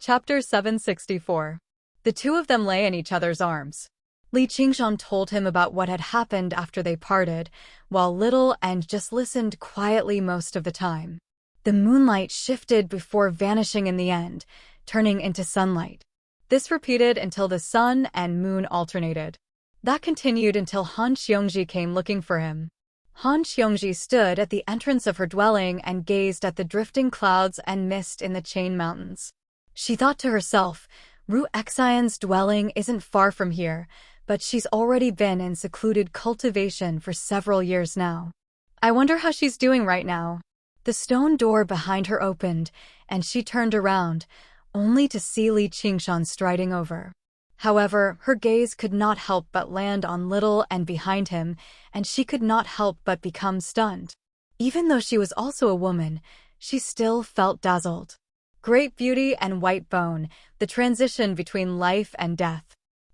Chapter 764. The two of them lay in each other's arms. Li Qingshan told him about what had happened after they parted, while little and just listened quietly most of the time. The moonlight shifted before vanishing in the end, turning into sunlight. This repeated until the sun and moon alternated. That continued until Han Xiongji came looking for him. Han Xiongji stood at the entrance of her dwelling and gazed at the drifting clouds and mist in the Chain Mountains. She thought to herself, Ru Xian's dwelling isn't far from here, but she's already been in secluded cultivation for several years now. I wonder how she's doing right now. The stone door behind her opened, and she turned around, only to see Li Qingshan striding over. However, her gaze could not help but land on little and behind him, and she could not help but become stunned. Even though she was also a woman, she still felt dazzled. Great beauty and white bone, the transition between life and death.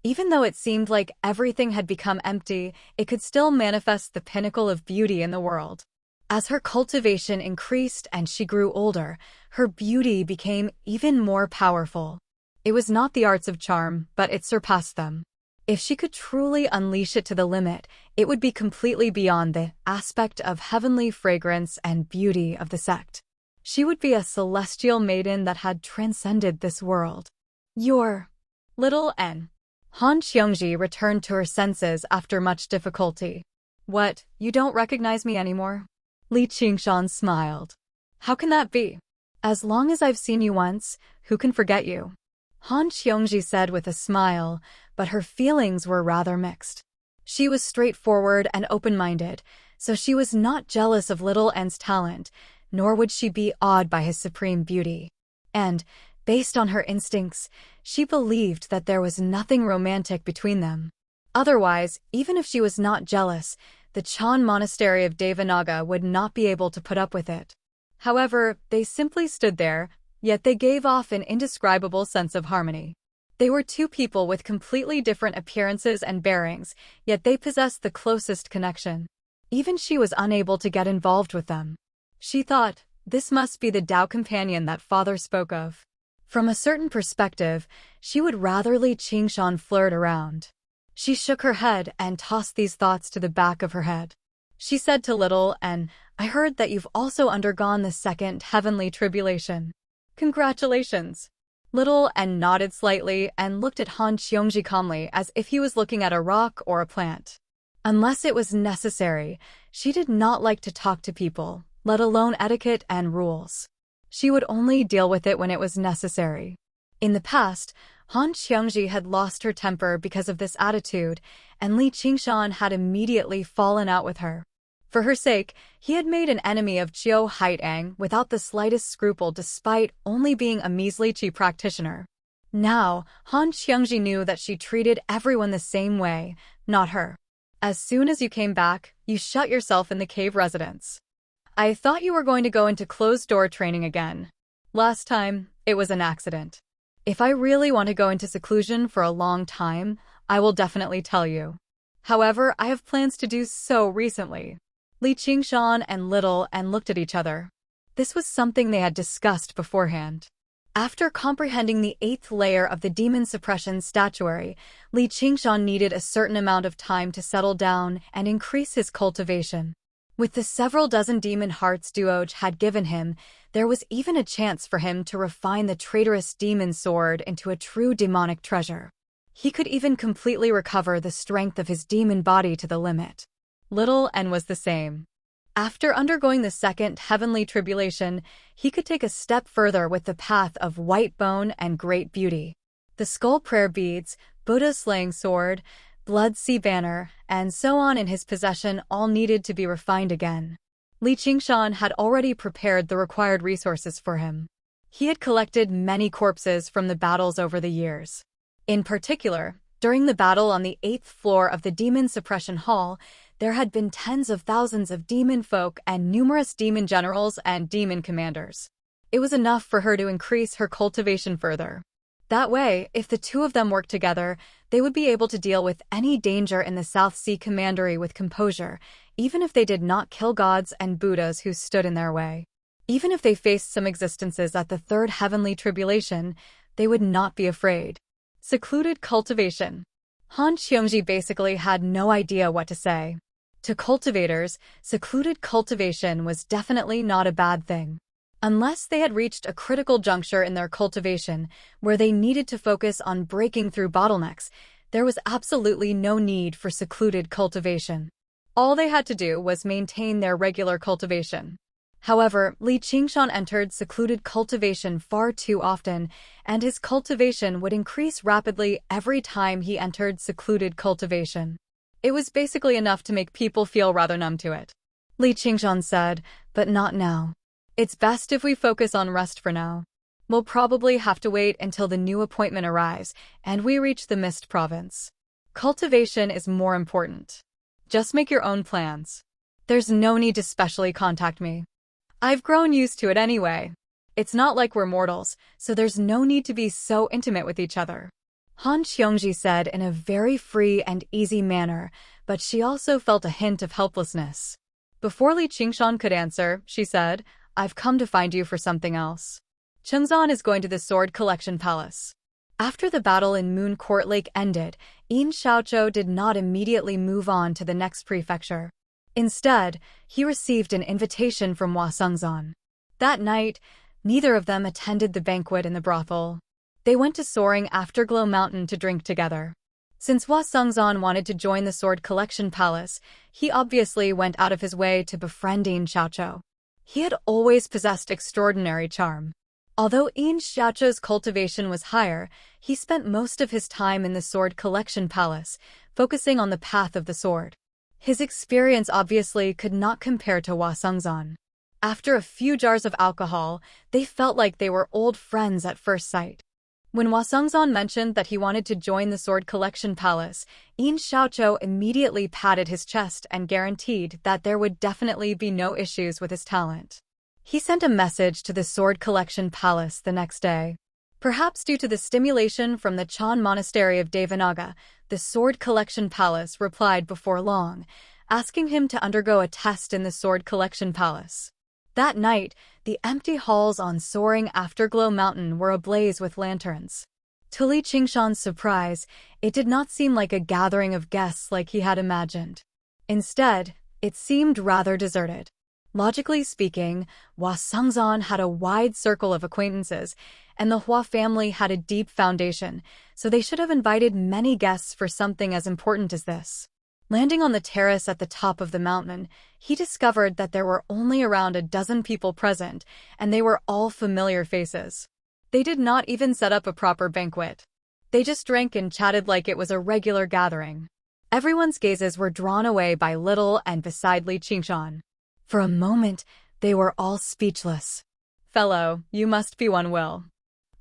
Even though it seemed like everything had become empty, it could still manifest the pinnacle of beauty in the world. As her cultivation increased and she grew older, her beauty became even more powerful. It was not the arts of charm, but it surpassed them. If she could truly unleash it to the limit, it would be completely beyond the aspect of heavenly fragrance and beauty of the sect. She would be a celestial maiden that had transcended this world. You're little N. Han Xiongji returned to her senses after much difficulty. What, you don't recognize me anymore? Li Qingshan smiled. How can that be? As long as I've seen you once, who can forget you? Han Xiongji said with a smile, but her feelings were rather mixed. She was straightforward and open-minded, so she was not jealous of little N's talent, nor would she be awed by his supreme beauty. And, based on her instincts, she believed that there was nothing romantic between them. Otherwise, even if she was not jealous, the Chan monastery of Devanaga would not be able to put up with it. However, they simply stood there, yet they gave off an indescribable sense of harmony. They were two people with completely different appearances and bearings, yet they possessed the closest connection. Even she was unable to get involved with them. She thought, this must be the Tao companion that father spoke of. From a certain perspective, she would rather Li Qingshan flirt around. She shook her head and tossed these thoughts to the back of her head. She said to little N, I heard that you've also undergone the second heavenly tribulation. Congratulations. Little N nodded slightly and looked at Han Xiongji calmly as if he was looking at a rock or a plant. Unless it was necessary, she did not like to talk to people, let alone etiquette and rules. She would only deal with it when it was necessary. In the past, Han Xiongji had lost her temper because of this attitude, and Li Qingshan had immediately fallen out with her. For her sake, he had made an enemy of Jiu Haitang without the slightest scruple despite only being a measly Qi practitioner. Now, Han Xiongji knew that she treated everyone the same way, not her. As soon as you came back, you shut yourself in the cave residence. I thought you were going to go into closed-door training again. Last time, it was an accident. If I really want to go into seclusion for a long time, I will definitely tell you. However, I have plans to do so recently. Li Qingshan and little N looked at each other. This was something they had discussed beforehand. After comprehending the 8th layer of the demon suppression statuary, Li Qingshan needed a certain amount of time to settle down and increase his cultivation. With the several dozen demon hearts Duoj had given him, there was even a chance for him to refine the traitorous demon sword into a true demonic treasure. He could even completely recover the strength of his demon body to the limit. Little N was the same. After undergoing the second heavenly tribulation, he could take a step further with the path of white bone and great beauty. The skull prayer beads, Buddha's slaying sword, blood sea banner, and so on in his possession all needed to be refined again. Li Qingshan had already prepared the required resources for him. He had collected many corpses from the battles over the years. In particular, during the battle on the 8th floor of the Demon Suppression Hall, there had been tens of thousands of demon folk and numerous demon generals and demon commanders. It was enough for her to increase her cultivation further. That way, if the two of them worked together, they would be able to deal with any danger in the South Sea Commandery with composure, even if they did not kill gods and Buddhas who stood in their way. Even if they faced some existences at the third heavenly tribulation, they would not be afraid. Secluded cultivation. Han Qiongji basically had no idea what to say. To cultivators, secluded cultivation was definitely not a bad thing. Unless they had reached a critical juncture in their cultivation where they needed to focus on breaking through bottlenecks, there was absolutely no need for secluded cultivation. All they had to do was maintain their regular cultivation. However, Li Qingshan entered secluded cultivation far too often, and his cultivation would increase rapidly every time he entered secluded cultivation. It was basically enough to make people feel rather numb to it. Li Qingshan said, "But not now. It's best if we focus on rest for now. We'll probably have to wait until the new appointment arrives and we reach the Mist province. Cultivation is more important. Just make your own plans. There's no need to specially contact me. I've grown used to it anyway. It's not like we're mortals, so there's no need to be so intimate with each other." Han Qiongji said in a very free and easy manner, but she also felt a hint of helplessness. Before Li Qingshan could answer, she said, "I've come to find you for something else. Chengzan is going to the Sword Collection Palace." After the battle in Moon Court Lake ended, Yin Xiaoqiu did not immediately move on to the next prefecture. Instead, he received an invitation from Hua Sengzan. That night, neither of them attended the banquet in the brothel. They went to soaring Afterglow Mountain to drink together. Since Hua Sengzan wanted to join the Sword Collection Palace, he obviously went out of his way to befriend Yin Xiaoqiu. He had always possessed extraordinary charm. Although Yin Xiaoqiu's cultivation was higher, he spent most of his time in the Sword Collection Palace, focusing on the path of the sword. His experience obviously could not compare to Hua Sengzan. After a few jars of alcohol, they felt like they were old friends at first sight. When Hua Sengzan mentioned that he wanted to join the Sword Collection Palace, Yin Xiaoqiu immediately patted his chest and guaranteed that there would definitely be no issues with his talent. He sent a message to the Sword Collection Palace the next day. Perhaps due to the stimulation from the Chan Monastery of Devanaga, the Sword Collection Palace replied before long, asking him to undergo a test in the Sword Collection Palace. That night, the empty halls on soaring Afterglow Mountain were ablaze with lanterns. To Li Qingshan's surprise, it did not seem like a gathering of guests like he had imagined. Instead, it seemed rather deserted. Logically speaking, Hua Sengzan had a wide circle of acquaintances, and the Hua family had a deep foundation, so they should have invited many guests for something as important as this. Landing on the terrace at the top of the mountain, he discovered that there were only around a dozen people present, and they were all familiar faces. They did not even set up a proper banquet. They just drank and chatted like it was a regular gathering. Everyone's gazes were drawn away by Little and beside Li Qingshan. For a moment, they were all speechless. "Fellow, you must be one Will.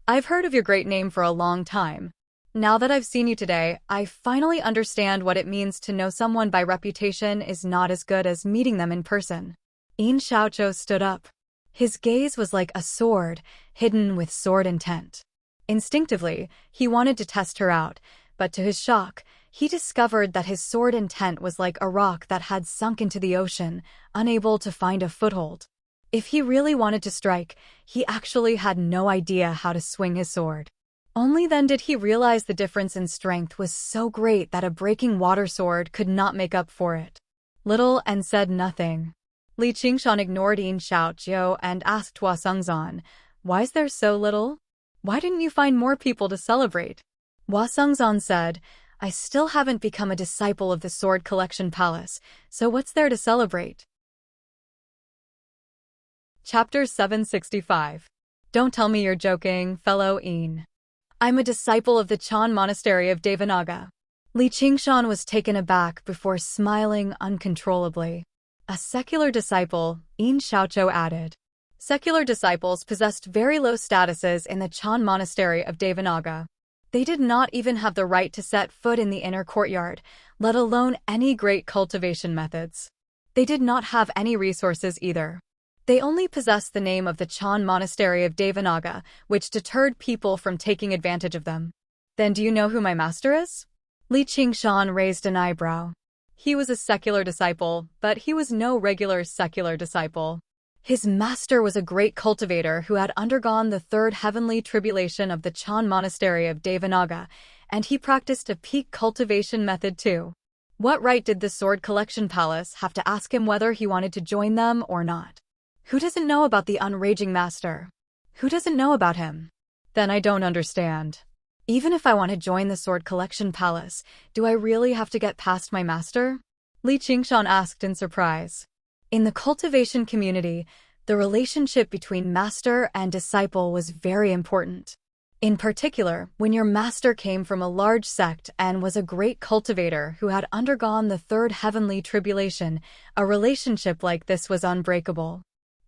I've heard of your great name for a long time. Now that I've seen you today, I finally understand what it means to know someone by reputation is not as good as meeting them in person." Yin Xiaoqiu stood up. His gaze was like a sword, hidden with sword intent. Instinctively, he wanted to test her out, but to his shock, he discovered that his sword intent was like a rock that had sunk into the ocean, unable to find a foothold. If he really wanted to strike, he actually had no idea how to swing his sword. Only then did he realize the difference in strength was so great that a breaking water sword could not make up for it. Little and said nothing. Li Qingshan ignored Yin Xiaoqiu and asked Hua Sengzan, "Why is there so little? Why didn't you find more people to celebrate?" Hua Sengzan said, "I still haven't become a disciple of the Sword Collection Palace, so what's there to celebrate?" Chapter 765. Don't tell me you're joking, fellow Yin. I'm a disciple of the Chan Monastery of Devanaga. Li Qingshan was taken aback before smiling uncontrollably. A secular disciple, Yin Xiaoqiu added. Secular disciples possessed very low statuses in the Chan Monastery of Devanaga. They did not even have the right to set foot in the inner courtyard, let alone any great cultivation methods. They did not have any resources either. They only possessed the name of the Chan Monastery of Devanaga, which deterred people from taking advantage of them. Then do you know who my master is? Li Qingshan raised an eyebrow. He was a secular disciple, but he was no regular secular disciple. His master was a great cultivator who had undergone the third heavenly tribulation of the Chan monastery of Devanaga, and he practiced a peak cultivation method too. What right did the Sword Collection Palace have to ask him whether he wanted to join them or not? Who doesn't know about the unraging master? Who doesn't know about him? Then I don't understand. Even if I want to join the Sword Collection Palace, do I really have to get past my master? Li Qingshan asked in surprise. In the cultivation community, the relationship between master and disciple was very important. In particular, when your master came from a large sect and was a great cultivator who had undergone the third heavenly tribulation, a relationship like this was unbreakable.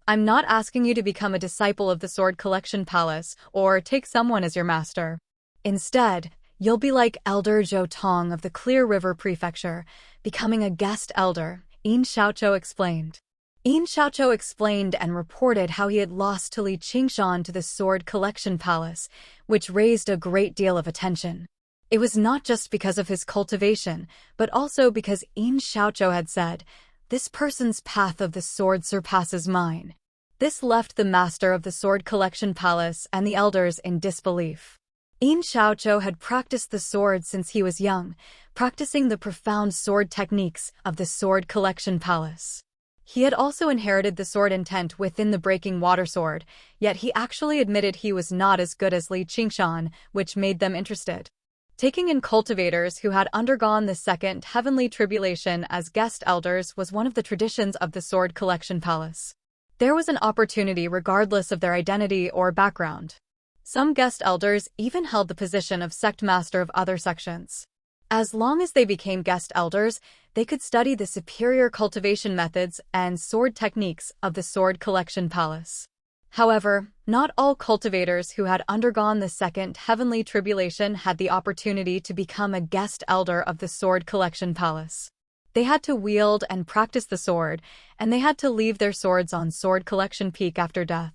I'm not asking you to become a disciple of the Sword Collection Palace or take someone as your master. Instead, you'll be like Elder Zhou Tong of the Clear River Prefecture, becoming a guest elder, Yin Xiaoqiu explained. Yin Xiaoqiu explained and reported how he had lost to Li Qingshan to the Sword Collection Palace, which raised a great deal of attention. It was not just because of his cultivation, but also because Yin Xiaoqiu had said, "This person's path of the sword surpasses mine." This left the master of the Sword Collection Palace and the elders in disbelief. Yin Xiaoqiu had practiced the sword since he was young, practicing the profound sword techniques of the Sword Collection Palace. He had also inherited the sword intent within the Breaking Water Sword, yet he actually admitted he was not as good as Li Qingshan, which made them interested. Taking in cultivators who had undergone the second heavenly tribulation as guest elders was one of the traditions of the Sword Collection Palace. There was an opportunity regardless of their identity or background. Some guest elders even held the position of sect master of other sections. As long as they became guest elders, they could study the superior cultivation methods and sword techniques of the Sword Collection Palace. However, not all cultivators who had undergone the second heavenly tribulation had the opportunity to become a guest elder of the Sword Collection Palace. They had to wield and practice the sword, and they had to leave their swords on Sword Collection Peak after death.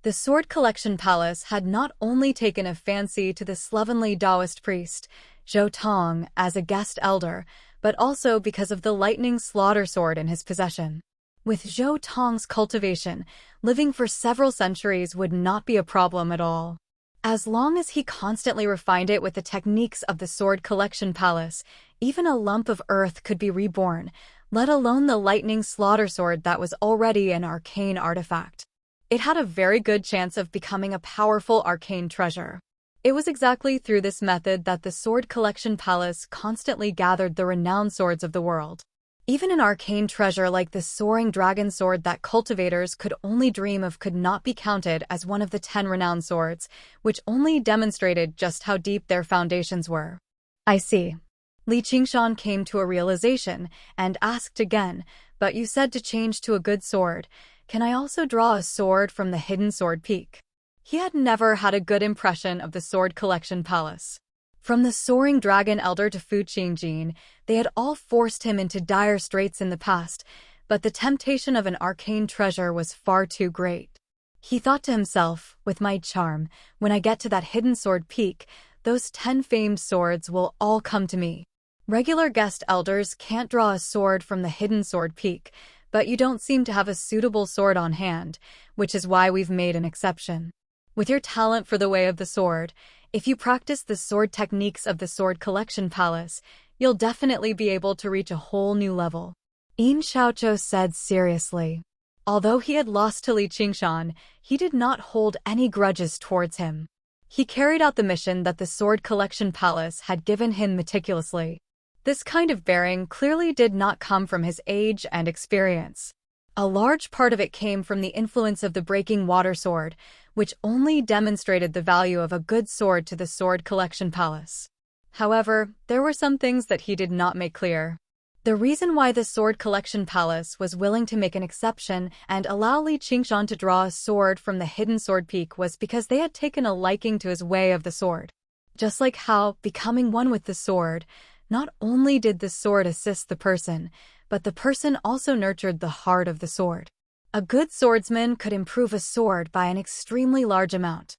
The Sword Collection Palace had not only taken a fancy to the slovenly Taoist priest, Zhou Tong, as a guest elder, but also because of the lightning slaughter sword in his possession. With Zhou Tong's cultivation, living for several centuries would not be a problem at all. As long as he constantly refined it with the techniques of the Sword Collection Palace, even a lump of earth could be reborn, let alone the lightning slaughter sword that was already an arcane artifact. It had a very good chance of becoming a powerful arcane treasure. It was exactly through this method that the Sword Collection Palace constantly gathered the renowned swords of the world. Even an arcane treasure like the soaring dragon sword that cultivators could only dream of could not be counted as one of the 10 renowned swords, which only demonstrated just how deep their foundations were. I see. Li Qingshan came to a realization and asked again, "But you said to change to a good sword. Can I also draw a sword from the Hidden Sword Peak?" He had never had a good impression of the Sword Collection Palace. From the soaring dragon elder to Fu Qingjin, they had all forced him into dire straits in the past, but the temptation of an arcane treasure was far too great. He thought to himself, "With my charm, when I get to that Hidden Sword Peak, those 10 famed swords will all come to me." Regular guest elders can't draw a sword from the Hidden Sword Peak, but you don't seem to have a suitable sword on hand, which is why we've made an exception. With your talent for the way of the sword, if you practice the sword techniques of the Sword Collection Palace, you'll definitely be able to reach a whole new level. Yin Xiaoqiu said seriously. Although he had lost to Li Qingshan, he did not hold any grudges towards him. He carried out the mission that the Sword Collection Palace had given him meticulously. This kind of bearing clearly did not come from his age and experience. A large part of it came from the influence of the Breaking Water Sword, which only demonstrated the value of a good sword to the Sword Collection Palace. However, there were some things that he did not make clear. The reason why the Sword Collection Palace was willing to make an exception and allow Li Qingshan to draw a sword from the Hidden Sword Peak was because they had taken a liking to his way of the sword. Just like how, becoming one with the sword, not only did the sword assist the person, but the person also nurtured the heart of the sword. A good swordsman could improve a sword by an extremely large amount.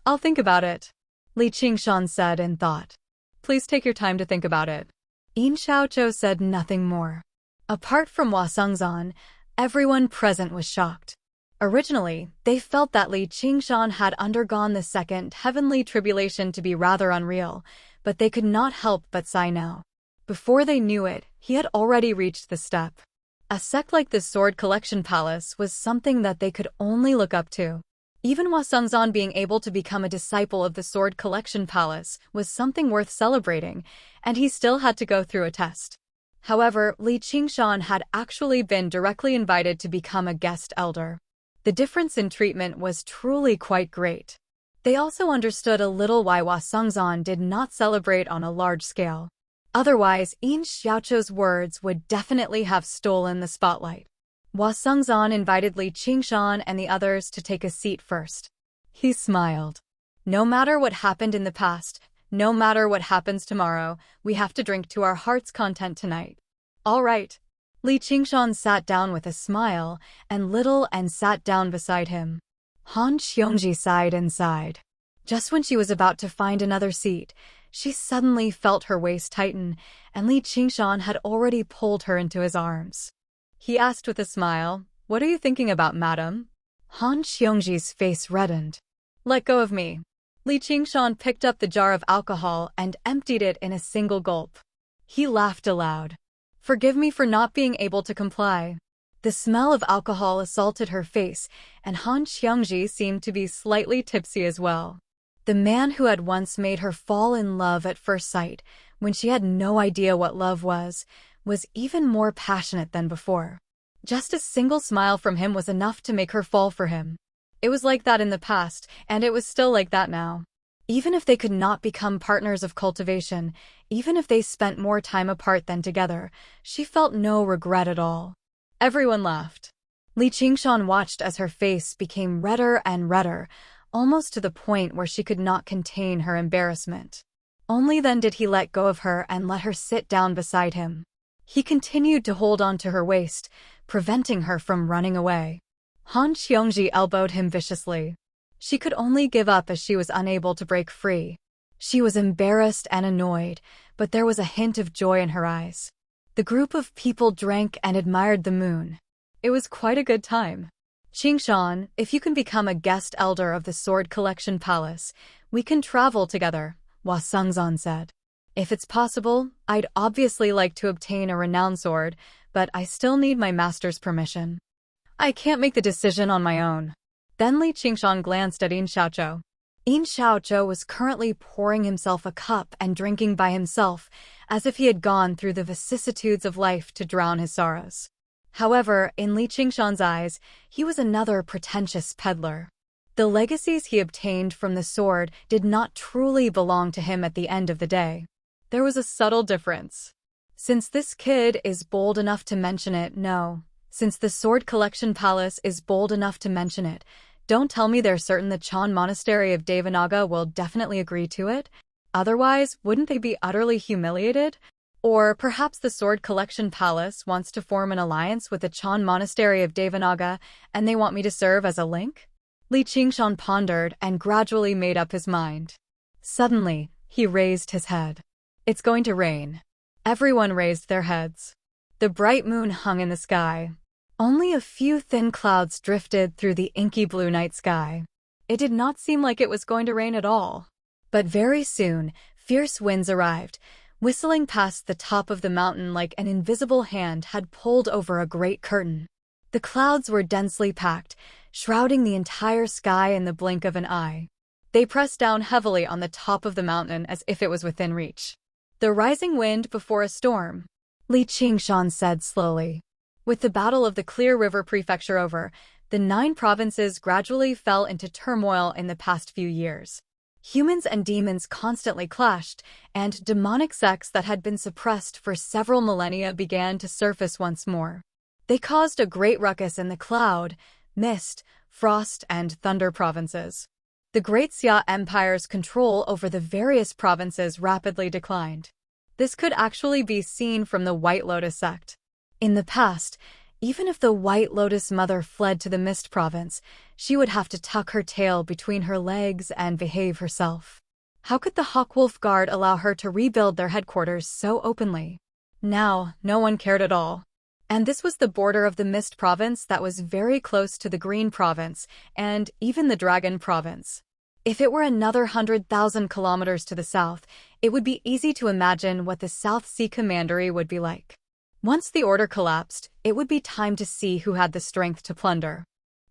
"I'll think about it," Li Qingshan said in thought. "Please take your time to think about it." Yin Xiaoqiu said nothing more. Apart from Hua Sengzan, everyone present was shocked. Originally, they felt that Li Qingshan had undergone the second heavenly tribulation to be rather unreal, but they could not help but sigh now. Before they knew it, he had already reached the step. A sect like the Sword Collection Palace was something that they could only look up to. Even Wasungzan being able to become a disciple of the Sword Collection Palace was something worth celebrating, and he still had to go through a test. However, Li Qingshan had actually been directly invited to become a guest elder. The difference in treatment was truly quite great. They also understood a little why Wasungzan did not celebrate on a large scale. Otherwise, Yin Xiaochou's words would definitely have stolen the spotlight. Wasungzan invited Li Qingshan and the others to take a seat first. He smiled. No matter what happened in the past, no matter what happens tomorrow, we have to drink to our heart's content tonight. All right. Li Qingshan sat down with a smile, and sat down beside him. Han Xiongji sighed and sighed. Just when she was about to find another seat, she suddenly felt her waist tighten, and Li Qingshan had already pulled her into his arms. He asked with a smile, "What are you thinking about, madam?" Han Xiongji's face reddened. "Let go of me." Li Qingshan picked up the jar of alcohol and emptied it in a single gulp. He laughed aloud. "Forgive me for not being able to comply." The smell of alcohol assaulted her face, and Han Xiongji seemed to be slightly tipsy as well. The man who had once made her fall in love at first sight, when she had no idea what love was even more passionate than before. Just a single smile from him was enough to make her fall for him. It was like that in the past, and it was still like that now. Even if they could not become partners of cultivation, even if they spent more time apart than together, she felt no regret at all. Everyone laughed. Li Qingshan watched as her face became redder and redder, almost to the point where she could not contain her embarrassment. Only then did he let go of her and let her sit down beside him. He continued to hold on to her waist, preventing her from running away. Han Xiongji elbowed him viciously. She could only give up as she was unable to break free. She was embarrassed and annoyed, but there was a hint of joy in her eyes. The group of people drank and admired the moon. It was quite a good time. "Qingshan, if you can become a guest elder of the Sword Collection Palace, we can travel together," Wasungzan said. "If it's possible, I'd obviously like to obtain a renowned sword, but I still need my master's permission. I can't make the decision on my own." Then Li Qingshan glanced at Yin Xiaochou. Yin Xiaochou was currently pouring himself a cup and drinking by himself, as if he had gone through the vicissitudes of life to drown his sorrows. However, in Li Qingshan's eyes, he was another pretentious peddler. The legacies he obtained from the sword did not truly belong to him at the end of the day. There was a subtle difference. Since this kid is bold enough to mention it, since the Sword Collection Palace is bold enough to mention it, don't tell me they're certain the Chan Monastery of Devanaga will definitely agree to it? Otherwise, wouldn't they be utterly humiliated? Or perhaps the Sword Collection Palace wants to form an alliance with the Chan Monastery of Devanaga, and they want me to serve as a link? Li Qingshan pondered and gradually made up his mind. Suddenly, he raised his head. "It's going to rain." Everyone raised their heads. The bright moon hung in the sky. Only a few thin clouds drifted through the inky blue night sky. It did not seem like it was going to rain at all. But very soon, fierce winds arrived, whistling past the top of the mountain like an invisible hand had pulled over a great curtain. The clouds were densely packed, shrouding the entire sky in the blink of an eye. They pressed down heavily on the top of the mountain as if it was within reach. "The rising wind before a storm," Li Qingshan said slowly. With the Battle of the Clear River Prefecture over, the 9 provinces gradually fell into turmoil in the past few years. Humans and demons constantly clashed, and demonic sects that had been suppressed for several millennia began to surface once more. They caused a great ruckus in the Cloud, Mist, Frost, and Thunder provinces. The Great Xia Empire's control over the various provinces rapidly declined. This could actually be seen from the White Lotus sect. In the past, even if the White Lotus Mother fled to the Mist province, she would have to tuck her tail between her legs and behave herself. How could the Hawkwolf Guard allow her to rebuild their headquarters so openly? Now, no one cared at all. And this was the border of the Mist province that was very close to the Green province and even the Dragon province. If it were another 100,000 kilometers to the south, it would be easy to imagine what the South Sea Commandery would be like. Once the order collapsed, it would be time to see who had the strength to plunder.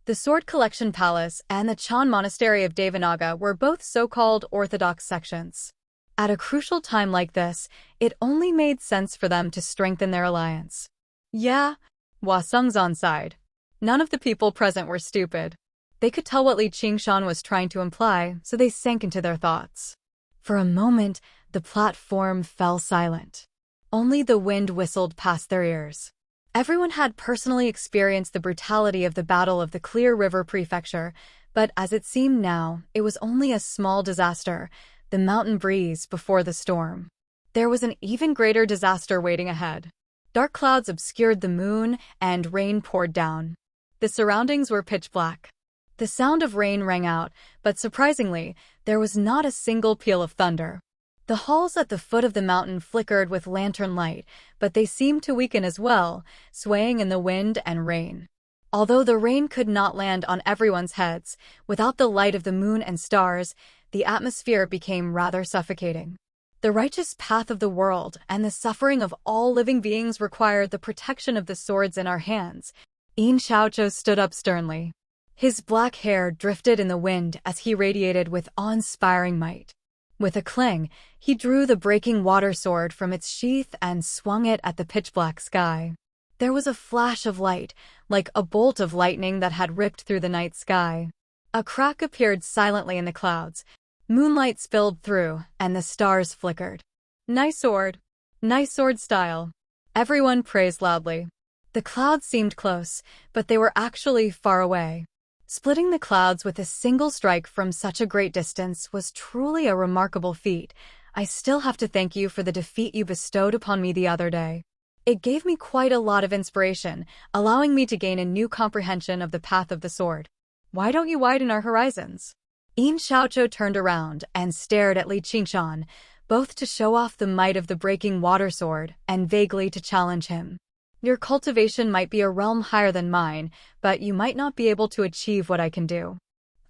The Sword Collection Palace and the Chan Monastery of Devanaga were both so-called orthodox sections. At a crucial time like this, it only made sense for them to strengthen their alliance. Yeah, Hua Sungzan sighed. None of the people present were stupid. They could tell what Li Qingshan was trying to imply, so they sank into their thoughts. For a moment, the platform fell silent. Only the wind whistled past their ears. Everyone had personally experienced the brutality of the Battle of the Clear River Prefecture, but as it seemed now, it was only a small disaster, the mountain breeze before the storm. There was an even greater disaster waiting ahead. Dark clouds obscured the moon, and rain poured down. The surroundings were pitch black. The sound of rain rang out, but surprisingly, there was not a single peal of thunder. The halls at the foot of the mountain flickered with lantern light, but they seemed to weaken as well, swaying in the wind and rain. Although the rain could not land on everyone's heads, without the light of the moon and stars, the atmosphere became rather suffocating. The righteous path of the world and the suffering of all living beings required the protection of the swords in our hands. Yin Xiaoqiu stood up sternly. His black hair drifted in the wind as he radiated with awe-inspiring might. With a clang, he drew the breaking water sword from its sheath and swung it at the pitch-black sky. There was a flash of light, like a bolt of lightning that had ripped through the night sky. A crack appeared silently in the clouds. Moonlight spilled through, and the stars flickered. Nice sword style. Everyone praised loudly. The clouds seemed close, but they were actually far away. Splitting the clouds with a single strike from such a great distance was truly a remarkable feat. I still have to thank you for the defeat you bestowed upon me the other day. It gave me quite a lot of inspiration, allowing me to gain a new comprehension of the path of the sword. Why don't you widen our horizons? Yin Xiaoqiu turned around and stared at Li Qingshan, both to show off the might of the breaking water sword and vaguely to challenge him. Your cultivation might be a realm higher than mine, but you might not be able to achieve what I can do.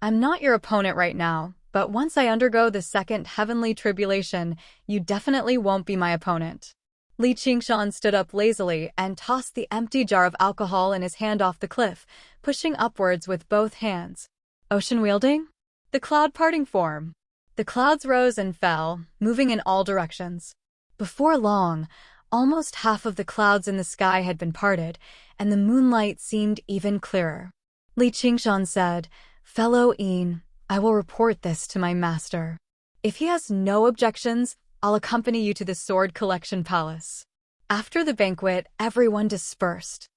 I'm not your opponent right now, but once I undergo the second heavenly tribulation, you definitely won't be my opponent. Li Qingshan stood up lazily and tossed the empty jar of alcohol in his hand off the cliff, pushing upwards with both hands. Ocean wielding? The cloud parting form. The clouds rose and fell, moving in all directions. Before long, almost half of the clouds in the sky had been parted, and the moonlight seemed even clearer. Li Qingshan said, "Fellow Yin, I will report this to my master. If he has no objections, I'll accompany you to the Sword Collection Palace." After the banquet, everyone dispersed.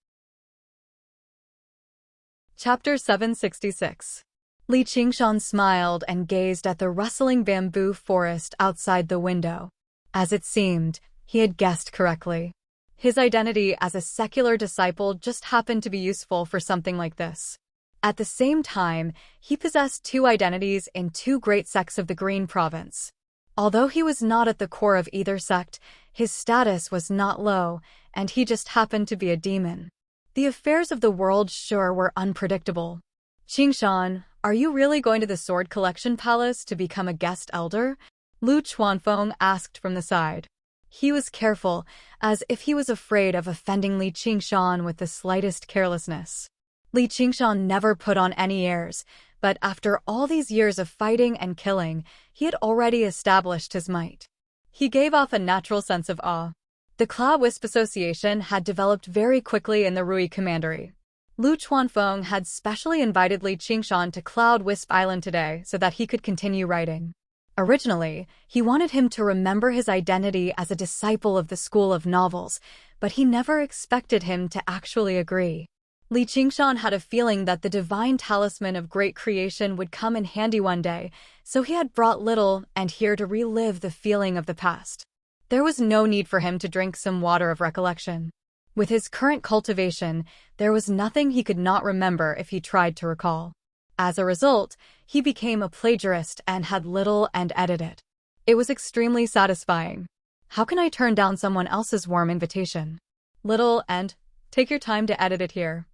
Chapter 766. Li Qingshan smiled and gazed at the rustling bamboo forest outside the window. As it seemed, he had guessed correctly. His identity as a secular disciple just happened to be useful for something like this. At the same time, he possessed two identities in two great sects of the Green province. Although he was not at the core of either sect, his status was not low, and he just happened to be a demon. The affairs of the world sure were unpredictable. Qingshan, are you really going to the Sword Collection Palace to become a guest elder? Lu Chuanfeng asked from the side. He was careful, as if he was afraid of offending Li Qingshan with the slightest carelessness. Li Qingshan never put on any airs, but after all these years of fighting and killing, he had already established his might. He gave off a natural sense of awe. The Cloud Wisp Association had developed very quickly in the Rui Commandery. Lu Chuanfeng had specially invited Li Qingshan to Cloud Wisp Island today so that he could continue writing. Originally, he wanted him to remember his identity as a disciple of the School of Novels, but he never expected him to actually agree. Li Qingshan had a feeling that the divine talisman of great creation would come in handy one day, so he had brought little and here to relive the feeling of the past. There was no need for him to drink some water of recollection. With his current cultivation, there was nothing he could not remember if he tried to recall. As a result, he became a plagiarist and had little and edited. It was extremely satisfying. How can I turn down someone else's warm invitation? Little and Take your time to edit it here.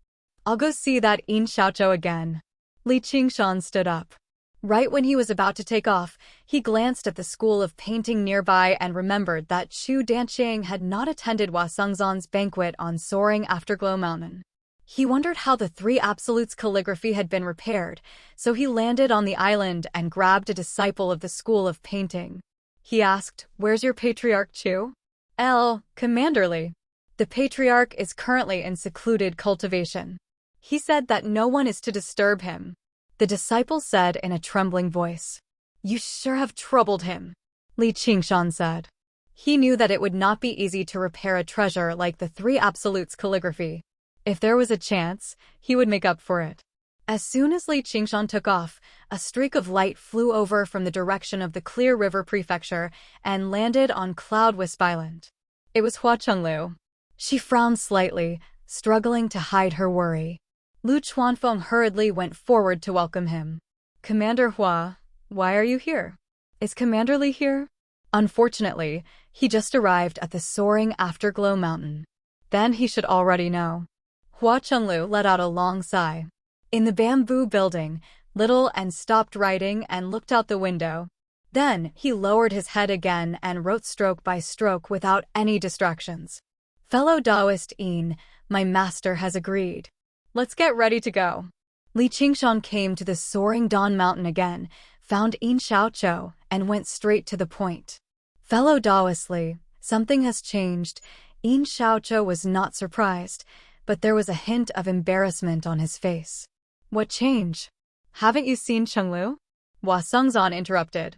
I'll go see that Yin Xiaoqiu again. Li Qingshan stood up. Right when he was about to take off, he glanced at the school of painting nearby and remembered that Chu Danqiang had not attended Hua Sengzan's banquet on soaring Afterglow Mountain. He wondered how the Three Absolutes calligraphy had been repaired, so he landed on the island and grabbed a disciple of the school of painting. He asked, "Where's your patriarch Chu?" Commanderly. The patriarch is currently in secluded cultivation. He said that no one is to disturb him. The disciple said in a trembling voice. You sure have troubled him, Li Qingshan said. He knew that it would not be easy to repair a treasure like the Three Absolutes calligraphy. If there was a chance, he would make up for it. As soon as Li Qingshan took off, a streak of light flew over from the direction of the Clear River Prefecture and landed on Cloud Wisp Island. It was Hua Chenglu. She frowned slightly, struggling to hide her worry. Lu Chuanfeng hurriedly went forward to welcome him. Commander Hua, why are you here? Is Commander Li here? Unfortunately, he just arrived at the soaring Afterglow Mountain. Then he should already know. Hua Chenglu let out a long sigh. In the bamboo building, Little and stopped writing and looked out the window. Then he lowered his head again and wrote stroke by stroke without any distractions. Fellow Taoist Yin, my master has agreed. Let's get ready to go. Li Qingshan came to the soaring Dawn Mountain again, found Yin Xiaoqiu, and went straight to the point. Fellow Taoist Li, something has changed. Yin Xiaoqiu was not surprised, but there was a hint of embarrassment on his face. What change? Haven't you seen Chenglu? Hua Sengzan interrupted.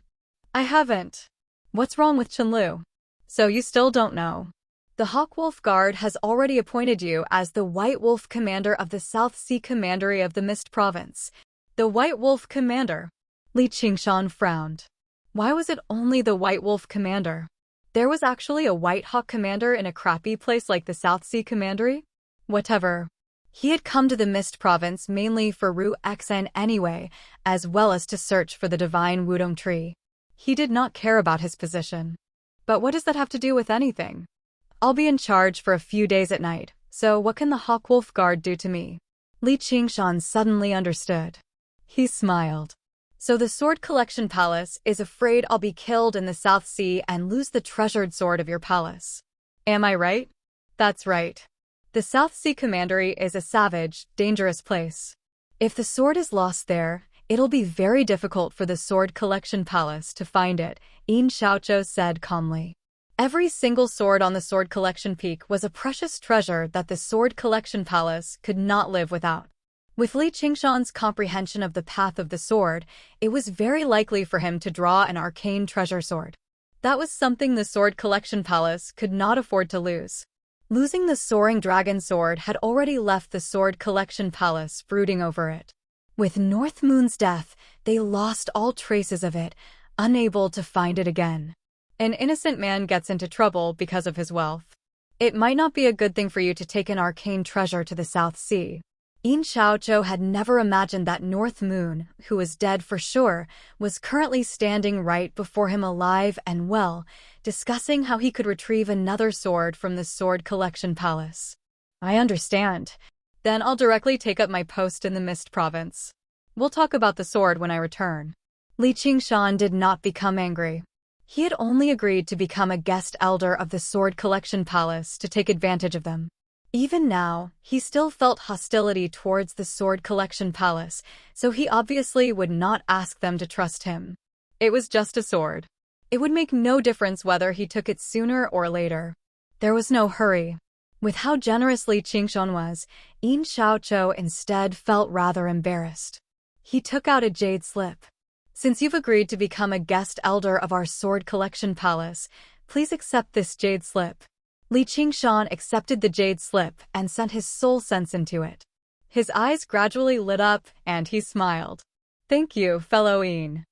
I haven't. What's wrong with Chenglu? So you still don't know. The Hawkwolf Guard has already appointed you as the White Wolf Commander of the South Sea Commandery of the Mist Province. The White Wolf Commander. Li Qingshan frowned. Why was it only the White Wolf Commander? There was actually a White Hawk Commander in a crappy place like the South Sea Commandery? Whatever. He had come to the Mist Province mainly for Ru Xen anyway, as well as to search for the divine Wudong tree. He did not care about his position. But what does that have to do with anything? I'll be in charge for a few days at night, so what can the Hawkwolf Guard do to me? Li Qingshan suddenly understood. He smiled. So the Sword Collection Palace is afraid I'll be killed in the South Sea and lose the treasured sword of your palace. Am I right? That's right. The South Sea Commandery is a savage, dangerous place. If the sword is lost there, it'll be very difficult for the Sword Collection Palace to find it, Yin Xiaoqiu said calmly. Every single sword on the Sword Collection Peak was a precious treasure that the Sword Collection Palace could not live without. With Li Qingshan's comprehension of the path of the sword, it was very likely for him to draw an arcane treasure sword. That was something the Sword Collection Palace could not afford to lose. Losing the Soaring Dragon Sword had already left the Sword Collection Palace brooding over it. With North Moon's death, they lost all traces of it, unable to find it again. An innocent man gets into trouble because of his wealth. It might not be a good thing for you to take an arcane treasure to the South Sea. Yin Xiaoqiu had never imagined that North Moon, who was dead for sure, was currently standing right before him alive and well, discussing how he could retrieve another sword from the Sword Collection Palace. I understand. Then I'll directly take up my post in the Mist Province. We'll talk about the sword when I return. Li Qingshan did not become angry. He had only agreed to become a guest elder of the Sword Collection Palace to take advantage of them. Even now, he still felt hostility towards the Sword Collection Palace, so he obviously would not ask them to trust him. It was just a sword. It would make no difference whether he took it sooner or later. There was no hurry. With how generous Li Qingshan was, Yin Xiaoqiu instead felt rather embarrassed. He took out a jade slip. Since you've agreed to become a guest elder of our Sword Collection Palace, please accept this jade slip. Li Qingshan accepted the jade slip and sent his soul sense into it. His eyes gradually lit up and he smiled. Thank you, fellow Yin.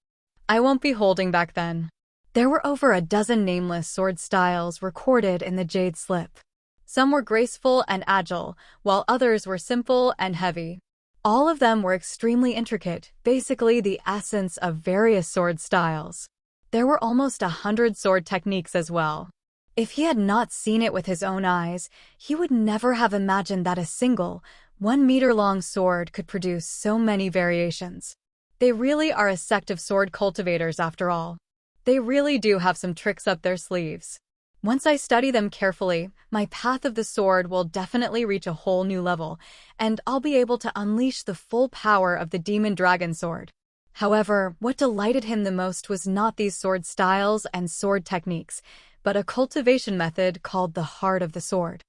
I won't be holding back then. There were over a dozen nameless sword styles recorded in the jade slip. Some were graceful and agile, while others were simple and heavy. All of them were extremely intricate, basically the essence of various sword styles. There were almost 100 sword techniques as well. If he had not seen it with his own eyes, he would never have imagined that a single, 1-meter-long sword could produce so many variations. They really are a sect of sword cultivators after all. They really do have some tricks up their sleeves. Once I study them carefully, my path of the sword will definitely reach a whole new level, and I'll be able to unleash the full power of the demon dragon sword. However, what delighted him the most was not these sword styles and sword techniques, but a cultivation method called the heart of the sword.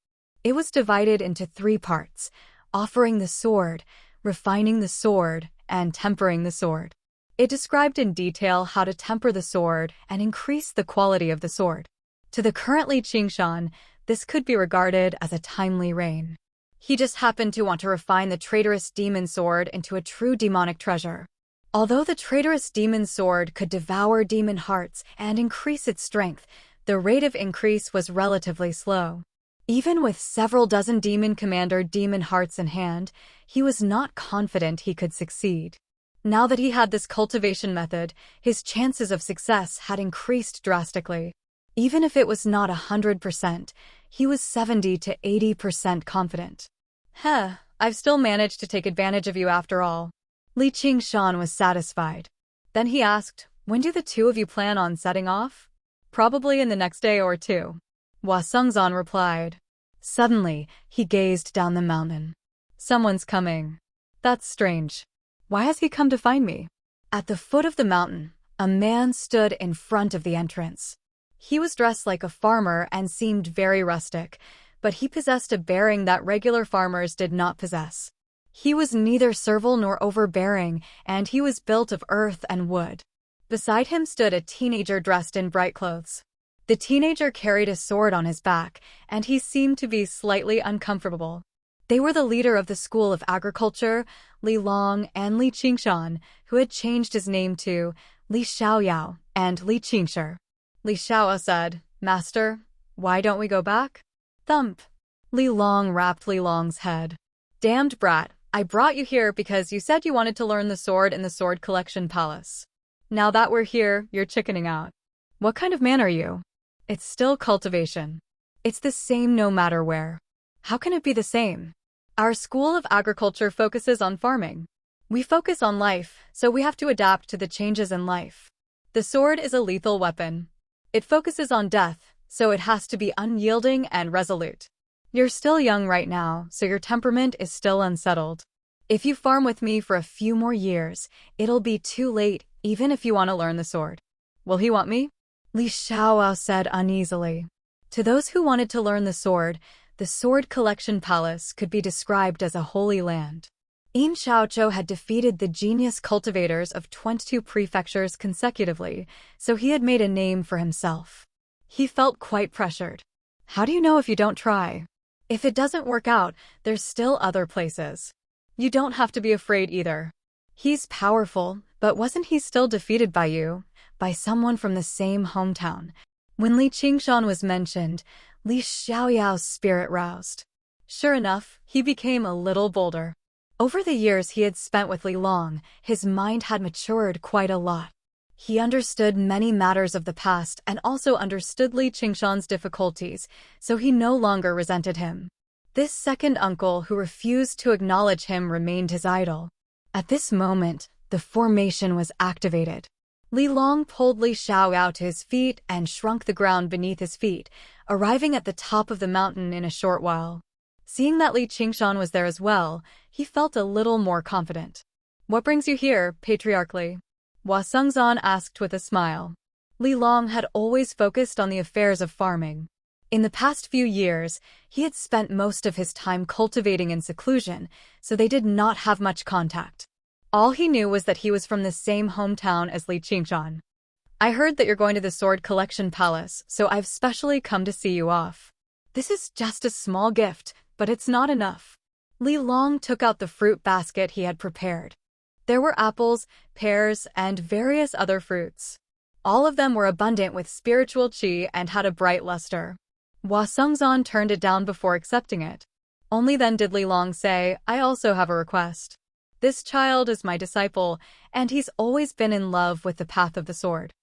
It was divided into 3 parts: offering the sword, refining the sword, and tempering the sword. It described in detail how to temper the sword and increase the quality of the sword. To the current Li Qingshan, this could be regarded as a timely reign. He just happened to want to refine the traitorous demon sword into a true demonic treasure. Although the traitorous demon sword could devour demon hearts and increase its strength, the rate of increase was relatively slow. Even with several dozen demon commander demon hearts in hand, he was not confident he could succeed. Now that he had this cultivation method, his chances of success had increased drastically. Even if it was not 100%, he was 70 to 80% confident. I've still managed to take advantage of you after all. Li Qingshan was satisfied. Then he asked, when do the 2 of you plan on setting off? Probably in the next day or 2. Hua Sengzan replied. Suddenly, he gazed down the mountain. Someone's coming. That's strange. Why has he come to find me? At the foot of the mountain, a man stood in front of the entrance. He was dressed like a farmer and seemed very rustic, but he possessed a bearing that regular farmers did not possess. He was neither servile nor overbearing, and he was built of earth and wood. Beside him stood a teenager dressed in bright clothes. The teenager carried a sword on his back, and he seemed to be slightly uncomfortable. They were the leader of the School of Agriculture, Li Long and Li Qingshan, who had changed his name to Li Xiaoyao and Li Qingshi. Li Xiao said, Master, why don't we go back? Thump. Li Long rapped Li Long's head. Damned brat, I brought you here because you said you wanted to learn the sword in the Sword Collection Palace. Now that we're here, you're chickening out. What kind of man are you? It's still cultivation. It's the same no matter where. How can it be the same? Our School of Agriculture focuses on farming. We focus on life, so we have to adapt to the changes in life. The sword is a lethal weapon. It focuses on death, so it has to be unyielding and resolute. You're still young right now, so your temperament is still unsettled. If you farm with me for a few more years, it'll be too late, even if you want to learn the sword. Will he want me? Li Xiaoao said uneasily. To those who wanted to learn the Sword Collection Palace could be described as a holy land. Yin Xiaoqiu had defeated the genius cultivators of 22 prefectures consecutively, so he had made a name for himself. He felt quite pressured. How do you know if you don't try? If it doesn't work out, there's still other places. You don't have to be afraid either. He's powerful, but wasn't he still defeated by you? By someone from the same hometown? When Li Qingshan was mentioned, Li Xiaoyao's spirit roused. Sure enough, he became a little bolder. Over the years he had spent with Li Long, his mind had matured quite a lot. He understood many matters of the past and also understood Li Qingshan's difficulties, so he no longer resented him. This second uncle who refused to acknowledge him remained his idol. At this moment, the formation was activated. Li Long pulled Li Xiaoyao to his feet and shrunk the ground beneath his feet, arriving at the top of the mountain in a short while. Seeing that Li Qingshan was there as well, he felt a little more confident. What brings you here, patriarchally? Hua Sengzan asked with a smile. Li Long had always focused on the affairs of farming. In the past few years, he had spent most of his time cultivating in seclusion, so they did not have much contact. All he knew was that he was from the same hometown as Li Qingshan. I heard that you're going to the Sword Collection Palace, so I've specially come to see you off. This is just a small gift, but it's not enough. Li Long took out the fruit basket he had prepared. There were apples, pears, and various other fruits. All of them were abundant with spiritual qi and had a bright luster. Hua Sengzan turned it down before accepting it. Only then did Li Long say, I also have a request. This child is my disciple, and he's always been in love with the path of the sword.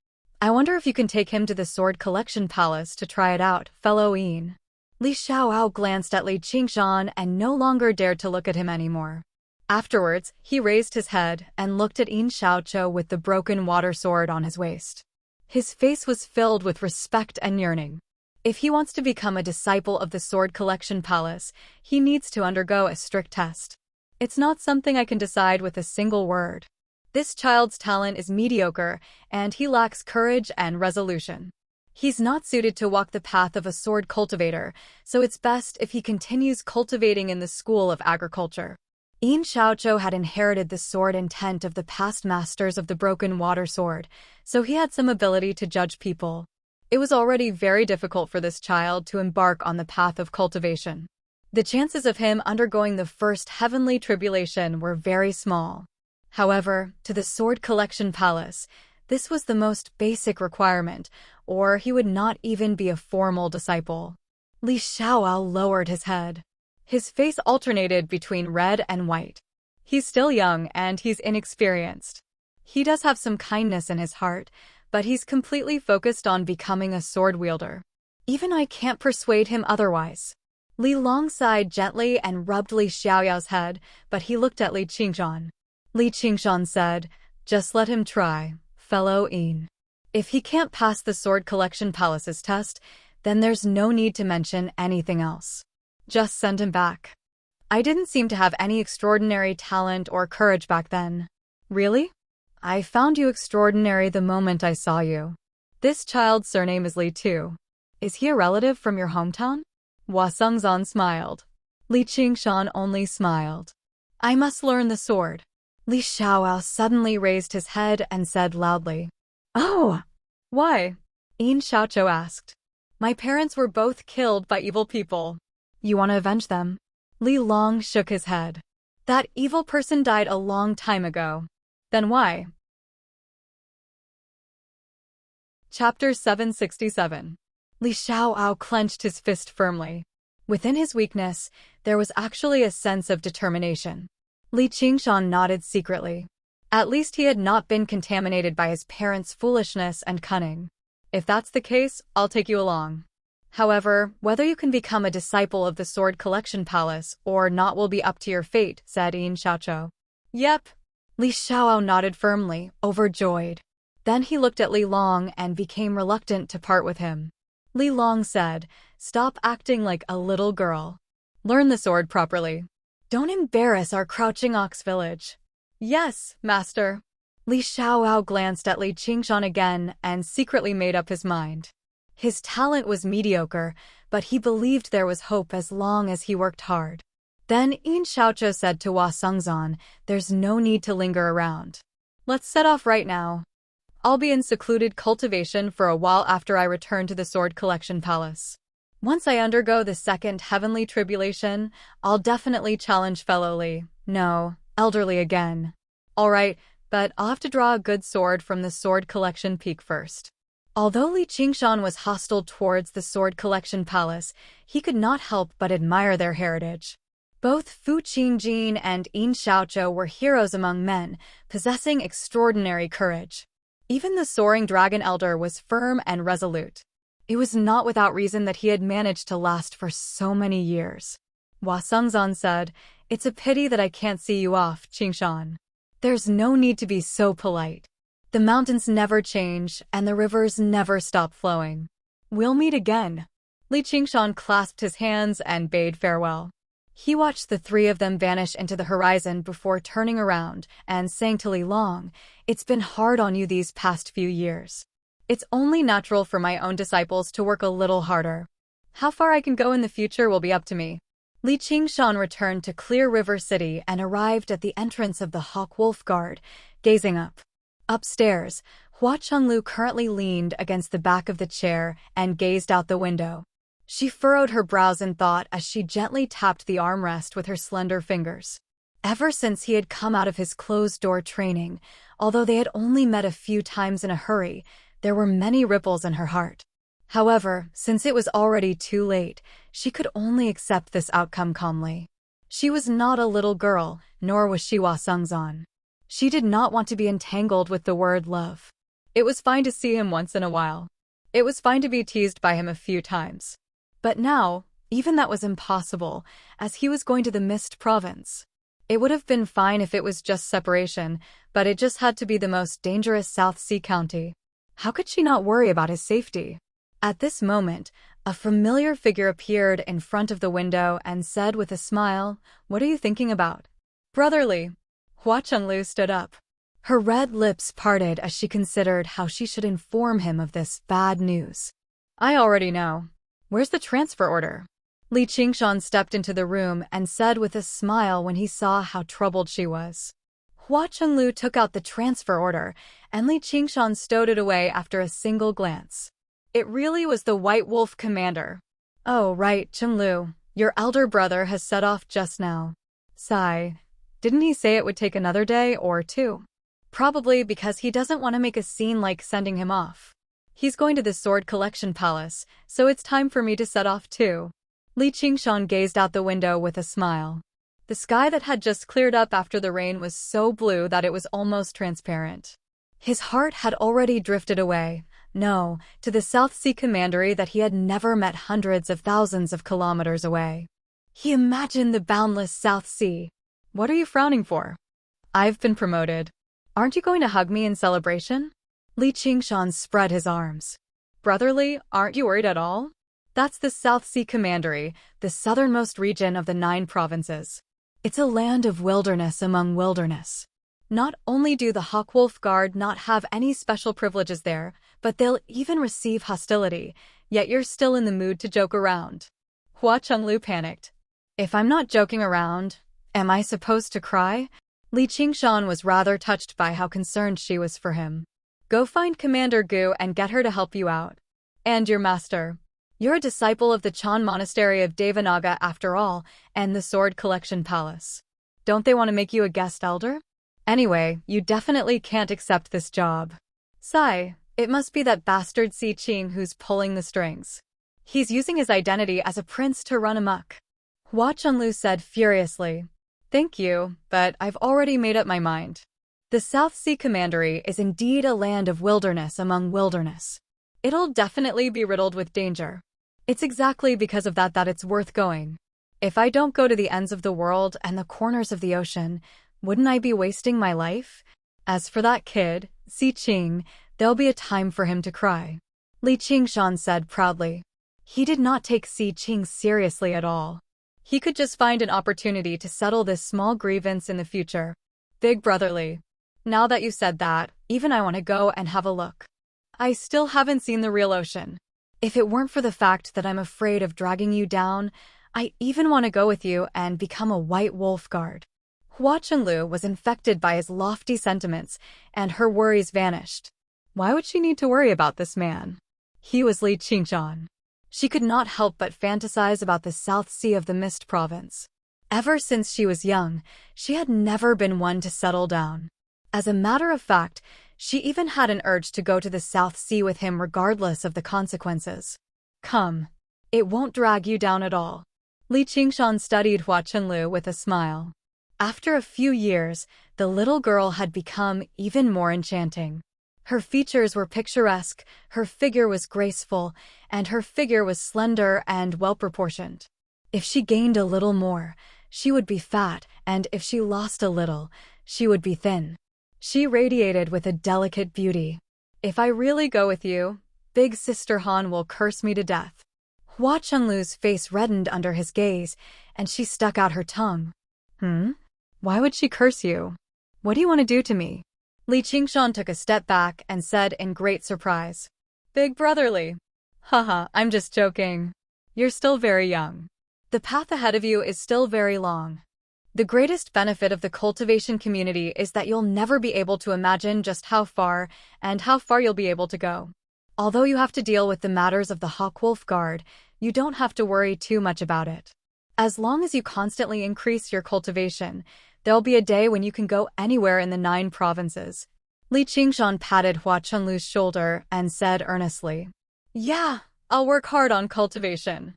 I wonder if you can take him to the Sword Collection Palace to try it out, fellow Ian. Li Xiaoao glanced at Li Qingshan and no longer dared to look at him anymore. Afterwards, he raised his head and looked at Yin Xiaoqiu with the broken water sword on his waist. His face was filled with respect and yearning. If he wants to become a disciple of the Sword Collection Palace, he needs to undergo a strict test. It's not something I can decide with a single word. This child's talent is mediocre, and he lacks courage and resolution. He's not suited to walk the path of a sword cultivator, so it's best if he continues cultivating in the School of Agriculture. Yin Xiaoqiu had inherited the sword intent of the past masters of the broken water sword, so he had some ability to judge people. It was already very difficult for this child to embark on the path of cultivation. The chances of him undergoing the first heavenly tribulation were very small. However, to the Sword Collection Palace, this was the most basic requirement, or he would not even be a formal disciple. Li Xiaoao lowered his head. His face alternated between red and white. He's still young and he's inexperienced. He does have some kindness in his heart, but he's completely focused on becoming a sword wielder. Even I can't persuade him otherwise. Li Long sighed gently and rubbed Li Xiaoyao's head, but he looked at Li Qingshan. Li Qingshan said, "Just let him try, fellow Yin. If he can't pass the Sword Collection Palace's test, then there's no need to mention anything else. Just send him back." I didn't seem to have any extraordinary talent or courage back then. Really? I found you extraordinary the moment I saw you. This child's surname is Li too. Is he a relative from your hometown? Hua Sengzan smiled. Li Qingshan only smiled. I must learn the sword. Li Xiaoao suddenly raised his head and said loudly, "Oh! Why?" Yin Xiaoqiu asked. "My parents were both killed by evil people. You want to avenge them?" Li Long shook his head. "That evil person died a long time ago. Then why?" Chapter 767. Li Xiaoao clenched his fist firmly. Within his weakness, there was actually a sense of determination. Li Qingshan nodded secretly. At least he had not been contaminated by his parents' foolishness and cunning. If that's the case, I'll take you along. However, whether you can become a disciple of the Sword Collection Palace or not will be up to your fate, said Yin Xiaoqiu. Yep. Li Xiaoao nodded firmly, overjoyed. Then he looked at Li Long and became reluctant to part with him. Li Long said, "Stop acting like a little girl. Learn the sword properly. Don't embarrass our crouching ox village." Yes, master. Li Xiaoao glanced at Li Qingshan again and secretly made up his mind. His talent was mediocre, but he believed there was hope as long as he worked hard. Then Yin Xiaoqiu said to Hua Sengzan, "There's no need to linger around. Let's set off right now. I'll be in secluded cultivation for a while after I return to the Sword Collection Palace. Once I undergo the second heavenly tribulation, I'll definitely challenge fellow Li. No, elderly again. All right, but I'll have to draw a good sword from the Sword Collection Peak first." Although Li Qingshan was hostile towards the Sword Collection Palace, he could not help but admire their heritage. Both Fu Qingjin and Yin Xiaoqiu were heroes among men, possessing extraordinary courage. Even the soaring dragon elder was firm and resolute. It was not without reason that he had managed to last for so many years. Hua Sengzan said, "It's a pity that I can't see you off, Qingshan. There's no need to be so polite. The mountains never change, and the rivers never stop flowing. We'll meet again." Li Qingshan clasped his hands and bade farewell. He watched the three of them vanish into the horizon before turning around and saying to Li Long, "It's been hard on you these past few years. It's only natural for my own disciples to work a little harder. How far I can go in the future will be up to me." Li Qingshan returned to Clear River City and arrived at the entrance of the Hawk Wolf Guard, gazing up. Upstairs, Hua Chenglu currently leaned against the back of the chair and gazed out the window. She furrowed her brows in thought as she gently tapped the armrest with her slender fingers. Ever since he had come out of his closed-door training, although they had only met a few times in a hurry, there were many ripples in her heart. However, since it was already too late, she could only accept this outcome calmly. She was not a little girl, nor was she Hua Sengzan. She did not want to be entangled with the word love. It was fine to see him once in a while. It was fine to be teased by him a few times. But now, even that was impossible, as he was going to the Mist province. It would have been fine if it was just separation, but it just had to be the most dangerous South Sea county. How could she not worry about his safety? At this moment, a familiar figure appeared in front of the window and said with a smile, "What are you thinking about?" "Brotherly." Hua Chenglu stood up. Her red lips parted as she considered how she should inform him of this bad news. "I already know. Where's the transfer order?" Li Qingshan stepped into the room and said with a smile when he saw how troubled she was. Hua Chenglu took out the transfer order, and Li Qingshan stowed it away after a single glance. It really was the White Wolf commander. "Oh, right, Chenglu. Your elder brother has set off just now." Sigh. Didn't he say it would take another day or two? Probably because he doesn't want to make a scene like sending him off. He's going to the Sword Collection Palace, so it's time for me to set off too. Li Qingshan gazed out the window with a smile. The sky that had just cleared up after the rain was so blue that it was almost transparent. His heart had already drifted away, no, to the South Sea commandery that he had never met hundreds of thousands of kilometers away. He imagined the boundless South Sea. "What are you frowning for?" "I've been promoted. Aren't you going to hug me in celebration?" Li Qingshan spread his arms. "Brotherly, aren't you worried at all? That's the South Sea commandery, the southernmost region of the 9 provinces. It's a land of wilderness among wilderness. Not only do the Hawkwolf Guard not have any special privileges there, but they'll even receive hostility, yet you're still in the mood to joke around." Hua Chenglu panicked. "If I'm not joking around, am I supposed to cry?" Li Qingshan was rather touched by how concerned she was for him. "Go find Commander Gu and get her to help you out. And your master. You're a disciple of the Chan Monastery of Devanaga after all, and the Sword Collection Palace. Don't they want to make you a guest elder? Anyway, you definitely can't accept this job." Sigh. It must be that bastard Si Qing who's pulling the strings. He's using his identity as a prince to run amok. Hua Chenglu said furiously. "Thank you, but I've already made up my mind. The South Sea Commandery is indeed a land of wilderness among wilderness. It'll definitely be riddled with danger. It's exactly because of that it's worth going. If I don't go to the ends of the world and the corners of the ocean, wouldn't I be wasting my life? As for that kid, Si Qing, there'll be a time for him to cry." Li Qingshan said proudly. He did not take Si Qing seriously at all. He could just find an opportunity to settle this small grievance in the future. "Big brotherly. Now that you said that, even I want to go and have a look. I still haven't seen the real ocean. If it weren't for the fact that I'm afraid of dragging you down, I even want to go with you and become a White Wolf Guard." Hua Chenglu was infected by his lofty sentiments, and her worries vanished. Why would she need to worry about this man? He was Li Qingshan. She could not help but fantasize about the South Sea of the Mist province. Ever since she was young, she had never been one to settle down. As a matter of fact, she even had an urge to go to the South Sea with him regardless of the consequences. "Come. It won't drag you down at all." Li Qingshan studied Hua Chenglu with a smile. After a few years, the little girl had become even more enchanting. Her features were picturesque, her figure was graceful, and her figure was slender and well-proportioned. If she gained a little more, she would be fat, and if she lost a little, she would be thin. She radiated with a delicate beauty. "If I really go with you, Big Sister Han will curse me to death." Hua Chenglu's face reddened under his gaze, and she stuck out her tongue. Why would she curse you? What do you want to do to me?" Li Qingshan took a step back and said in great surprise. "Big brotherly. Haha, I'm just joking. You're still very young. The path ahead of you is still very long. The greatest benefit of the cultivation community is that you'll never be able to imagine just how far you'll be able to go. Although you have to deal with the matters of the Hawkwolf Guard, you don't have to worry too much about it. As long as you constantly increase your cultivation, there'll be a day when you can go anywhere in the 9 provinces." Li Qingshan patted Hua Chenglu's shoulder and said earnestly, "Yeah, I'll work hard on cultivation.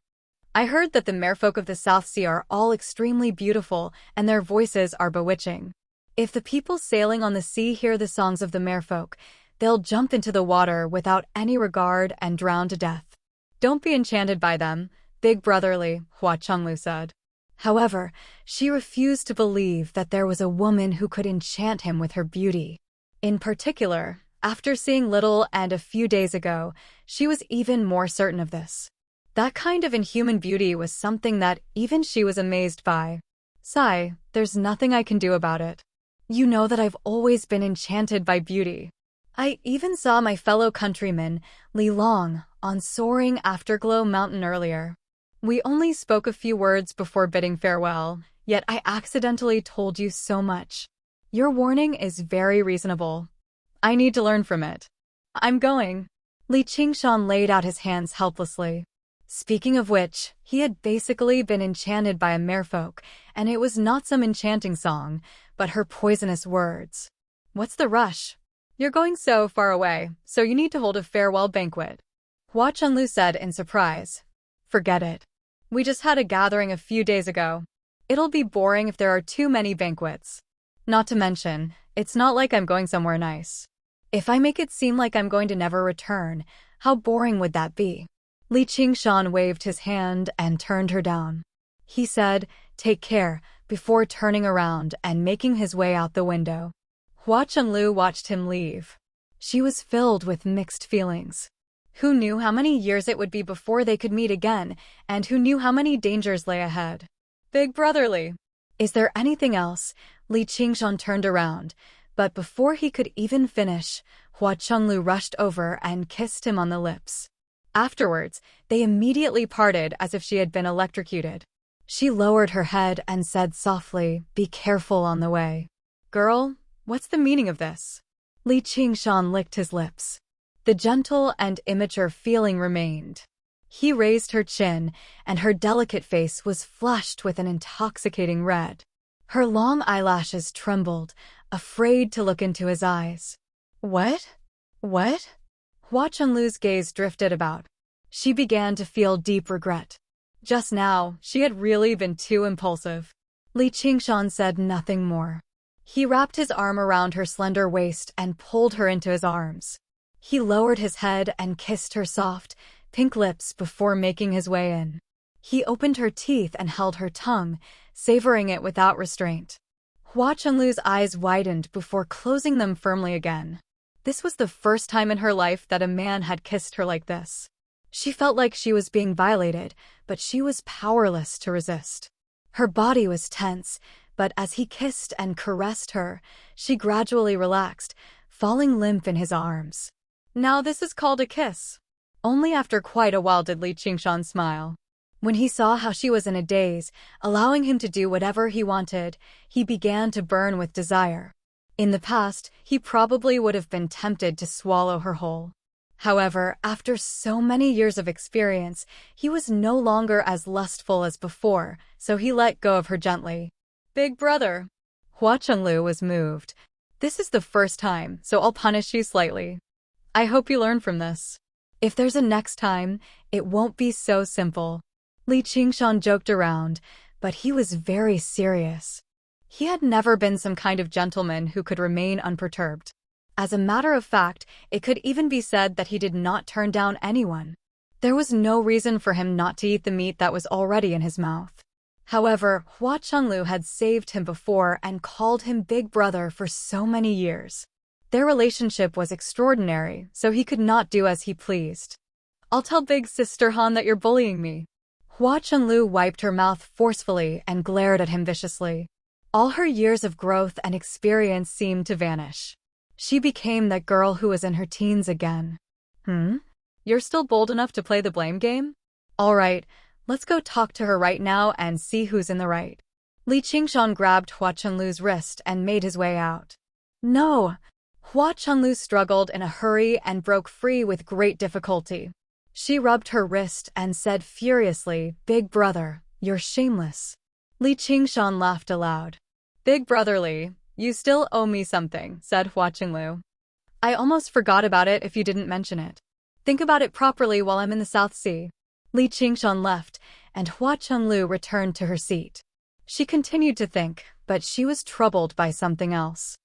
I heard that the merfolk of the South Sea are all extremely beautiful and their voices are bewitching. If the people sailing on the sea hear the songs of the merfolk, they'll jump into the water without any regard and drown to death. Don't be enchanted by them, big brotherly, Hua Chenglu said. However, she refused to believe that there was a woman who could enchant him with her beauty. In particular, after seeing Little and a few days ago, she was even more certain of this. That kind of inhuman beauty was something that even she was amazed by. Sigh, there's nothing I can do about it. You know that I've always been enchanted by beauty. I even saw my fellow countryman, Li Long, on soaring Afterglow Mountain earlier. We only spoke a few words before bidding farewell, yet I accidentally told you so much. Your warning is very reasonable. I need to learn from it. I'm going. Li Qingshan laid out his hands helplessly. Speaking of which, he had basically been enchanted by a merfolk, and it was not some enchanting song, but her poisonous words. What's the rush? You're going so far away, so you need to hold a farewell banquet. Hua Chenglu said in surprise. Forget it. We just had a gathering a few days ago. It'll be boring if there are too many banquets. Not to mention, it's not like I'm going somewhere nice. If I make it seem like I'm going to never return, how boring would that be? Li Qingshan waved his hand and turned her down. He said, "Take care," before turning around and making his way out the window. Hua Chenglu watched him leave. She was filled with mixed feelings. Who knew how many years it would be before they could meet again, and who knew how many dangers lay ahead? Big brotherly. Is there anything else? Li Qingshan turned around, but before he could even finish, Hua Chenglu rushed over and kissed him on the lips. Afterwards, they immediately parted as if she had been electrocuted. She lowered her head and said softly, "Be careful on the way." Girl, what's the meaning of this? Li Qingshan licked his lips. The gentle and immature feeling remained. He raised her chin, and her delicate face was flushed with an intoxicating red. Her long eyelashes trembled, afraid to look into his eyes. What? What? Hua Chenglu's gaze drifted about. She began to feel deep regret. Just now, she had really been too impulsive. Li Qingshan said nothing more. He wrapped his arm around her slender waist and pulled her into his arms. He lowered his head and kissed her soft, pink lips before making his way in. He opened her teeth and held her tongue, savoring it without restraint. Hua Chenglu's eyes widened before closing them firmly again. This was the first time in her life that a man had kissed her like this. She felt like she was being violated, but she was powerless to resist. Her body was tense, but as he kissed and caressed her, she gradually relaxed, falling limp in his arms. Now this is called a kiss. Only after quite a while did Li Qingshan smile. When he saw how she was in a daze, allowing him to do whatever he wanted, he began to burn with desire. In the past, he probably would have been tempted to swallow her whole. However, after so many years of experience, he was no longer as lustful as before, so he let go of her gently. Big brother. Hua Chenglu was moved. This is the first time, so I'll punish you slightly. I hope you learn from this. If there's a next time, it won't be so simple. Li Qingshan joked around, but he was very serious. He had never been some kind of gentleman who could remain unperturbed. As a matter of fact, it could even be said that he did not turn down anyone. There was no reason for him not to eat the meat that was already in his mouth. However, Hua Chenglu had saved him before and called him Big Brother for so many years. Their relationship was extraordinary, so he could not do as he pleased. I'll tell Big Sister Han that you're bullying me. Hua Chenglu wiped her mouth forcefully and glared at him viciously. All her years of growth and experience seemed to vanish. She became that girl who was in her teens again. You're still bold enough to play the blame game? All right, let's go talk to her right now and see who's in the right. Li Qingshan grabbed Hua Chenglu's wrist and made his way out. No! Hua Chenglu struggled in a hurry and broke free with great difficulty. She rubbed her wrist and said furiously, Big brother, you're shameless. Li Qingshan laughed aloud. Big brotherly, you still owe me something, said Hua Chenglu. I almost forgot about it if you didn't mention it. Think about it properly while I'm in the South Sea. Li Qingshan left, and Hua Chenglu returned to her seat. She continued to think, but she was troubled by something else.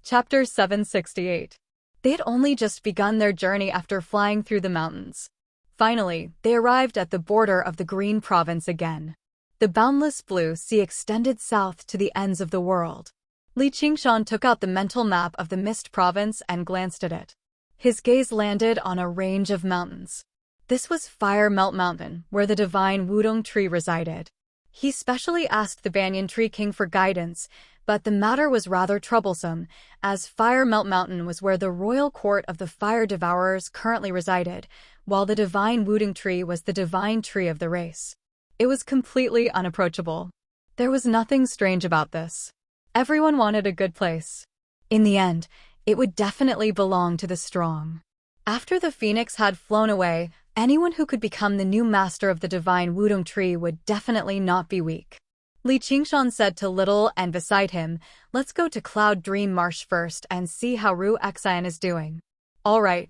Chapter 768. They had only just begun their journey after flying through the mountains. Finally, they arrived at the border of the Green Province again. The boundless blue sea extended south to the ends of the world. Li Qingshan took out the mental map of the Mist Province and glanced at it. His gaze landed on a range of mountains. This was Fire Melt Mountain, where the divine Wudong tree resided. He specially asked the Banyan Tree King for guidance, but the matter was rather troublesome, as Fire Melt Mountain was where the royal court of the Fire Devourers currently resided, while the divine Wudong tree was the divine tree of the race. It was completely unapproachable. There was nothing strange about this. Everyone wanted a good place. In the end, it would definitely belong to the strong. After the phoenix had flown away, anyone who could become the new master of the divine Wudong tree would definitely not be weak. Li Qingshan said to Little and beside him, "Let's go to Cloud Dream Marsh first and see how Ru Xian is doing." All right.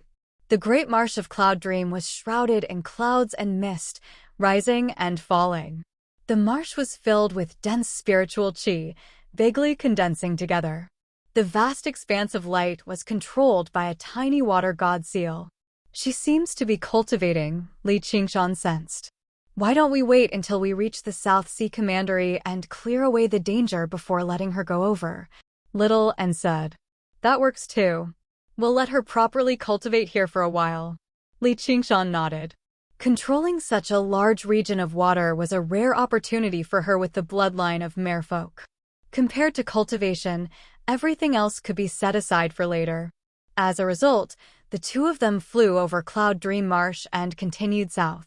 The great marsh of Cloud Dream was shrouded in clouds and mist, rising and falling. The marsh was filled with dense spiritual qi, vaguely condensing together. The vast expanse of light was controlled by a tiny water god seal. She seems to be cultivating, Li Qingshan sensed. Why don't we wait until we reach the South Sea Commandery and clear away the danger before letting her go over? Little and said. That works too. We'll let her properly cultivate here for a while. Li Qingshan nodded. Controlling such a large region of water was a rare opportunity for her with the bloodline of merfolk. Compared to cultivation, everything else could be set aside for later. As a result, the two of them flew over Cloud Dream Marsh and continued south.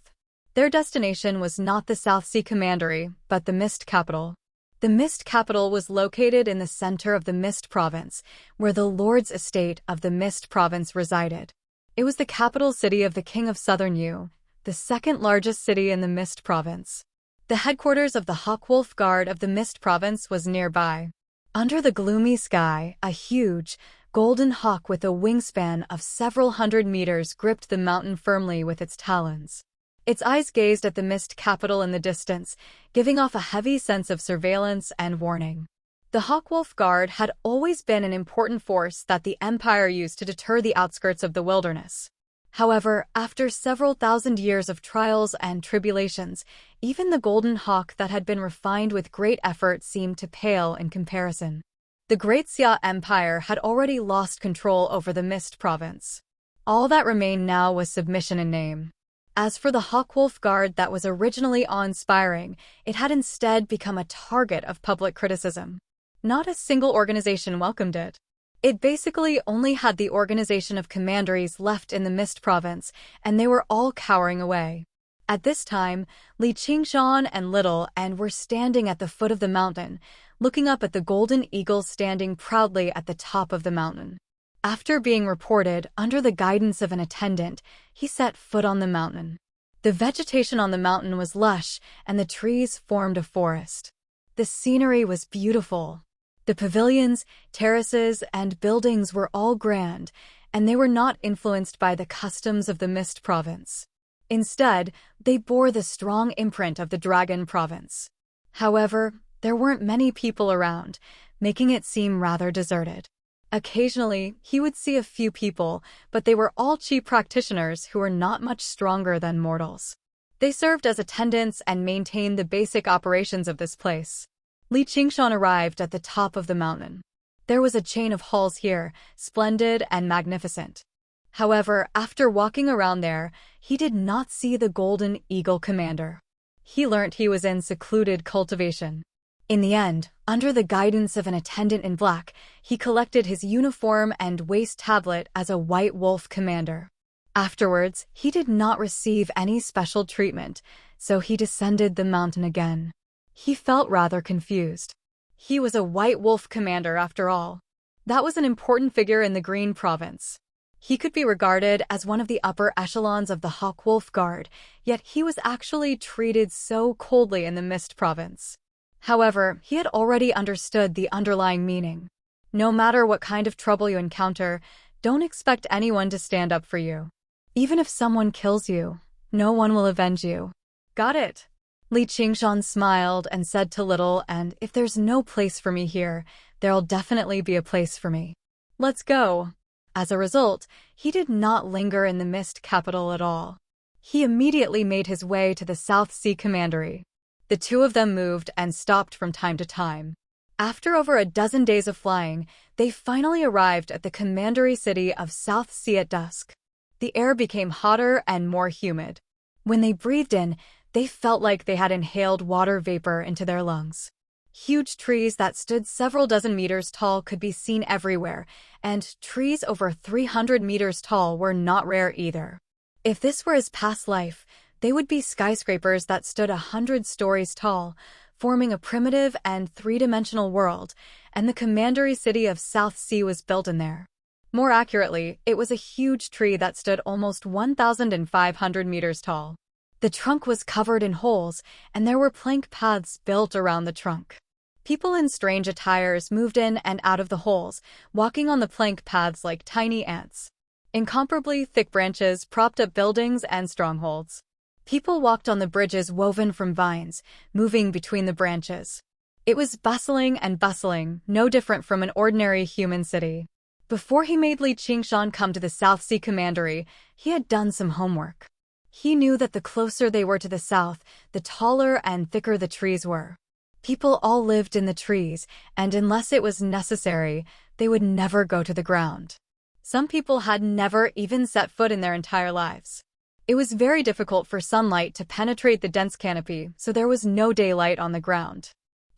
Their destination was not the South Sea Commandery, but the Mist Capital. The Mist Capital was located in the center of the Mist Province, where the Lord's estate of the Mist Province resided. It was the capital city of the King of Southern Yu, the second largest city in the Mist Province. The headquarters of the Hawkwolf Guard of the Mist Province was nearby. Under the gloomy sky, a huge, golden hawk with a wingspan of several hundred meters gripped the mountain firmly with its talons. Its eyes gazed at the Mist Capital in the distance, giving off a heavy sense of surveillance and warning. The Hawkwolf Guard had always been an important force that the Empire used to deter the outskirts of the wilderness. However, after several thousand years of trials and tribulations, even the Golden Hawk that had been refined with great effort seemed to pale in comparison. The Great Xia Empire had already lost control over the Mist Province. All that remained now was submission in name. As for the Hawkwolf Guard that was originally awe-inspiring, it had instead become a target of public criticism. Not a single organization welcomed it. It basically only had the organization of commanderies left in the Mist Province, and they were all cowering away. At this time, Li Qingshan and Little and were standing at the foot of the mountain, looking up at the golden eagle standing proudly at the top of the mountain. After being reported under the guidance of an attendant, he set foot on the mountain. The vegetation on the mountain was lush, and the trees formed a forest. The scenery was beautiful. The pavilions, terraces, and buildings were all grand, and they were not influenced by the customs of the Mist Province. Instead, they bore the strong imprint of the Dragon Province. However, there weren't many people around, making it seem rather deserted. Occasionally, he would see a few people, but they were all chi practitioners who were not much stronger than mortals. They served as attendants and maintained the basic operations of this place. Li Qingshan arrived at the top of the mountain. There was a chain of halls here, splendid and magnificent. However, after walking around there, he did not see the Golden Eagle Commander. He learnt he was in secluded cultivation. In the end, under the guidance of an attendant in black, he collected his uniform and waist tablet as a White Wolf Commander. Afterwards, he did not receive any special treatment, so he descended the mountain again. He felt rather confused. He was a White Wolf Commander after all. That was an important figure in the Green Province. He could be regarded as one of the upper echelons of the Hawkwolf Guard, yet he was actually treated so coldly in the Mist Province. However, he had already understood the underlying meaning. No matter what kind of trouble you encounter, don't expect anyone to stand up for you. Even if someone kills you, no one will avenge you. Got it? Li Qingshan smiled and said to Little, "And if there's no place for me here, there'll definitely be a place for me." Let's go. As a result, he did not linger in the mist capital at all. He immediately made his way to the South Sea Commandery. The two of them moved and stopped from time to time. After over a dozen days of flying, they finally arrived at the commandery city of South Sea at dusk. The air became hotter and more humid. When they breathed in, they felt like they had inhaled water vapor into their lungs. Huge trees that stood several dozen meters tall could be seen everywhere, and trees over 300 meters tall were not rare either. If this were his past life, they would be skyscrapers that stood 100 stories tall, forming a primitive and three-dimensional world, and the commandery city of South Sea was built in there. More accurately, it was a huge tree that stood almost 1,500 meters tall. The trunk was covered in holes, and there were plank paths built around the trunk. People in strange attires moved in and out of the holes, walking on the plank paths like tiny ants. Incomparably thick branches propped up buildings and strongholds. People walked on the bridges woven from vines, moving between the branches. It was bustling and bustling, no different from an ordinary human city. Before he made Li Qingshan come to the South Sea Commandery, he had done some homework. He knew that the closer they were to the south, the taller and thicker the trees were. People all lived in the trees, and unless it was necessary, they would never go to the ground. Some people had never even set foot in their entire lives. It was very difficult for sunlight to penetrate the dense canopy, so there was no daylight on the ground.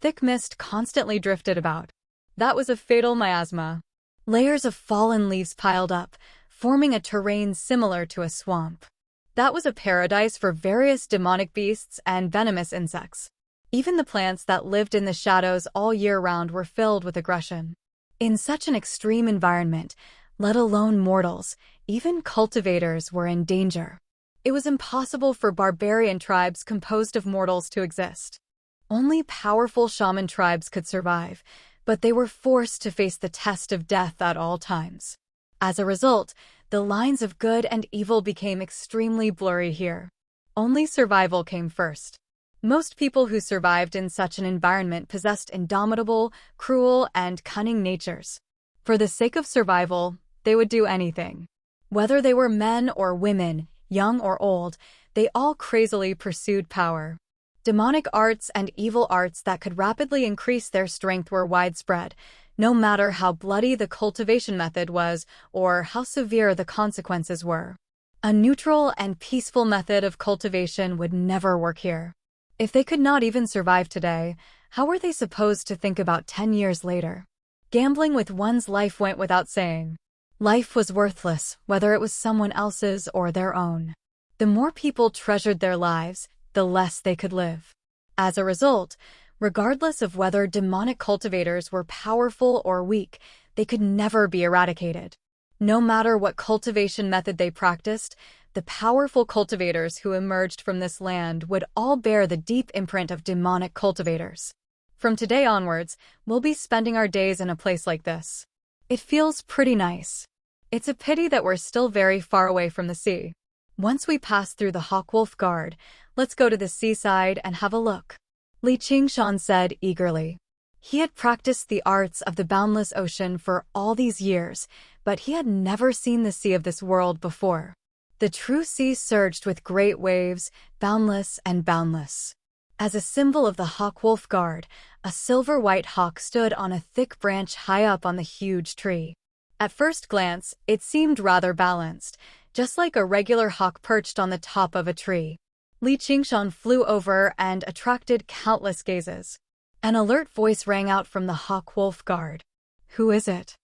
Thick mist constantly drifted about. That was a fatal miasma. Layers of fallen leaves piled up, forming a terrain similar to a swamp. That was a paradise for various demonic beasts and venomous insects. Even the plants that lived in the shadows all year round were filled with aggression. In such an extreme environment, let alone mortals, even cultivators were in danger. It was impossible for barbarian tribes composed of mortals to exist. Only powerful shaman tribes could survive, but they were forced to face the test of death at all times. As a result, the lines of good and evil became extremely blurry here. Only survival came first. Most people who survived in such an environment possessed indomitable, cruel, and cunning natures. For the sake of survival, they would do anything. Whether they were men or women, young or old, they all crazily pursued power. Demonic arts and evil arts that could rapidly increase their strength were widespread, no matter how bloody the cultivation method was or how severe the consequences were. A neutral and peaceful method of cultivation would never work here. If they could not even survive today, how were they supposed to think about 10 years later? Gambling with one's life went without saying. Life was worthless, whether it was someone else's or their own. The more people treasured their lives, the less they could live. As a result, regardless of whether demonic cultivators were powerful or weak, they could never be eradicated. No matter what cultivation method they practiced, the powerful cultivators who emerged from this land would all bear the deep imprint of demonic cultivators. From today onwards, we'll be spending our days in a place like this. It feels pretty nice. It's a pity that we're still very far away from the sea. Once we pass through the Hawkwolf Guard, let's go to the seaside and have a look. Li Qingshan said eagerly. He had practiced the arts of the boundless ocean for all these years, but he had never seen the sea of this world before. The true sea surged with great waves, boundless and boundless. As a symbol of the Hawkwolf Guard, a silver-white hawk stood on a thick branch high up on the huge tree. At first glance, it seemed rather balanced, just like a regular hawk perched on the top of a tree. Li Qingshan flew over and attracted countless gazes. An alert voice rang out from the Hawkwolf Guard. Who is it?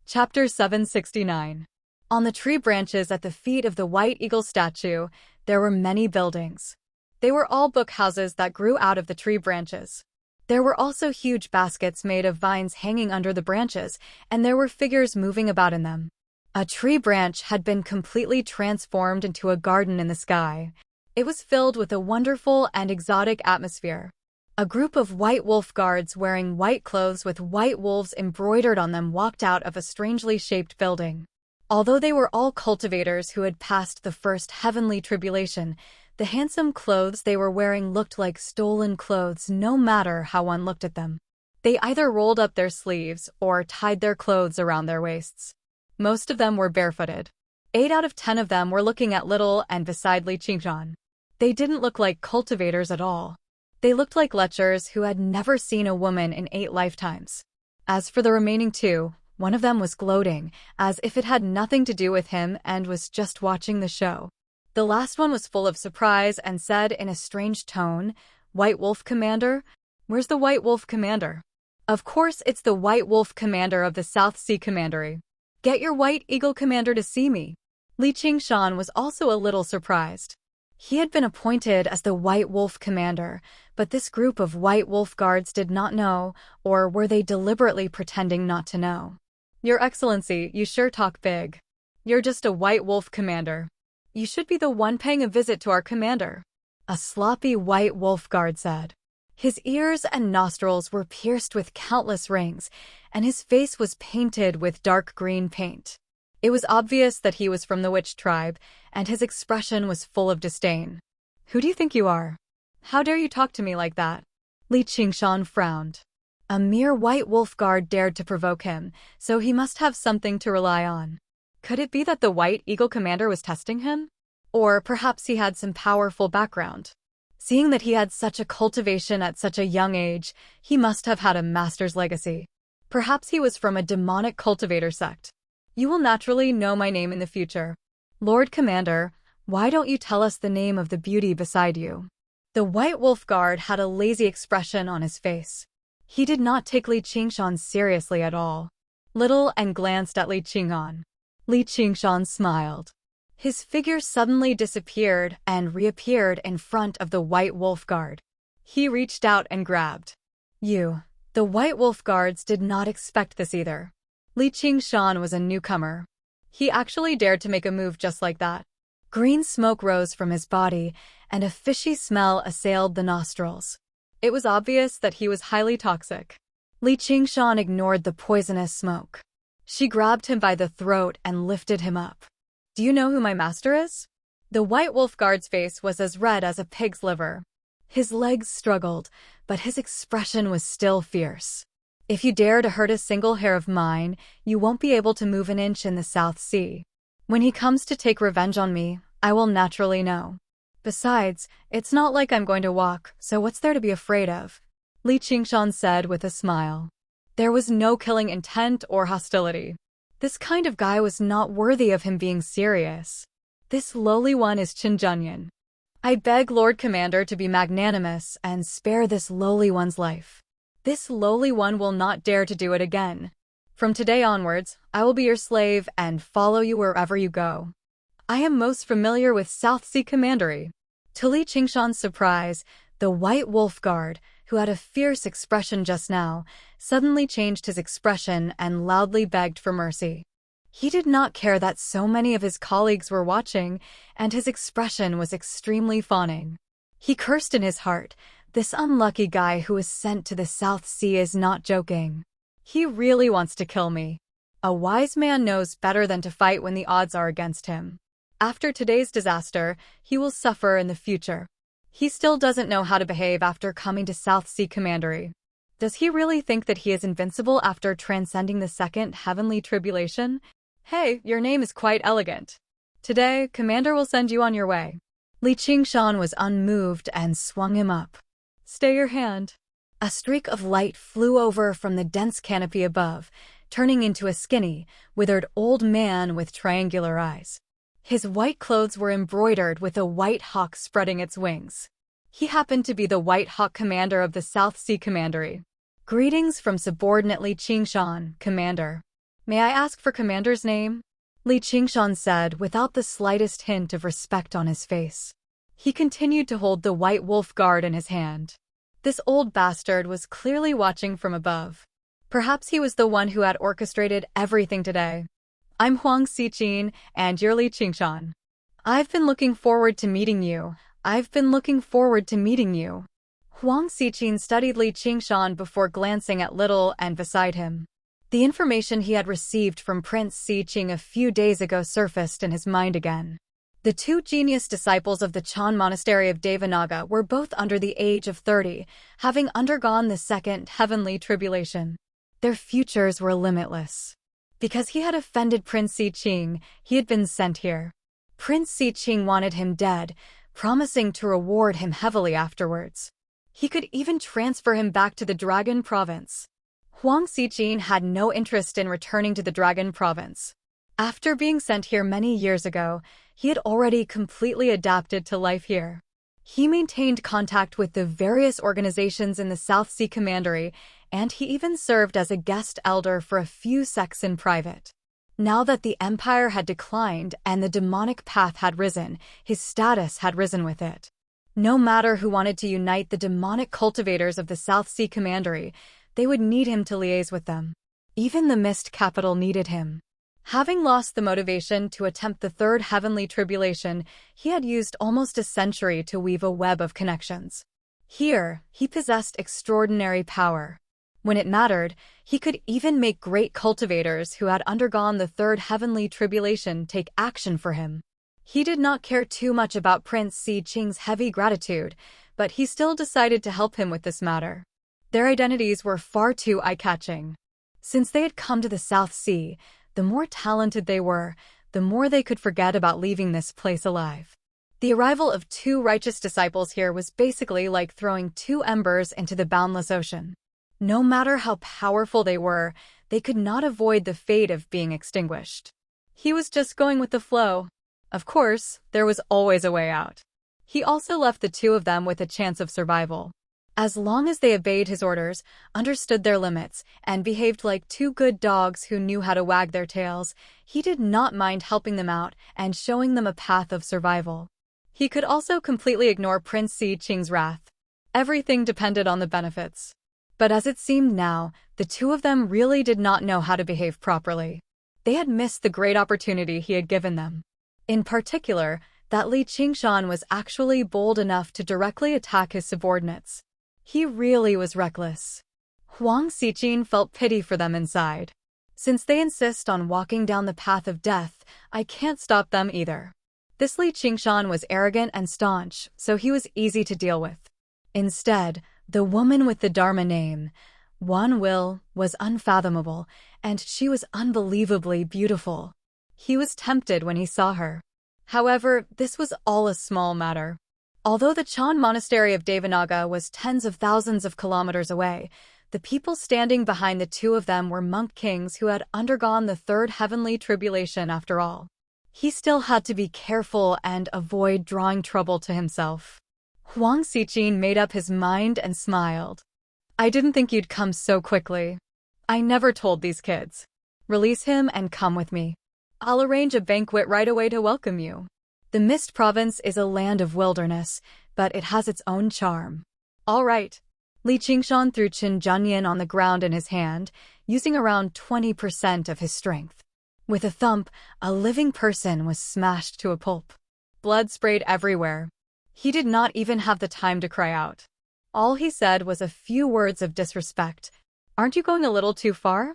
Chapter 769. On the tree branches at the feet of the White Eagle statue, there were many buildings. They were all book houses that grew out of the tree branches. There were also huge baskets made of vines hanging under the branches, and there were figures moving about in them. A tree branch had been completely transformed into a garden in the sky. It was filled with a wonderful and exotic atmosphere. A group of white wolf guards wearing white clothes with white wolves embroidered on them walked out of a strangely shaped building. Although they were all cultivators who had passed the first heavenly tribulation, the handsome clothes they were wearing looked like stolen clothes no matter how one looked at them. They either rolled up their sleeves or tied their clothes around their waists. Most of them were barefooted. 8 out of 10 of them were looking at Little and beside Li Qingshan. They didn't look like cultivators at all. They looked like lechers who had never seen a woman in 8 lifetimes. As for the remaining 2, one of them was gloating, as if it had nothing to do with him and was just watching the show. The last one was full of surprise and said in a strange tone, "White Wolf Commander? Where's the White Wolf Commander?" "Of course it's the White Wolf Commander of the South Sea Commandery. Get your White Eagle Commander to see me." Li Qingshan was also a little surprised. He had been appointed as the White Wolf Commander, but this group of White Wolf guards did not know, or were they deliberately pretending not to know? "Your Excellency, you sure talk big. You're just a White Wolf Commander. You should be the one paying a visit to our commander," a sloppy White Wolf guard said. His ears and nostrils were pierced with countless rings, and his face was painted with dark green paint. It was obvious that he was from the witch tribe, and his expression was full of disdain. "Who do you think you are? How dare you talk to me like that?" Li Qingshan frowned. A mere White Wolf guard dared to provoke him, so he must have something to rely on. Could it be that the White Eagle Commander was testing him? Or perhaps he had some powerful background. Seeing that he had such a cultivation at such a young age, he must have had a master's legacy. Perhaps he was from a demonic cultivator sect. "You will naturally know my name in the future. Lord Commander, why don't you tell us the name of the beauty beside you?" The White Wolf guard had a lazy expression on his face. He did not take Li Qingshan seriously at all. Little and glanced at Li Qingshan. Li Qingshan smiled. His figure suddenly disappeared and reappeared in front of the White Wolf guard. He reached out and grabbed. "You." The White Wolf guards did not expect this either. Li Qingshan was a newcomer. He actually dared to make a move just like that. Green smoke rose from his body, and a fishy smell assailed the nostrils. It was obvious that he was highly toxic. Li Qingshan ignored the poisonous smoke. She grabbed him by the throat and lifted him up. "Do you know who my master is?" The White Wolf guard's face was as red as a pig's liver. His legs struggled, but his expression was still fierce. "If you dare to hurt a single hair of mine, you won't be able to move an inch in the South Sea. When he comes to take revenge on me, I will naturally know. Besides, it's not like I'm going to walk, so what's there to be afraid of?" Li Qingshan said with a smile. There was no killing intent or hostility. This kind of guy was not worthy of him being serious. "This lowly one is Qinjunyan. I beg Lord Commander to be magnanimous and spare this lowly one's life. This lowly one will not dare to do it again. From today onwards, I will be your slave and follow you wherever you go. I am most familiar with South Sea Commandery." To Li Qingshan's surprise, the White Wolf guard, who had a fierce expression just now, suddenly changed his expression and loudly begged for mercy. He did not care that so many of his colleagues were watching, and his expression was extremely fawning. He cursed in his heart. This unlucky guy who was sent to the South Sea is not joking. He really wants to kill me. A wise man knows better than to fight when the odds are against him. After today's disaster, he will suffer in the future. He still doesn't know how to behave after coming to South Sea Commandery. Does he really think that he is invincible after transcending the second heavenly tribulation? Hey, your name is quite elegant. Today, Commander will send you on your way. Li Qingshan was unmoved and swung him up. "Stay your hand." A streak of light flew over from the dense canopy above, turning into a skinny, withered old man with triangular eyes. His white clothes were embroidered with a white hawk spreading its wings. He happened to be the White Hawk Commander of the South Sea Commandery. "Greetings from subordinate Li Qingshan, Commander. May I ask for Commander's name?" Li Qingshan said without the slightest hint of respect on his face. He continued to hold the White Wolf guard in his hand. This old bastard was clearly watching from above. Perhaps he was the one who had orchestrated everything today. "I'm Huang Xijin, and you're Li Qingshan. I've been looking forward to meeting you. Huang Xijin studied Li Qingshan before glancing at Little and beside him. The information he had received from Prince Xi Qing a few days ago surfaced in his mind again. The two genius disciples of the Chan monastery of Devanaga were both under the age of 30, having undergone the second heavenly tribulation. Their futures were limitless. Because he had offended Prince Siqing, he had been sent here. Prince Siqing wanted him dead, promising to reward him heavily afterwards. He could even transfer him back to the Dragon Province. Huang Siqing had no interest in returning to the Dragon Province. After being sent here many years ago, he had already completely adapted to life here. He maintained contact with the various organizations in the South Sea Commandery, and he even served as a guest elder for a few sects in private. Now that the empire had declined and the demonic path had risen, his status had risen with it. No matter who wanted to unite the demonic cultivators of the South Sea Commandery, they would need him to liaise with them. Even the Mist capital needed him. Having lost the motivation to attempt the third heavenly tribulation, he had used almost a century to weave a web of connections. Here, he possessed extraordinary power. When it mattered, he could even make great cultivators who had undergone the third heavenly tribulation take action for him. He did not care too much about Prince Siqing's heavy gratitude, but he still decided to help him with this matter. Their identities were far too eye-catching. Since they had come to the South Sea, the more talented they were, the more they could forget about leaving this place alive. The arrival of two righteous disciples here was basically like throwing two embers into the boundless ocean. No matter how powerful they were, they could not avoid the fate of being extinguished. He was just going with the flow. Of course, there was always a way out. He also left the two of them with a chance of survival. As long as they obeyed his orders, understood their limits, and behaved like two good dogs who knew how to wag their tails, he did not mind helping them out and showing them a path of survival. He could also completely ignore Prince Siqing's wrath. Everything depended on the benefits. But as it seemed now, the two of them really did not know how to behave properly. They had missed the great opportunity he had given them. In particular, that Li Qingshan was actually bold enough to directly attack his subordinates. He really was reckless. Huang Siqing felt pity for them inside. Since they insist on walking down the path of death, I can't stop them either. This Li Qingshan was arrogant and staunch, so he was easy to deal with. Instead, the woman with the Dharma name, Wan Will, was unfathomable, and she was unbelievably beautiful. He was tempted when he saw her. However, this was all a small matter. Although the Chan monastery of Devanaga was tens of thousands of kilometers away, the people standing behind the two of them were monk kings who had undergone the third heavenly tribulation after all. He still had to be careful and avoid drawing trouble to himself. Huang Siqing made up his mind and smiled. I didn't think you'd come so quickly. I never told these kids. Release him and come with me. I'll arrange a banquet right away to welcome you. The Mist Province is a land of wilderness, but it has its own charm. All right. Li Qingshan threw Qin Junyan on the ground in his hand, using around 20% of his strength. With a thump, a living person was smashed to a pulp. Blood sprayed everywhere. He did not even have the time to cry out. All he said was a few words of disrespect. Aren't you going a little too far?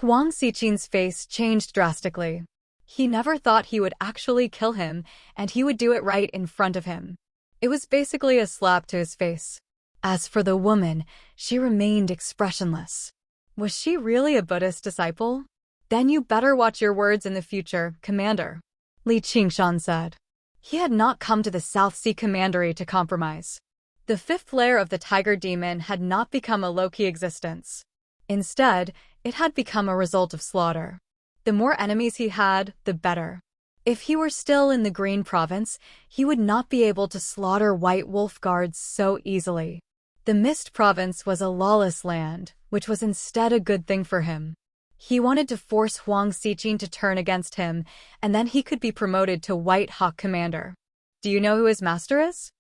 Huang Siqing's face changed drastically. He never thought he would actually kill him, and he would do it right in front of him. It was basically a slap to his face. As for the woman, she remained expressionless. Was she really a Buddhist disciple? Then you better watch your words in the future, Commander, Li Qingshan said. He had not come to the South Sea Commandery to compromise. The fifth layer of the tiger demon had not become a low-key existence. Instead, it had become a result of slaughter. The more enemies he had, the better. If he were still in the Green Province, he would not be able to slaughter White Wolf guards so easily. The Mist Province was a lawless land, which was instead a good thing for him. He wanted to force Huang Siqing to turn against him, and then he could be promoted to White Hawk Commander. Do you know who his master is?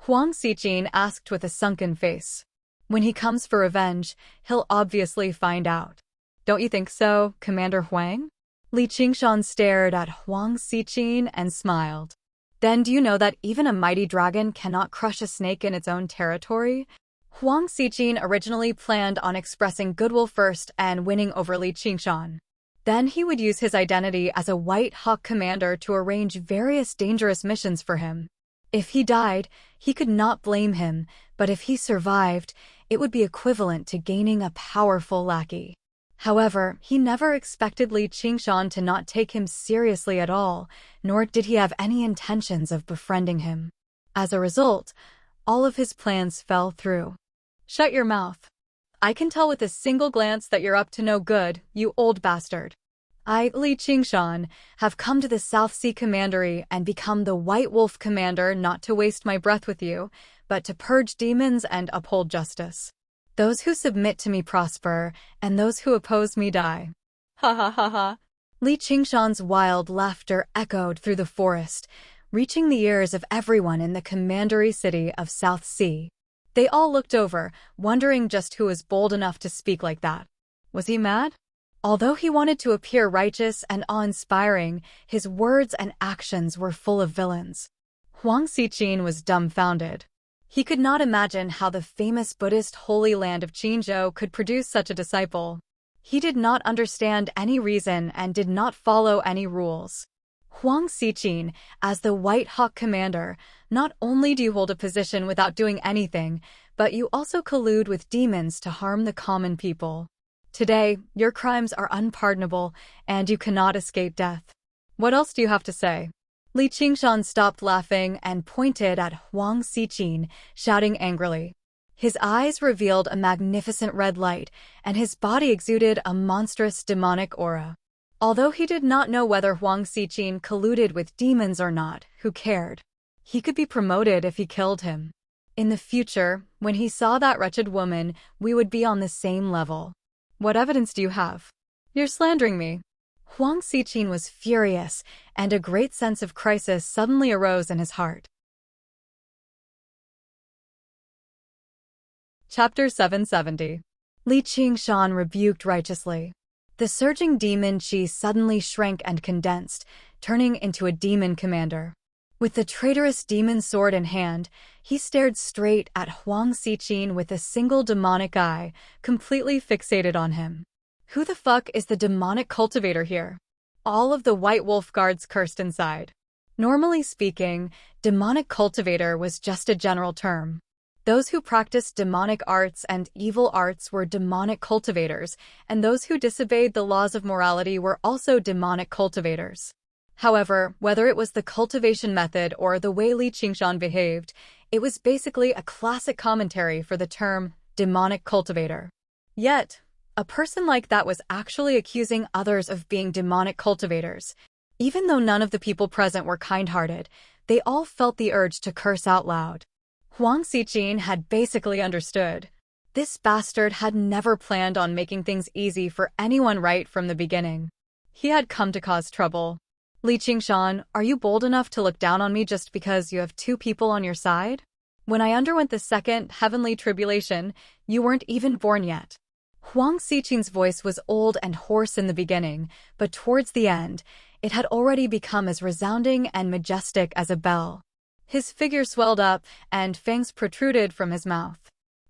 Huang Siqing asked with a sunken face. When he comes for revenge, he'll obviously find out. Don't you think so, Commander Huang? Li Qingshan stared at Huang Siqing and smiled. Then do you know that even a mighty dragon cannot crush a snake in its own territory? Huang Siqing originally planned on expressing goodwill first and winning over Li Qingshan. Then he would use his identity as a White Hawk commander to arrange various dangerous missions for him. If he died, he could not blame him, but if he survived, it would be equivalent to gaining a powerful lackey. However, he never expected Li Qingshan to not take him seriously at all, nor did he have any intentions of befriending him. As a result, all of his plans fell through. Shut your mouth. I can tell with a single glance that you're up to no good, you old bastard. I, Li Qingshan, have come to the South Sea Commandery and become the White Wolf Commander not to waste my breath with you, but to purge demons and uphold justice. Those who submit to me prosper, and those who oppose me die. Ha ha ha ha. Li Qingshan's wild laughter echoed through the forest, reaching the ears of everyone in the commandery city of South Sea. They all looked over, wondering just who was bold enough to speak like that. Was he mad? Although he wanted to appear righteous and awe-inspiring, his words and actions were full of villains. Huang Xiqin was dumbfounded. He could not imagine how the famous Buddhist holy land of Qinzhou could produce such a disciple. He did not understand any reason and did not follow any rules. Huang Xiqin, as the White Hawk commander, not only do you hold a position without doing anything, but you also collude with demons to harm the common people. Today, your crimes are unpardonable, and you cannot escape death. What else do you have to say? Li Qingshan stopped laughing and pointed at Huang Xiqin, shouting angrily. His eyes revealed a magnificent red light, and his body exuded a monstrous demonic aura. Although he did not know whether Huang Xiqin colluded with demons or not, who cared? He could be promoted if he killed him. In the future, when he saw that wretched woman, we would be on the same level. What evidence do you have? You're slandering me. Huang Xiqin was furious, and a great sense of crisis suddenly arose in his heart. Chapter 770. Li Qingshan rebuked righteously. The surging demon Qi suddenly shrank and condensed, turning into a demon commander. With the traitorous demon sword in hand, he stared straight at Huang Xiqin with a single demonic eye, completely fixated on him. Who the fuck is the demonic cultivator here? All of the White Wolf guards cursed inside. Normally speaking, demonic cultivator was just a general term. Those who practiced demonic arts and evil arts were demonic cultivators, and those who disobeyed the laws of morality were also demonic cultivators. However, whether it was the cultivation method or the way Li Qingshan behaved, it was basically a classic commentary for the term demonic cultivator. Yet, a person like that was actually accusing others of being demonic cultivators. Even though none of the people present were kind-hearted, they all felt the urge to curse out loud. Huang Xiqin had basically understood. This bastard had never planned on making things easy for anyone right from the beginning. He had come to cause trouble. Li Qingshan, are you bold enough to look down on me just because you have two people on your side? When I underwent the second heavenly tribulation, you weren't even born yet. Huang Xiqin's voice was old and hoarse in the beginning, but towards the end, it had already become as resounding and majestic as a bell. His figure swelled up, and fangs protruded from his mouth.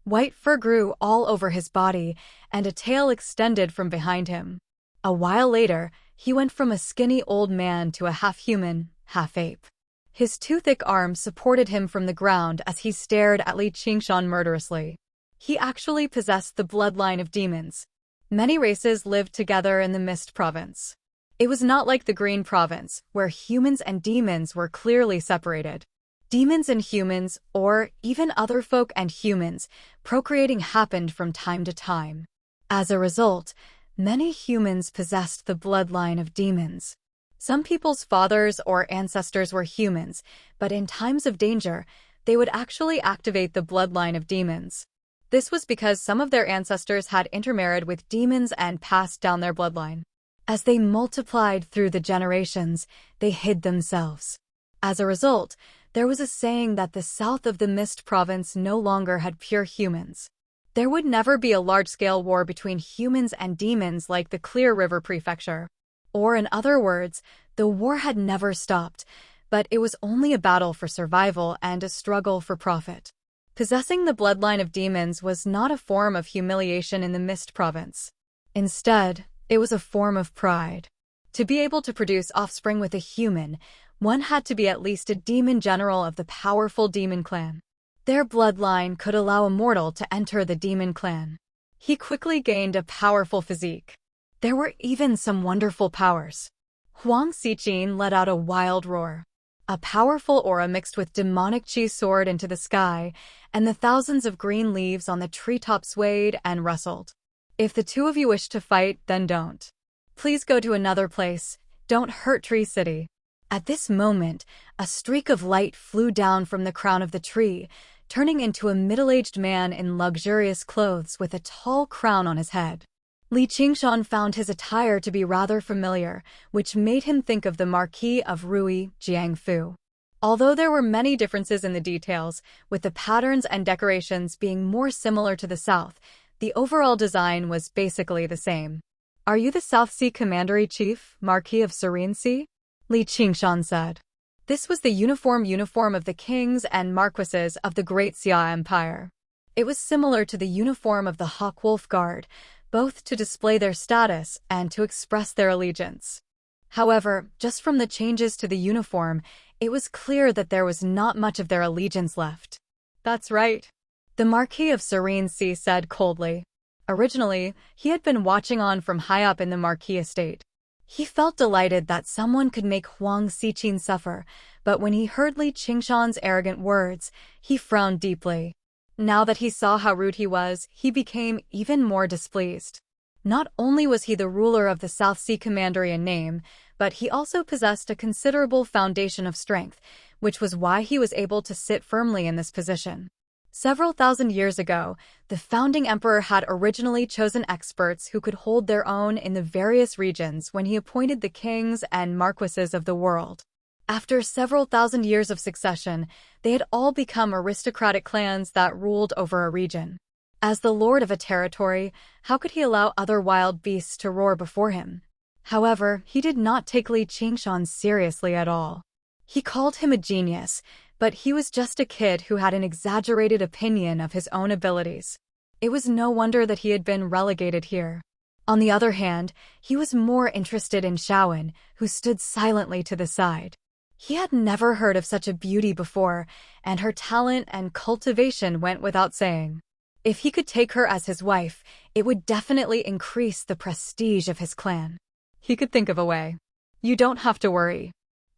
White fur grew all over his body, and a tail extended from behind him. A while later, he went from a skinny old man to a half-human, half-ape. His two thick arms supported him from the ground as he stared at Li Qingshan murderously. He actually possessed the bloodline of demons. Many races lived together in the Mist Province. It was not like the Green Province, where humans and demons were clearly separated. Demons and humans, or even other folk and humans, procreating happened from time to time. As a result, many humans possessed the bloodline of demons. Some people's fathers or ancestors were humans, but in times of danger, they would actually activate the bloodline of demons. This was because some of their ancestors had intermarried with demons and passed down their bloodline. As they multiplied through the generations, they hid themselves. As a result, there was a saying that the south of the Mist Province no longer had pure humans. There would never be a large-scale war between humans and demons like the Clear River Prefecture. Or in other words, the war had never stopped, but it was only a battle for survival and a struggle for profit. Possessing the bloodline of demons was not a form of humiliation in the Mist Province. Instead, It was a form of pride. To be able to produce offspring with a human, one had to be at least a demon general of the powerful demon clan. Their bloodline could allow a mortal to enter the demon clan. He quickly gained a powerful physique. There were even some wonderful powers. Huang Xiqin let out a wild roar. A powerful aura mixed with demonic chi soared into the sky, and the thousands of green leaves on the treetop swayed and rustled. If the two of you wish to fight, then don't. Please go to another place. Don't hurt Tree City. At this moment, a streak of light flew down from the crown of the tree, turning into a middle-aged man in luxurious clothes with a tall crown on his head. Li Qingshan found his attire to be rather familiar, which made him think of the Marquis of Rui Jiangfu. Although there were many differences in the details, with the patterns and decorations being more similar to the south, the overall design was basically the same. "Are you the South Sea Commandery Chief, Marquis of Serene Sea?" Li Qingshan said. This was the uniform of the kings and marquises of the Great Xia Empire. It was similar to the uniform of the Hawk Wolf Guard, both to display their status and to express their allegiance. However, just from the changes to the uniform, it was clear that there was not much of their allegiance left. "That's right," the Marquis of Serene Sea said coldly. Originally, he had been watching on from high up in the Marquis estate. He felt delighted that someone could make Huang Xiqin suffer, but when he heard Li Qingshan's arrogant words, he frowned deeply. Now that he saw how rude he was, he became even more displeased. Not only was he the ruler of the South Sea Commandery in name, but he also possessed a considerable foundation of strength, which was why he was able to sit firmly in this position. Several thousand years ago, the founding emperor had originally chosen experts who could hold their own in the various regions when he appointed the kings and marquises of the world. After several thousand years of succession, they had all become aristocratic clans that ruled over a region. As the lord of a territory, how could he allow other wild beasts to roar before him? However, he did not take Li Qingshan seriously at all. He called him a genius, but he was just a kid who had an exaggerated opinion of his own abilities. It was no wonder that he had been relegated here. On the other hand, he was more interested in Shaowen, who stood silently to the side. He had never heard of such a beauty before, and her talent and cultivation went without saying. If he could take her as his wife, it would definitely increase the prestige of his clan. He could think of a way. "You don't have to worry.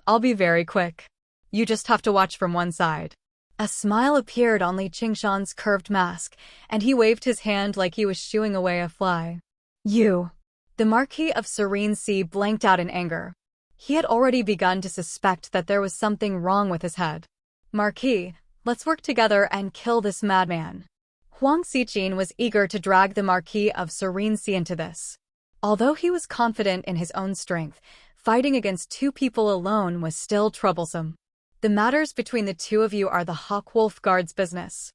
I'll be very quick. You just have to watch from one side." A smile appeared on Li Qingshan's curved mask, and he waved his hand like he was shooing away a fly. "You!" The Marquis of Serene Sea blanked out in anger. He had already begun to suspect that there was something wrong with his head. "Marquis, let's work together and kill this madman." Huang Xiqin was eager to drag the Marquis of Serene Sea into this. Although he was confident in his own strength, fighting against two people alone was still troublesome. "The matters between the two of you are the Hawk Wolf Guard's business.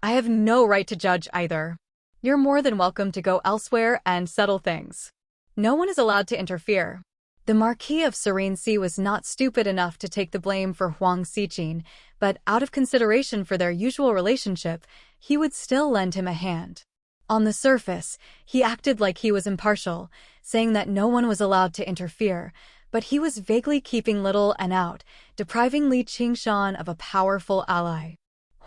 I have no right to judge either. You're more than welcome to go elsewhere and settle things. No one is allowed to interfere." The Marquis of Serene Sea was not stupid enough to take the blame for Huang Xiqin, but out of consideration for their usual relationship, he would still lend him a hand. On the surface, he acted like he was impartial, saying that no one was allowed to interfere, but he was vaguely keeping little and out, depriving Li Qingshan of a powerful ally.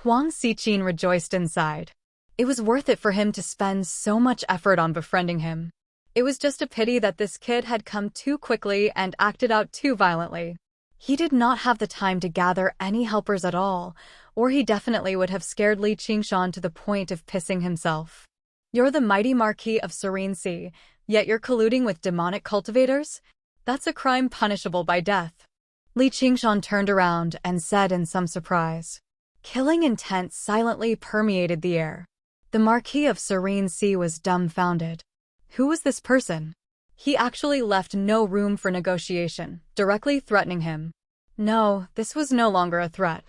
Huang Xiqin rejoiced inside. It was worth it for him to spend so much effort on befriending him. It was just a pity that this kid had come too quickly and acted out too violently. He did not have the time to gather any helpers at all, or he definitely would have scared Li Qingshan to the point of pissing himself. "You're the mighty Marquis of Serene Sea, yet you're colluding with demonic cultivators? That's a crime punishable by death." Li Qingshan turned around and said in some surprise. Killing intent silently permeated the air. The Marquis of Serene Sea was dumbfounded. Who was this person? He actually left no room for negotiation, directly threatening him. No, this was no longer a threat.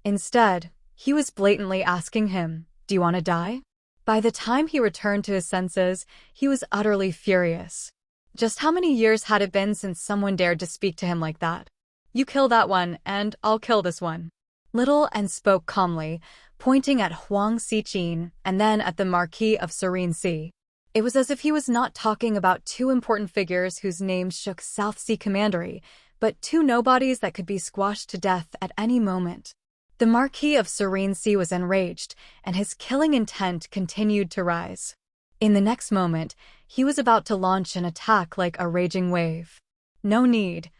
Instead, he was blatantly asking him, "Do you want to die?" By the time he returned to his senses, he was utterly furious. Just how many years had it been since someone dared to speak to him like that? "You kill that one, and I'll kill this one." Little and spoke calmly, pointing at Huang Xiqin and then at the Marquis of Serene Sea. It was as if he was not talking about two important figures whose names shook South Sea Commandery, but two nobodies that could be squashed to death at any moment. The Marquis of Serene was enraged, and his killing intent continued to rise. In the next moment, he was about to launch an attack like a raging wave. No need.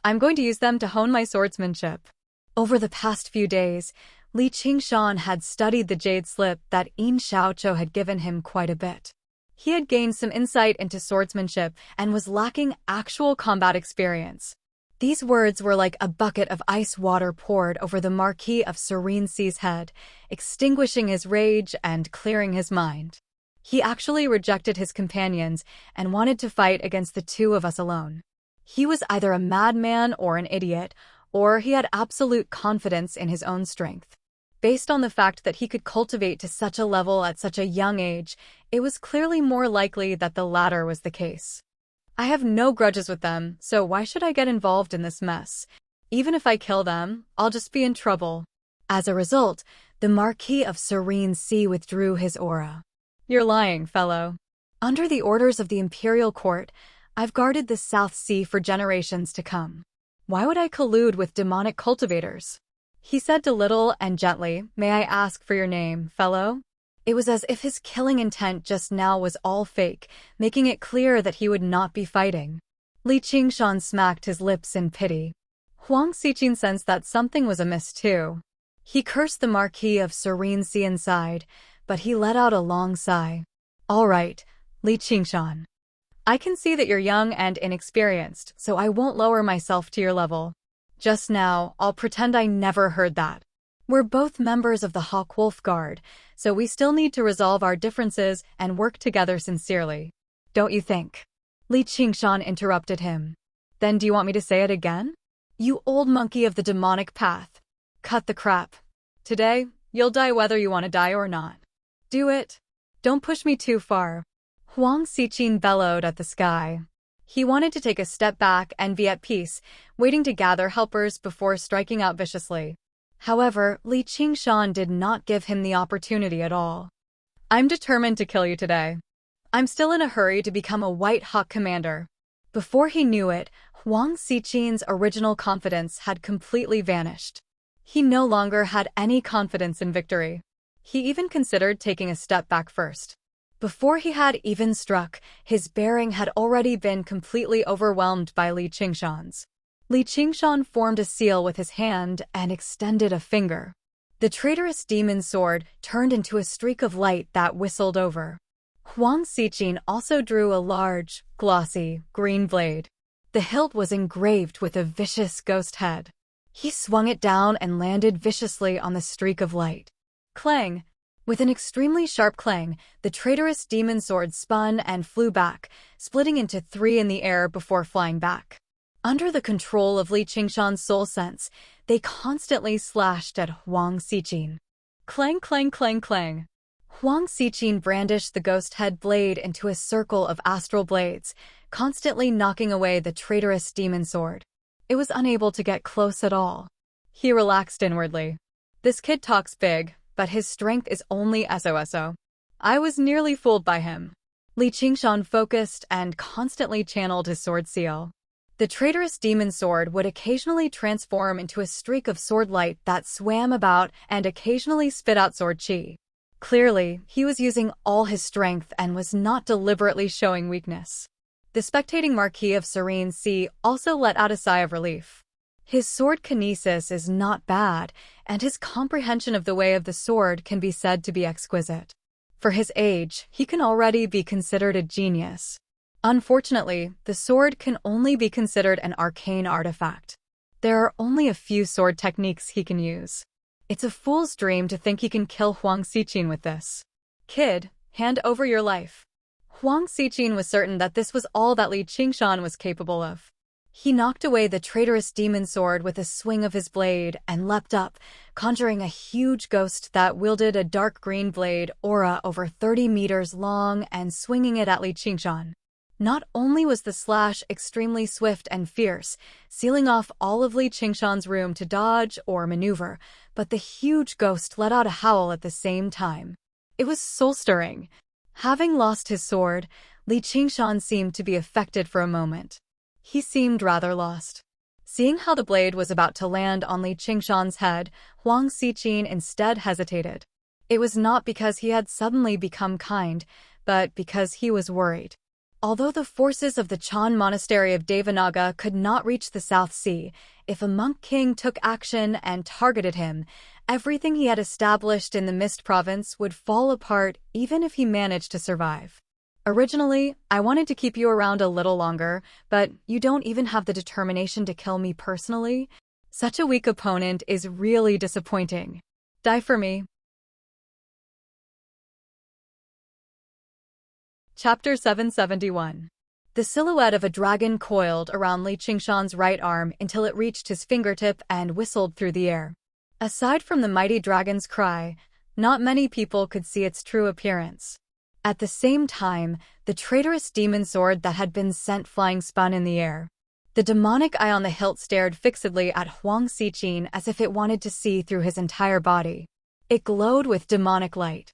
I'm going to use them to hone my swordsmanship. Over the past few days, Li Qingshan had studied the jade slip that Yin Xiaoqiu had given him quite a bit. He had gained some insight into swordsmanship and was lacking actual combat experience. These words were like a bucket of ice water poured over the Marquis of Serene's head, extinguishing his rage and clearing his mind. He actually rejected his companions and wanted to fight against the two of us alone. He was either a madman or an idiot, or he had absolute confidence in his own strength. Based on the fact that he could cultivate to such a level at such a young age, it was clearly more likely that the latter was the case. I have no grudges with them, so why should I get involved in this mess? Even if I kill them, I'll just be in trouble. As a result, the Marquis of Serene withdrew his aura. You're lying, fellow. Under the orders of the Imperial Court, I've guarded the South Sea for generations to come. Why would I collude with demonic cultivators? He said to Little and gently, May I ask for your name, fellow? It was as if his killing intent just now was all fake, making it clear that he would not be fighting. Li Qingshan smacked his lips in pity. Huang Xiqin sensed that something was amiss too. He cursed the Marquis of Serene inside, but he let out a long sigh. All right, Li Qingshan. I can see that you're young and inexperienced, so I won't lower myself to your level. Just now, I'll pretend I never heard that. We're both members of the Hawk-Wolf Guard, so we still need to resolve our differences and work together sincerely. Don't you think? Li Qingshan interrupted him. Then do you want me to say it again? You old monkey of the demonic path. Cut the crap. Today, you'll die whether you want to die or not. Do it. Don't push me too far. Huang Xiqin bellowed at the sky. He wanted to take a step back and be at peace, waiting to gather helpers before striking out viciously. However, Li Qingshan did not give him the opportunity at all. I'm determined to kill you today. I'm still in a hurry to become a White Hawk commander. Before he knew it, Huang Xiqin's original confidence had completely vanished. He no longer had any confidence in victory. He even considered taking a step back first. Before he had even struck, his bearing had already been completely overwhelmed by Li Qingshan's. Li Qingshan formed a seal with his hand and extended a finger. The traitorous demon sword turned into a streak of light that whistled over. Huang Xiqin also drew a large, glossy, green blade. The hilt was engraved with a vicious ghost head. He swung it down and landed viciously on the streak of light. Clang! With an extremely sharp clang, the traitorous demon sword spun and flew back, splitting into three in the air before flying back. Under the control of Li Qingshan's soul sense, they constantly slashed at Huang Xiqin. Clang, clang, clang, clang. Huang Xiqin brandished the ghost head blade into a circle of astral blades, constantly knocking away the traitorous demon sword. It was unable to get close at all. He relaxed inwardly. This kid talks big, but his strength is only SOSO. I was nearly fooled by him. Li Qingshan focused and constantly channeled his sword seal. The traitorous demon sword would occasionally transform into a streak of sword light that swam about and occasionally spit out sword chi. Clearly, he was using all his strength and was not deliberately showing weakness. The spectating Marquis of Serene also let out a sigh of relief. His sword kinesis is not bad, and his comprehension of the way of the sword can be said to be exquisite. For his age, he can already be considered a genius. Unfortunately, the sword can only be considered an arcane artifact. There are only a few sword techniques he can use. It's a fool's dream to think he can kill Huang Xiqin with this. Kid, hand over your life. Huang Xiqin was certain that this was all that Li Qingshan was capable of. He knocked away the traitorous demon sword with a swing of his blade and leapt up, conjuring a huge ghost that wielded a dark green blade aura over 30 meters long and swinging it at Li Qingshan. Not only was the slash extremely swift and fierce, sealing off all of Li Qingshan's room to dodge or maneuver, but the huge ghost let out a howl at the same time. It was soul-stirring. Having lost his sword, Li Qingshan seemed to be affected for a moment. He seemed rather lost. Seeing how the blade was about to land on Li Qingshan's head, Huang Xiqin instead hesitated. It was not because he had suddenly become kind, but because he was worried. Although the forces of the Chan monastery of Devanaga could not reach the South Sea, if a monk king took action and targeted him, everything he had established in the Mist province would fall apart even if he managed to survive. Originally, I wanted to keep you around a little longer, but you don't even have the determination to kill me personally. Such a weak opponent is really disappointing. Die for me. Chapter 771. The silhouette of a dragon coiled around Li Qingshan's right arm until it reached his fingertip and whistled through the air. Aside from the mighty dragon's cry, not many people could see its true appearance. At the same time, the traitorous demon sword that had been sent flying spun in the air. The demonic eye on the hilt stared fixedly at Huang Xiqin as if it wanted to see through his entire body. It glowed with demonic light.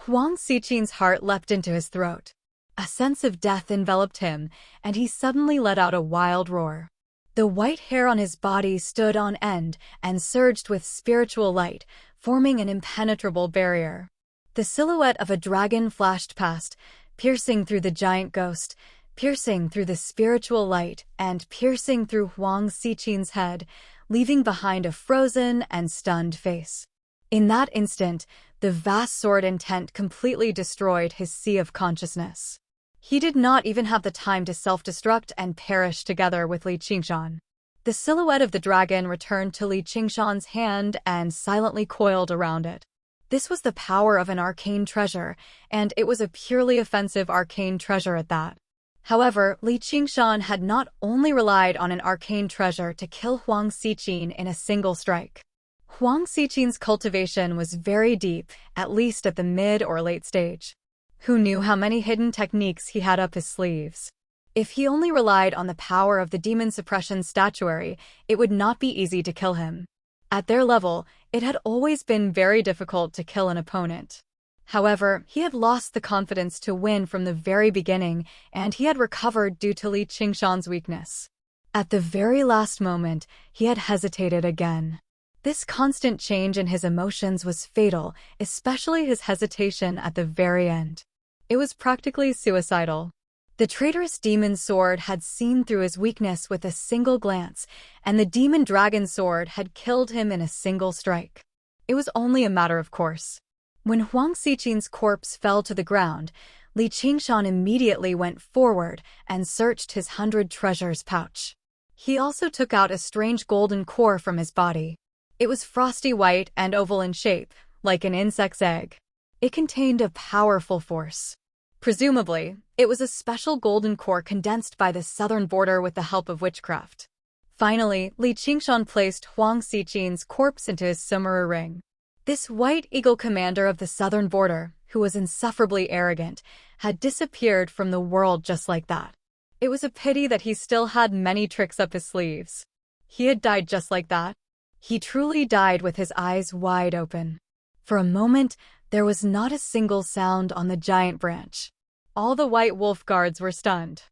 Huang Xiqin's heart leapt into his throat. A sense of death enveloped him, and he suddenly let out a wild roar. The white hair on his body stood on end and surged with spiritual light, forming an impenetrable barrier. The silhouette of a dragon flashed past, piercing through the giant ghost, piercing through the spiritual light, and piercing through Huang Xiqin's head, leaving behind a frozen and stunned face. In that instant, the vast sword intent completely destroyed his sea of consciousness. He did not even have the time to self-destruct and perish together with Li Qingshan. The silhouette of the dragon returned to Li Qingshan's hand and silently coiled around it. This was the power of an arcane treasure, and it was a purely offensive arcane treasure at that. However, Li Qingshan had not only relied on an arcane treasure to kill Huang Xiqin in a single strike. Huang Xiqin's cultivation was very deep, at least at the mid or late stage. Who knew how many hidden techniques he had up his sleeves? If he only relied on the power of the demon suppression statuary, it would not be easy to kill him. At their level, it had always been very difficult to kill an opponent. However, he had lost the confidence to win from the very beginning, and he had recovered due to Li Qingshan's weakness. At the very last moment, he had hesitated again. This constant change in his emotions was fatal, especially his hesitation at the very end. It was practically suicidal. The traitorous demon sword had seen through his weakness with a single glance, and the demon dragon sword had killed him in a single strike. It was only a matter of course. When Huang Xiqin's corpse fell to the ground, Li Qingshan immediately went forward and searched his 100 treasures pouch. He also took out a strange golden core from his body. It was frosty white and oval in shape, like an insect's egg. It contained a powerful force. Presumably, it was a special golden core condensed by the southern border with the help of witchcraft. Finally, Li Qingshan placed Huang Xiqin's corpse into his sumeru ring. This white eagle commander of the southern border, who was insufferably arrogant, had disappeared from the world just like that. It was a pity that he still had many tricks up his sleeves. He had died just like that. He truly died with his eyes wide open. For a moment, there was not a single sound on the giant branch. All the white wolf guards were stunned.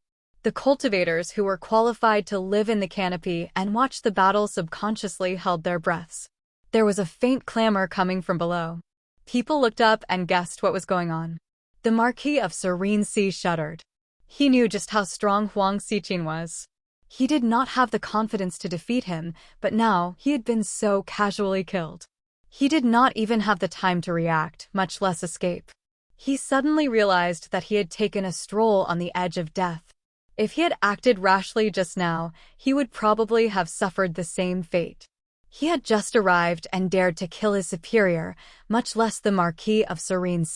The cultivators who were qualified to live in the canopy and watch the battle subconsciously held their breaths. There was a faint clamor coming from below. People looked up and guessed what was going on. The Marquis of Serene shuddered. He knew just how strong Huang Xiqin was. He did not have the confidence to defeat him, but now he had been so casually killed. He did not even have the time to react, much less escape. He suddenly realized that he had taken a stroll on the edge of death. If he had acted rashly just now, he would probably have suffered the same fate. He had just arrived and dared to kill his superior, much less the Marquis of Serene.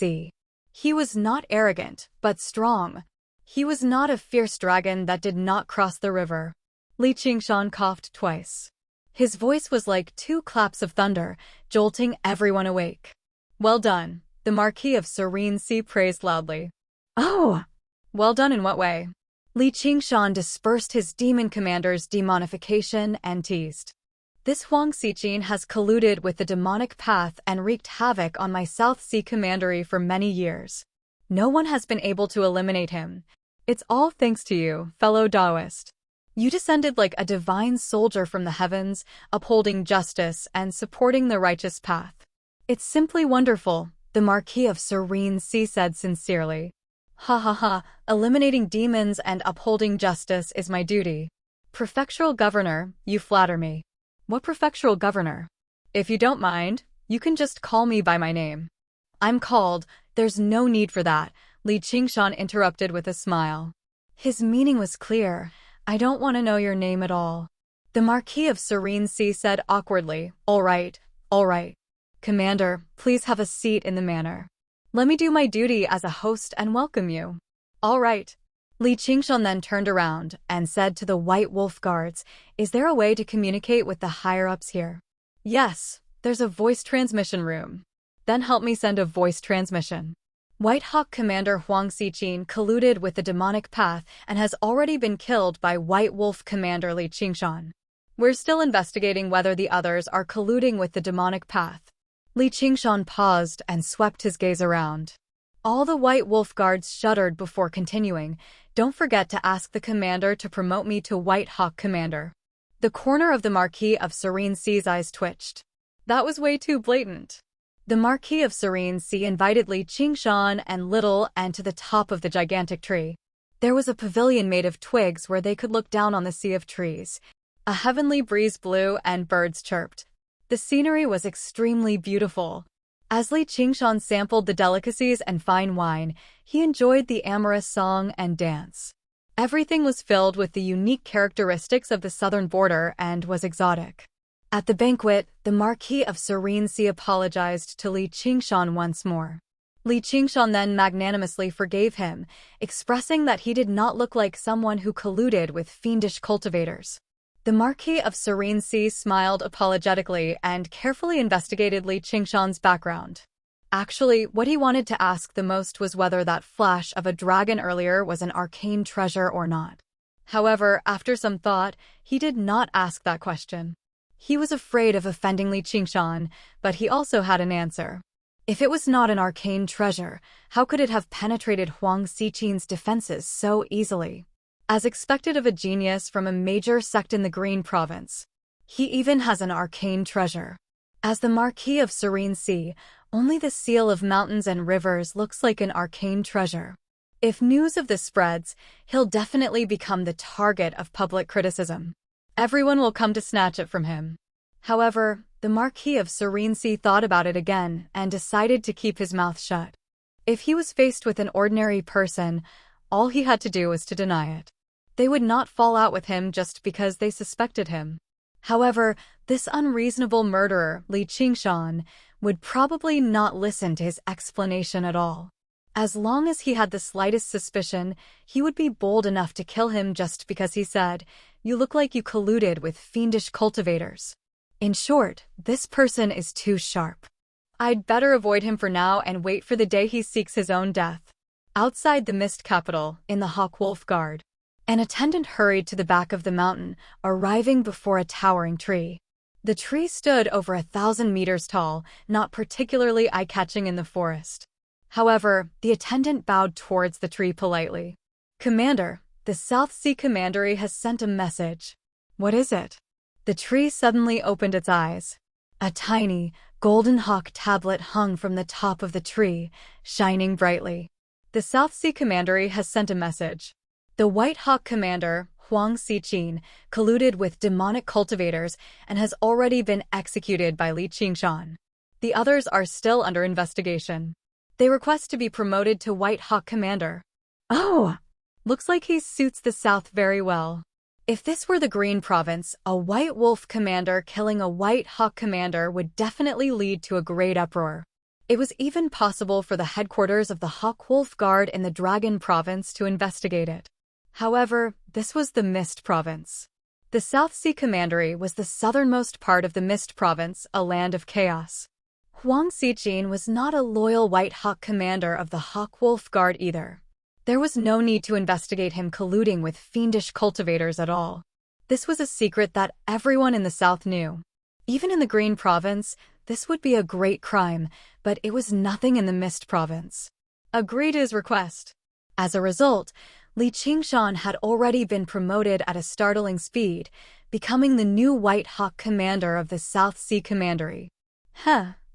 He was not arrogant, but strong. He was not a fierce dragon that did not cross the river. Li Qingshan coughed twice. His voice was like 2 claps of thunder, jolting everyone awake. Well done, the Marquis of Serene praised loudly. Oh! Well done in what way? Li Qingshan dispersed his demon commander's demonification and teased. This Huang Xiqin has colluded with the demonic path and wreaked havoc on my South Sea commandery for many years. No one has been able to eliminate him. It's all thanks to you, fellow Taoist. You descended like a divine soldier from the heavens, upholding justice and supporting the righteous path. It's simply wonderful, the Marquis of Serene said sincerely. Ha ha ha, eliminating demons and upholding justice is my duty. Prefectural governor, you flatter me. What prefectural governor? If you don't mind, you can just call me by my name. I'm called, there's no need for that, Li Qingshan interrupted with a smile. His meaning was clear. I don't want to know your name at all. The Marquis of Serene said awkwardly, all right. Commander, please have a seat in the manor. Let me do my duty as a host and welcome you. All right. Li Qingshan then turned around and said to the White Wolf guards, is there a way to communicate with the higher-ups here? Yes, there's a voice transmission room. Then help me send a voice transmission. White Hawk Commander Huang Xiqin colluded with the demonic path and has already been killed by White Wolf Commander Li Qingshan. We're still investigating whether the others are colluding with the demonic path. Li Qingshan paused and swept his gaze around. All the White Wolf guards shuddered before continuing. Don't forget to ask the commander to promote me to White Hawk Commander. The corner of the Marquis of Serene's eyes twitched. That was way too blatant. The Marquis of Serene invited Li Qingshan and Little and to the top of the gigantic tree. There was a pavilion made of twigs where they could look down on the sea of trees. A heavenly breeze blew and birds chirped. The scenery was extremely beautiful. As Li Qingshan sampled the delicacies and fine wine, he enjoyed the amorous song and dance. Everything was filled with the unique characteristics of the southern border and was exotic. At the banquet, the Marquis of Serene apologized to Li Qingshan once more. Li Qingshan then magnanimously forgave him, expressing that he did not look like someone who colluded with fiendish cultivators. The Marquis of Serene smiled apologetically and carefully investigated Li Qingshan's background. Actually, what he wanted to ask the most was whether that flash of a dragon earlier was an arcane treasure or not. However, after some thought, he did not ask that question. He was afraid of offending Li Qingshan, but he also had an answer. If it was not an arcane treasure, how could it have penetrated Huang Xiqin's defenses so easily? As expected of a genius from a major sect in the Green Province. He even has an arcane treasure. As the Marquis of Serene, only the seal of mountains and rivers looks like an arcane treasure. If news of this spreads, he'll definitely become the target of public criticism. Everyone will come to snatch it from him. However, the Marquis of Serene thought about it again and decided to keep his mouth shut. If he was faced with an ordinary person, all he had to do was to deny it. They would not fall out with him just because they suspected him. However, this unreasonable murderer, Li Qingshan, would probably not listen to his explanation at all. As long as he had the slightest suspicion, he would be bold enough to kill him just because he said, "You look like you colluded with fiendish cultivators." In short, this person is too sharp. I'd better avoid him for now and wait for the day he seeks his own death. Outside the Mist Capital, in the Hawk Wolf Guard, an attendant hurried to the back of the mountain, arriving before a towering tree. The tree stood over 1,000 meters tall, not particularly eye-catching in the forest. However, the attendant bowed towards the tree politely. "Commander, the South Sea Commandery has sent a message." "What is it?" The tree suddenly opened its eyes. A tiny, golden hawk tablet hung from the top of the tree, shining brightly. "The South Sea Commandery has sent a message. The White Hawk Commander, Huang Xiqin, colluded with demonic cultivators and has already been executed by Li Qingshan. The others are still under investigation. They request to be promoted to White Hawk Commander." "Oh! Looks like he suits the South very well." If this were the Green Province, a White Wolf Commander killing a White Hawk Commander would definitely lead to a great uproar. It was even possible for the headquarters of the Hawk Wolf Guard in the Dragon Province to investigate it. However, this was the Mist Province. The South Sea Commandery was the southernmost part of the Mist Province, a land of chaos. Huang Xiqin was not a loyal White Hawk Commander of the Hawk Wolf Guard either. There was no need to investigate him colluding with fiendish cultivators at all. This was a secret that everyone in the South knew. Even in the Green Province, this would be a great crime, but it was nothing in the Mist Province. agreed to his request. As a result, Li Qingshan had already been promoted at a startling speed, becoming the new White Hawk commander of the South Sea Commandery.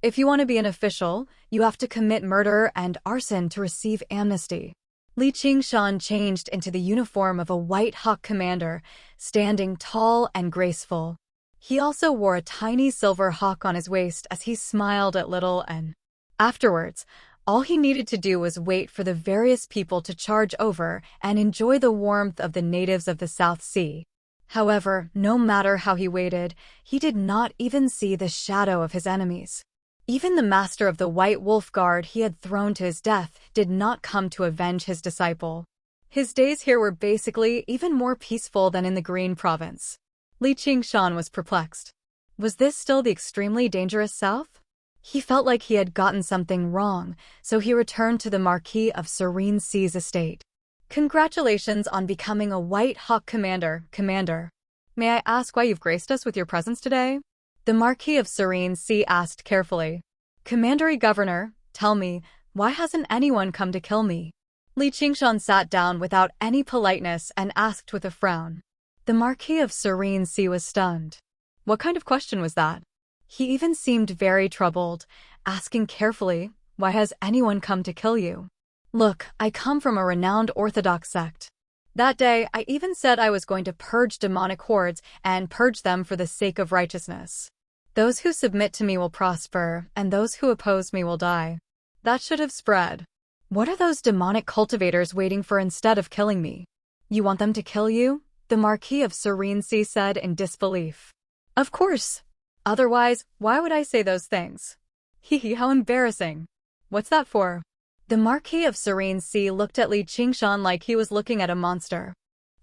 If you want to be an official, you have to commit murder and arson to receive amnesty. Li Qingshan changed into the uniform of a White Hawk commander, standing tall and graceful. He also wore a tiny silver hawk on his waist as he smiled at Little N. Afterwards, all he needed to do was wait for the various people to charge over and enjoy the warmth of the natives of the South Sea. However, no matter how he waited, he did not even see the shadow of his enemies. Even the master of the White Wolf Guard he had thrown to his death did not come to avenge his disciple. His days here were basically even more peaceful than in the Green Province. Li Qingshan was perplexed. Was this still the extremely dangerous South? He felt like he had gotten something wrong, so he returned to the Marquis of Serene Sea's estate. Congratulations on becoming a White Hawk commander, Commander. May I ask why you've graced us with your presence today? The Marquis of Serene Sea asked carefully. Commandery Governor, tell me, why hasn't anyone come to kill me? Li Qingshan sat down without any politeness and asked with a frown. The Marquis of Serene Sea was stunned. What kind of question was that? He even seemed very troubled, asking carefully, why has anyone come to kill you? Look, I come from a renowned Orthodox sect. That day, I even said I was going to purge demonic hordes and purge them for the sake of righteousness. Those who submit to me will prosper, and those who oppose me will die. That should have spread. What are those demonic cultivators waiting for instead of killing me? You want them to kill you? The Marquis of Serene Sea said in disbelief. Of course. Otherwise, why would I say those things? Hee, how embarrassing. What's that for? The Marquis of Serene Sea looked at Li Qingshan like he was looking at a monster.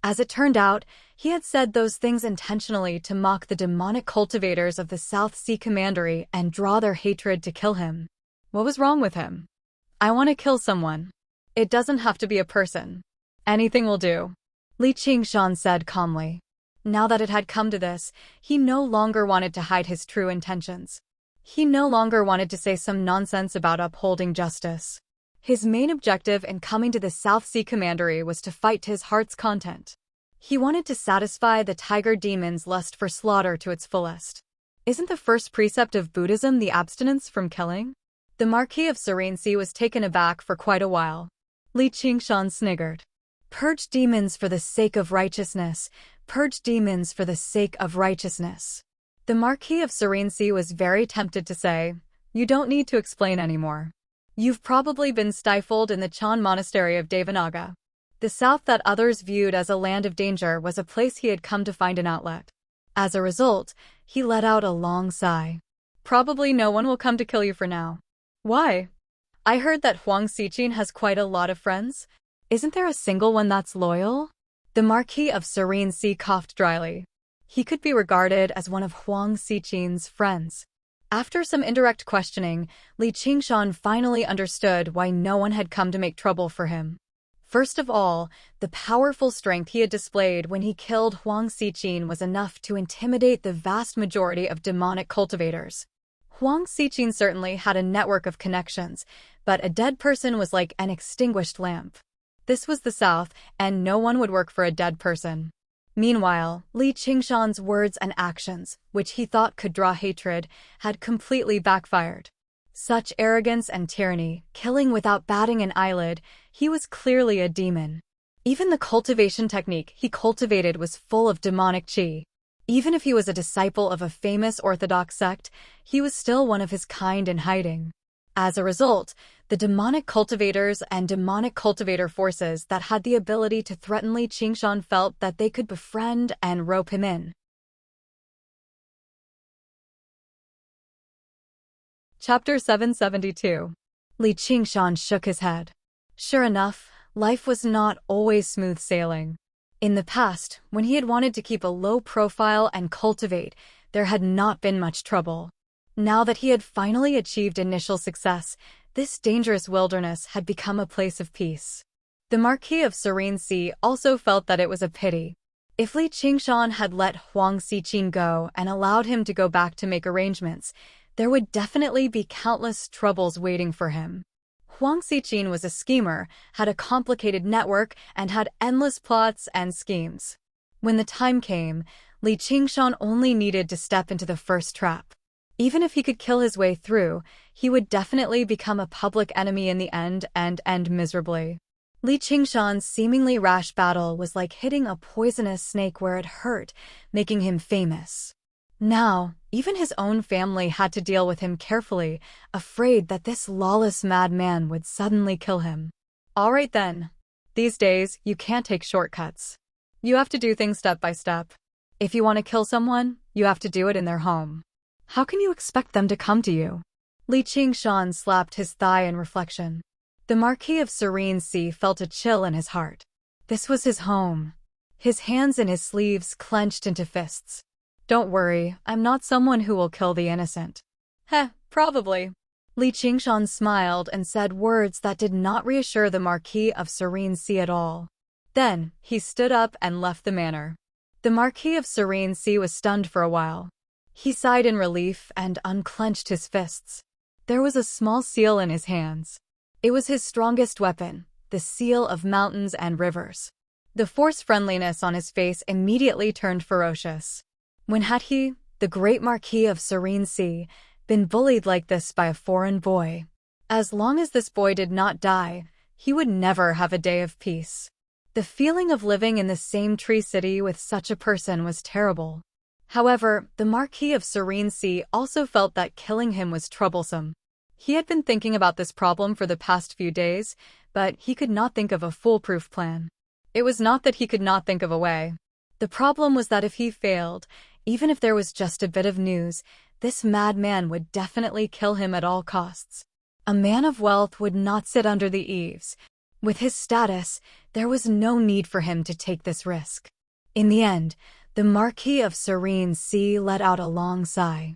As it turned out, he had said those things intentionally to mock the demonic cultivators of the South Sea Commandery and draw their hatred to kill him. What was wrong with him? I want to kill someone. It doesn't have to be a person. Anything will do. Li Qingshan said calmly. Now that it had come to this, he no longer wanted to hide his true intentions. He no longer wanted to say some nonsense about upholding justice. His main objective in coming to the South Sea Commandery was to fight to his heart's content. He wanted to satisfy the tiger demon's lust for slaughter to its fullest. Isn't the first precept of Buddhism the abstinence from killing? The Marquis of Serene Sea was taken aback for quite a while. Li Qingshan sniggered. Purge demons for the sake of righteousness. Purge demons for the sake of righteousness. The Marquis of Serene Sea was very tempted to say, you don't need to explain anymore. You've probably been stifled in the Chan Monastery of Devanaga. The South that others viewed as a land of danger was a place he had come to find an outlet. As a result, he let out a long sigh. Probably no one will come to kill you for now. Why? I heard that Huang Xiqin has quite a lot of friends. Isn't there a single one that's loyal? The Marquis of Serene Sea coughed dryly. He could be regarded as one of Huang Xiqin's friends. After some indirect questioning, Li Qingshan finally understood why no one had come to make trouble for him. First of all, the powerful strength he had displayed when he killed Huang Xiqin was enough to intimidate the vast majority of demonic cultivators. Huang Xiqin certainly had a network of connections, but a dead person was like an extinguished lamp. This was the South, and no one would work for a dead person. Meanwhile, Li Qingshan's words and actions, which he thought could draw hatred, had completely backfired. Such arrogance and tyranny, killing without batting an eyelid, he was clearly a demon. Even the cultivation technique he cultivated was full of demonic qi. Even if he was a disciple of a famous Orthodox sect, he was still one of his kind in hiding. As a result, the demonic cultivators and demonic cultivator forces that had the ability to threaten Li Qingshan felt that they could befriend and rope him in. Chapter 772. Li Qingshan shook his head. Sure enough, life was not always smooth sailing. In the past, when he had wanted to keep a low profile and cultivate, there had not been much trouble. Now that he had finally achieved initial success, this dangerous wilderness had become a place of peace. The Marquis of Serene Sea also felt that it was a pity. If Li Qingshan had let Huang Xiqin go and allowed him to go back to make arrangements, there would definitely be countless troubles waiting for him. Huang Xiqin was a schemer, had a complicated network, and had endless plots and schemes. When the time came, Li Qingshan only needed to step into the first trap. Even if he could kill his way through, he would definitely become a public enemy in the end and end miserably. Li Qingshan's seemingly rash battle was like hitting a poisonous snake where it hurt, making him famous. Now, even his own family had to deal with him carefully, afraid that this lawless madman would suddenly kill him. All right then. These days, you can't take shortcuts. You have to do things step by step. If you want to kill someone, you have to do it in their home. How can you expect them to come to you? Li Qingshan slapped his thigh in reflection. The Marquis of Serene felt a chill in his heart. This was his home. His hands in his sleeves clenched into fists. Don't worry, I'm not someone who will kill the innocent. Heh, probably. Li Qingshan smiled and said words that did not reassure the Marquis of Serene at all. Then, he stood up and left the manor. The Marquis of Serene was stunned for a while. He sighed in relief and unclenched his fists. There was a small seal in his hands. It was his strongest weapon, the seal of mountains and rivers. The forced friendliness on his face immediately turned ferocious. When had he, the great Marquis of Serene, been bullied like this by a foreign boy? As long as this boy did not die, he would never have a day of peace. The feeling of living in the same tree city with such a person was terrible. However, the Marquis of Serene also felt that killing him was troublesome. He had been thinking about this problem for the past few days, but he could not think of a foolproof plan. It was not that he could not think of a way. The problem was that if he failed, even if there was just a bit of news, this madman would definitely kill him at all costs. A man of wealth would not sit under the eaves. With his status, there was no need for him to take this risk. In the end, the Marquis of Serene let out a long sigh.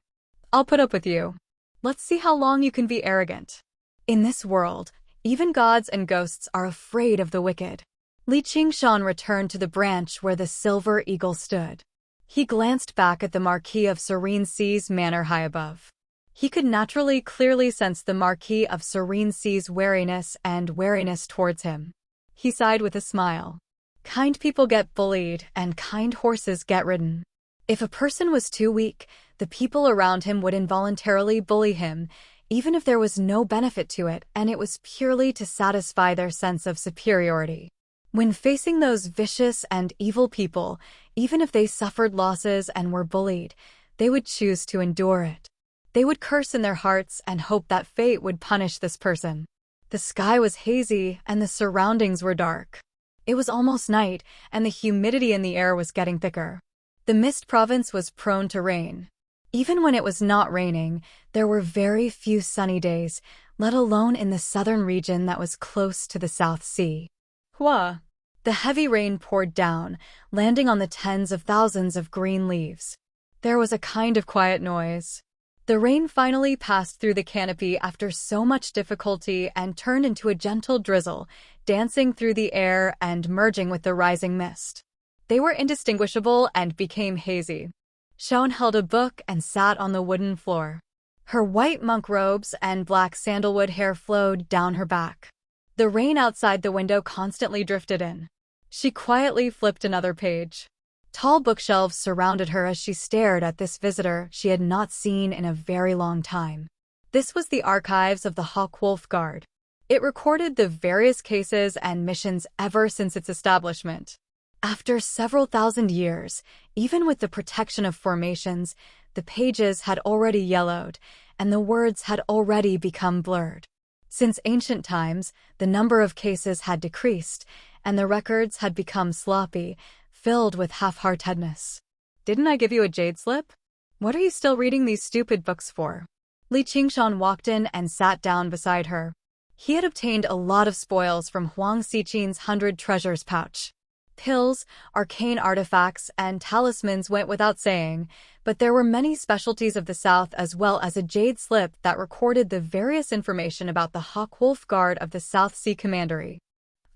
I'll put up with you. Let's see how long you can be arrogant. In this world, even gods and ghosts are afraid of the wicked. Li Qingshan returned to the branch where the silver eagle stood. He glanced back at the Marquis of Serene's manor high above. He could naturally clearly sense the Marquis of Serene's wariness towards him. He sighed with a smile. Kind people get bullied and kind horses get ridden. If a person was too weak, the people around him would involuntarily bully him, even if there was no benefit to it and it was purely to satisfy their sense of superiority. When facing those vicious and evil people, even if they suffered losses and were bullied, they would choose to endure it. They would curse in their hearts and hope that fate would punish this person. The sky was hazy and the surroundings were dark. It was almost night, and the humidity in the air was getting thicker. The mist province was prone to rain. Even when it was not raining, there were very few sunny days, let alone in the southern region that was close to the South Sea. Hua! The heavy rain poured down, landing on the tens of thousands of green leaves. There was a kind of quiet noise. The rain finally passed through the canopy after so much difficulty and turned into a gentle drizzle, dancing through the air and merging with the rising mist. They were indistinguishable and became hazy. Shaun held a book and sat on the wooden floor. Her white monk robes and black sandalwood hair flowed down her back. The rain outside the window constantly drifted in. She quietly flipped another page. Tall bookshelves surrounded her as she stared at this visitor she had not seen in a very long time. This was the archives of the Hawkwolf Guard. It recorded the various cases and missions ever since its establishment. After several thousand years, even with the protection of formations, the pages had already yellowed, and the words had already become blurred. Since ancient times, the number of cases had decreased, and the records had become sloppy, filled with half-heartedness. Didn't I give you a jade slip? What are you still reading these stupid books for? Li Qingshan walked in and sat down beside her. He had obtained a lot of spoils from Huang Xiqin's 100 treasures pouch. Pills, arcane artifacts, and talismans went without saying, but there were many specialties of the South as well as a jade slip that recorded the various information about the Hawkwolf Guard of the South Sea Commandery.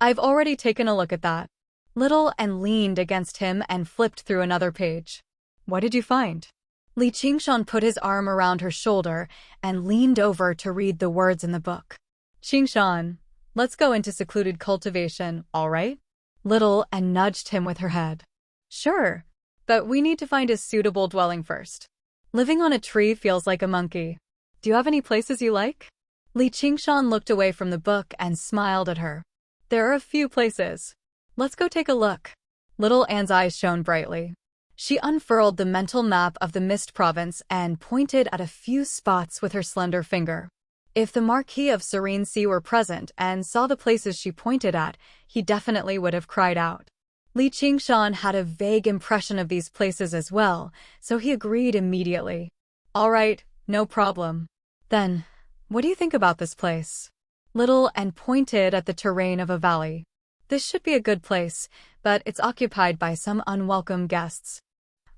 I've already taken a look at that. Little and leaned against him and flipped through another page. What did you find? Li Qingshan put his arm around her shoulder and leaned over to read the words in the book. Qingshan, let's go into secluded cultivation, all right? Little and nudged him with her head. Sure, but we need to find a suitable dwelling first. Living on a tree feels like a monkey. Do you have any places you like? Li Qingshan looked away from the book and smiled at her. There are a few places. Let's go take a look. Little Anne's eyes shone brightly. She unfurled the mental map of the Mist province and pointed at a few spots with her slender finger. If the Marquis of Serene were present and saw the places she pointed at, he definitely would have cried out. Li Qingshan had a vague impression of these places as well, so he agreed immediately. All right, no problem. Then, what do you think about this place? Little and pointed at the terrain of a valley. This should be a good place, but it's occupied by some unwelcome guests.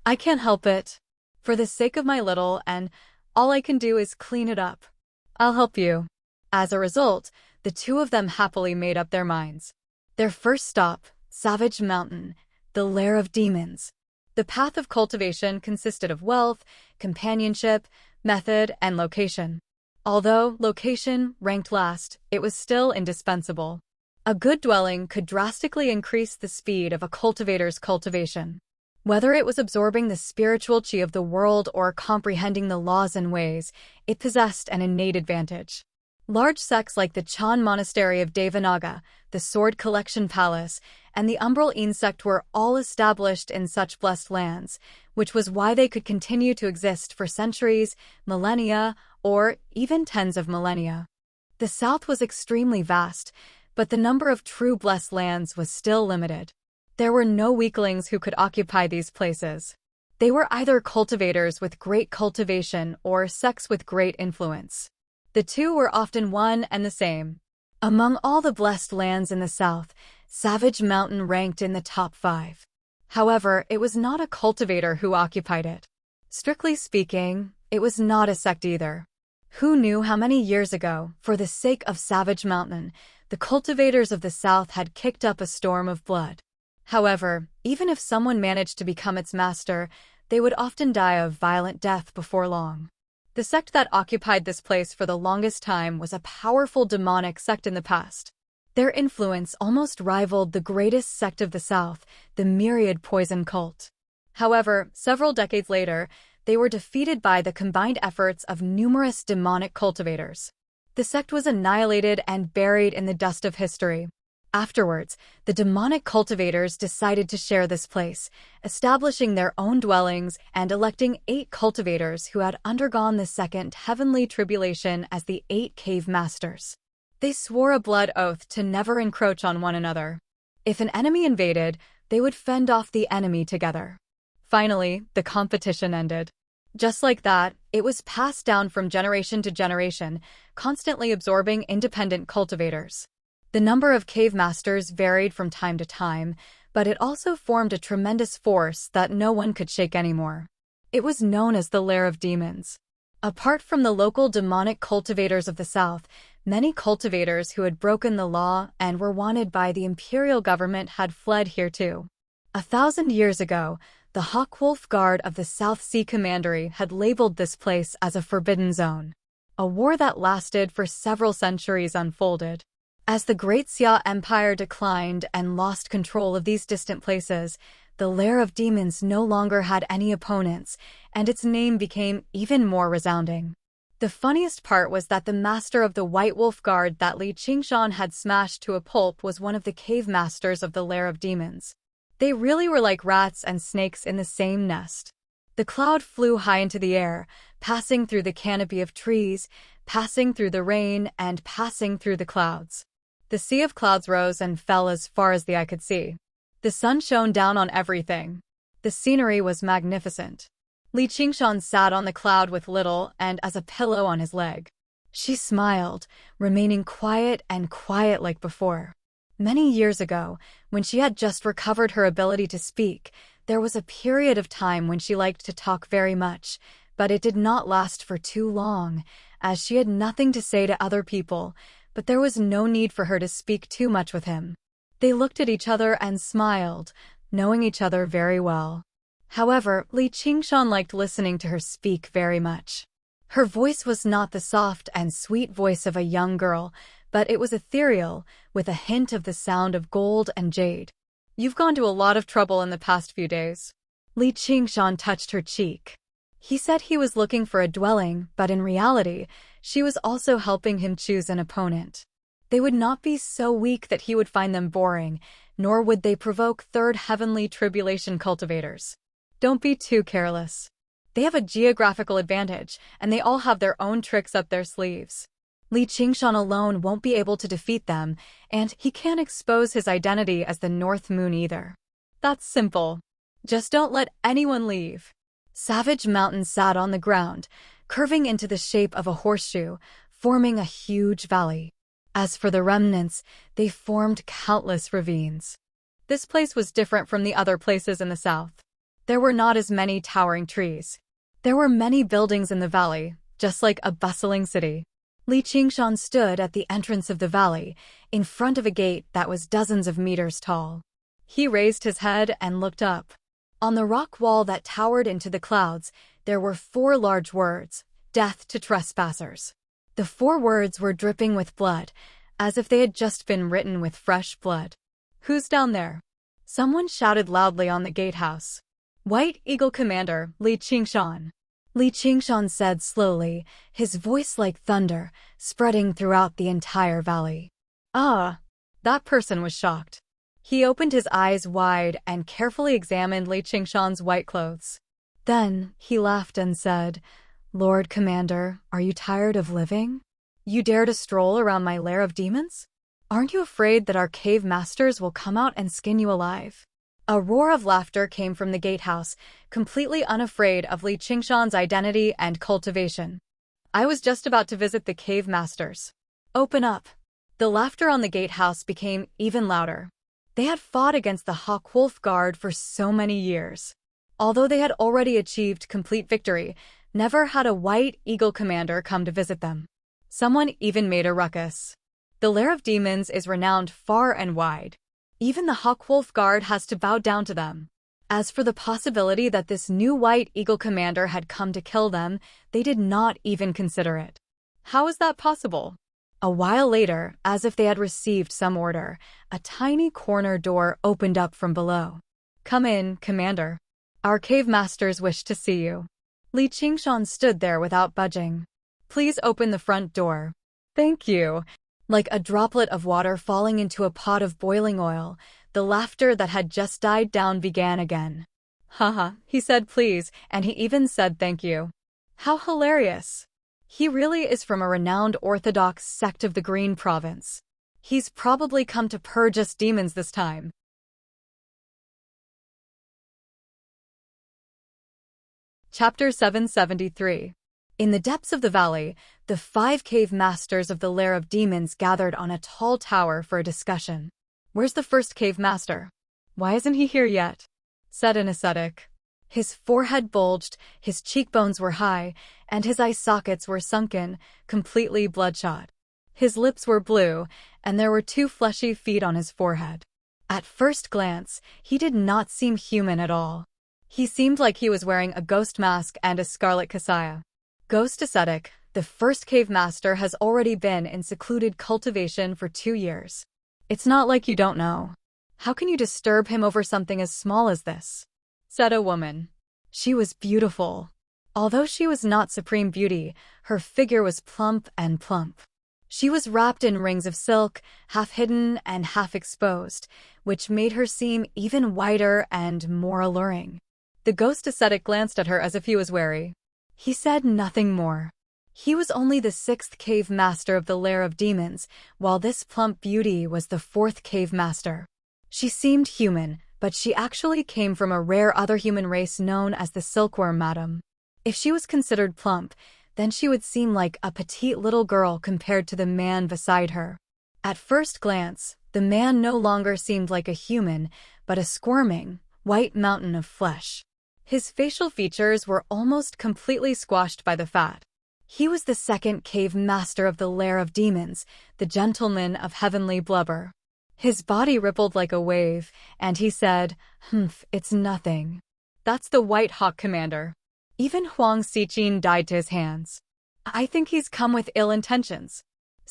I can't help it. For the sake of my little, and all I can do is clean it up. I'll help you. As a result, the two of them happily made up their minds. Their first stop, Savage Mountain, the lair of demons. The path of cultivation consisted of wealth, companionship, method, and location. Although location ranked last, it was still indispensable. A good dwelling could drastically increase the speed of a cultivator's cultivation. Whether it was absorbing the spiritual chi of the world or comprehending the laws and ways, it possessed an innate advantage. Large sects like the Chan Monastery of Devanaga, the Sword Collection Palace, and the Umbral Insect were all established in such blessed lands, which was why they could continue to exist for centuries, millennia, or even tens of millennia. The South was extremely vast, but the number of true blessed lands was still limited. There were no weaklings who could occupy these places. They were either cultivators with great cultivation or sects with great influence. The two were often one and the same. Among all the blessed lands in the south, Savage Mountain ranked in the top 5. However, it was not a cultivator who occupied it. Strictly speaking, it was not a sect either. Who knew how many years ago, for the sake of Savage Mountain, the cultivators of the south had kicked up a storm of blood? However, even if someone managed to become its master, they would often die a violent death before long. The sect that occupied this place for the longest time was a powerful demonic sect in the past. Their influence almost rivaled the greatest sect of the South, the Myriad Poison Cult. However, several decades later, they were defeated by the combined efforts of numerous demonic cultivators. The sect was annihilated and buried in the dust of history. Afterwards, the demonic cultivators decided to share this place, establishing their own dwellings and electing 8 cultivators who had undergone the second heavenly tribulation as the 8 cave masters. They swore a blood oath to never encroach on one another. If an enemy invaded, they would fend off the enemy together. Finally, the competition ended. Just like that, it was passed down from generation to generation, constantly absorbing independent cultivators. The number of cave masters varied from time to time, but it also formed a tremendous force that no one could shake anymore. It was known as the Lair of Demons. Apart from the local demonic cultivators of the South, many cultivators who had broken the law and were wanted by the imperial government had fled here too. 1,000 years ago, the Hawkwolf Guard of the South Sea Commandery had labeled this place as a forbidden zone. A war that lasted for several centuries unfolded. As the Great Xia Empire declined and lost control of these distant places, the Lair of Demons no longer had any opponents, and its name became even more resounding. The funniest part was that the master of the White Wolf Guard that Li Qingshan had smashed to a pulp was one of the cave masters of the Lair of Demons. They really were like rats and snakes in the same nest. The cloud flew high into the air, passing through the canopy of trees, passing through the rain, and passing through the clouds. The sea of clouds rose and fell as far as the eye could see. The sun shone down on everything. The scenery was magnificent. Li Qingshan sat on the cloud with Little and as a pillow on his leg. She smiled, remaining quiet and quiet like before. Many years ago, when she had just recovered her ability to speak, there was a period of time when she liked to talk very much, but it did not last for too long, as she had nothing to say to other people, but there was no need for her to speak too much with him. They looked at each other and smiled, knowing each other very well. However, Li Qingshan liked listening to her speak very much. Her voice was not the soft and sweet voice of a young girl, but it was ethereal, with a hint of the sound of gold and jade. "You've gone to a lot of trouble in the past few days." Li Qingshan touched her cheek. He said he was looking for a dwelling, but in reality, she was also helping him choose an opponent. They would not be so weak that he would find them boring, nor would they provoke third heavenly tribulation cultivators. Don't be too careless. They have a geographical advantage, and they all have their own tricks up their sleeves. Li Qingshan alone won't be able to defeat them, and he can't expose his identity as the North Moon either. That's simple. Just don't let anyone leave. Savage Mountain sat on the ground, curving into the shape of a horseshoe, forming a huge valley. As for the remnants, they formed countless ravines. This place was different from the other places in the south. There were not as many towering trees. There were many buildings in the valley, just like a bustling city. Li Qingshan stood at the entrance of the valley, in front of a gate that was dozens of meters tall. He raised his head and looked up. On the rock wall that towered into the clouds, there were 4 large words: "Death to trespassers." The 4 words were dripping with blood, as if they had just been written with fresh blood. "Who's down there?" Someone shouted loudly on the gatehouse. "White Eagle Commander, Li Qingshan." Li Qingshan said slowly, his voice like thunder, spreading throughout the entire valley. "Ah!" That person was shocked. He opened his eyes wide and carefully examined Li Qingshan's white clothes. Then he laughed and said, "Lord Commander, are you tired of living? You dare to stroll around my lair of demons? Aren't you afraid that our cave masters will come out and skin you alive?" A roar of laughter came from the gatehouse, completely unafraid of Li Qingshan's identity and cultivation. "I was just about to visit the cave masters. Open up." The laughter on the gatehouse became even louder. They had fought against the Hawk-Wolf Guard for so many years. Although they had already achieved complete victory, never had a White Eagle Commander come to visit them. Someone even made a ruckus. The Lair of Demons is renowned far and wide. Even the Hawk-Wolf Guard has to bow down to them. As for the possibility that this new White Eagle Commander had come to kill them, they did not even consider it. How is that possible? A while later, as if they had received some order, a tiny corner door opened up from below. "Come in, Commander. Our cave masters wish to see you." Li Qingshan stood there without budging. "Please open the front door." "Thank you." Like a droplet of water falling into a pot of boiling oil, the laughter that had just died down began again. "Haha," he said please, and he even said thank you. How hilarious. He really is from a renowned Orthodox sect of the Green Province. He's probably come to purge us demons this time. Chapter 773. In the depths of the valley, the 5 cave masters of the Lair of Demons gathered on a tall tower for a discussion. "Where's the first cave master? Why isn't he here yet?" said an ascetic. His forehead bulged, his cheekbones were high, and his eye sockets were sunken, completely bloodshot. His lips were blue, and there were 2 fleshy feet on his forehead. At first glance, he did not seem human at all. He seemed like he was wearing a ghost mask and a scarlet kasaya. Ghost ascetic, the first cave master has already been in secluded cultivation for 2 years. It's not like you don't know. How can you disturb him over something as small as this? Said a woman. She was beautiful. Although she was not supreme beauty, her figure was plump and plump. She was wrapped in rings of silk, half hidden and half exposed, which made her seem even whiter and more alluring. The ghost ascetic glanced at her as if he was wary. He said nothing more. He was only the 6th cave master of the Lair of Demons, while this plump beauty was the 4th cave master. She seemed human, but she actually came from a rare other human race known as the Silkworm Madam. If she was considered plump, then she would seem like a petite little girl compared to the man beside her. At first glance, the man no longer seemed like a human, but a squirming, white mountain of flesh. His facial features were almost completely squashed by the fat. He was the 2nd cave master of the Lair of Demons, the Gentleman of Heavenly Blubber. His body rippled like a wave, and he said, it's nothing. That's the White Hawk Commander. Even Huang Xiqin died to his hands. I think he's come with ill intentions.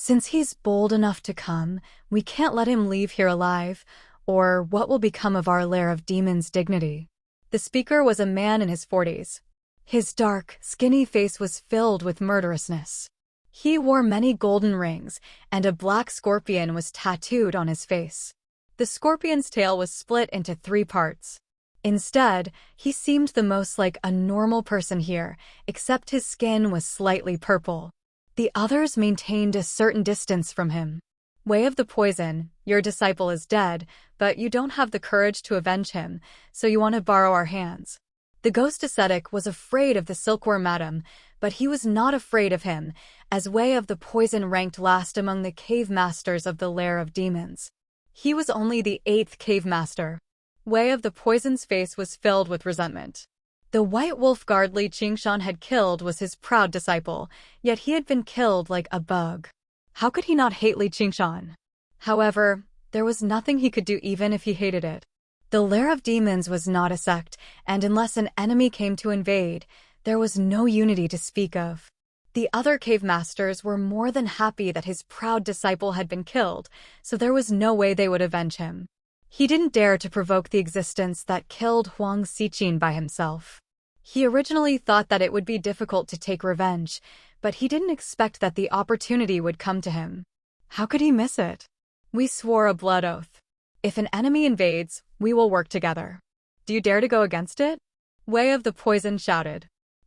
Since he's bold enough to come, we can't let him leave here alive, or what will become of our lair of demons' dignity? The speaker was a man in his 40s. His dark, skinny face was filled with murderousness. He wore many golden rings, and a black scorpion was tattooed on his face. The scorpion's tail was split into 3 parts. Instead, he seemed the most like a normal person here, except his skin was slightly purple. The others maintained a certain distance from him. Way of the Poison, your disciple is dead, but you don't have the courage to avenge him, so you want to borrow our hands. The ghost ascetic was afraid of the silkworm madam, but he was not afraid of him, as Way of the Poison ranked last among the cave masters of the lair of demons. He was only the 8th cave master. Way of the Poison's face was filled with resentment. The white wolf guard Li Qingshan had killed was his proud disciple, yet he had been killed like a bug. How could he not hate Li Qingshan? However, there was nothing he could do even if he hated it. The lair of demons was not a sect, and unless an enemy came to invade, there was no unity to speak of. The other cave masters were more than happy that his proud disciple had been killed, so there was no way they would avenge him. He didn't dare to provoke the existence that killed Huang Xiqin by himself. He originally thought that it would be difficult to take revenge, but he didn't expect that the opportunity would come to him. How could he miss it? We swore a blood oath. If an enemy invades, we will work together. Do you dare to go against it? Way of the Poison shouted.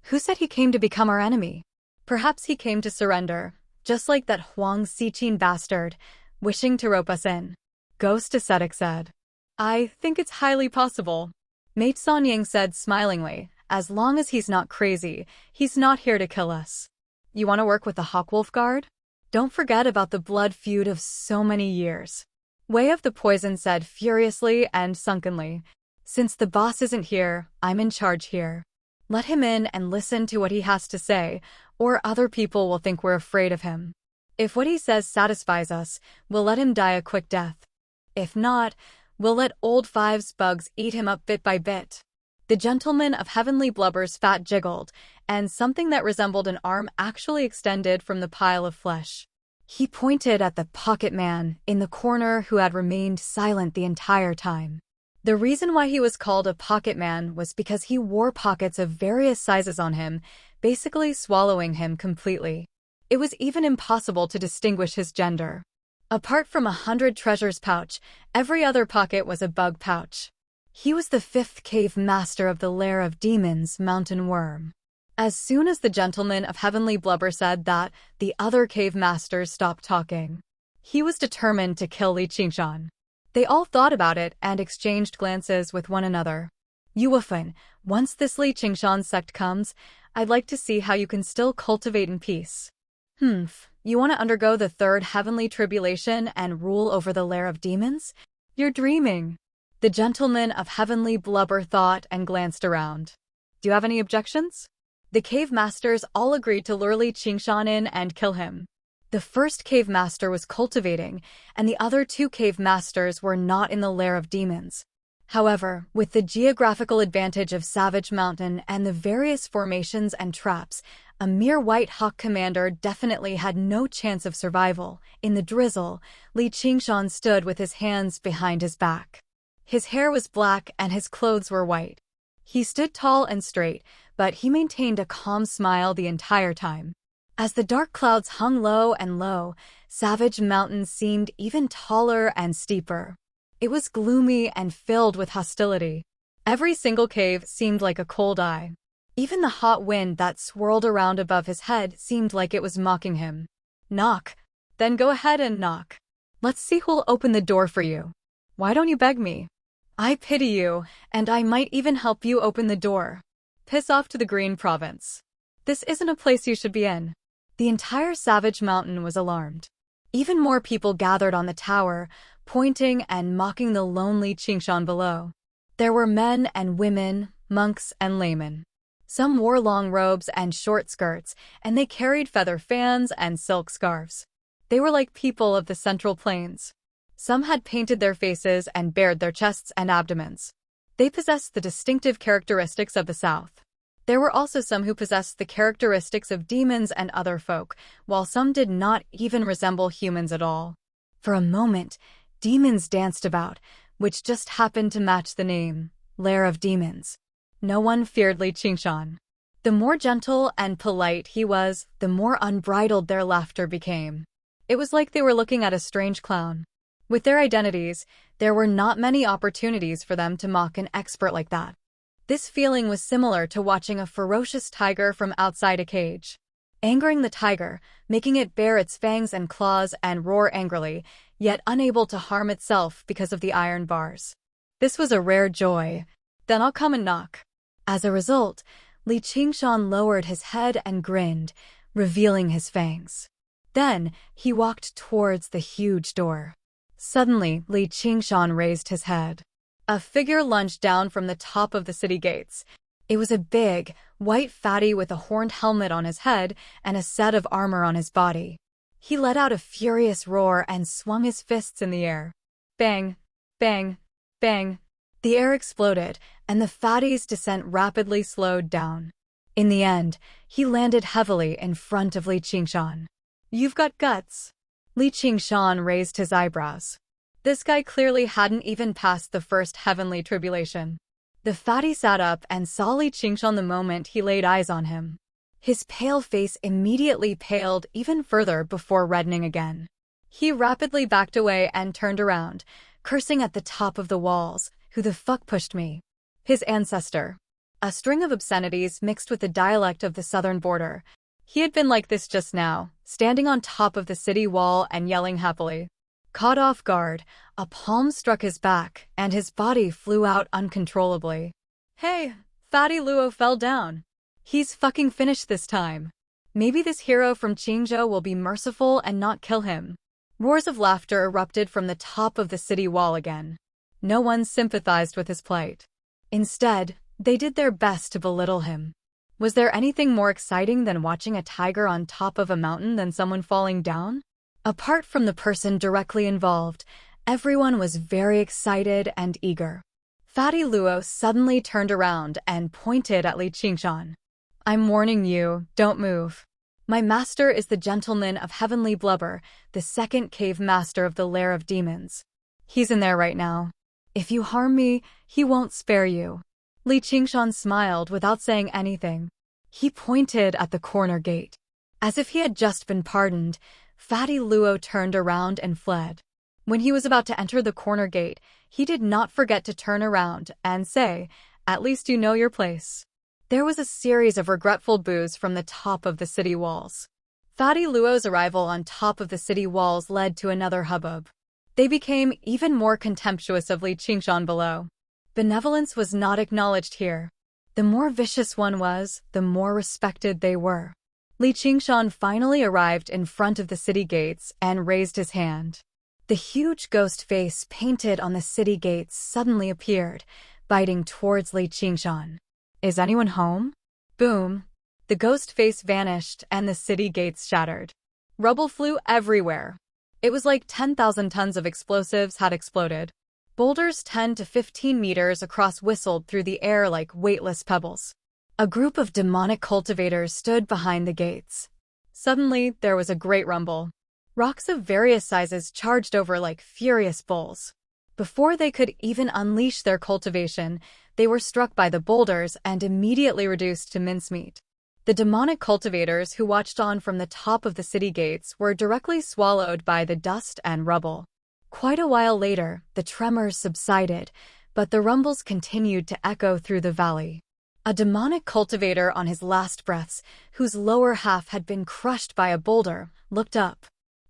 Who said he came to become our enemy? Perhaps he came to surrender, just like that Huang Xiqin bastard, wishing to rope us in. Ghost ascetic said. I think it's highly possible. Mate Sanying said smilingly, as long as he's not crazy, he's not here to kill us. You want to work with the Hawkwolf Guard? Don't forget about the blood feud of so many years. Way of the Poison said furiously and sunkenly. Since the boss isn't here, I'm in charge here. Let him in and listen to what he has to say, or other people will think we're afraid of him. If what he says satisfies us, we'll let him die a quick death. If not, we'll let old Five's bugs eat him up bit by bit. The gentleman of heavenly blubber's fat jiggled, and something that resembled an arm actually extended from the pile of flesh. He pointed at the pocket man in the corner who had remained silent the entire time. The reason why he was called a pocket man was because he wore pockets of various sizes on him, basically swallowing him completely. It was even impossible to distinguish his gender. Apart from 100 treasures pouch, every other pocket was a bug pouch. He was the 5th cave master of the lair of demons, Mountain Worm. As soon as the gentleman of heavenly blubber said that, the other cave masters stopped talking. He was determined to kill Li Qingshan. They all thought about it and exchanged glances with one another. Yuefan, once this Li Qingshan sect comes, I'd like to see how you can still cultivate in peace. You want to undergo the 3rd heavenly tribulation and rule over the lair of demons? You're dreaming. The gentleman of heavenly blubber thought and glanced around. Do you have any objections? The cave masters all agreed to lure Li Qingshan in and kill him. The 1st cave master was cultivating, and the other 2 cave masters were not in the lair of demons. However, with the geographical advantage of Savage Mountain and the various formations and traps, a mere White Hawk commander definitely had no chance of survival. In the drizzle, Li Qingshan stood with his hands behind his back. His hair was black and his clothes were white. He stood tall and straight, but he maintained a calm smile the entire time. As the dark clouds hung low and low, Savage Mountain seemed even taller and steeper. It was gloomy and filled with hostility. Every single cave seemed like a cold eye. Even the hot wind that swirled around above his head seemed like it was mocking him. Knock. Then go ahead and knock. Let's see who'll open the door for you. Why don't you beg me? I pity you, and I might even help you open the door. Piss off to the Green Province. This isn't a place you should be in. The entire Savage Mountain was alarmed. Even more people gathered on the tower, pointing and mocking the lonely Qingshan below. There were men and women, monks and laymen. Some wore long robes and short skirts, and they carried feather fans and silk scarves. They were like people of the Central Plains. Some had painted their faces and bared their chests and abdomens. They possessed the distinctive characteristics of the South. There were also some who possessed the characteristics of demons and other folk, while some did not even resemble humans at all. For a moment, demons danced about, which just happened to match the name, Lair of Demons. No one feared Li Qingshan. The more gentle and polite he was, the more unbridled their laughter became. It was like they were looking at a strange clown. With their identities, there were not many opportunities for them to mock an expert like that. This feeling was similar to watching a ferocious tiger from outside a cage. Angering the tiger, making it bare its fangs and claws and roar angrily, yet unable to harm itself because of the iron bars. This was a rare joy. Then I'll come and knock. As a result, Li Qingshan lowered his head and grinned, revealing his fangs. Then, he walked towards the huge door. Suddenly, Li Qingshan raised his head. A figure lunged down from the top of the city gates. It was a big, white fatty with a horned helmet on his head and a set of armor on his body. He let out a furious roar and swung his fists in the air. Bang! Bang! Bang! The air exploded, and the fatty's descent rapidly slowed down. In the end, he landed heavily in front of Li Qingshan. "You've got guts." Li Qingshan raised his eyebrows. This guy clearly hadn't even passed the first heavenly tribulation. The fatty sat up and saw Li Qingshan the moment he laid eyes on him. His pale face immediately paled even further before reddening again. He rapidly backed away and turned around, cursing at the top of the walls, "Who the fuck pushed me?" His ancestor. A string of obscenities mixed with the dialect of the southern border. He had been like this just now, standing on top of the city wall and yelling happily. Caught off guard, a palm struck his back, and his body flew out uncontrollably. "Hey, Fatty Luo fell down. He's fucking finished this time. Maybe this hero from Qingzhou will be merciful and not kill him." Roars of laughter erupted from the top of the city wall again. No one sympathized with his plight. Instead, they did their best to belittle him. Was there anything more exciting than watching a tiger on top of a mountain than someone falling down? Apart from the person directly involved, everyone was very excited and eager. Fatty Luo suddenly turned around and pointed at Li Qingshan. "I'm warning you, don't move. My master is the gentleman of heavenly blubber, the second cave master of the Lair of Demons. He's in there right now. If you harm me, he won't spare you." Li Qingshan smiled without saying anything. He pointed at the corner gate. As if he had just been pardoned, Fatty Luo turned around and fled. When he was about to enter the corner gate, he did not forget to turn around and say, "At least you know your place." There was a series of regretful boos from the top of the city walls. Fatty Luo's arrival on top of the city walls led to another hubbub. They became even more contemptuous of Li Qingshan below. Benevolence was not acknowledged here. The more vicious one was, the more respected they were. Li Qingshan finally arrived in front of the city gates and raised his hand. The huge ghost face painted on the city gates suddenly appeared, biting towards Li Qingshan. "Is anyone home?" Boom! The ghost face vanished and the city gates shattered. Rubble flew everywhere. It was like 10,000 tons of explosives had exploded. Boulders 10 to 15 meters across whistled through the air like weightless pebbles. A group of demonic cultivators stood behind the gates. Suddenly, there was a great rumble. Rocks of various sizes charged over like furious bulls. Before they could even unleash their cultivation, they were struck by the boulders and immediately reduced to mincemeat. The demonic cultivators who watched on from the top of the city gates were directly swallowed by the dust and rubble. Quite a while later, the tremors subsided, but the rumbles continued to echo through the valley. A demonic cultivator on his last breaths, whose lower half had been crushed by a boulder, looked up.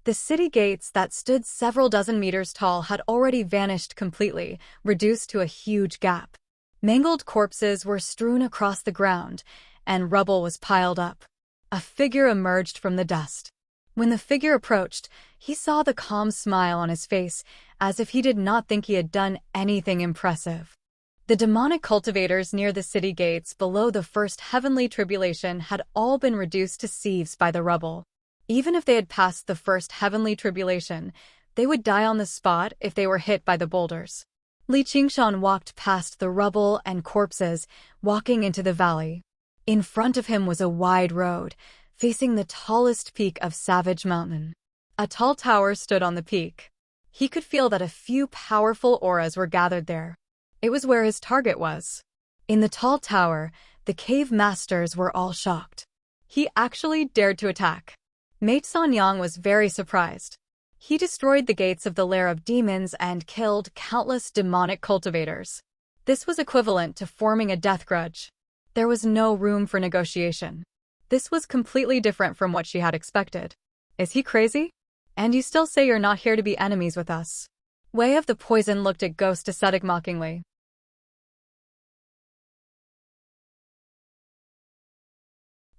The city gates that stood several dozen meters tall had already vanished completely, reduced to a huge gap. Mangled corpses were strewn across the ground, and rubble was piled up. A figure emerged from the dust. When the figure approached, he saw the calm smile on his face, as if he did not think he had done anything impressive. The demonic cultivators near the city gates below the first heavenly tribulation had all been reduced to sieves by the rubble. Even if they had passed the first heavenly tribulation, they would die on the spot if they were hit by the boulders. Li Qingshan walked past the rubble and corpses, walking into the valley. In front of him was a wide road, facing the tallest peak of Savage Mountain. A tall tower stood on the peak. He could feel that a few powerful auras were gathered there. It was where his target was. In the tall tower, the cave masters were all shocked. He actually dared to attack. Mate Sanyang was very surprised. He destroyed the gates of the lair of demons and killed countless demonic cultivators. This was equivalent to forming a death grudge. There was no room for negotiation. This was completely different from what she had expected. Is he crazy? And you still say you're not here to be enemies with us? Way of the Poison looked at Ghost Ascetic mockingly.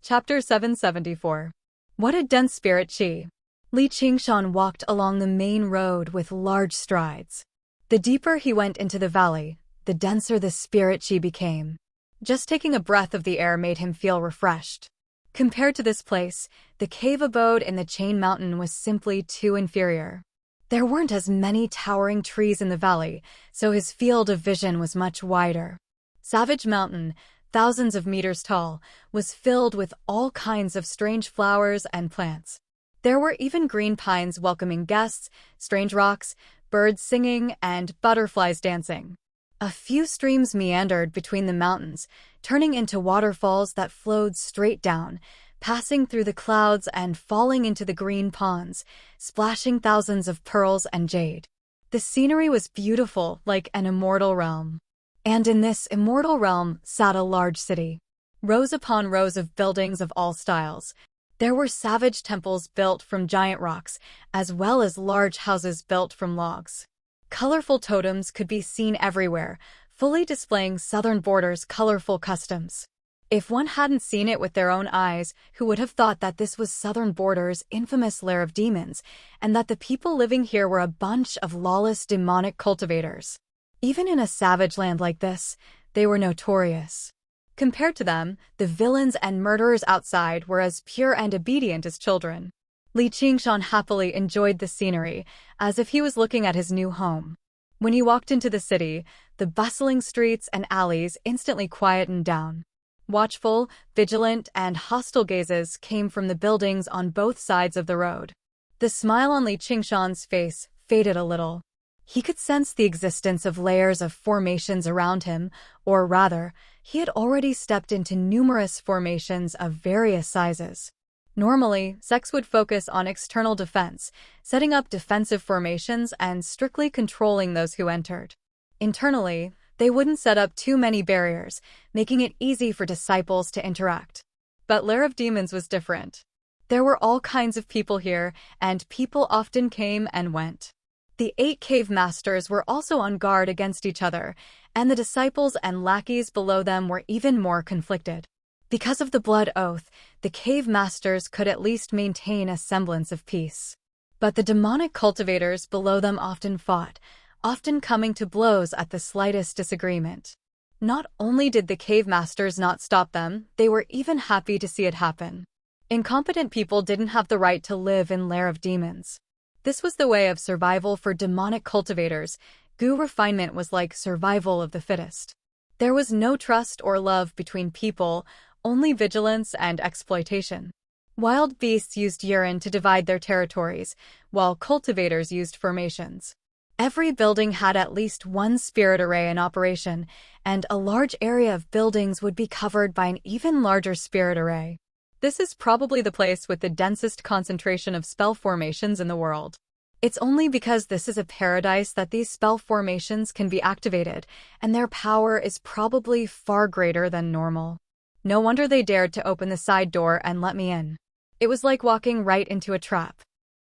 Chapter 774. What a dense spirit chi. Li Qingshan walked along the main road with large strides. The deeper he went into the valley, the denser the spirit chi became. Just taking a breath of the air made him feel refreshed. Compared to this place, the cave abode in the Chain Mountain was simply too inferior. There weren't as many towering trees in the valley, so his field of vision was much wider. Savage Mountain, thousands of meters tall, was filled with all kinds of strange flowers and plants. There were even green pines welcoming guests, strange rocks, birds singing, and butterflies dancing. A few streams meandered between the mountains, turning into waterfalls that flowed straight down, passing through the clouds and falling into the green ponds, splashing thousands of pearls and jade. The scenery was beautiful, like an immortal realm. And in this immortal realm sat a large city. Rows upon rows of buildings of all styles. There were savage temples built from giant rocks, as well as large houses built from logs. Colorful totems could be seen everywhere, fully displaying Southern Border's colorful customs. If one hadn't seen it with their own eyes, who would have thought that this was Southern Border's infamous lair of demons, and that the people living here were a bunch of lawless demonic cultivators? Even in a savage land like this, they were notorious. Compared to them, the villains and murderers outside were as pure and obedient as children. Li Qingshan happily enjoyed the scenery, as if he was looking at his new home. When he walked into the city, the bustling streets and alleys instantly quietened down. Watchful, vigilant, and hostile gazes came from the buildings on both sides of the road. The smile on Li Qingshan's face faded a little. He could sense the existence of layers of formations around him, or rather, he had already stepped into numerous formations of various sizes. Normally, Sex would focus on external defense, setting up defensive formations and strictly controlling those who entered. Internally, they wouldn't set up too many barriers, making it easy for disciples to interact. But Lair of Demons was different. There were all kinds of people here, and people often came and went. The 8 cave masters were also on guard against each other, and the disciples and lackeys below them were even more conflicted. Because of the blood oath, the cave masters could at least maintain a semblance of peace. But the demonic cultivators below them often fought, often coming to blows at the slightest disagreement. Not only did the cave masters not stop them, they were even happy to see it happen. Incompetent people didn't have the right to live in Lair of Demons. This was the way of survival for demonic cultivators. Gu refinement was like survival of the fittest. There was no trust or love between people, only vigilance and exploitation. Wild beasts used urine to divide their territories, while cultivators used formations. Every building had at least one spirit array in operation, and a large area of buildings would be covered by an even larger spirit array. This is probably the place with the densest concentration of spell formations in the world. It's only because this is a paradise that these spell formations can be activated, and their power is probably far greater than normal. No wonder they dared to open the side door and let me in. It was like walking right into a trap.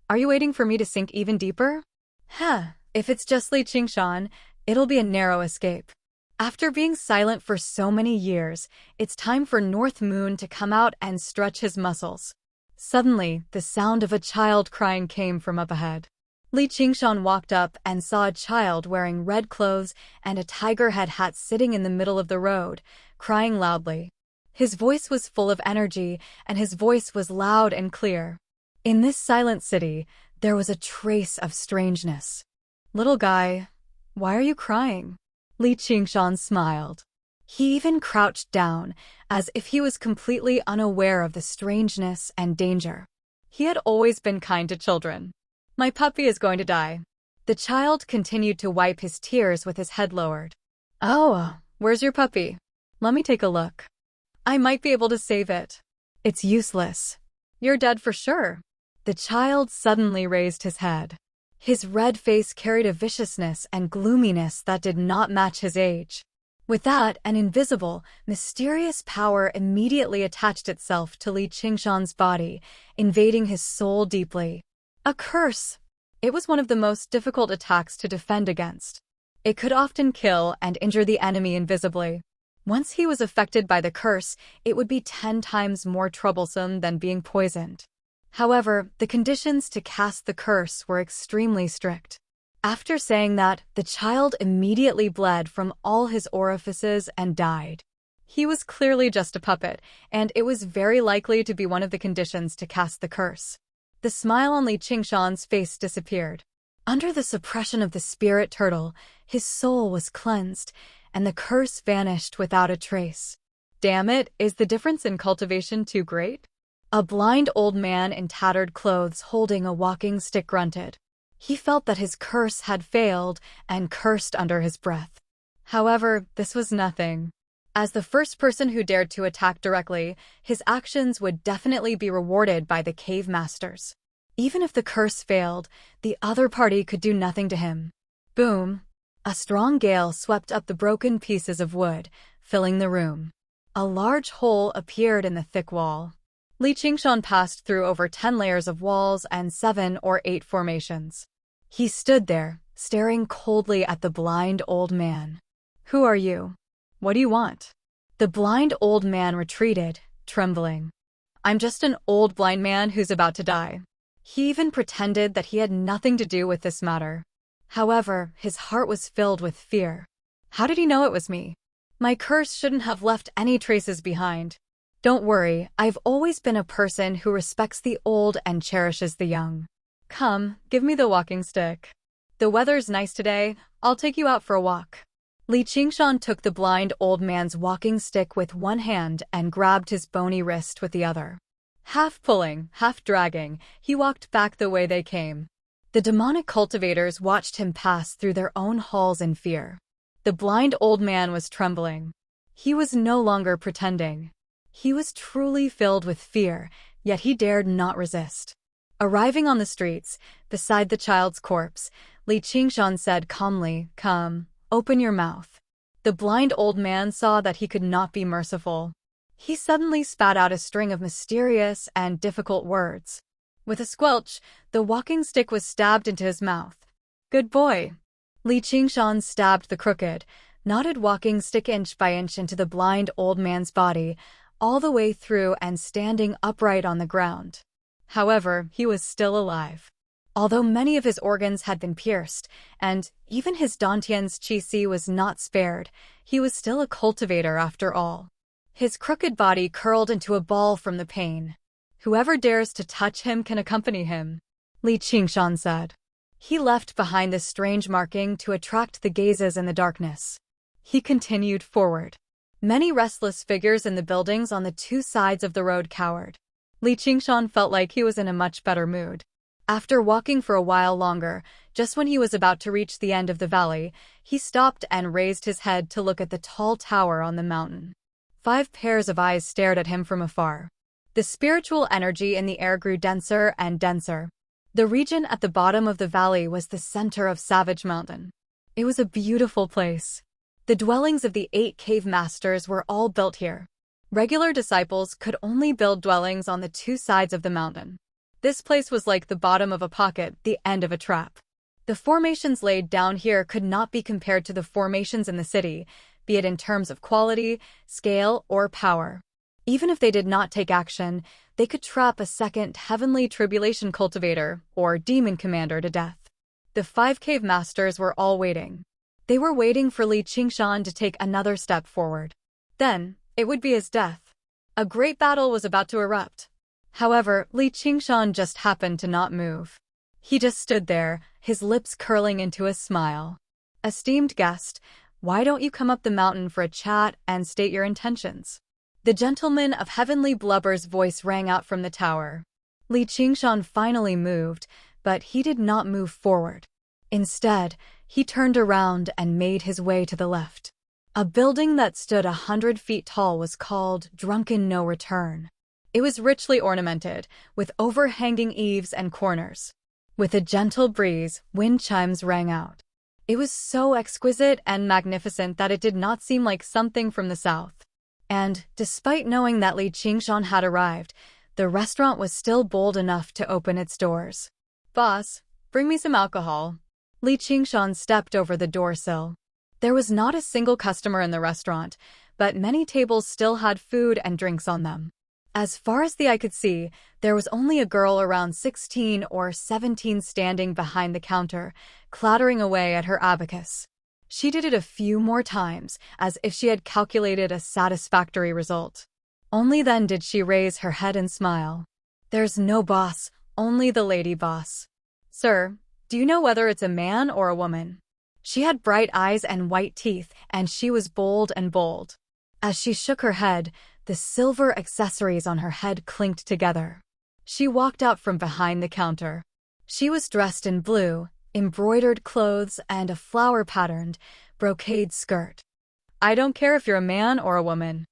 Are you waiting for me to sink even deeper? If it's just Li Qingshan, it'll be a narrow escape. After being silent for so many years, it's time for North Moon to come out and stretch his muscles. Suddenly, the sound of a child crying came from up ahead. Li Qingshan walked up and saw a child wearing red clothes and a tiger head hat sitting in the middle of the road, crying loudly. His voice was full of energy, and his voice was loud and clear. In this silent city, there was a trace of strangeness. "Little guy, why are you crying?" Li Qingshan smiled. He even crouched down, as if he was completely unaware of the strangeness and danger. He had always been kind to children. My puppy is going to die. The child continued to wipe his tears with his head lowered. Oh, where's your puppy? Let me take a look. I might be able to save it. It's useless. You're dead for sure. The child suddenly raised his head. His red face carried a viciousness and gloominess that did not match his age. With that, an invisible, mysterious power immediately attached itself to Li Qingshan's body, invading his soul deeply. A curse! It was one of the most difficult attacks to defend against. It could often kill and injure the enemy invisibly. Once he was affected by the curse, it would be 10 times more troublesome than being poisoned. However, the conditions to cast the curse were extremely strict. After saying that, the child immediately bled from all his orifices and died. He was clearly just a puppet, and it was very likely to be one of the conditions to cast the curse. The smile on Li Qingshan's face disappeared. Under the suppression of the spirit turtle, his soul was cleansed, and the curse vanished without a trace. Damn it, is the difference in cultivation too great? A blind old man in tattered clothes holding a walking stick grunted. He felt that his curse had failed and cursed under his breath. However, this was nothing. As the first person who dared to attack directly, his actions would definitely be rewarded by the cave masters. Even if the curse failed, the other party could do nothing to him. Boom! A strong gale swept up the broken pieces of wood, filling the room. A large hole appeared in the thick wall. Li Qingshan passed through over 10 layers of walls and 7 or 8 formations. He stood there, staring coldly at the blind old man. Who are you? What do you want? The blind old man retreated, trembling. I'm just an old blind man who's about to die. He even pretended that he had nothing to do with this matter. However, his heart was filled with fear. How did he know it was me? My curse shouldn't have left any traces behind. Don't worry, I've always been a person who respects the old and cherishes the young. Come, give me the walking stick. The weather's nice today, I'll take you out for a walk. Li Qingshan took the blind old man's walking stick with one hand and grabbed his bony wrist with the other. Half pulling, half dragging, he walked back the way they came. The demonic cultivators watched him pass through their own halls in fear. The blind old man was trembling. He was no longer pretending. He was truly filled with fear, yet he dared not resist. Arriving on the streets, beside the child's corpse, Li Qingshan said calmly, "Come, open your mouth." The blind old man saw that he could not be merciful. He suddenly spat out a string of mysterious and difficult words. With a squelch, the walking stick was stabbed into his mouth. Good boy. Li Qingshan stabbed the crooked, knotted walking stick inch by inch into the blind old man's body, all the way through and standing upright on the ground. However, he was still alive. Although many of his organs had been pierced, and even his dantian's qi was not spared, he was still a cultivator after all. His crooked body curled into a ball from the pain. Whoever dares to touch him can accompany him, Li Qingshan said. He left behind this strange marking to attract the gazes in the darkness. He continued forward. Many restless figures in the buildings on the 2 sides of the road cowered. Li Qingshan felt like he was in a much better mood. After walking for a while longer, just when he was about to reach the end of the valley, he stopped and raised his head to look at the tall tower on the mountain. 5 pairs of eyes stared at him from afar. The spiritual energy in the air grew denser and denser. The region at the bottom of the valley was the center of Savage Mountain. It was a beautiful place. The dwellings of the 8 cave masters were all built here. Regular disciples could only build dwellings on the 2 sides of the mountain. This place was like the bottom of a pocket, the end of a trap. The formations laid down here could not be compared to the formations in the city, be it in terms of quality, scale, or power. Even if they did not take action, they could trap a second heavenly tribulation cultivator, or demon commander, to death. The 5 cave masters were all waiting. They were waiting for Li Qingshan to take another step forward. Then, it would be his death. A great battle was about to erupt. However, Li Qingshan just happened to not move. He just stood there, his lips curling into a smile. Esteemed guest, Why don't you come up the mountain for a chat and state your intentions? The gentleman of heavenly blubber's voice rang out from the tower. Li Qingshan finally moved, but he did not move forward. Instead, he turned around and made his way to the left. A building that stood 100 feet tall was called Drunken No Return. It was richly ornamented, with overhanging eaves and corners. With a gentle breeze, wind chimes rang out. It was so exquisite and magnificent that it did not seem like something from the south. And, despite knowing that Li Qingshan had arrived, the restaurant was still bold enough to open its doors. "Boss, bring me some alcohol." Li Qingshan stepped over the doorsill. There was not a single customer in the restaurant, but many tables still had food and drinks on them. As far as the eye could see, there was only a girl around 16 or 17 standing behind the counter, clattering away at her abacus. She did it a few more times, as if she had calculated a satisfactory result. Only then did she raise her head and smile. "There's no boss, only the lady boss." "Sir, do you know whether it's a man or a woman?" She had bright eyes and white teeth, and she was bold and bold. As she shook her head, the silver accessories on her head clinked together. She walked out from behind the counter. She was dressed in blue, embroidered clothes, and a flower-patterned, brocade skirt. "I don't care if you're a man or a woman.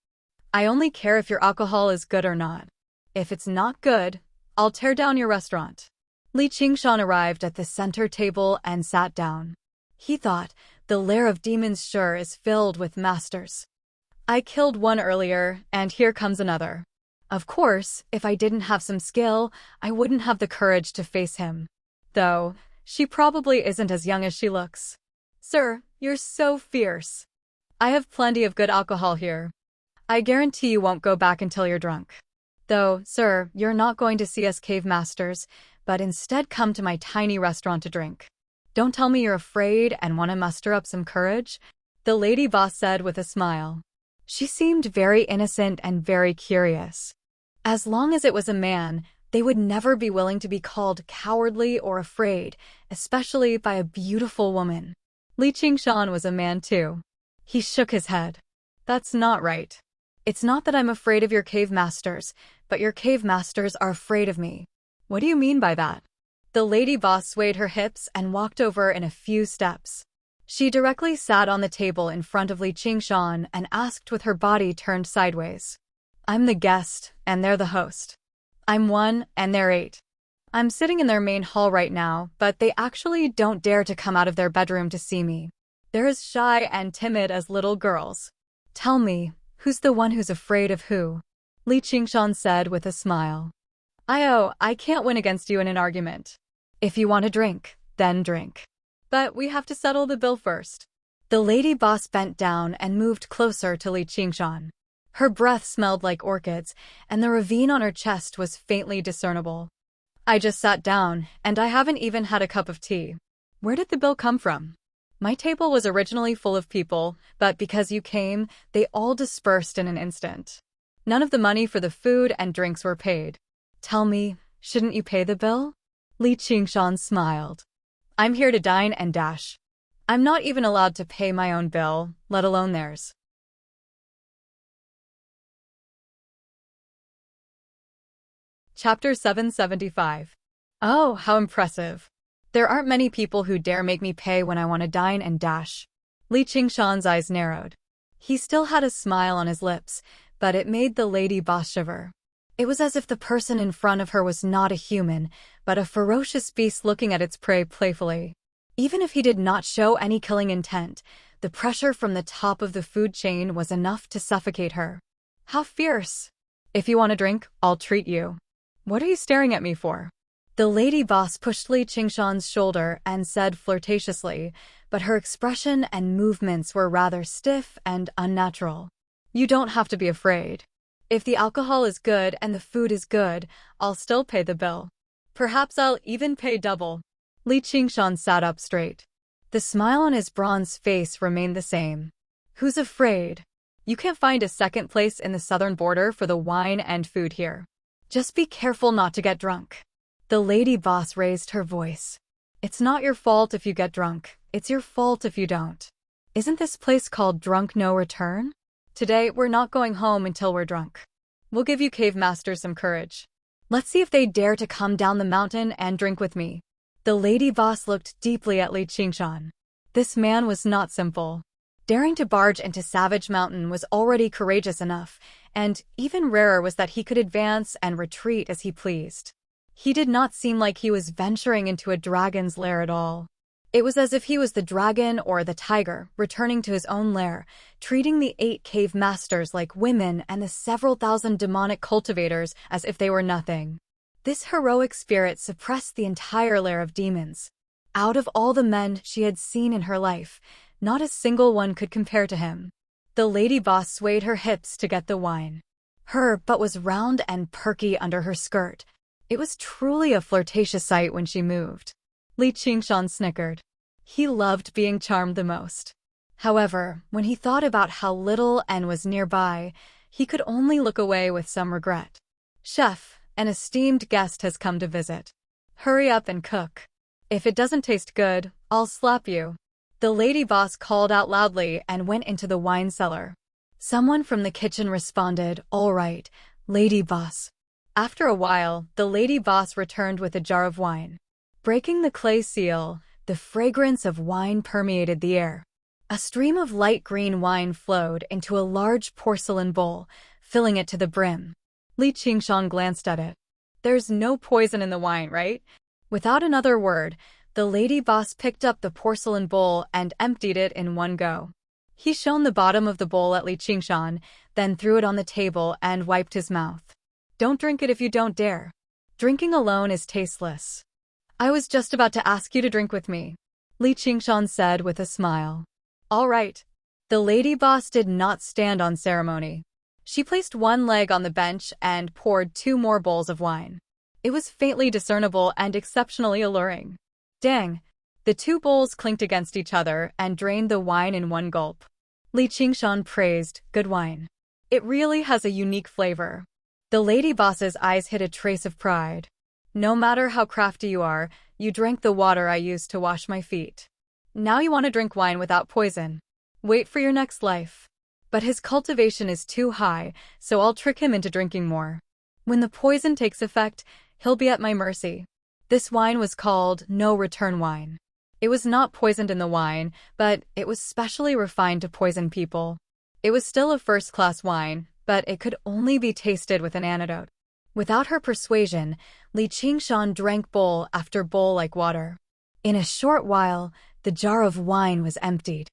I only care if your alcohol is good or not. If it's not good, I'll tear down your restaurant." Li Qingshan arrived at the center table and sat down. He thought, the lair of demons sure is filled with masters. "I killed one earlier, and here comes another. Of course, if I didn't have some skill, I wouldn't have the courage to face him. Though, she probably isn't as young as she looks." "Sir, you're so fierce. I have plenty of good alcohol here. I guarantee you won't go back until you're drunk. Though, sir, you're not going to see us cave masters, but instead come to my tiny restaurant to drink. Don't tell me you're afraid and want to muster up some courage," the lady boss said with a smile. She seemed very innocent and very curious. As long as it was a man, they would never be willing to be called cowardly or afraid, especially by a beautiful woman. Li Qingshan was a man too. He shook his head. "That's not right. It's not that I'm afraid of your cave masters, but your cave masters are afraid of me." "What do you mean by that?" The lady boss swayed her hips and walked over in a few steps. She directly sat on the table in front of Li Qingshan and asked with her body turned sideways. "I'm the guest, and they're the host. I'm 1, and they're 8. I'm sitting in their main hall right now, but they actually don't dare to come out of their bedroom to see me. They're as shy and timid as little girls. Tell me, who's the one who's afraid of who?" Li Qingshan said with a smile. I can't win against you in an argument. If you want to drink, then drink. But we have to settle the bill first." The lady boss bent down and moved closer to Li Qingshan. Her breath smelled like orchids, and the ravine on her chest was faintly discernible. "I just sat down, and I haven't even had a cup of tea. Where did the bill come from? My table was originally full of people, but because you came, they all dispersed in an instant. None of the money for the food and drinks were paid. Tell me, shouldn't you pay the bill?" Li Qingshan smiled. "I'm here to dine and dash. I'm not even allowed to pay my own bill, let alone theirs." Chapter 775. Oh, how impressive. There aren't many people who dare make me pay when I want to dine and dash. Li Qingshan's eyes narrowed. He still had a smile on his lips, but it made the lady boss shiver. It was as if the person in front of her was not a human, but a ferocious beast looking at its prey playfully. Even if he did not show any killing intent, the pressure from the top of the food chain was enough to suffocate her. How fierce! "If you want a drink, I'll treat you." "What are you staring at me for?" The lady boss pushed Li Qingshan's shoulder and said flirtatiously, but her expression and movements were rather stiff and unnatural. "You don't have to be afraid. If the alcohol is good and the food is good, I'll still pay the bill. Perhaps I'll even pay double." Li Qingshan sat up straight. The smile on his bronze face remained the same. "Who's afraid? You can't find a second place in the southern border for the wine and food here. Just be careful not to get drunk." The lady boss raised her voice. "It's not your fault if you get drunk. It's your fault if you don't." Isn't this place called Drunk No Return? Today, we're not going home until we're drunk. We'll give you cave masters some courage. Let's see if they dare to come down the mountain and drink with me. The lady boss looked deeply at Li Qingshan. This man was not simple. Daring to barge into Savage Mountain was already courageous enough, and even rarer was that he could advance and retreat as he pleased. He did not seem like he was venturing into a dragon's lair at all. It was as if he was the dragon or the tiger, returning to his own lair, treating the 8 cave masters like women and the several thousand demonic cultivators as if they were nothing. This heroic spirit suppressed the entire lair of demons. Out of all the men she had seen in her life, not a single one could compare to him. The lady boss swayed her hips to get the wine. Her butt was round and perky under her skirt. It was truly a flirtatious sight when she moved. Li Qingshan snickered. He loved being charmed the most. However, when he thought about how little N was nearby, he could only look away with some regret. Chef, an esteemed guest has come to visit. Hurry up and cook. If it doesn't taste good, I'll slap you. The lady boss called out loudly and went into the wine cellar. Someone from the kitchen responded, "All right, lady boss." After a while, the lady boss returned with a jar of wine. Breaking the clay seal, the fragrance of wine permeated the air. A stream of light green wine flowed into a large porcelain bowl, filling it to the brim. Li Qingshan glanced at it. There's no poison in the wine, right? Without another word, the lady boss picked up the porcelain bowl and emptied it in one go. He shone the bottom of the bowl at Li Qingshan, then threw it on the table and wiped his mouth. Don't drink it if you don't dare. Drinking alone is tasteless. I was just about to ask you to drink with me, Li Qingshan said with a smile. All right. The lady boss did not stand on ceremony. She placed one leg on the bench and poured 2 more bowls of wine. It was faintly discernible and exceptionally alluring. Dang! The 2 bowls clinked against each other and drained the wine in one gulp. Li Qingshan praised, "Good wine. It really has a unique flavor." The lady boss's eyes hid a trace of pride. No matter how crafty you are, you drank the water I used to wash my feet. Now you want to drink wine without poison. Wait for your next life. But his cultivation is too high, so I'll trick him into drinking more. When the poison takes effect, he'll be at my mercy. This wine was called No Return wine. It was not poisoned in the wine, but it was specially refined to poison people. It was still a first-class wine, but it could only be tasted with an antidote. Without her persuasion, Li Qingshan drank bowl after bowl like water. In a short while, the jar of wine was emptied.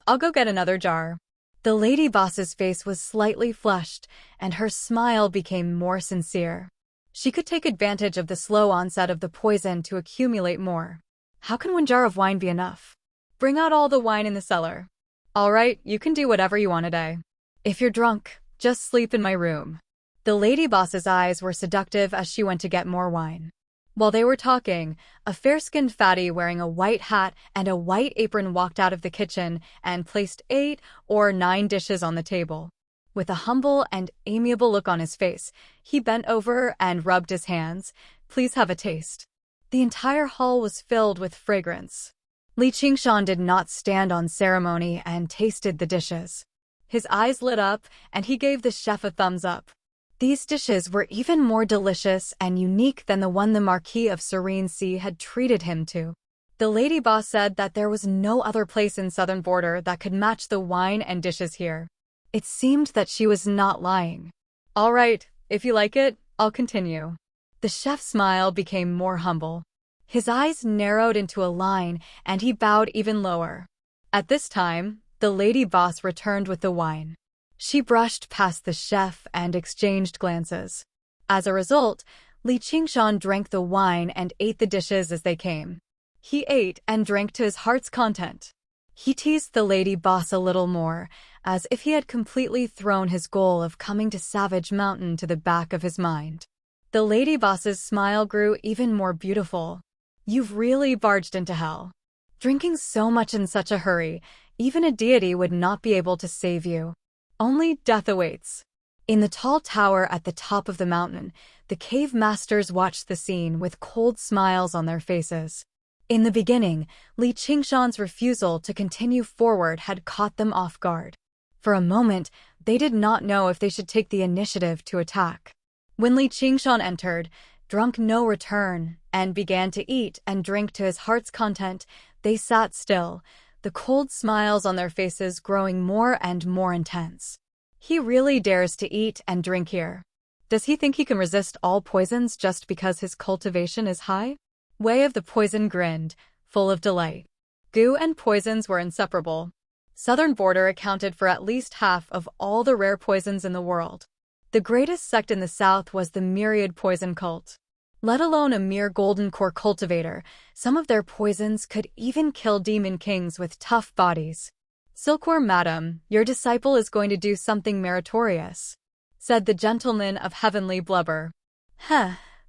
I'll go get another jar. The lady boss's face was slightly flushed, and her smile became more sincere. She could take advantage of the slow onset of the poison to accumulate more. How can one jar of wine be enough? Bring out all the wine in the cellar. All right, you can do whatever you want today. If you're drunk, just sleep in my room. The lady boss's eyes were seductive as she went to get more wine. While they were talking, a fair-skinned fatty wearing a white hat and a white apron walked out of the kitchen and placed 8 or 9 dishes on the table. With a humble and amiable look on his face, he bent over and rubbed his hands. Please have a taste. The entire hall was filled with fragrance. Li Qingshan did not stand on ceremony and tasted the dishes. His eyes lit up, and he gave the chef a thumbs up. These dishes were even more delicious and unique than the one the Marquis of Serene had treated him to. The lady boss said that there was no other place in Southern Border that could match the wine and dishes here. It seemed that she was not lying. All right, if you like it, I'll continue. The chef's smile became more humble. His eyes narrowed into a line, and he bowed even lower. At this time, the lady boss returned with the wine. She brushed past the chef and exchanged glances. As a result, Li Qingshan drank the wine and ate the dishes as they came. He ate and drank to his heart's content. He teased the lady boss a little more, as if he had completely thrown his goal of coming to Savage Mountain to the back of his mind. The lady boss's smile grew even more beautiful. You've really barged into hell. Drinking so much in such a hurry, even a deity would not be able to save you. Only death awaits. In the tall tower at the top of the mountain, the cave masters watched the scene with cold smiles on their faces. In the beginning, Li Qingshan's refusal to continue forward had caught them off guard. For a moment, they did not know if they should take the initiative to attack. When Li Qingshan entered, drunk no return, and began to eat and drink to his heart's content, they sat still, the cold smiles on their faces growing more and more intense. He really dares to eat and drink here. Does he think he can resist all poisons just because his cultivation is high? Way of the Poison grinned, full of delight. Goo and poisons were inseparable. Southern Border accounted for at least half of all the rare poisons in the world. The greatest sect in the south was the Myriad Poison Cult. Let alone a mere golden core cultivator, some of their poisons could even kill demon kings with tough bodies. Silkworm Madam, your disciple is going to do something meritorious, said the gentleman of heavenly blubber.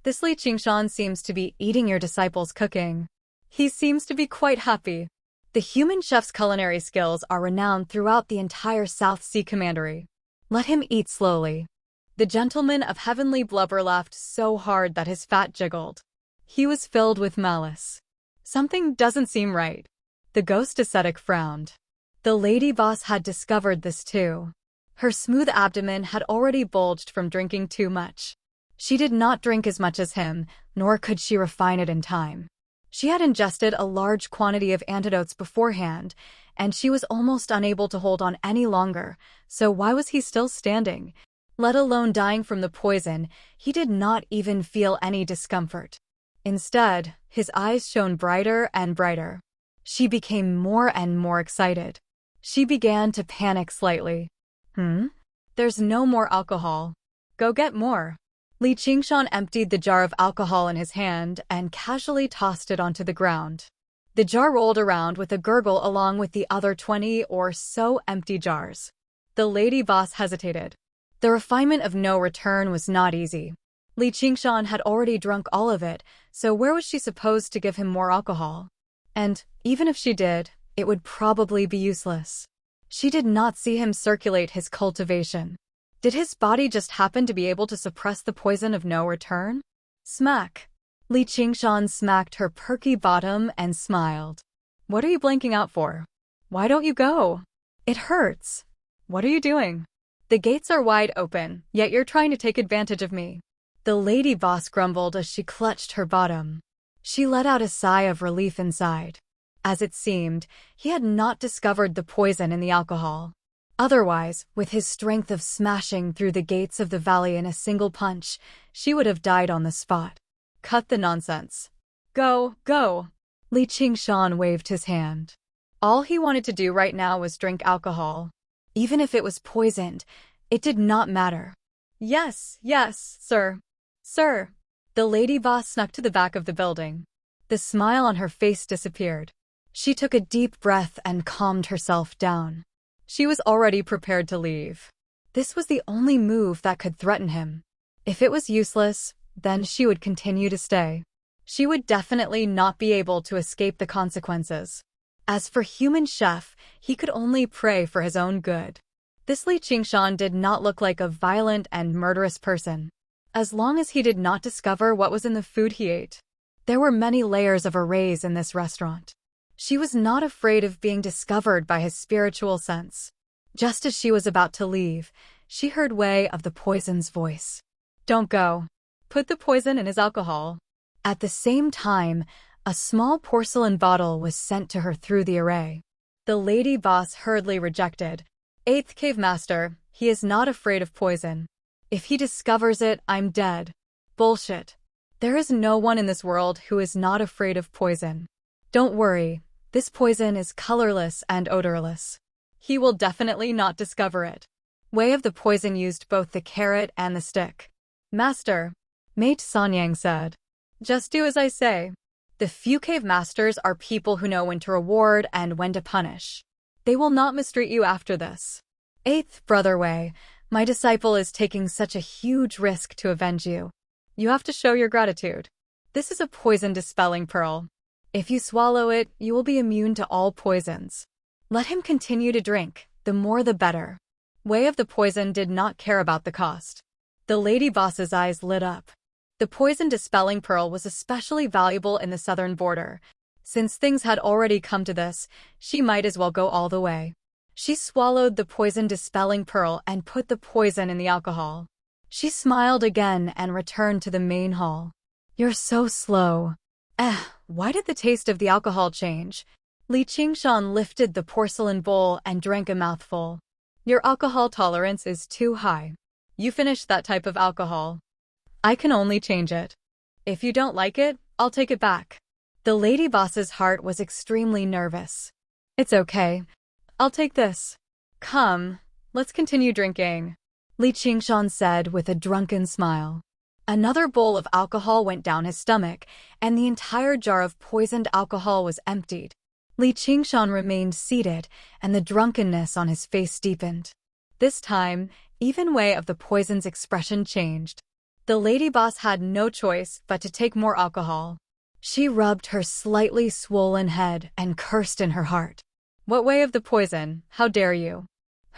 This Li Qingshan seems to be eating your disciple's cooking. He seems to be quite happy. The human chef's culinary skills are renowned throughout the entire South Sea Commandery. Let him eat slowly. The gentleman of heavenly blubber laughed so hard that his fat jiggled. He was filled with malice. Something doesn't seem right. The ghost ascetic frowned. The lady boss had discovered this too. Her smooth abdomen had already bulged from drinking too much. She did not drink as much as him, nor could she refine it in time. She had ingested a large quantity of antidotes beforehand, and she was almost unable to hold on any longer, so why was he still standing? Let alone dying from the poison, he did not even feel any discomfort. Instead, his eyes shone brighter and brighter. She became more and more excited. She began to panic slightly. There's no more alcohol. Go get more. Li Qingshan emptied the jar of alcohol in his hand and casually tossed it onto the ground. The jar rolled around with a gurgle along with the other 20 or so empty jars. The lady boss hesitated. The refinement of no return was not easy. Li Qingshan had already drunk all of it, so where was she supposed to give him more alcohol? And, even if she did, it would probably be useless. She did not see him circulate his cultivation. Did his body just happen to be able to suppress the poison of no return? Smack. Li Qingshan smacked her perky bottom and smiled. What are you blanking out for? Why don't you go? It hurts. What are you doing? The gates are wide open, yet you're trying to take advantage of me. The lady boss grumbled as she clutched her bottom. She let out a sigh of relief inside. As it seemed, he had not discovered the poison in the alcohol. Otherwise, with his strength of smashing through the gates of the valley in a single punch, she would have died on the spot. Cut the nonsense. Go, go. Li Qingshan waved his hand. All he wanted to do right now was drink alcohol. Even if it was poisoned, it did not matter. Yes, yes, sir. Sir. The lady boss snuck to the back of the building. The smile on her face disappeared. She took a deep breath and calmed herself down. She was already prepared to leave. This was the only move that could threaten him. If it was useless, then she would continue to stay. She would definitely not be able to escape the consequences. As for human chef, he could only pray for his own good. This Li Qingshan did not look like a violent and murderous person. As long as he did not discover what was in the food he ate. There were many layers of arrays in this restaurant. She was not afraid of being discovered by his spiritual sense. Just as she was about to leave, she heard Way of the Poison's voice. Don't go. Put the poison in his alcohol. At the same time, a small porcelain bottle was sent to her through the array. The lady boss hurriedly rejected. 8th Cave Master, he is not afraid of poison. If he discovers it, I'm dead. Bullshit. There is no one in this world who is not afraid of poison. Don't worry. This poison is colorless and odorless. He will definitely not discover it. Way of the Poison used both the carrot and the stick. Master, Mate Sanyang said. Just do as I say. The few cave masters are people who know when to reward and when to punish. They will not mistreat you after this. 8th Brother Wei, my disciple is taking such a huge risk to avenge you. You have to show your gratitude. This is a poison dispelling pearl. If you swallow it, you will be immune to all poisons. Let him continue to drink, the more the better. Way of the Poison did not care about the cost. The lady boss's eyes lit up. The poison dispelling pearl was especially valuable in the southern border. Since things had already come to this, she might as well go all the way. She swallowed the poison-dispelling pearl and put the poison in the alcohol. She smiled again and returned to the main hall. "You're so slow." Why did the taste of the alcohol change? Li Qingshan lifted the porcelain bowl and drank a mouthful. "Your alcohol tolerance is too high. You finished that type of alcohol. I can only change it. If you don't like it, I'll take it back." The lady boss's heart was extremely nervous. "It's okay. I'll take this. Come, let's continue drinking," Li Qingshan said with a drunken smile. Another bowl of alcohol went down his stomach, and the entire jar of poisoned alcohol was emptied. Li Qingshan remained seated, and the drunkenness on his face deepened. This time, even way of the poison's expression changed. The lady boss had no choice but to take more alcohol. She rubbed her slightly swollen head and cursed in her heart. "What way of the poison? How dare you?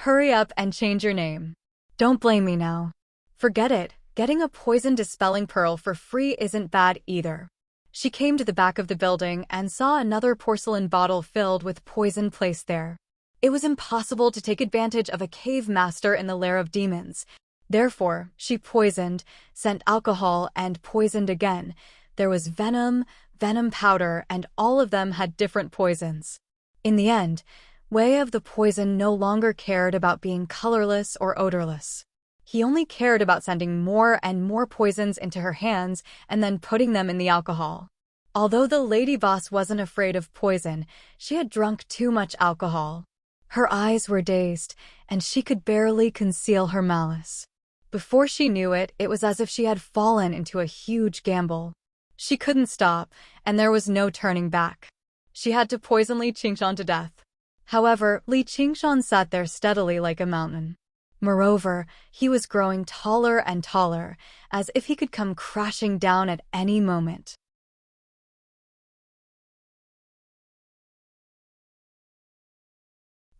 Hurry up and change your name. Don't blame me now. Forget it, getting a poison-dispelling pearl for free isn't bad either." She came to the back of the building and saw another porcelain bottle filled with poison placed there. It was impossible to take advantage of a cave master in the lair of demons. Therefore, she poisoned, sent alcohol, and poisoned again. There was venom, venom powder, and all of them had different poisons. In the end, Way of the Poison no longer cared about being colorless or odorless. He only cared about sending more and more poisons into her hands and then putting them in the alcohol. Although the lady boss wasn't afraid of poison, she had drunk too much alcohol. Her eyes were dazed, and she could barely conceal her malice. Before she knew it, it was as if she had fallen into a huge gamble. She couldn't stop, and there was no turning back. She had to poison Li Qingshan to death. However, Li Qingshan sat there steadily like a mountain. Moreover, he was growing taller and taller, as if he could come crashing down at any moment.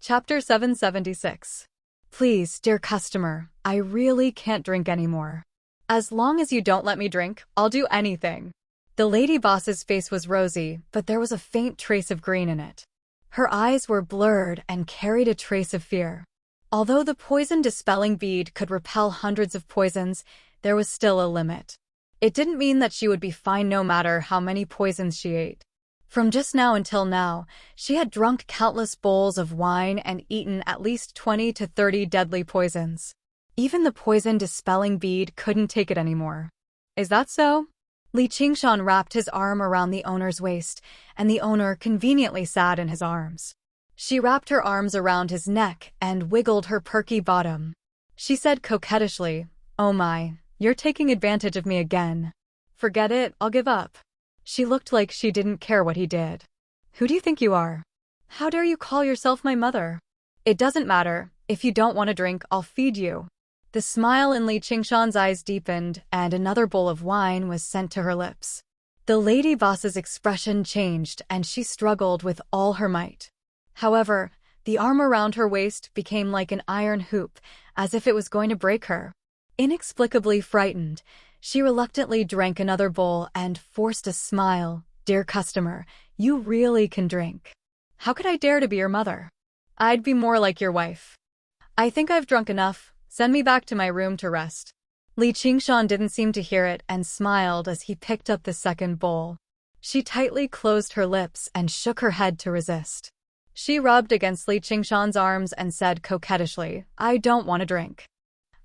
Chapter 776. "Please, dear customer, I really can't drink anymore. As long as you don't let me drink, I'll do anything." The lady boss's face was rosy, but there was a faint trace of green in it. Her eyes were blurred and carried a trace of fear. Although the poison-dispelling bead could repel hundreds of poisons, there was still a limit. It didn't mean that she would be fine no matter how many poisons she ate. From just now until now, she had drunk countless bowls of wine and eaten at least 20 to 30 deadly poisons. Even the poison-dispelling bead couldn't take it anymore. "Is that so?" Li Qingshan wrapped his arm around the owner's waist, and the owner conveniently sat in his arms. She wrapped her arms around his neck and wiggled her perky bottom. She said coquettishly, "Oh my, you're taking advantage of me again. Forget it, I'll give up." She looked like she didn't care what he did. "Who do you think you are? How dare you call yourself my mother? It doesn't matter. If you don't want to drink, I'll feed you." The smile in Li Qingshan's eyes deepened, and another bowl of wine was sent to her lips. The lady boss's expression changed, and she struggled with all her might. However, the arm around her waist became like an iron hoop, as if it was going to break her. Inexplicably frightened, she reluctantly drank another bowl and forced a smile. "Dear customer, you really can drink. How could I dare to be your mother? I'd be more like your wife. I think I've drunk enough. Send me back to my room to rest." Li Qingshan didn't seem to hear it and smiled as he picked up the second bowl. She tightly closed her lips and shook her head to resist. She rubbed against Li Qingshan's arms and said coquettishly, "I don't want to drink.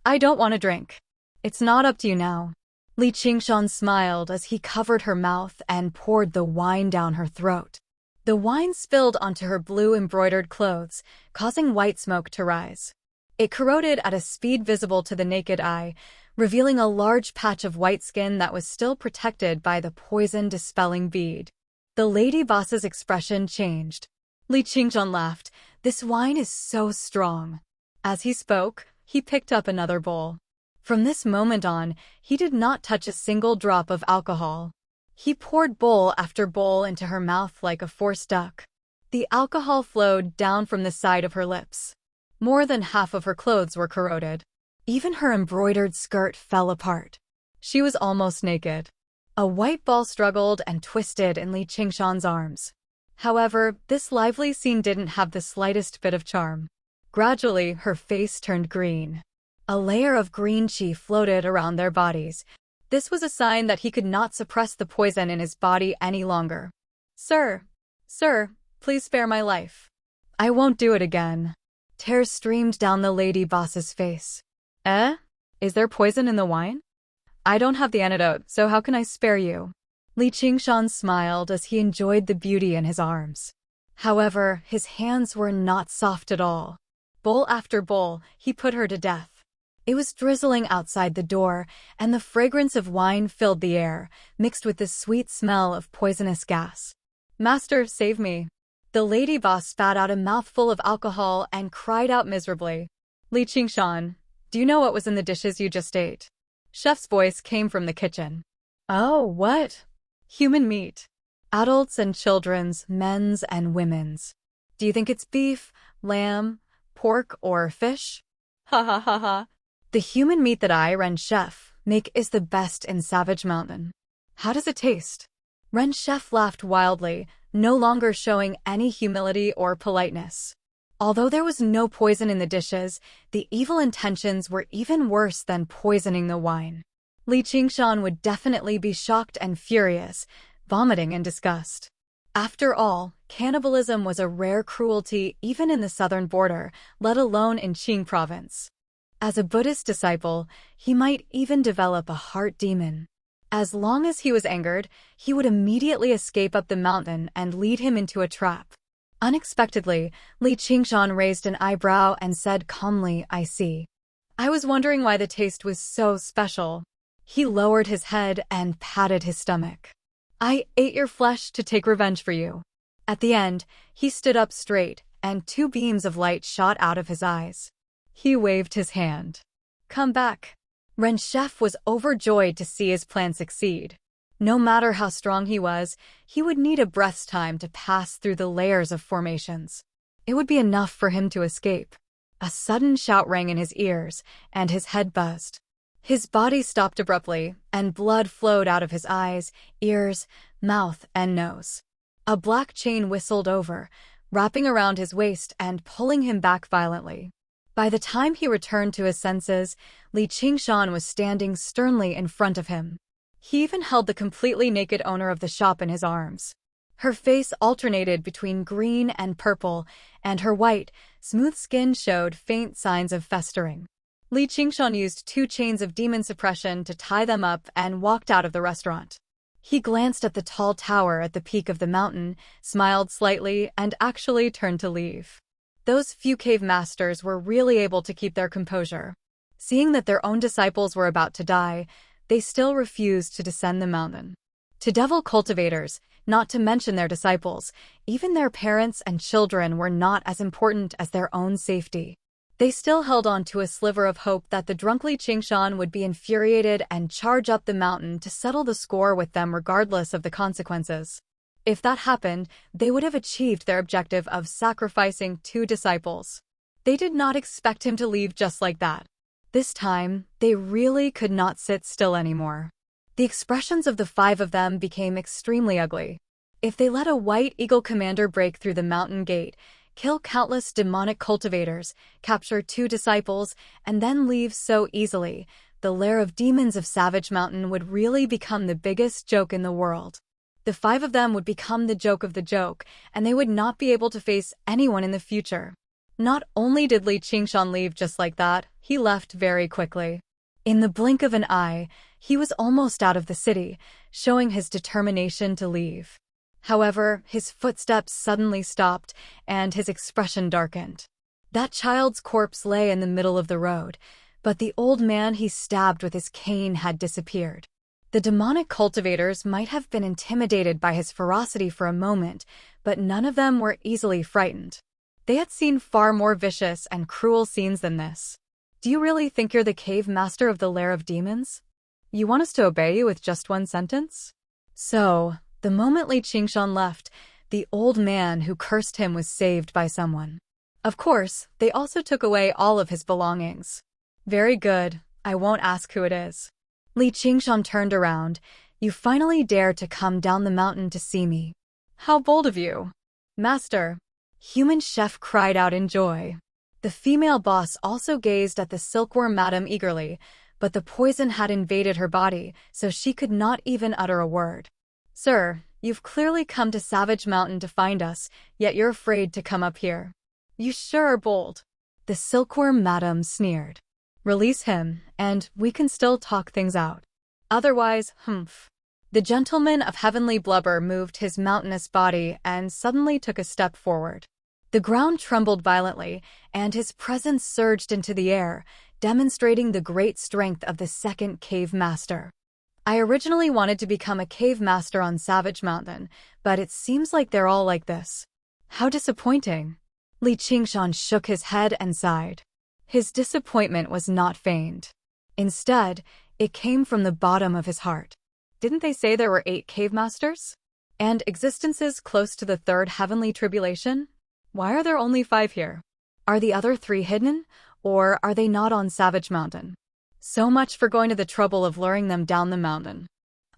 I don't want to drink. It's not up to you now." Li Qingshan smiled as he covered her mouth and poured the wine down her throat. The wine spilled onto her blue embroidered clothes, causing white smoke to rise. It corroded at a speed visible to the naked eye, revealing a large patch of white skin that was still protected by the poison-dispelling bead. The lady boss's expression changed. Li Qingshan laughed. "This wine is so strong." As he spoke, he picked up another bowl. From this moment on, he did not touch a single drop of alcohol. He poured bowl after bowl into her mouth like a forced duck. The alcohol flowed down from the side of her lips. More than half of her clothes were corroded. Even her embroidered skirt fell apart. She was almost naked. A white ball struggled and twisted in Li Qingshan's arms. However, this lively scene didn't have the slightest bit of charm. Gradually, her face turned green. A layer of green qi floated around their bodies. This was a sign that he could not suppress the poison in his body any longer. Sir, please spare my life. I won't do it again. Tears streamed down the lady boss's face. Eh? Is there poison in the wine? I don't have the antidote, so how can I spare you? Li Qingshan smiled as he enjoyed the beauty in his arms. However, his hands were not soft at all. Bowl after bowl, he put her to death. It was drizzling outside the door, and the fragrance of wine filled the air, mixed with the sweet smell of poisonous gas. Master, save me. The lady boss spat out a mouthful of alcohol and cried out miserably. Li Qingshan, do you know what was in the dishes you just ate? Chef's voice came from the kitchen. Oh, what? Human meat. Adults and children's, men's and women's. Do you think it's beef, lamb, pork, or fish? Ha ha ha ha. The human meat that I, Ren Chef, make is the best in Savage Mountain. How does it taste? Ren Chef laughed wildly, no longer showing any humility or politeness. Although there was no poison in the dishes, the evil intentions were even worse than poisoning the wine. Li Qingshan would definitely be shocked and furious, vomiting in disgust. After all, cannibalism was a rare cruelty even in the southern border, let alone in Qing province. As a Buddhist disciple, he might even develop a heart demon. As long as he was angered, he would immediately escape up the mountain and lead him into a trap. Unexpectedly, Li Qingshan raised an eyebrow and said calmly, I see. I was wondering why the taste was so special. He lowered his head and patted his stomach. I ate your flesh to take revenge for you. At the end, he stood up straight, and 2 beams of light shot out of his eyes. He waved his hand. Come back. Ren Chef was overjoyed to see his plan succeed. No matter how strong he was, he would need a breath's time to pass through the layers of formations. It would be enough for him to escape. A sudden shout rang in his ears, and his head buzzed. His body stopped abruptly, and blood flowed out of his eyes, ears, mouth, and nose. A black chain whistled over, wrapping around his waist and pulling him back violently. By the time he returned to his senses, Li Qingshan was standing sternly in front of him. He even held the completely naked owner of the shop in his arms. Her face alternated between green and purple, and her white, smooth skin showed faint signs of festering. Li Qingshan used 2 chains of demon suppression to tie them up and walked out of the restaurant. He glanced at the tall tower at the peak of the mountain, smiled slightly, and actually turned to leave. Those few cave masters were really able to keep their composure. Seeing that their own disciples were about to die, they still refused to descend the mountain. To devil cultivators, not to mention their disciples, even their parents and children were not as important as their own safety. They still held on to a sliver of hope that the drunk Li Qingshan would be infuriated and charge up the mountain to settle the score with them regardless of the consequences. If that happened, they would have achieved their objective of sacrificing 2 disciples. They did not expect him to leave just like that. This time, they really could not sit still anymore. The expressions of the 5 of them became extremely ugly. If they let a white eagle commander break through the mountain gate, kill countless demonic cultivators, capture 2 disciples, and then leave so easily, the lair of demons of Savage Mountain would really become the biggest joke in the world. The 5 of them would become the joke of the joke, and they would not be able to face anyone in the future. Not only did Li Qingshan leave just like that, he left very quickly. In the blink of an eye, he was almost out of the city, showing his determination to leave. However, his footsteps suddenly stopped, and his expression darkened. That child's corpse lay in the middle of the road, but the old man he stabbed with his cane had disappeared. The demonic cultivators might have been intimidated by his ferocity for a moment, but none of them were easily frightened. They had seen far more vicious and cruel scenes than this. Do you really think you're the cave master of the lair of demons? You want us to obey you with just 1 sentence? So, the moment Li Qingshan left, the old man who cursed him was saved by someone. Of course, they also took away all of his belongings. Very good, I won't ask who it is. Li Qingshan turned around, You finally dare to come down the mountain to see me. How bold of you. Master. Human chef cried out in joy. The female boss also gazed at the silkworm madam eagerly, but the poison had invaded her body, so she could not even utter a word. Sir, you've clearly come to Savage Mountain to find us, yet you're afraid to come up here. You sure are bold. The silkworm madam sneered. Release him, and we can still talk things out. Otherwise, humph. The gentleman of heavenly blubber moved his mountainous body and suddenly took a step forward. The ground trembled violently, and his presence surged into the air, demonstrating the great strength of the second cave master. I originally wanted to become a cave master on Savage Mountain, but it seems like they're all like this. How disappointing. Li Qingshan shook his head and sighed. His disappointment was not feigned. Instead, it came from the bottom of his heart. Didn't they say there were 8 cave masters? And existences close to the 3rd heavenly tribulation? Why are there only 5 here? Are the other 3 hidden, or are they not on Savage Mountain? So much for going to the trouble of luring them down the mountain.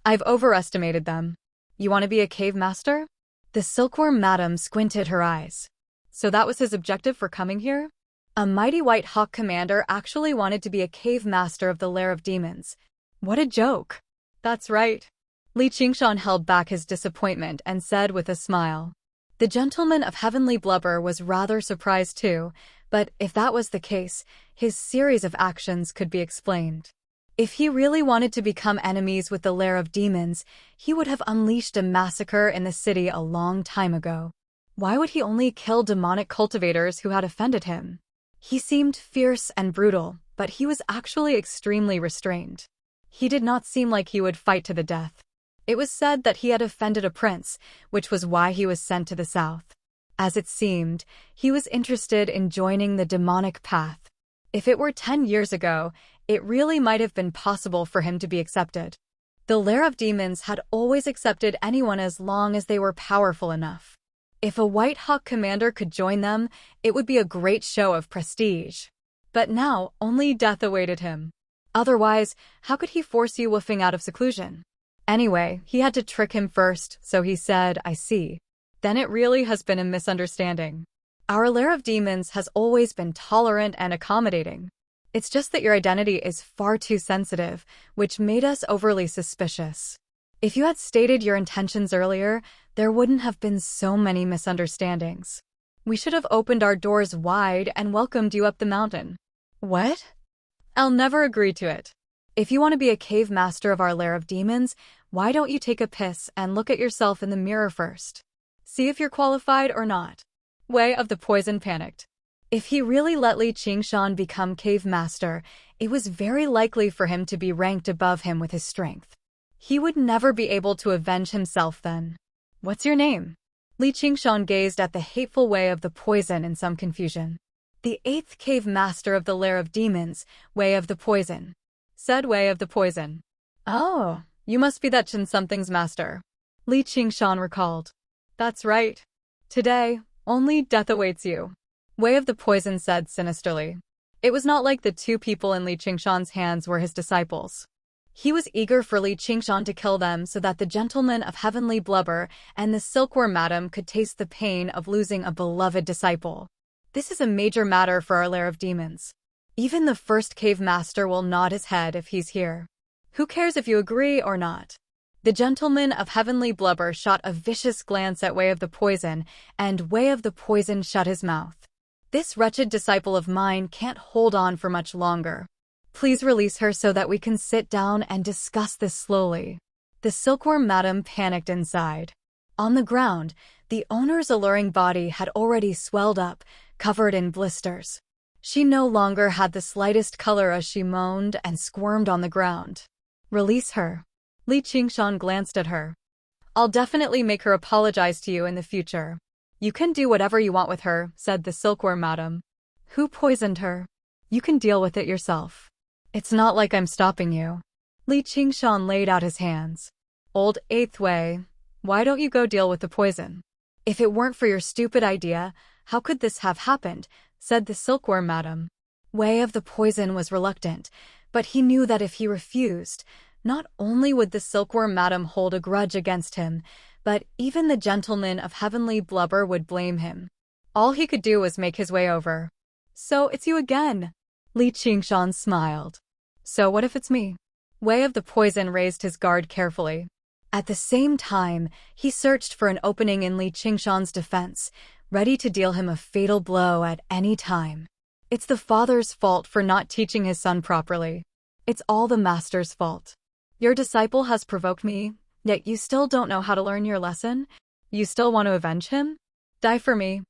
I've overestimated them. You want to be a cave master? The silkworm madam squinted her eyes. So that was his objective for coming here? A mighty white hawk commander actually wanted to be a cave master of the lair of demons. What a joke. That's right. Li Qingshan held back his disappointment and said with a smile. The gentleman of heavenly blubber was rather surprised too, but if that was the case, his series of actions could be explained. If he really wanted to become enemies with the lair of demons, he would have unleashed a massacre in the city a long time ago. Why would he only kill demonic cultivators who had offended him? He seemed fierce and brutal, but he was actually extremely restrained. He did not seem like he would fight to the death. It was said that he had offended a prince, which was why he was sent to the south. As it seemed, he was interested in joining the demonic path. If it were 10 years ago, it really might have been possible for him to be accepted. The lair of demons had always accepted anyone as long as they were powerful enough. If a White Hawk commander could join them, it would be a great show of prestige. But now, only death awaited him. Otherwise, how could he force you woofing out of seclusion? Anyway, he had to trick him first, so he said, I see. Then it really has been a misunderstanding. Our lair of demons has always been tolerant and accommodating. It's just that your identity is far too sensitive, which made us overly suspicious. If you had stated your intentions earlier, there wouldn't have been so many misunderstandings. We should have opened our doors wide and welcomed you up the mountain. What? I'll never agree to it. If you want to be a cave master of our lair of demons, why don't you take a piss and look at yourself in the mirror first? See if you're qualified or not. Way of the Poison panicked. If he really let Li Qingshan become cave master, it was very likely for him to be ranked above him with his strength. He would never be able to avenge himself then. What's your name? Li Qingshan gazed at the hateful Way of the Poison in some confusion. The 8th cave master of the lair of demons, Way of the Poison. Said Way of the Poison. Oh, you must be that Chin Something's master. Li Qingshan recalled. That's right. Today, only death awaits you. Way of the Poison said sinisterly. It was not like the 2 people in Li Qingshan's hands were his disciples. He was eager for Li Qingshan to kill them so that the gentleman of heavenly blubber and the silkworm madam could taste the pain of losing a beloved disciple. This is a major matter for our lair of demons. Even the 1st cave master will nod his head if he's here. Who cares if you agree or not? The gentleman of heavenly blubber shot a vicious glance at Way of the Poison, and Way of the Poison shut his mouth. This wretched disciple of mine can't hold on for much longer. Please release her so that we can sit down and discuss this slowly. The silkworm madam panicked inside. On the ground, the owner's alluring body had already swelled up, covered in blisters. She no longer had the slightest color as she moaned and squirmed on the ground. Release her. Li Qingshan glanced at her. I'll definitely make her apologize to you in the future. You can do whatever you want with her, said the silkworm madam. Who poisoned her? You can deal with it yourself. It's not like I'm stopping you. Li Qingshan laid out his hands. Old 8th Way, why don't you go deal with the poison? If it weren't for your stupid idea, how could this have happened? Said the silkworm madam. Way of the Poison was reluctant, but he knew that if he refused, Not only would the silkworm madam hold a grudge against him, but even the gentleman of heavenly blubber would blame him. All he could do was make his way over. "So it's you again." Li Qingshan smiled. "So what if it's me?" Wei of the Poison raised his guard carefully. At the same time, he searched for an opening in Li Qingshan's defense, ready to deal him a fatal blow at any time. It's the father's fault for not teaching his son properly. It's all the master's fault. Your disciple has provoked me, yet you still don't know how to learn your lesson? You still want to avenge him? Die for me.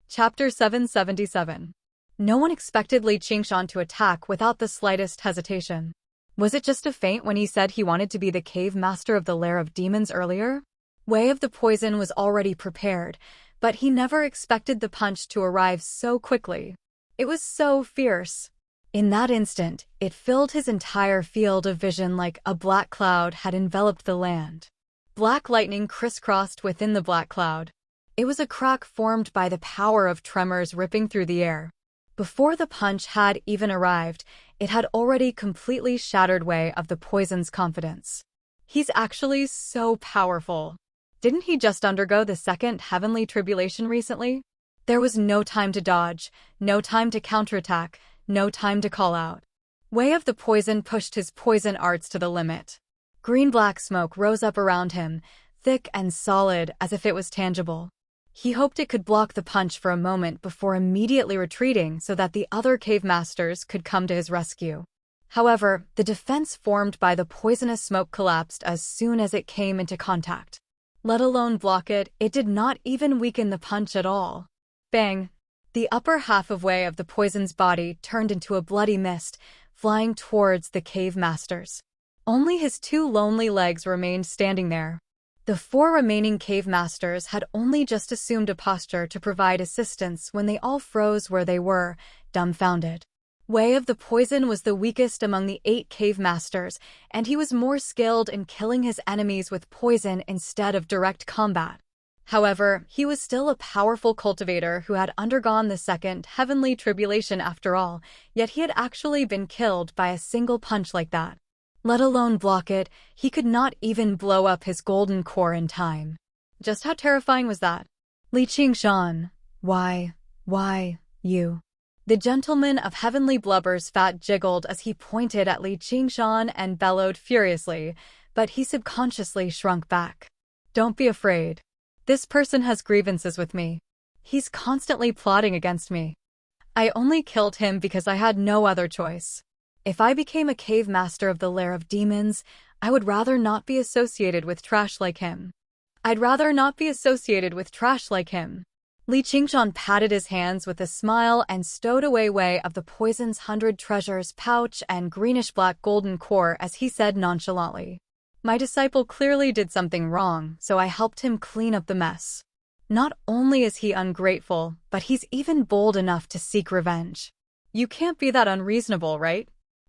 Chapter 777. No one expected Li Qingshan to attack without the slightest hesitation. Was it just a feint when he said he wanted to be the cave master of the lair of demons earlier? Wei of the Poison was already prepared, but he never expected the punch to arrive so quickly. It was so fierce. In that instant, it filled his entire field of vision like a black cloud had enveloped the land. Black lightning crisscrossed within the black cloud. It was a crack formed by the power of tremors ripping through the air. Before the punch had even arrived, it had already completely shattered Wei of the Poison's confidence. He's actually so powerful. Didn't he just undergo the second heavenly tribulation recently? There was no time to dodge, no time to counterattack, no time to call out. Wei of the Poison pushed his poison arts to the limit. Green-black smoke rose up around him, thick and solid as if it was tangible. He hoped it could block the punch for a moment before immediately retreating so that the other cave masters could come to his rescue. However, the defense formed by the poisonous smoke collapsed as soon as it came into contact. Let alone block it, it did not even weaken the punch at all. Bang! The upper half of Wei of the Poison's body turned into a bloody mist, flying towards the cave masters. Only his two lonely legs remained standing there. The four remaining cave masters had only just assumed a posture to provide assistance when they all froze where they were, dumbfounded. Wei of the Poison was the weakest among the 8 cave masters, and he was more skilled in killing his enemies with poison instead of direct combat. However, he was still a powerful cultivator who had undergone the second heavenly tribulation after all, yet he had actually been killed by a single punch like that. Let alone block it, he could not even blow up his golden core in time. Just how terrifying was that? Li Qingshan, why, you? The gentleman of heavenly blubber's fat jiggled as he pointed at Li Qingshan and bellowed furiously, but he subconsciously shrunk back. Don't be afraid. This person has grievances with me. He's constantly plotting against me. I only killed him because I had no other choice. If I became a cave master of the lair of demons, I would rather not be associated with trash like him. I'd rather not be associated with trash like him. Li Qingshan patted his hands with a smile and stowed away Wei of the Poison's 100 treasures pouch and greenish-black golden core as he said nonchalantly. My disciple clearly did something wrong, so I helped him clean up the mess. Not only is he ungrateful, but he's even bold enough to seek revenge. You can't be that unreasonable, right?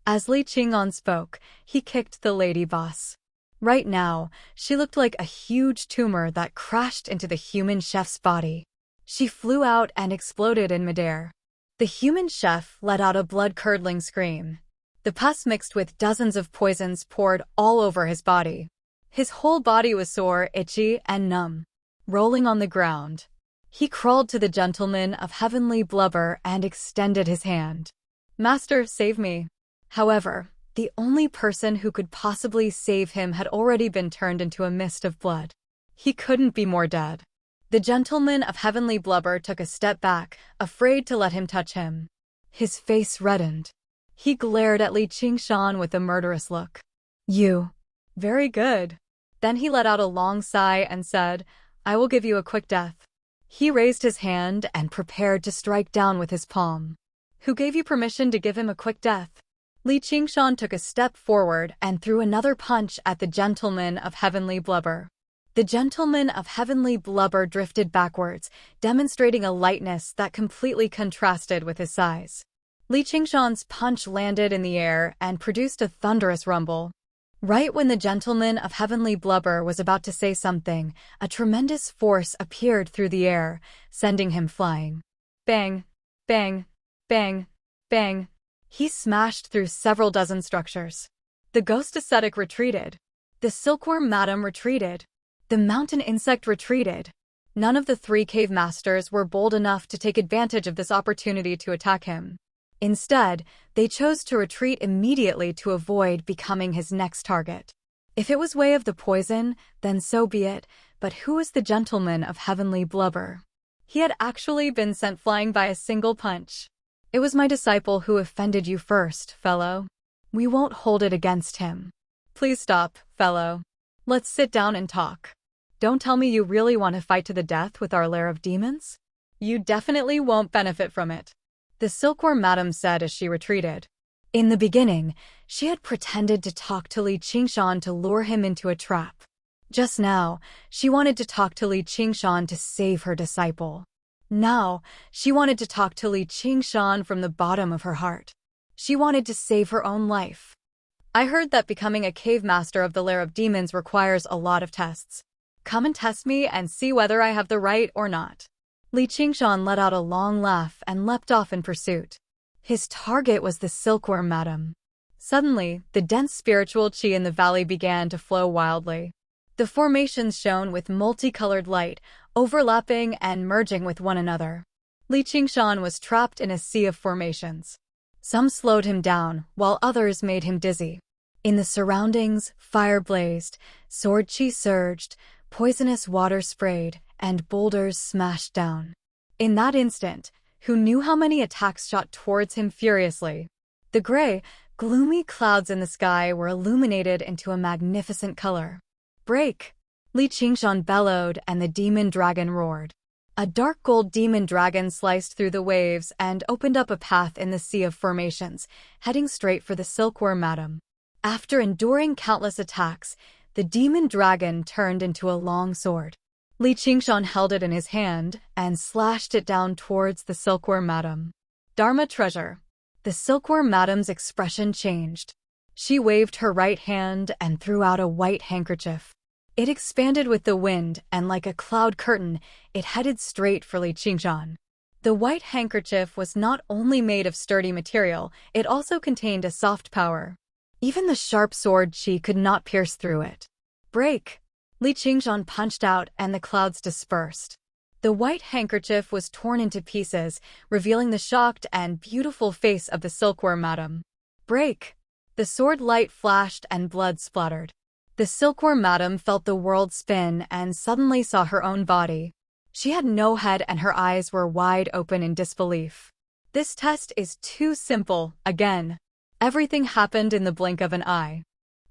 As Li Qingshan spoke, he kicked the lady boss. Right now, she looked like a huge tumor that crashed into the human chef's body. She flew out and exploded in midair. The human chef let out a blood-curdling scream. The pus mixed with dozens of poisons poured all over his body. His whole body was sore, itchy, and numb. Rolling on the ground, he crawled to the gentleman of heavenly blubber and extended his hand. Master, save me. However, the only person who could possibly save him had already been turned into a mist of blood. He couldn't be more dead. The gentleman of heavenly blubber took a step back, afraid to let him touch him. His face reddened. He glared at Li Qingshan with a murderous look. You. Very good. Then he let out a long sigh and said, I will give you a quick death. He raised his hand and prepared to strike down with his palm. Who gave you permission to give him a quick death? Li Qingshan took a step forward and threw another punch at the gentleman of heavenly blubber. The gentleman of heavenly blubber drifted backwards, demonstrating a lightness that completely contrasted with his size. Li Qingshan's punch landed in the air and produced a thunderous rumble. Right when the gentleman of heavenly blubber was about to say something, a tremendous force appeared through the air, sending him flying. Bang! Bang! Bang, bang. He smashed through several dozen structures. The ghost ascetic retreated. The silkworm madam retreated. The mountain insect retreated. None of the three cave masters were bold enough to take advantage of this opportunity to attack him. Instead, they chose to retreat immediately to avoid becoming his next target. If it was way of the poison, then so be it, but who is the gentleman of heavenly blubber? He had actually been sent flying by a single punch. It was my disciple who offended you first, fellow. We won't hold it against him. Please stop, fellow. Let's sit down and talk. Don't tell me you really want to fight to the death with our lair of demons? You definitely won't benefit from it, the silkworm madam said as she retreated. In the beginning, she had pretended to talk to Li Qingshan to lure him into a trap. Just now, she wanted to talk to Li Qingshan to save her disciple. Now, she wanted to talk to Li Qingshan from the bottom of her heart. She wanted to save her own life. I heard that becoming a cave master of the lair of demons requires a lot of tests. Come and test me and see whether I have the right or not. Li Qingshan let out a long laugh and leapt off in pursuit. His target was the silkworm madam. Suddenly, the dense spiritual qi in the valley began to flow wildly. The formations shone with multicolored light, overlapping and merging with one another. Li Qingshan was trapped in a sea of formations. Some slowed him down, while others made him dizzy. In the surroundings, fire blazed, sword qi surged, poisonous water sprayed, and boulders smashed down. In that instant, who knew how many attacks shot towards him furiously? The gray, gloomy clouds in the sky were illuminated into a magnificent color. Break! Li Qingshan bellowed and the demon dragon roared. A dark gold demon dragon sliced through the waves and opened up a path in the sea of formations, heading straight for the silkworm madam. After enduring countless attacks, the demon dragon turned into a long sword. Li Qingshan held it in his hand and slashed it down towards the silkworm madam. Dharma treasure. The silkworm madam's expression changed. She waved her right hand and threw out a white handkerchief. It expanded with the wind, and like a cloud curtain, it headed straight for Li Qingshan. The white handkerchief was not only made of sturdy material, it also contained a soft power. Even the sharp sword qi could not pierce through it. Break! Li Qingshan punched out and the clouds dispersed. The white handkerchief was torn into pieces, revealing the shocked and beautiful face of the silkworm madam. Break! The sword light flashed and blood splattered. The silkworm madam felt the world spin and suddenly saw her own body. She had no head and her eyes were wide open in disbelief. This test is too simple, again. Everything happened in the blink of an eye.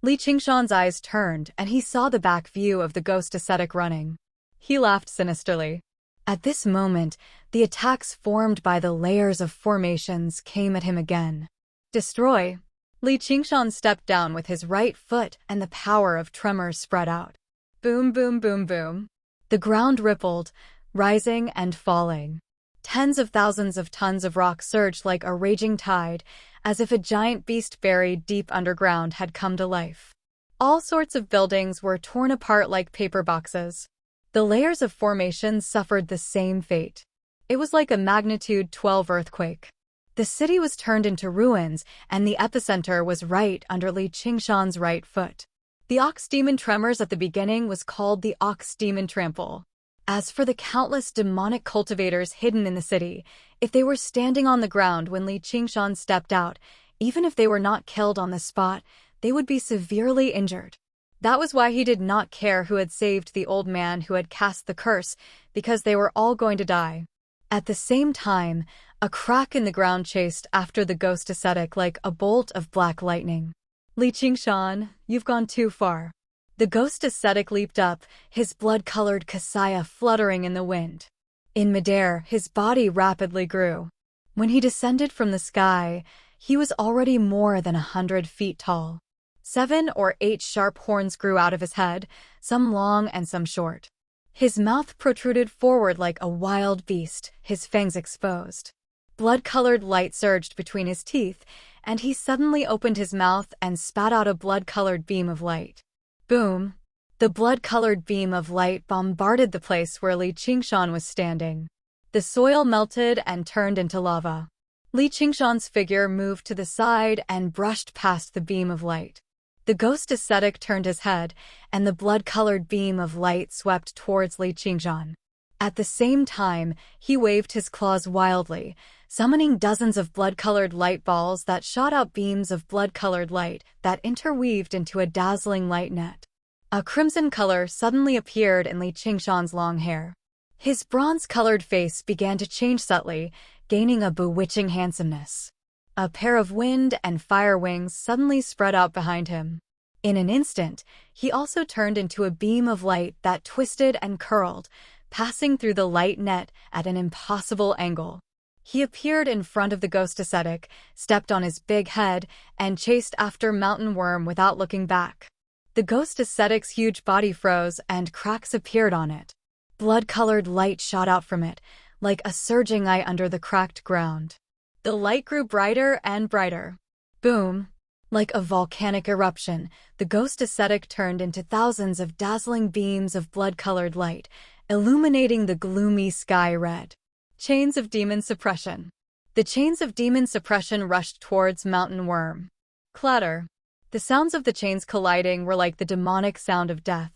Li Qingshan's eyes turned and he saw the back view of the ghost ascetic running. He laughed sinisterly. At this moment, the attacks formed by the layers of formations came at him again. Destroy! Li Qingshan stepped down with his right foot and the power of tremors spread out. Boom, boom, boom, boom. The ground rippled, rising and falling. Tens of thousands of tons of rock surged like a raging tide, as if a giant beast buried deep underground had come to life. All sorts of buildings were torn apart like paper boxes. The layers of formations suffered the same fate. It was like a magnitude 12 earthquake. The city was turned into ruins, and the epicenter was right under Li Qingshan's right foot. The ox demon tremors at the beginning was called the ox demon trample. As for the countless demonic cultivators hidden in the city, if they were standing on the ground when Li Qingshan stepped out, even if they were not killed on the spot, they would be severely injured. That was why he did not care who had saved the old man who had cast the curse, because they were all going to die. At the same time, a crack in the ground chased after the ghost ascetic like a bolt of black lightning. Li Qingshan, you've gone too far. The ghost ascetic leaped up, his blood-colored kasaya fluttering in the wind. In midair, his body rapidly grew. When he descended from the sky, he was already more than 100 feet tall. 7 or 8 sharp horns grew out of his head, some long and some short. His mouth protruded forward like a wild beast, his fangs exposed. Blood-colored light surged between his teeth, and he suddenly opened his mouth and spat out a blood-colored beam of light. Boom! The blood-colored beam of light bombarded the place where Li Qingshan was standing. The soil melted and turned into lava. Li Qingshan's figure moved to the side and brushed past the beam of light. The ghost ascetic turned his head, and the blood-colored beam of light swept towards Li Qingshan. At the same time, he waved his claws wildly, summoning dozens of blood-colored light balls that shot out beams of blood-colored light that interweaved into a dazzling light net. A crimson color suddenly appeared in Li Qingshan's long hair. His bronze-colored face began to change subtly, gaining a bewitching handsomeness. A pair of wind and fire wings suddenly spread out behind him. In an instant, he also turned into a beam of light that twisted and curled, passing through the light net at an impossible angle. He appeared in front of the ghost ascetic, stepped on his big head, and chased after Mountain Worm without looking back. The ghost ascetic's huge body froze and cracks appeared on it. Blood-colored light shot out from it, like a surging eye under the cracked ground. The light grew brighter and brighter. Boom! Like a volcanic eruption, the ghost ascetic turned into thousands of dazzling beams of blood-colored light, illuminating the gloomy sky red. Chains of demon suppression. The chains of demon suppression rushed towards Mountain Worm. Clatter. The sounds of the chains colliding were like the demonic sound of death.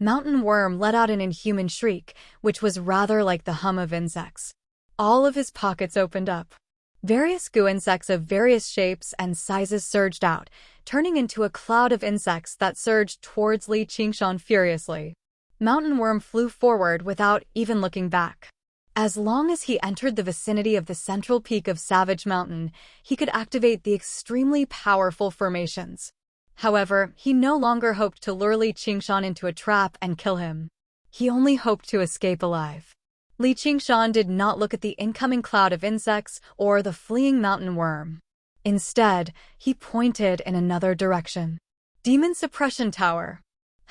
Mountain Worm let out an inhuman shriek, which was rather like the hum of insects. All of his pockets opened up. Various goo insects of various shapes and sizes surged out, turning into a cloud of insects that surged towards Li Qingshan furiously. Mountain Worm flew forward without even looking back. As long as he entered the vicinity of the central peak of Savage Mountain, he could activate the extremely powerful formations. However, he no longer hoped to lure Li Qingshan into a trap and kill him. He only hoped to escape alive. Li Qingshan did not look at the incoming cloud of insects or the fleeing Mountain Worm. Instead, he pointed in another direction. Demon Suppression Tower.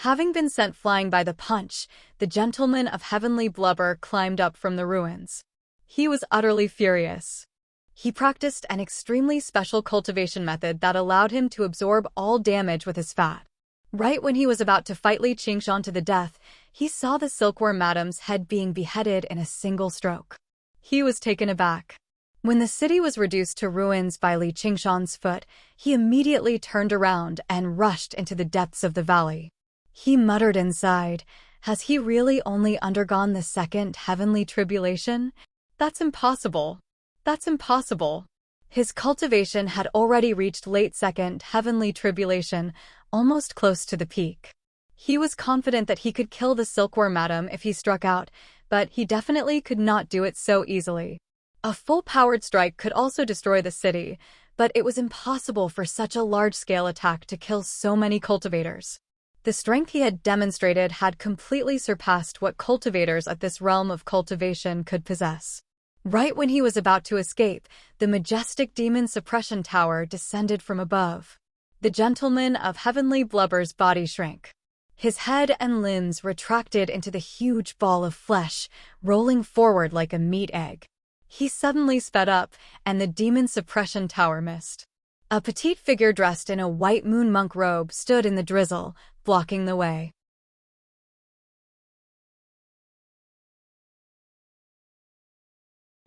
Having been sent flying by the punch, the Gentleman of Heavenly Blubber climbed up from the ruins. He was utterly furious. He practiced an extremely special cultivation method that allowed him to absorb all damage with his fat. Right when he was about to fight Li Qingshan to the death, he saw the silkworm madam's head being beheaded in a single stroke. He was taken aback. When the city was reduced to ruins by Li Qingshan's foot, he immediately turned around and rushed into the depths of the valley. He muttered inside, "Has he really only undergone the second heavenly tribulation? That's impossible. That's impossible." His cultivation had already reached late second heavenly tribulation, almost close to the peak. He was confident that he could kill the silkworm madam if he struck out, but he definitely could not do it so easily. A full-powered strike could also destroy the city, but it was impossible for such a large-scale attack to kill so many cultivators. The strength he had demonstrated had completely surpassed what cultivators at this realm of cultivation could possess. Right when he was about to escape, the majestic demon suppression tower descended from above. The Gentleman of Heavenly Blubber's body shrank. His head and limbs retracted into the huge ball of flesh, rolling forward like a meat egg. He suddenly sped up, and the demon suppression tower missed. A petite figure dressed in a white moon monk robe stood in the drizzle, blocking the way.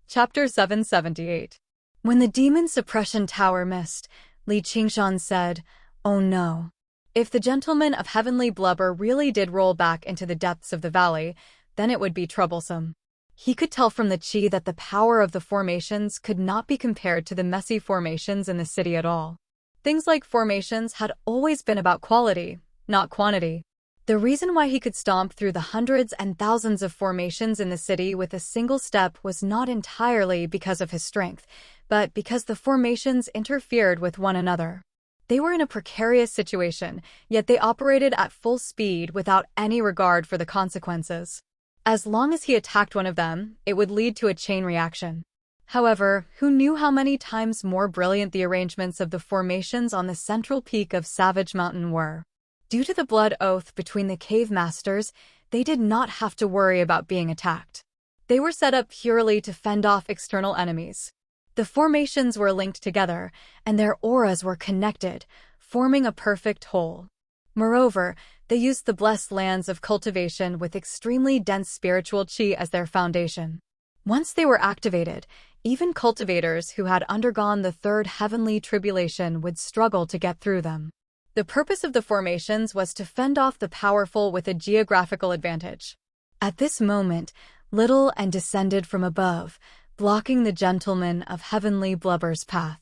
Chapter 778. When the demon suppression tower missed, Li Qingshan said, "Oh no. If the Gentleman of Heavenly Blubber really did roll back into the depths of the valley, then it would be troublesome." He could tell from the chi that the power of the formations could not be compared to the messy formations in the city at all. Things like formations had always been about quality, not quantity. The reason why he could stomp through the hundreds and thousands of formations in the city with a single step was not entirely because of his strength, but because the formations interfered with one another. They were in a precarious situation, yet they operated at full speed without any regard for the consequences. As long as he attacked one of them, it would lead to a chain reaction. However, who knew how many times more brilliant the arrangements of the formations on the central peak of Savage Mountain were? Due to the blood oath between the cave masters, they did not have to worry about being attacked. They were set up purely to fend off external enemies. The formations were linked together, and their auras were connected, forming a perfect whole. Moreover, they used the blessed lands of cultivation with extremely dense spiritual chi as their foundation. Once they were activated, Even cultivators who had undergone the third heavenly tribulation would struggle to get through them. The purpose of the formations was to fend off the powerful with a geographical advantage. At this moment, Little and descended from above, blocking the gentleman of heavenly blubber's path.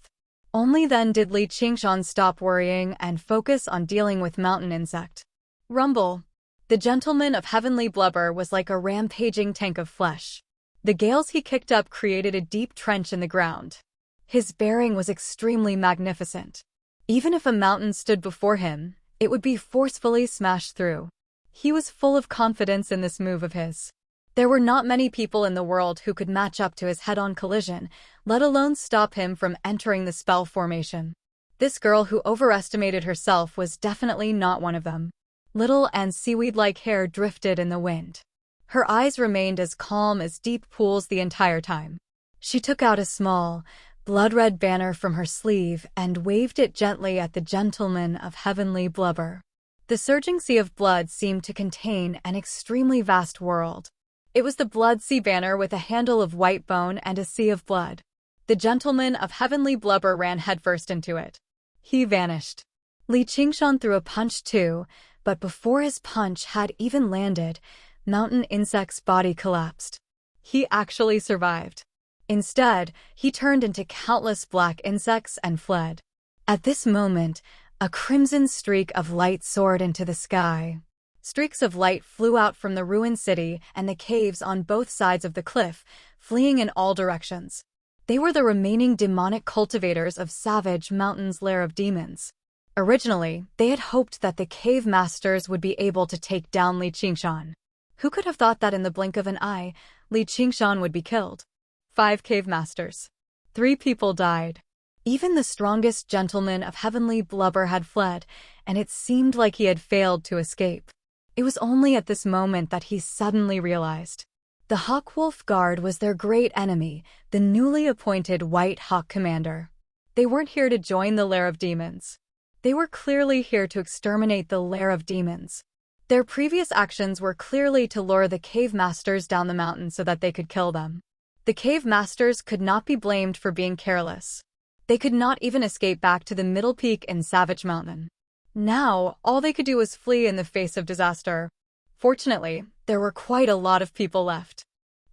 Only then did Li Qingshan stop worrying and focus on dealing with mountain insect. Rumble. The gentleman of heavenly blubber was like a rampaging tank of flesh. The gales he kicked up created a deep trench in the ground. His bearing was extremely magnificent. Even if a mountain stood before him, it would be forcefully smashed through. He was full of confidence in this move of his. There were not many people in the world who could match up to his head-on collision, let alone stop him from entering the spell formation. This girl who overestimated herself was definitely not one of them. Little and seaweed-like hair drifted in the wind. Her eyes remained as calm as deep pools the entire time. She took out a small, blood-red banner from her sleeve and waved it gently at the gentleman of heavenly blubber. The surging sea of blood seemed to contain an extremely vast world. It was the blood sea banner with a handle of white bone and a sea of blood. The gentleman of heavenly blubber ran headfirst into it. He vanished. Li Qingshan threw a punch too, but before his punch had even landed, Mountain Insect's body collapsed. He actually survived. Instead, he turned into countless black insects and fled. At this moment, a crimson streak of light soared into the sky. Streaks of light flew out from the ruined city and the caves on both sides of the cliff, fleeing in all directions. They were the remaining demonic cultivators of Savage Mountain's lair of demons. Originally, they had hoped that the cave masters would be able to take down Li Qingshan. Who could have thought that in the blink of an eye, Li Qingshan would be killed? 5 cave masters. 3 people died. Even the strongest gentleman of heavenly blubber had fled, and it seemed like he had failed to escape. It was only at this moment that he suddenly realized. The Hawkwolf Guard was their great enemy, the newly appointed White Hawk Commander. They weren't here to join the lair of demons. They were clearly here to exterminate the lair of demons. Their previous actions were clearly to lure the cave masters down the mountain so that they could kill them. The cave masters could not be blamed for being careless. They could not even escape back to the middle peak in Savage Mountain. Now, all they could do was flee in the face of disaster. Fortunately, there were quite a lot of people left.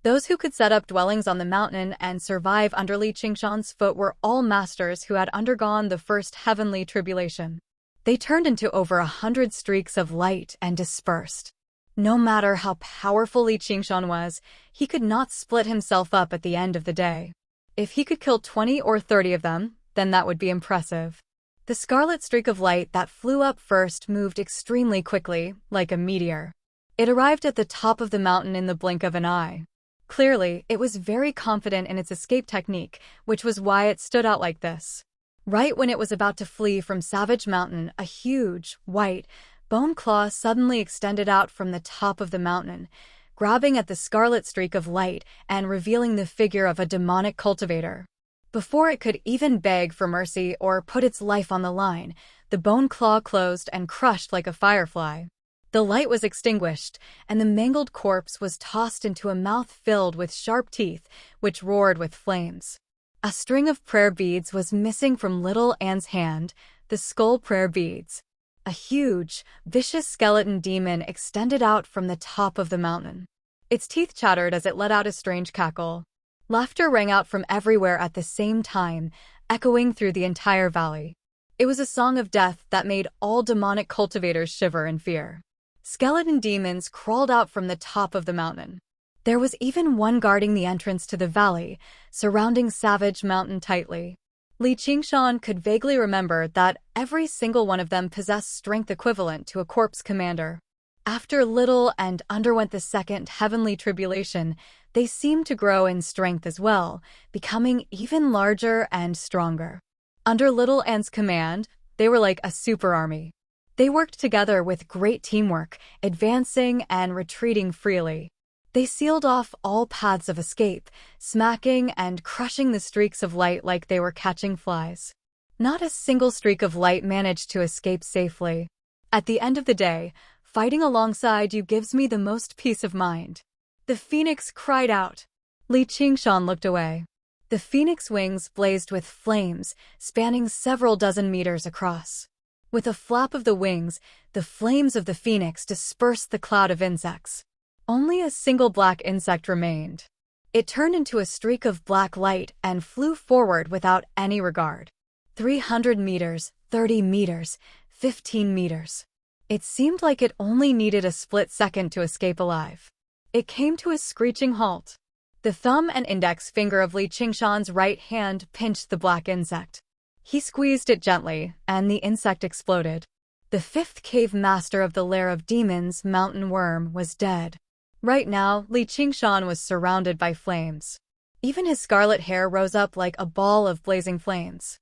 Those who could set up dwellings on the mountain and survive under Li Qingshan's foot were all masters who had undergone the first heavenly tribulation. They turned into over 100 streaks of light and dispersed. No matter how powerful Li Qingshan was, he could not split himself up at the end of the day. If he could kill 20 or 30 of them, then that would be impressive. The scarlet streak of light that flew up first moved extremely quickly, like a meteor. It arrived at the top of the mountain in the blink of an eye. Clearly, it was very confident in its escape technique, which was why it stood out like this. Right when it was about to flee from Savage Mountain, a huge, white, bone claw suddenly extended out from the top of the mountain, grabbing at the scarlet streak of light and revealing the figure of a demonic cultivator. Before it could even beg for mercy or put its life on the line, the bone claw closed and crushed like a firefly. The light was extinguished, and the mangled corpse was tossed into a mouth filled with sharp teeth, which roared with flames. A string of prayer beads was missing from Little Anne's hand, the skull prayer beads. A huge, vicious skeleton demon extended out from the top of the mountain. Its teeth chattered as it let out a strange cackle. Laughter rang out from everywhere at the same time, echoing through the entire valley. It was a song of death that made all demonic cultivators shiver in fear. Skeleton demons crawled out from the top of the mountain. There was even one guarding the entrance to the valley, surrounding Savage Mountain tightly. Li Qingshan could vaguely remember that every single one of them possessed strength equivalent to a corpse commander. After Little and underwent the second heavenly tribulation, they seemed to grow in strength as well, becoming even larger and stronger. Under Little Anne's command, they were like a super army. They worked together with great teamwork, advancing and retreating freely. They sealed off all paths of escape, smacking and crushing the streaks of light like they were catching flies. Not a single streak of light managed to escape safely. At the end of the day, fighting alongside you gives me the most peace of mind. The phoenix cried out. Li Qingshan looked away. The phoenix wings blazed with flames, spanning several dozen meters across. With a flap of the wings, the flames of the phoenix dispersed the cloud of insects. Only a single black insect remained. It turned into a streak of black light and flew forward without any regard. 300 meters, 30 meters, 15 meters. It seemed like it only needed a split second to escape alive. It came to a screeching halt. The thumb and index finger of Li Qingshan's right hand pinched the black insect. He squeezed it gently, and the insect exploded. The fifth cave master of the lair of demons, Mountain Worm, was dead. Right now, Li Qingshan was surrounded by flames. Even his scarlet hair rose up like a ball of blazing flames.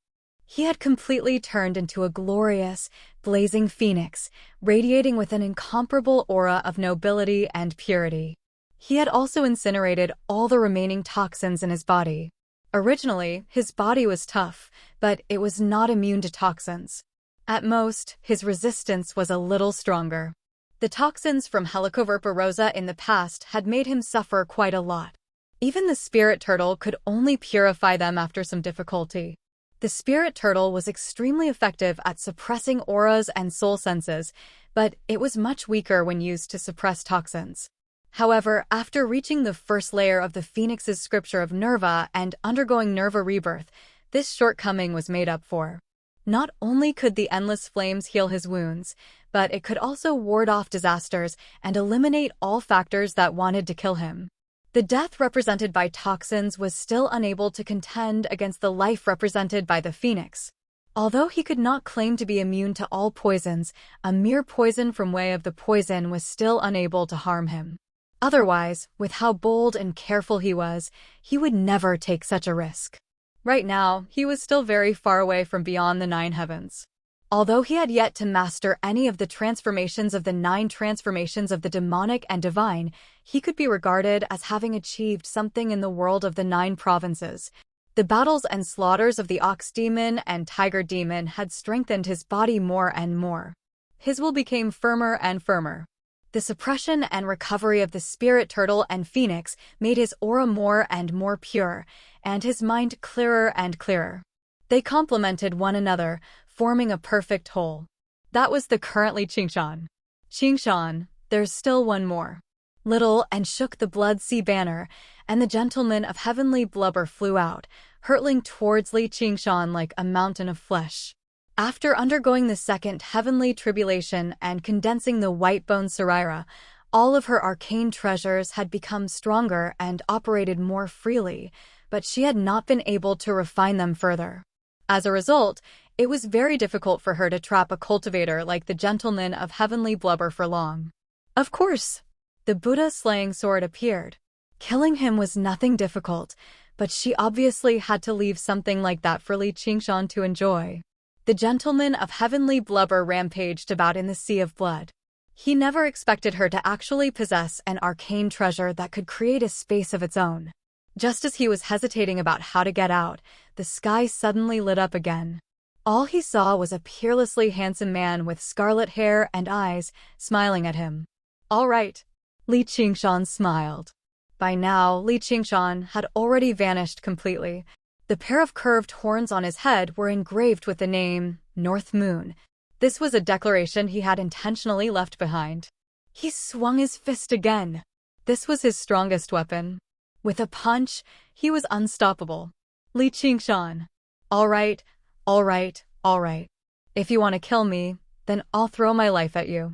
He had completely turned into a glorious, blazing phoenix, radiating with an incomparable aura of nobility and purity. He had also incinerated all the remaining toxins in his body. Originally, his body was tough, but it was not immune to toxins. At most, his resistance was a little stronger. The toxins from Helicoverpa rosa in the past had made him suffer quite a lot. Even the spirit turtle could only purify them after some difficulty. The spirit turtle was extremely effective at suppressing auras and soul senses, but it was much weaker when used to suppress toxins. However, after reaching the first layer of the Phoenix's scripture of Nerva and undergoing Nerva rebirth, this shortcoming was made up for. Not only could the endless flames heal his wounds, but it could also ward off disasters and eliminate all factors that wanted to kill him. The death represented by toxins was still unable to contend against the life represented by the Phoenix. Although he could not claim to be immune to all poisons, a mere poison from way of the poison was still unable to harm him. Otherwise, with how bold and careful he was, he would never take such a risk. Right now, he was still very far away from beyond the 9 heavens. Although he had yet to master any of the transformations of the 9 transformations of the demonic and divine, he could be regarded as having achieved something in the world of the 9 provinces. The battles and slaughters of the ox demon and tiger demon had strengthened his body more and more. His will became firmer and firmer. The suppression and recovery of the spirit turtle and phoenix made his aura more and more pure, and his mind clearer and clearer. They complemented one another, forming a perfect whole. That was the current Li Qingshan. Qingshan, there's still one more. Little and shook the blood sea banner, and the gentleman of heavenly blubber flew out, hurtling towards Li Qingshan like a mountain of flesh. After undergoing the second heavenly tribulation and condensing the white bone Sarira, all of her arcane treasures had become stronger and operated more freely, but she had not been able to refine them further. As a result, it was very difficult for her to trap a cultivator like the gentleman of heavenly blubber for long. Of course, the Buddha-slaying sword appeared. Killing him was nothing difficult, but she obviously had to leave something like that for Li Qingshan to enjoy. The gentleman of heavenly blubber rampaged about in the sea of blood. He never expected her to actually possess an arcane treasure that could create a space of its own. Just as he was hesitating about how to get out, the sky suddenly lit up again. All he saw was a peerlessly handsome man with scarlet hair and eyes, smiling at him. All right. Li Qingshan smiled. By now, Li Qingshan had already vanished completely. The pair of curved horns on his head were engraved with the name, North Moon. This was a declaration he had intentionally left behind. He swung his fist again. This was his strongest weapon. With a punch, he was unstoppable. Li Qingshan. All right, all right, all right. If you want to kill me, then I'll throw my life at you.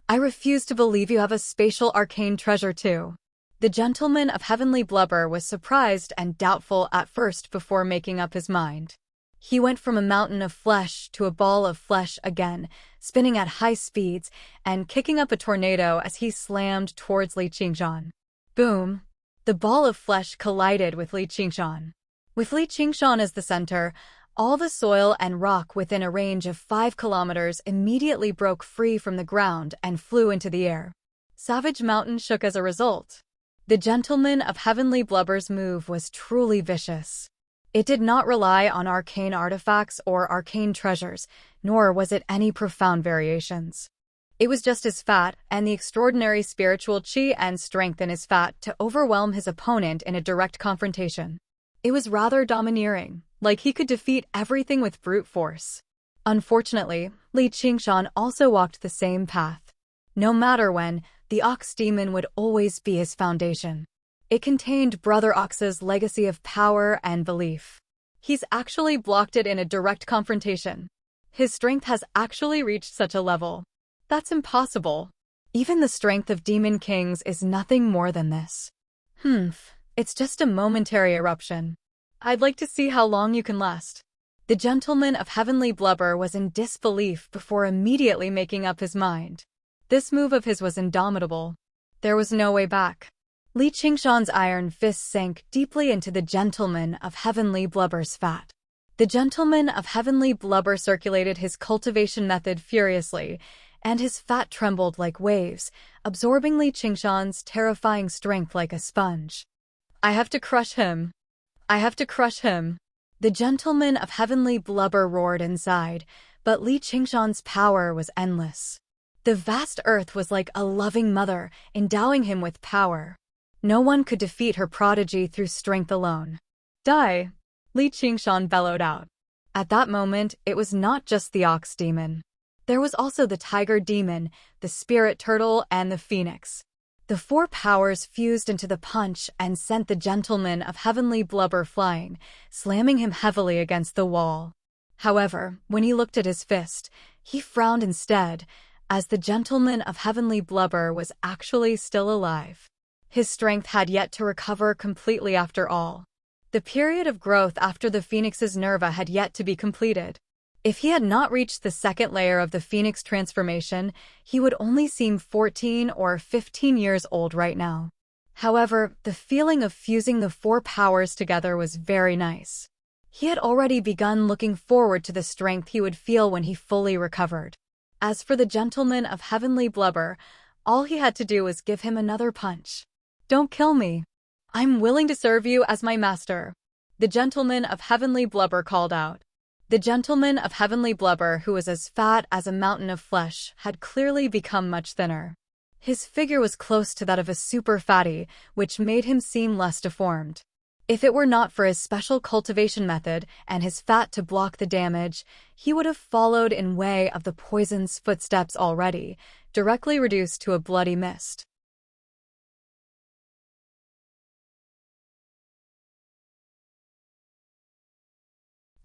I refuse to believe you have a spatial arcane treasure too. The gentleman of heavenly blubber was surprised and doubtful at first before making up his mind. He went from a mountain of flesh to a ball of flesh again, spinning at high speeds and kicking up a tornado as he slammed towards Li Qingshan. Boom! The ball of flesh collided with Li Qingshan. With Li Qingshan as the center, all the soil and rock within a range of 5 kilometers immediately broke free from the ground and flew into the air. Savage Mountain shook as a result. The gentleman of heavenly blubber's move was truly vicious. It did not rely on arcane artifacts or arcane treasures, nor was it any profound variations. It was just his fat and the extraordinary spiritual chi and strength in his fat to overwhelm his opponent in a direct confrontation. It was rather domineering, like he could defeat everything with brute force. Unfortunately, Li Qingshan also walked the same path. No matter when, the Ox Demon would always be his foundation. It contained Brother Ox's legacy of power and belief. He's actually blocked it in a direct confrontation. His strength has actually reached such a level. That's impossible. Even the strength of demon kings is nothing more than this. It's just a momentary eruption. I'd like to see how long you can last. The gentleman of heavenly blubber was in disbelief before immediately making up his mind. This move of his was indomitable. There was no way back. Li Qingshan's iron fist sank deeply into the gentleman of heavenly blubber's fat. The gentleman of heavenly blubber circulated his cultivation method furiously, and his fat trembled like waves, absorbing Li Qingshan's terrifying strength like a sponge. I have to crush him. I have to crush him. The gentleman of heavenly blubber roared inside, but Li Qingshan's power was endless. The vast earth was like a loving mother, endowing him with power. No one could defeat her prodigy through strength alone. Die! Li Qingshan bellowed out. At that moment, it was not just the ox demon. There was also the tiger demon, the spirit turtle, and the phoenix. The four powers fused into the punch and sent the gentleman of heavenly blubber flying, slamming him heavily against the wall. However, when he looked at his fist, he frowned instead, as the gentleman of heavenly blubber was actually still alive. His strength had yet to recover completely after all. The period of growth after the phoenix's nerva had yet to be completed. If he had not reached the second layer of the phoenix transformation, he would only seem 14 or 15 years old right now. However, the feeling of fusing the four powers together was very nice. He had already begun looking forward to the strength he would feel when he fully recovered. As for the gentleman of heavenly blubber, all he had to do was give him another punch. Don't kill me. I'm willing to serve you as my master. The gentleman of heavenly blubber called out. The gentleman of heavenly blubber, who was as fat as a mountain of flesh, had clearly become much thinner. His figure was close to that of a super fatty, which made him seem less deformed. If it were not for his special cultivation method and his fat to block the damage, he would have followed in way of the poison's footsteps already, directly reduced to a bloody mist.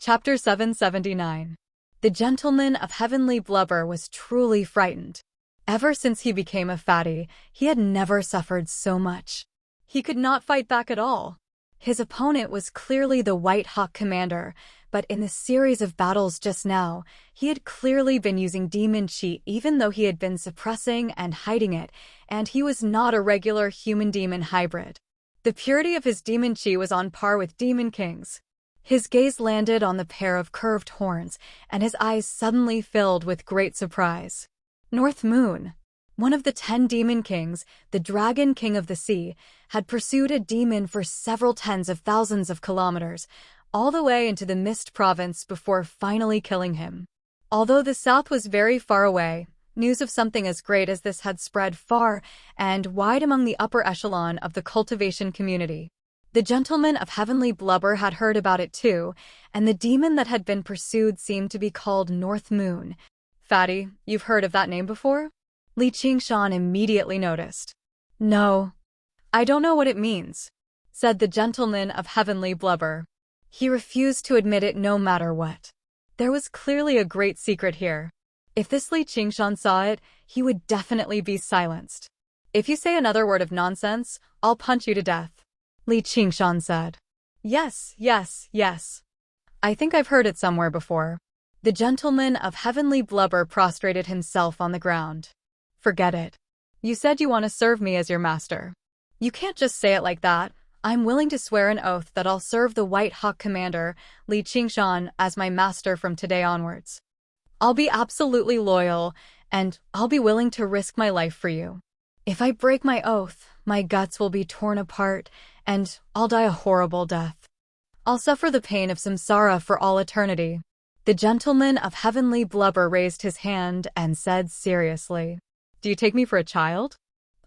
Chapter 779. The gentleman of heavenly blubber was truly frightened. Ever since he became a fatty, he had never suffered so much. He could not fight back at all. His opponent was clearly the White Hawk commander, but in the series of battles just now, he had clearly been using demon chi even though he had been suppressing and hiding it, and he was not a regular human-demon hybrid. The purity of his demon chi was on par with Demon King's. His gaze landed on the pair of curved horns, and his eyes suddenly filled with great surprise. North Moon, one of the 10 demon kings, the Dragon King of the Sea, had pursued a demon for several tens of thousands of kilometers, all the way into the Mist Province before finally killing him. Although the south was very far away, news of something as great as this had spread far and wide among the upper echelon of the cultivation community. The gentleman of heavenly blubber had heard about it too, and the demon that had been pursued seemed to be called North Moon. Fatty, you've heard of that name before? Li Qingshan immediately noticed. No. I don't know what it means, said the gentleman of heavenly blubber. He refused to admit it no matter what. There was clearly a great secret here. If this Li Qingshan saw it, he would definitely be silenced. If you say another word of nonsense, I'll punch you to death, Li Qingshan said. Yes, yes, yes. I think I've heard it somewhere before. The gentleman of heavenly blubber prostrated himself on the ground. Forget it. You said you want to serve me as your master. You can't just say it like that. I'm willing to swear an oath that I'll serve the White Hawk commander, Li Qingshan, as my master from today onwards. I'll be absolutely loyal, and I'll be willing to risk my life for you. If I break my oath, my guts will be torn apart, and I'll die a horrible death. I'll suffer the pain of samsara for all eternity. The gentleman of heavenly blubber raised his hand and said seriously, Do you take me for a child?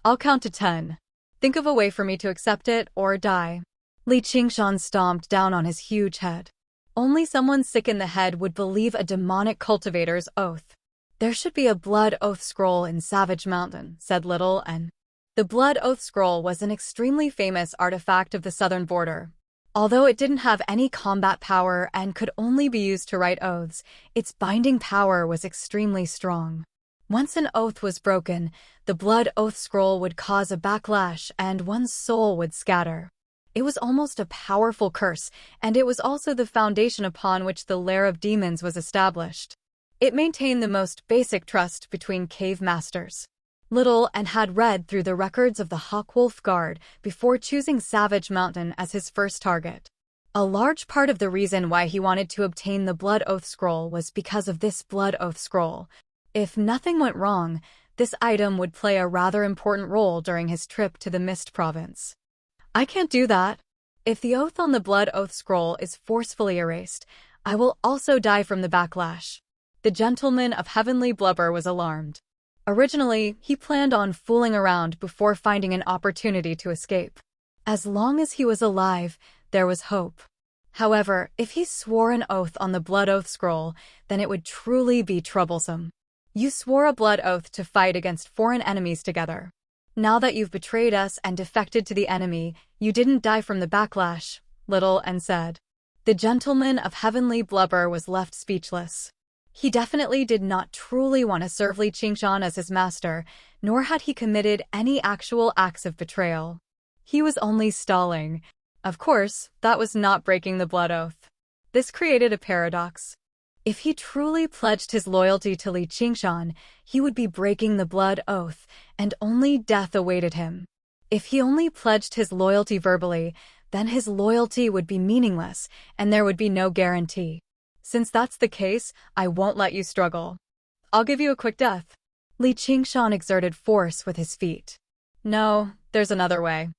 I'll count to 10. Think of a way for me to accept it or die. Li Qingshan stomped down on his huge head. Only someone sick in the head would believe a demonic cultivator's oath. There should be a blood oath scroll in Savage Mountain, said Little N. The blood oath scroll was an extremely famous artifact of the southern border. Although it didn't have any combat power and could only be used to write oaths, its binding power was extremely strong. Once an oath was broken, the blood oath scroll would cause a backlash and one's soul would scatter. It was almost a powerful curse, and it was also the foundation upon which the lair of demons was established. It maintained the most basic trust between cave masters. Little and had read through the records of the Hawkwolf Guard before choosing Savage Mountain as his first target. A large part of the reason why he wanted to obtain the Blood Oath Scroll was because of this Blood Oath Scroll. If nothing went wrong, this item would play a rather important role during his trip to the Mist Province. I can't do that. If the oath on the Blood Oath Scroll is forcefully erased, I will also die from the backlash. The Gentleman of Heavenly Blubber was alarmed. Originally, he planned on fooling around before finding an opportunity to escape. As long as he was alive, there was hope. However, if he swore an oath on the Blood Oath Scroll, then it would truly be troublesome. You swore a blood oath to fight against foreign enemies together. Now that you've betrayed us and defected to the enemy, you didn't die from the backlash, Little N said. The Gentleman of Heavenly Blubber was left speechless. He definitely did not truly want to serve Li Qingshan as his master, nor had he committed any actual acts of betrayal. He was only stalling. Of course, that was not breaking the blood oath. This created a paradox. If he truly pledged his loyalty to Li Qingshan, he would be breaking the blood oath, and only death awaited him. If he only pledged his loyalty verbally, then his loyalty would be meaningless, and there would be no guarantee. Since that's the case, I won't let you struggle. I'll give you a quick death. Li Qingshan exerted force with his feet. No, there's another way.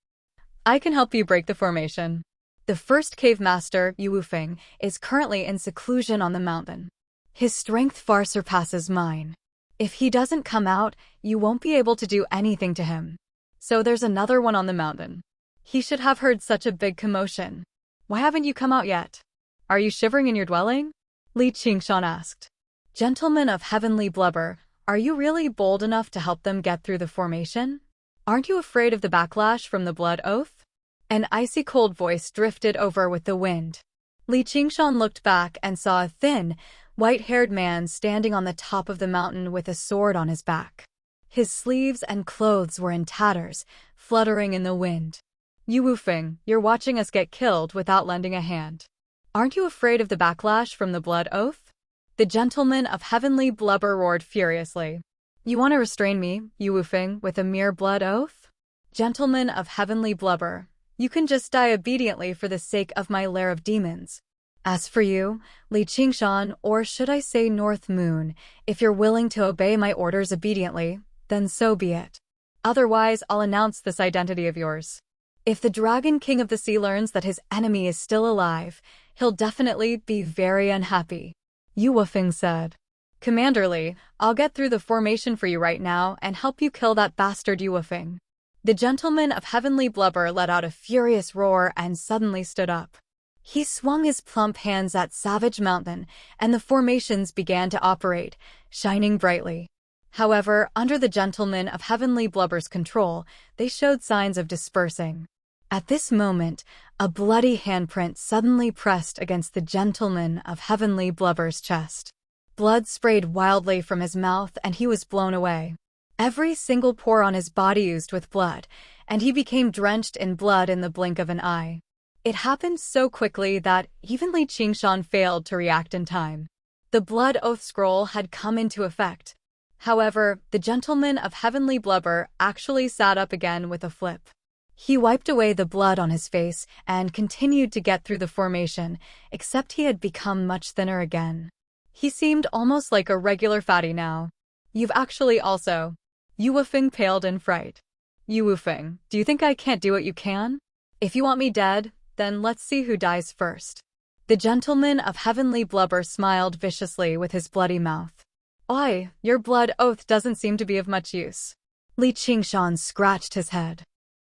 I can help you break the formation. The first cave master, Yu Wufeng, is currently in seclusion on the mountain. His strength far surpasses mine. If he doesn't come out, you won't be able to do anything to him. So there's another one on the mountain. He should have heard such a big commotion. Why haven't you come out yet? Are you shivering in your dwelling? Li Qingshan asked. Gentleman of Heavenly Blubber, are you really bold enough to help them get through the formation? Aren't you afraid of the backlash from the blood oath? An icy cold voice drifted over with the wind. Li Qingshan looked back and saw a thin, white-haired man standing on the top of the mountain with a sword on his back. His sleeves and clothes were in tatters, fluttering in the wind. Yu Wufeng, you're watching us get killed without lending a hand. Aren't you afraid of the backlash from the blood oath? The Gentleman of Heavenly Blubber roared furiously. You want to restrain me, Yu Wufeng, with a mere blood oath? Gentleman of Heavenly Blubber, you can just die obediently for the sake of my lair of demons. As for you, Li Qingshan, or should I say North Moon, if you're willing to obey my orders obediently, then so be it. Otherwise, I'll announce this identity of yours. If the Dragon King of the Sea learns that his enemy is still alive, he'll definitely be very unhappy. Yu Wufeng said. Commander Li, I'll get through the formation for you right now and help you kill that bastard Yu Wufeng. The Gentleman of Heavenly Blubber let out a furious roar and suddenly stood up. He swung his plump hands at Savage Mountain, and the formations began to operate, shining brightly. However, under the Gentleman of Heavenly Blubber's control, they showed signs of dispersing. At this moment, a bloody handprint suddenly pressed against the Gentleman of Heavenly Blubber's chest. Blood sprayed wildly from his mouth and he was blown away. Every single pore on his body oozed with blood, and he became drenched in blood in the blink of an eye. It happened so quickly that even Li Qingshan failed to react in time. The Blood Oath Scroll had come into effect. However, the Gentleman of Heavenly Blubber actually sat up again with a flip. He wiped away the blood on his face and continued to get through the formation, except he had become much thinner again. He seemed almost like a regular fatty now. You've actually also... Yu Wufeng paled in fright. Yu Wufeng, do you think I can't do what you can? If you want me dead, then let's see who dies first. The Gentleman of Heavenly Blubber smiled viciously with his bloody mouth. Oi, your blood oath doesn't seem to be of much use. Li Qingshan scratched his head.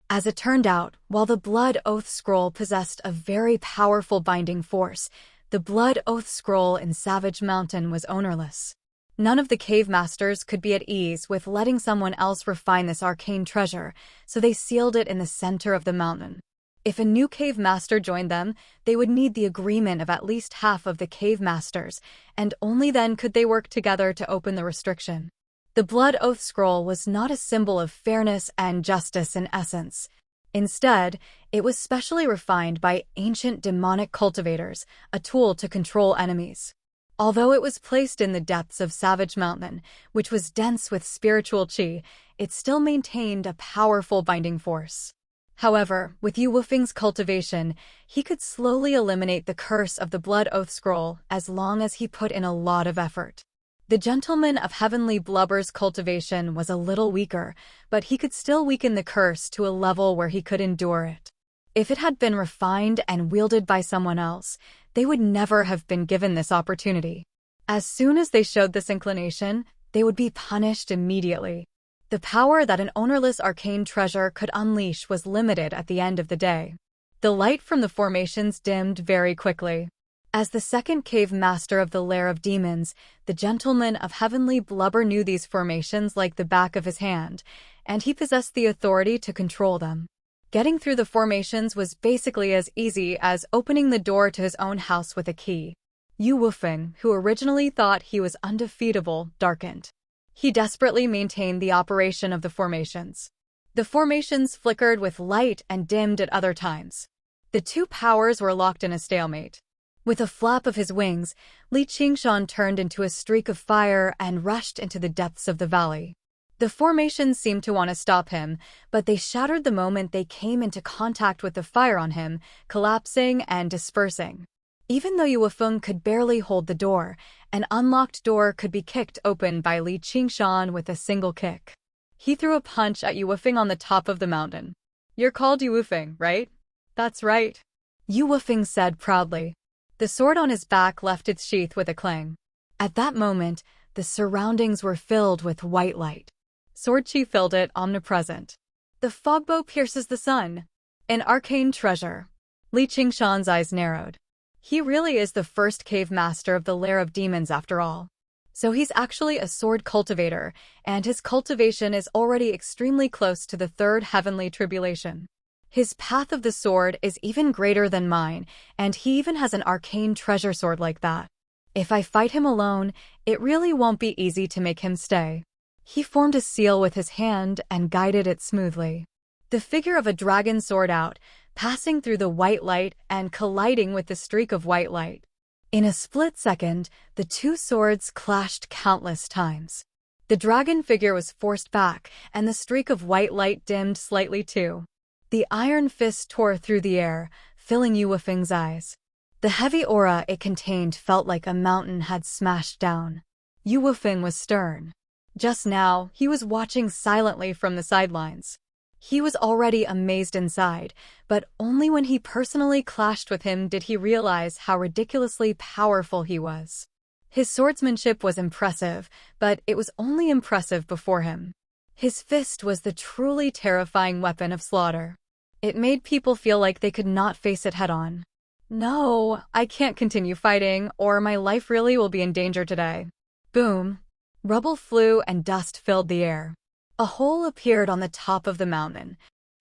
As it turned out, while the Blood Oath Scroll possessed a very powerful binding force, the Blood Oath Scroll in Savage Mountain was ownerless. None of the cave masters could be at ease with letting someone else refine this arcane treasure, so they sealed it in the center of the mountain. If a new cave master joined them, they would need the agreement of at least half of the cave masters, and only then could they work together to open the restriction. The Blood Oath Scroll was not a symbol of fairness and justice in essence. Instead, it was specially refined by ancient demonic cultivators, a tool to control enemies. Although it was placed in the depths of Savage Mountain, which was dense with spiritual qi, it still maintained a powerful binding force. However, with Yu Wufeng's cultivation, he could slowly eliminate the curse of the Blood Oath Scroll as long as he put in a lot of effort. The Gentleman of Heavenly Blubber's cultivation was a little weaker, but he could still weaken the curse to a level where he could endure it. If it had been refined and wielded by someone else, they would never have been given this opportunity. As soon as they showed this inclination, they would be punished immediately. The power that an ownerless arcane treasure could unleash was limited at the end of the day. The light from the formations dimmed very quickly. As the second cave master of the Lair of Demons, the Gentleman of Heavenly Blubber knew these formations like the back of his hand, and he possessed the authority to control them. Getting through the formations was basically as easy as opening the door to his own house with a key. Yu Wufeng, who originally thought he was undefeatable, darkened. He desperately maintained the operation of the formations. The formations flickered with light and dimmed at other times. The two powers were locked in a stalemate. With a flap of his wings, Li Qingshan turned into a streak of fire and rushed into the depths of the valley. The formations seemed to want to stop him, but they shattered the moment they came into contact with the fire on him, collapsing and dispersing. Even though Yu Wufeng could barely hold the door, an unlocked door could be kicked open by Li Qingshan with a single kick. He threw a punch at Yu Wufeng on the top of the mountain. "You're called Yu Wufeng, right?" "That's right," Yu Wufeng said proudly. The sword on his back left its sheath with a clang. At that moment, the surroundings were filled with white light. Sword chi filled it, omnipresent. "The fogbow pierces the sun. An arcane treasure." Li Qingshan's eyes narrowed. He really is the first cave master of the Lair of Demons after all. So he's actually a sword cultivator, and his cultivation is already extremely close to the third heavenly tribulation. His path of the sword is even greater than mine, and he even has an arcane treasure sword like that. If I fight him alone, it really won't be easy to make him stay. He formed a seal with his hand and guided it smoothly. The figure of a dragon soared out, passing through the white light and colliding with the streak of white light. In a split second, the two swords clashed countless times. The dragon figure was forced back, and the streak of white light dimmed slightly too. The iron fist tore through the air, filling Yu Wufeng's eyes. The heavy aura it contained felt like a mountain had smashed down. Yu Wufeng was stern. Just now, he was watching silently from the sidelines. He was already amazed inside, but only when he personally clashed with him did he realize how ridiculously powerful he was. His swordsmanship was impressive, but it was only impressive before him. His fist was the truly terrifying weapon of slaughter. It made people feel like they could not face it head-on. "No, I can't continue fighting, or my life really will be in danger today." Boom! Rubble flew and dust filled the air. A hole appeared on the top of the mountain.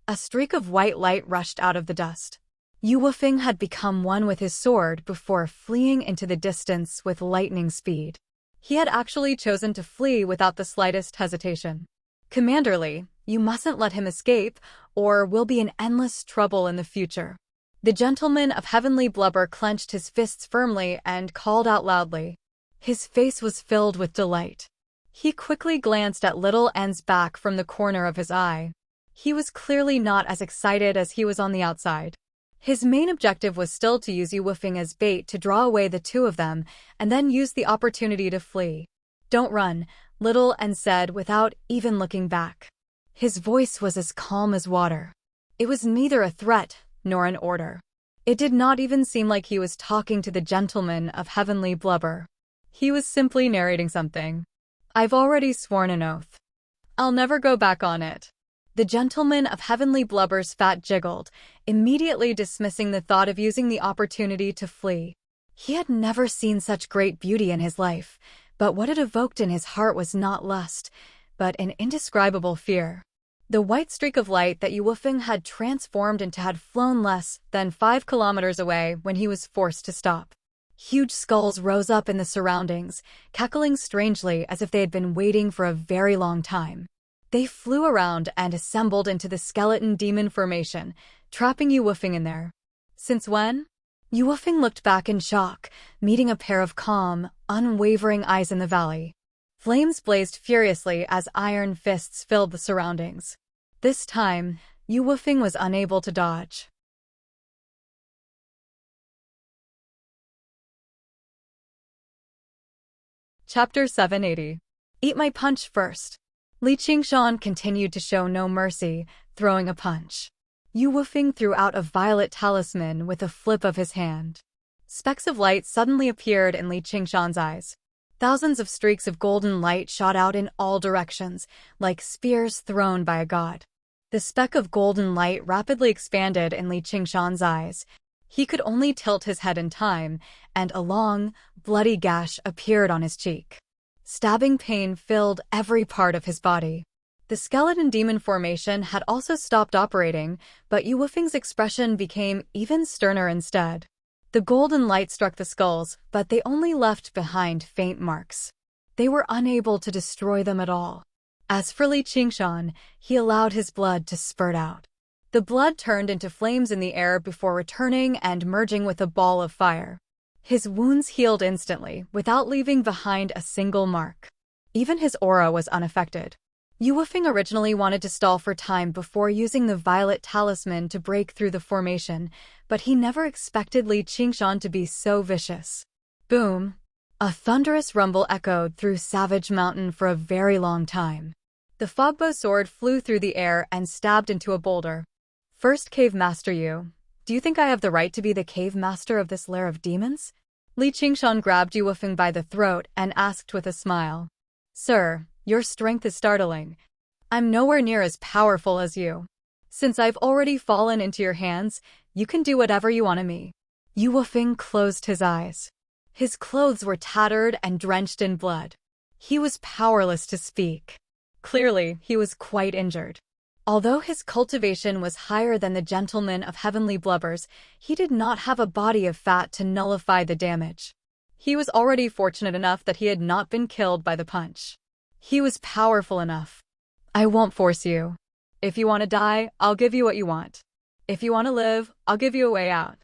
A streak of white light rushed out of the dust. Yu Wufeng had become one with his sword before fleeing into the distance with lightning speed. He had actually chosen to flee without the slightest hesitation. "Commander Li, you mustn't let him escape, or we'll be in endless trouble in the future." The Gentleman of Heavenly Blubber clenched his fists firmly and called out loudly. His face was filled with delight. He quickly glanced at Little N's back from the corner of his eye. He was clearly not as excited as he was on the outside. His main objective was still to use Yu Wufeng as bait to draw away the two of them, and then use the opportunity to flee. "Don't run," Little N said without even looking back. His voice was as calm as water. It was neither a threat nor an order. It did not even seem like he was talking to the Gentleman of Heavenly Blubber. He was simply narrating something. "I've already sworn an oath. I'll never go back on it." The gentleman of heavenly blubber's fat jiggled, immediately dismissing the thought of using the opportunity to flee. He had never seen such great beauty in his life, but what it evoked in his heart was not lust, but an indescribable fear. The white streak of light that Yuwufeng had transformed into had flown less than 5 kilometers away when he was forced to stop. Huge skulls rose up in the surroundings, cackling strangely as if they had been waiting for a very long time. They flew around and assembled into the skeleton demon formation, trapping Yuwufeng in there. Since when? Yuwufeng looked back in shock, meeting a pair of calm, unwavering eyes in the valley. Flames blazed furiously as iron fists filled the surroundings. This time, Yuwufeng was unable to dodge. Chapter 780. Eat my punch first. Li Qingshan continued to show no mercy, throwing a punch. Yuwufeng threw out a violet talisman with a flip of his hand. Specks of light suddenly appeared in Li Qingshan's eyes. Thousands of streaks of golden light shot out in all directions, like spears thrown by a god. The speck of golden light rapidly expanded in Li Qingshan's eyes. He could only tilt his head in time, and a long, bloody gash appeared on his cheek. Stabbing pain filled every part of his body. The skeleton demon formation had also stopped operating, but Yuwufeng's expression became even sterner instead. The golden light struck the skulls, but they only left behind faint marks. They were unable to destroy them at all. As for Li Qingshan, he allowed his blood to spurt out. The blood turned into flames in the air before returning and merging with a ball of fire. His wounds healed instantly, without leaving behind a single mark. Even his aura was unaffected. Yuwufeng originally wanted to stall for time before using the violet talisman to break through the formation, but he never expected Li Qingshan to be so vicious. Boom! A thunderous rumble echoed through Savage Mountain for a very long time. The fogbow sword flew through the air and stabbed into a boulder. First Cave Master, do you think I have the right to be the cave master of this lair of demons? Li Qingshan grabbed Yuwufeng by the throat and asked with a smile. Sir, your strength is startling. I'm nowhere near as powerful as you. Since I've already fallen into your hands, you can do whatever you want of me. Yuwufeng closed his eyes. His clothes were tattered and drenched in blood. He was powerless to speak. Clearly, he was quite injured. Although his cultivation was higher than the gentleman of heavenly blubbers, he did not have a body of fat to nullify the damage. He was already fortunate enough that he had not been killed by the punch. He was powerful enough. I won't force you. If you want to die, I'll give you what you want. If you want to live, I'll give you a way out.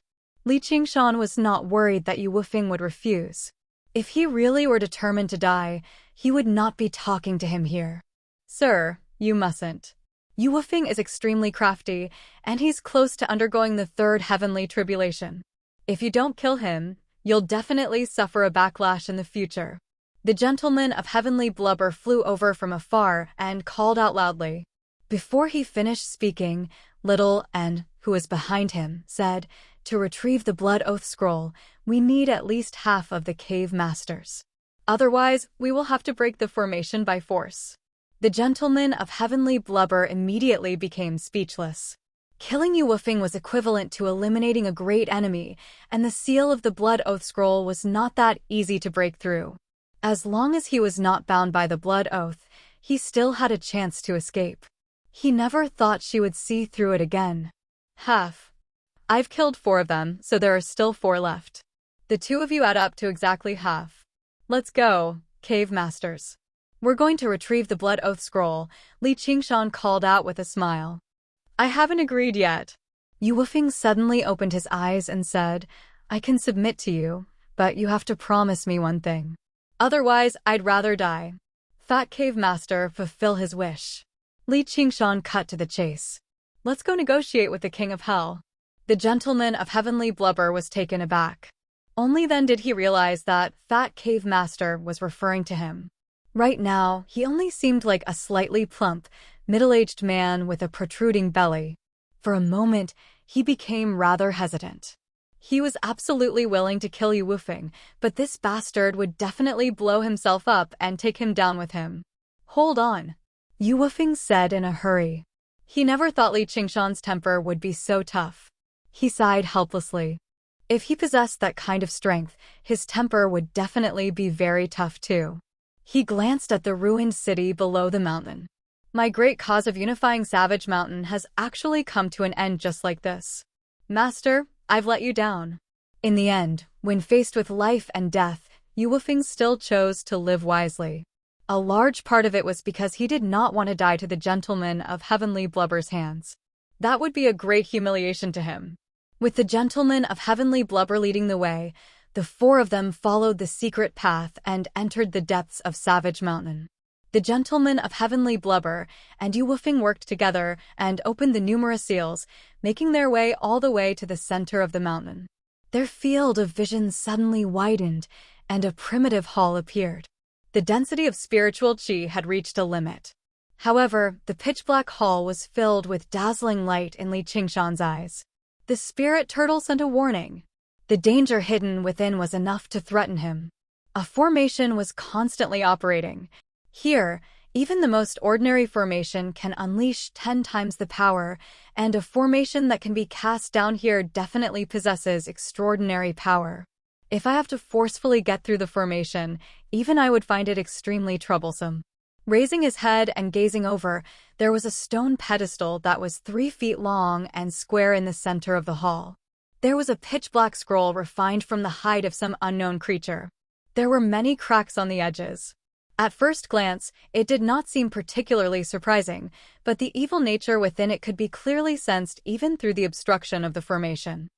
Li Qingshan was not worried that Yuwufeng would refuse. If he really were determined to die, he would not be talking to him here. Sir, you mustn't. Yuwufeng is extremely crafty, and he's close to undergoing the third heavenly tribulation. If you don't kill him, you'll definitely suffer a backlash in the future. The gentleman of heavenly blubber flew over from afar and called out loudly. Before he finished speaking, Little and, who was behind him, said, to retrieve the blood oath scroll, we need at least half of the cave masters. Otherwise, we will have to break the formation by force. The gentleman of heavenly blubber immediately became speechless. Killing Yuwufeng was equivalent to eliminating a great enemy, and the seal of the blood oath scroll was not that easy to break through. As long as he was not bound by the blood oath, he still had a chance to escape. He never thought she would see through it again. Half. I've killed 4 of them, so there are still 4 left. The 2 of you add up to exactly half. Let's go, cave masters. We're going to retrieve the blood oath scroll, Li Qingshan called out with a smile. I haven't agreed yet. Yuwufeng suddenly opened his eyes and said, I can submit to you, but you have to promise me one thing. Otherwise, I'd rather die. Fat Cave Master, fulfill his wish. Li Qingshan cut to the chase. Let's go negotiate with the King of Hell. The gentleman of heavenly blubber was taken aback. Only then did he realize that Fat Cave Master was referring to him. Right now, he only seemed like a slightly plump, middle-aged man with a protruding belly. For a moment, he became rather hesitant. He was absolutely willing to kill Yuwufeng, but this bastard would definitely blow himself up and take him down with him. Hold on, Yuwufeng said in a hurry. He never thought Li Qingshan's temper would be so tough. He sighed helplessly. If he possessed that kind of strength, his temper would definitely be very tough too. He glanced at the ruined city below the mountain. My great cause of unifying Savage Mountain has actually come to an end just like this. Master, I've let you down. In the end, when faced with life and death, Yu Wufeng still chose to live wisely. A large part of it was because he did not want to die to the gentleman of Heavenly Blubber's hands. That would be a great humiliation to him. With the gentleman of Heavenly Blubber leading the way, the four of them followed the secret path and entered the depths of Savage Mountain. The gentleman of Heavenly Blubber and Yu Wufeng worked together and opened the numerous seals, making their way all the way to the center of the mountain. Their field of vision suddenly widened, and a primitive hall appeared. The density of spiritual qi had reached a limit. However, the pitch-black hall was filled with dazzling light in Li Qingshan's eyes. The spirit turtle sent a warning. The danger hidden within was enough to threaten him. A formation was constantly operating. Here, even the most ordinary formation can unleash 10 times the power, and a formation that can be cast down here definitely possesses extraordinary power. If I have to forcefully get through the formation, even I would find it extremely troublesome. Raising his head and gazing over, there was a stone pedestal that was 3 feet long and square in the center of the hall. There was a pitch-black scroll refined from the hide of some unknown creature. There were many cracks on the edges. At first glance, it did not seem particularly surprising, but the evil nature within it could be clearly sensed even through the obstruction of the formation.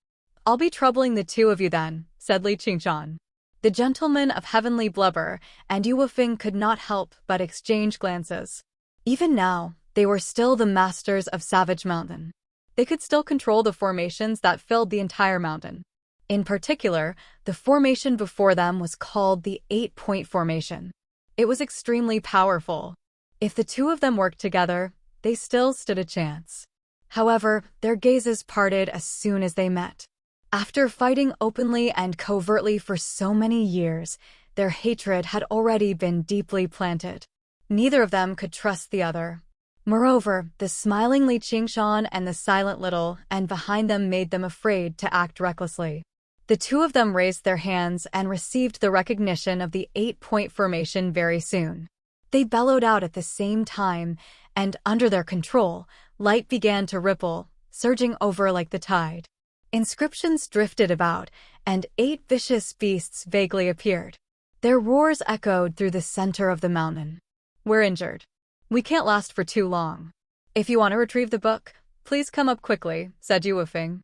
"I'll be troubling the two of you then," said Li Qingshan. The gentleman of Heavenly Blubber and Yu Wufeng could not help but exchange glances. Even now, they were still the masters of Savage Mountain. They could still control the formations that filled the entire mountain. In particular, the formation before them was called the 8-point formation. It was extremely powerful. If the two of them worked together, they still stood a chance. However, their gazes parted as soon as they met. After fighting openly and covertly for so many years, their hatred had already been deeply planted. Neither of them could trust the other. Moreover, the smiling Li Qingshan and the silent little and behind them made them afraid to act recklessly. The two of them raised their hands and received the recognition of the 8-point formation very soon. They bellowed out at the same time, and under their control, light began to ripple, surging over like the tide. Inscriptions drifted about, and 8 vicious beasts vaguely appeared. Their roars echoed through the center of the mountain. "We're injured. We can't last for too long. If you want to retrieve the book, please come up quickly," said Yu Wufeng.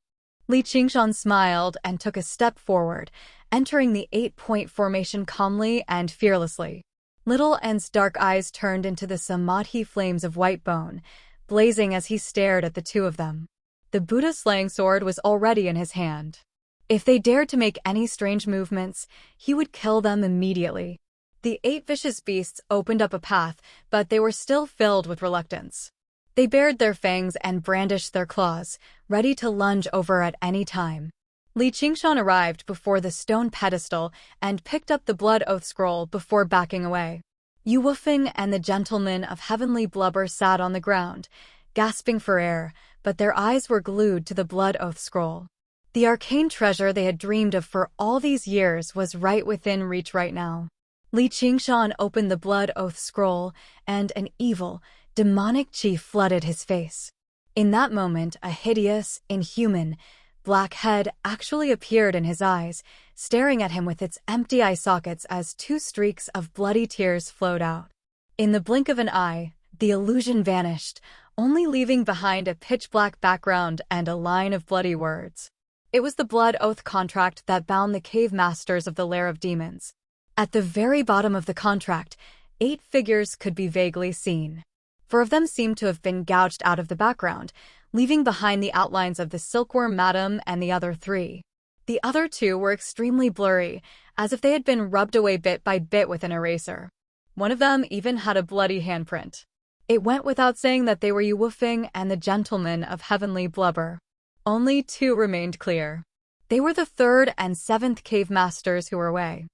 Li Qingshan smiled and took a step forward, entering the 8-point formation calmly and fearlessly. Little N's dark eyes turned into the samadhi flames of white bone, blazing as he stared at the two of them. The Buddha slaying sword was already in his hand. If they dared to make any strange movements, he would kill them immediately. The 8 vicious beasts opened up a path, but they were still filled with reluctance. They bared their fangs and brandished their claws, ready to lunge over at any time. Li Qingshan arrived before the stone pedestal and picked up the blood oath scroll before backing away. Yu Wufeng and the gentleman of Heavenly Blubber sat on the ground, gasping for air, but their eyes were glued to the blood oath scroll. The arcane treasure they had dreamed of for all these years was right within reach right now. Li Qingshan opened the blood oath scroll, and an evil, demonic qi flooded his face. In that moment, a hideous, inhuman, black head actually appeared in his eyes, staring at him with its empty eye sockets as 2 streaks of bloody tears flowed out. In the blink of an eye, the illusion vanished, only leaving behind a pitch-black background and a line of bloody words. It was the blood oath contract that bound the cave masters of the Lair of Demons. At the very bottom of the contract, 8 figures could be vaguely seen. 4 of them seemed to have been gouged out of the background, leaving behind the outlines of the silkworm madam and the other 3. The other 2 were extremely blurry, as if they had been rubbed away bit by bit with an eraser. One of them even had a bloody handprint. It went without saying that they were Yu Wufeng and the gentleman of Heavenly Blubber. Only 2 remained clear. They were the 3rd and 7th cave masters who were away.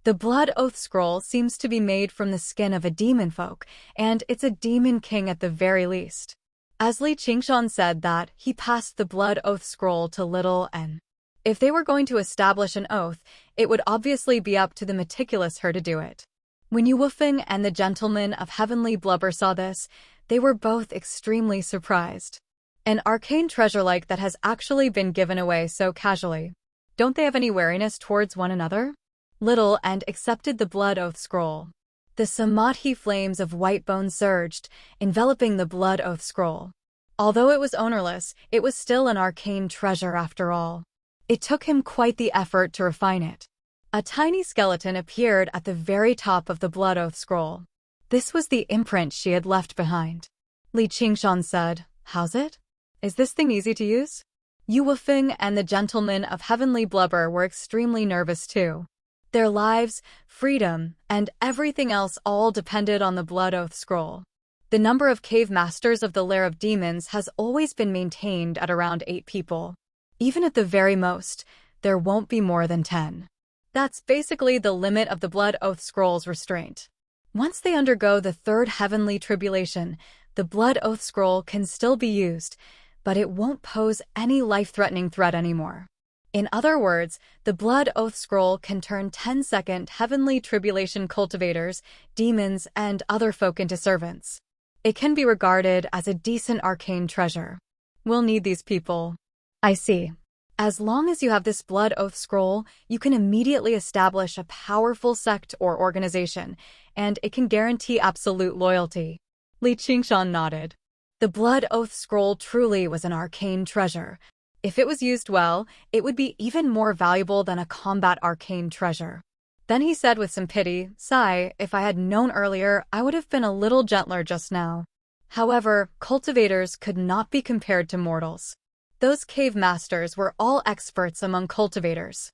The blood oath scroll seems to be made from the skin of a demon folk, and it's a demon king at the very least. As Li Qingshan said that, he passed the blood oath scroll to little N. If they were going to establish an oath, it would obviously be up to the meticulous her to do it. When Yu Wufeng and the gentleman of heavenly blubber saw this, they were both extremely surprised. An arcane treasure like that has actually been given away so casually. Don't they have any wariness towards one another? Little and accepted the blood oath scroll. The samadhi flames of white bone surged, enveloping the blood oath scroll. Although it was ownerless, it was still an arcane treasure after all. It took him quite the effort to refine it. A tiny skeleton appeared at the very top of the blood oath scroll. This was the imprint she had left behind. Li Qingshan said, "How's it? Is this thing easy to use?" Yu Wufeng and the gentleman of heavenly blubber were extremely nervous too. Their lives, freedom, and everything else all depended on the blood oath scroll. The number of cave masters of the Lair of Demons has always been maintained at around 8 people. Even at the very most, there won't be more than 10. That's basically the limit of the blood oath scroll's restraint. Once they undergo the third heavenly tribulation, the blood oath scroll can still be used, but it won't pose any life-threatening threat anymore. In other words, the blood oath scroll can turn 10-second heavenly tribulation cultivators, demons, and other folk into servants. It can be regarded as a decent arcane treasure. We'll need these people. I see. As long as you have this blood oath scroll, you can immediately establish a powerful sect or organization, and it can guarantee absolute loyalty. Li Qingshan nodded. The blood oath scroll truly was an arcane treasure. If it was used well, it would be even more valuable than a combat arcane treasure. Then he said with some pity, "Sigh, if I had known earlier, I would have been a little gentler just now." However, cultivators could not be compared to mortals. Those cave masters were all experts among cultivators.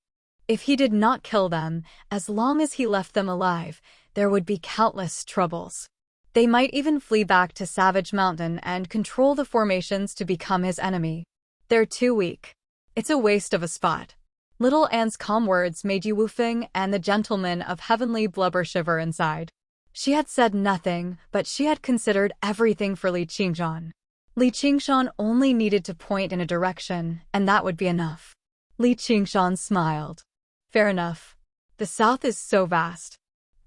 If he did not kill them, as long as he left them alive, there would be countless troubles. They might even flee back to Savage Mountain and control the formations to become his enemy. They're too weak. It's a waste of a spot. Little Anne's calm words made Yu Wufeng and the gentleman of heavenly blubber shiver inside. She had said nothing, but she had considered everything for Li Qingshan. Li Qingshan only needed to point in a direction, and that would be enough. Li Qingshan smiled. Fair enough. The south is so vast.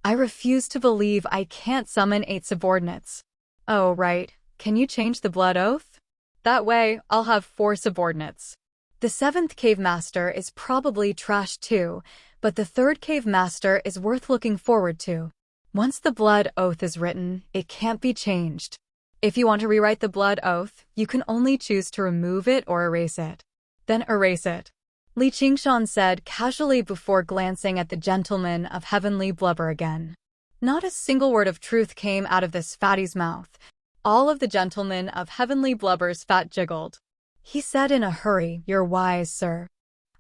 I refuse to believe I can't summon 8 subordinates. Oh, right. Can you change the blood oath? That way, I'll have 4 subordinates. The 7th cave master is probably trash too, but the 3rd cave master is worth looking forward to. Once the blood oath is written, it can't be changed. If you want to rewrite the blood oath, you can only choose to remove it or erase it. Then erase it. Li Qingshan said casually before glancing at the gentleman of heavenly blubber again. Not a single word of truth came out of this fatty's mouth. All of the gentlemen of heavenly blubber's fat jiggled. He said in a hurry, "You're wise, sir.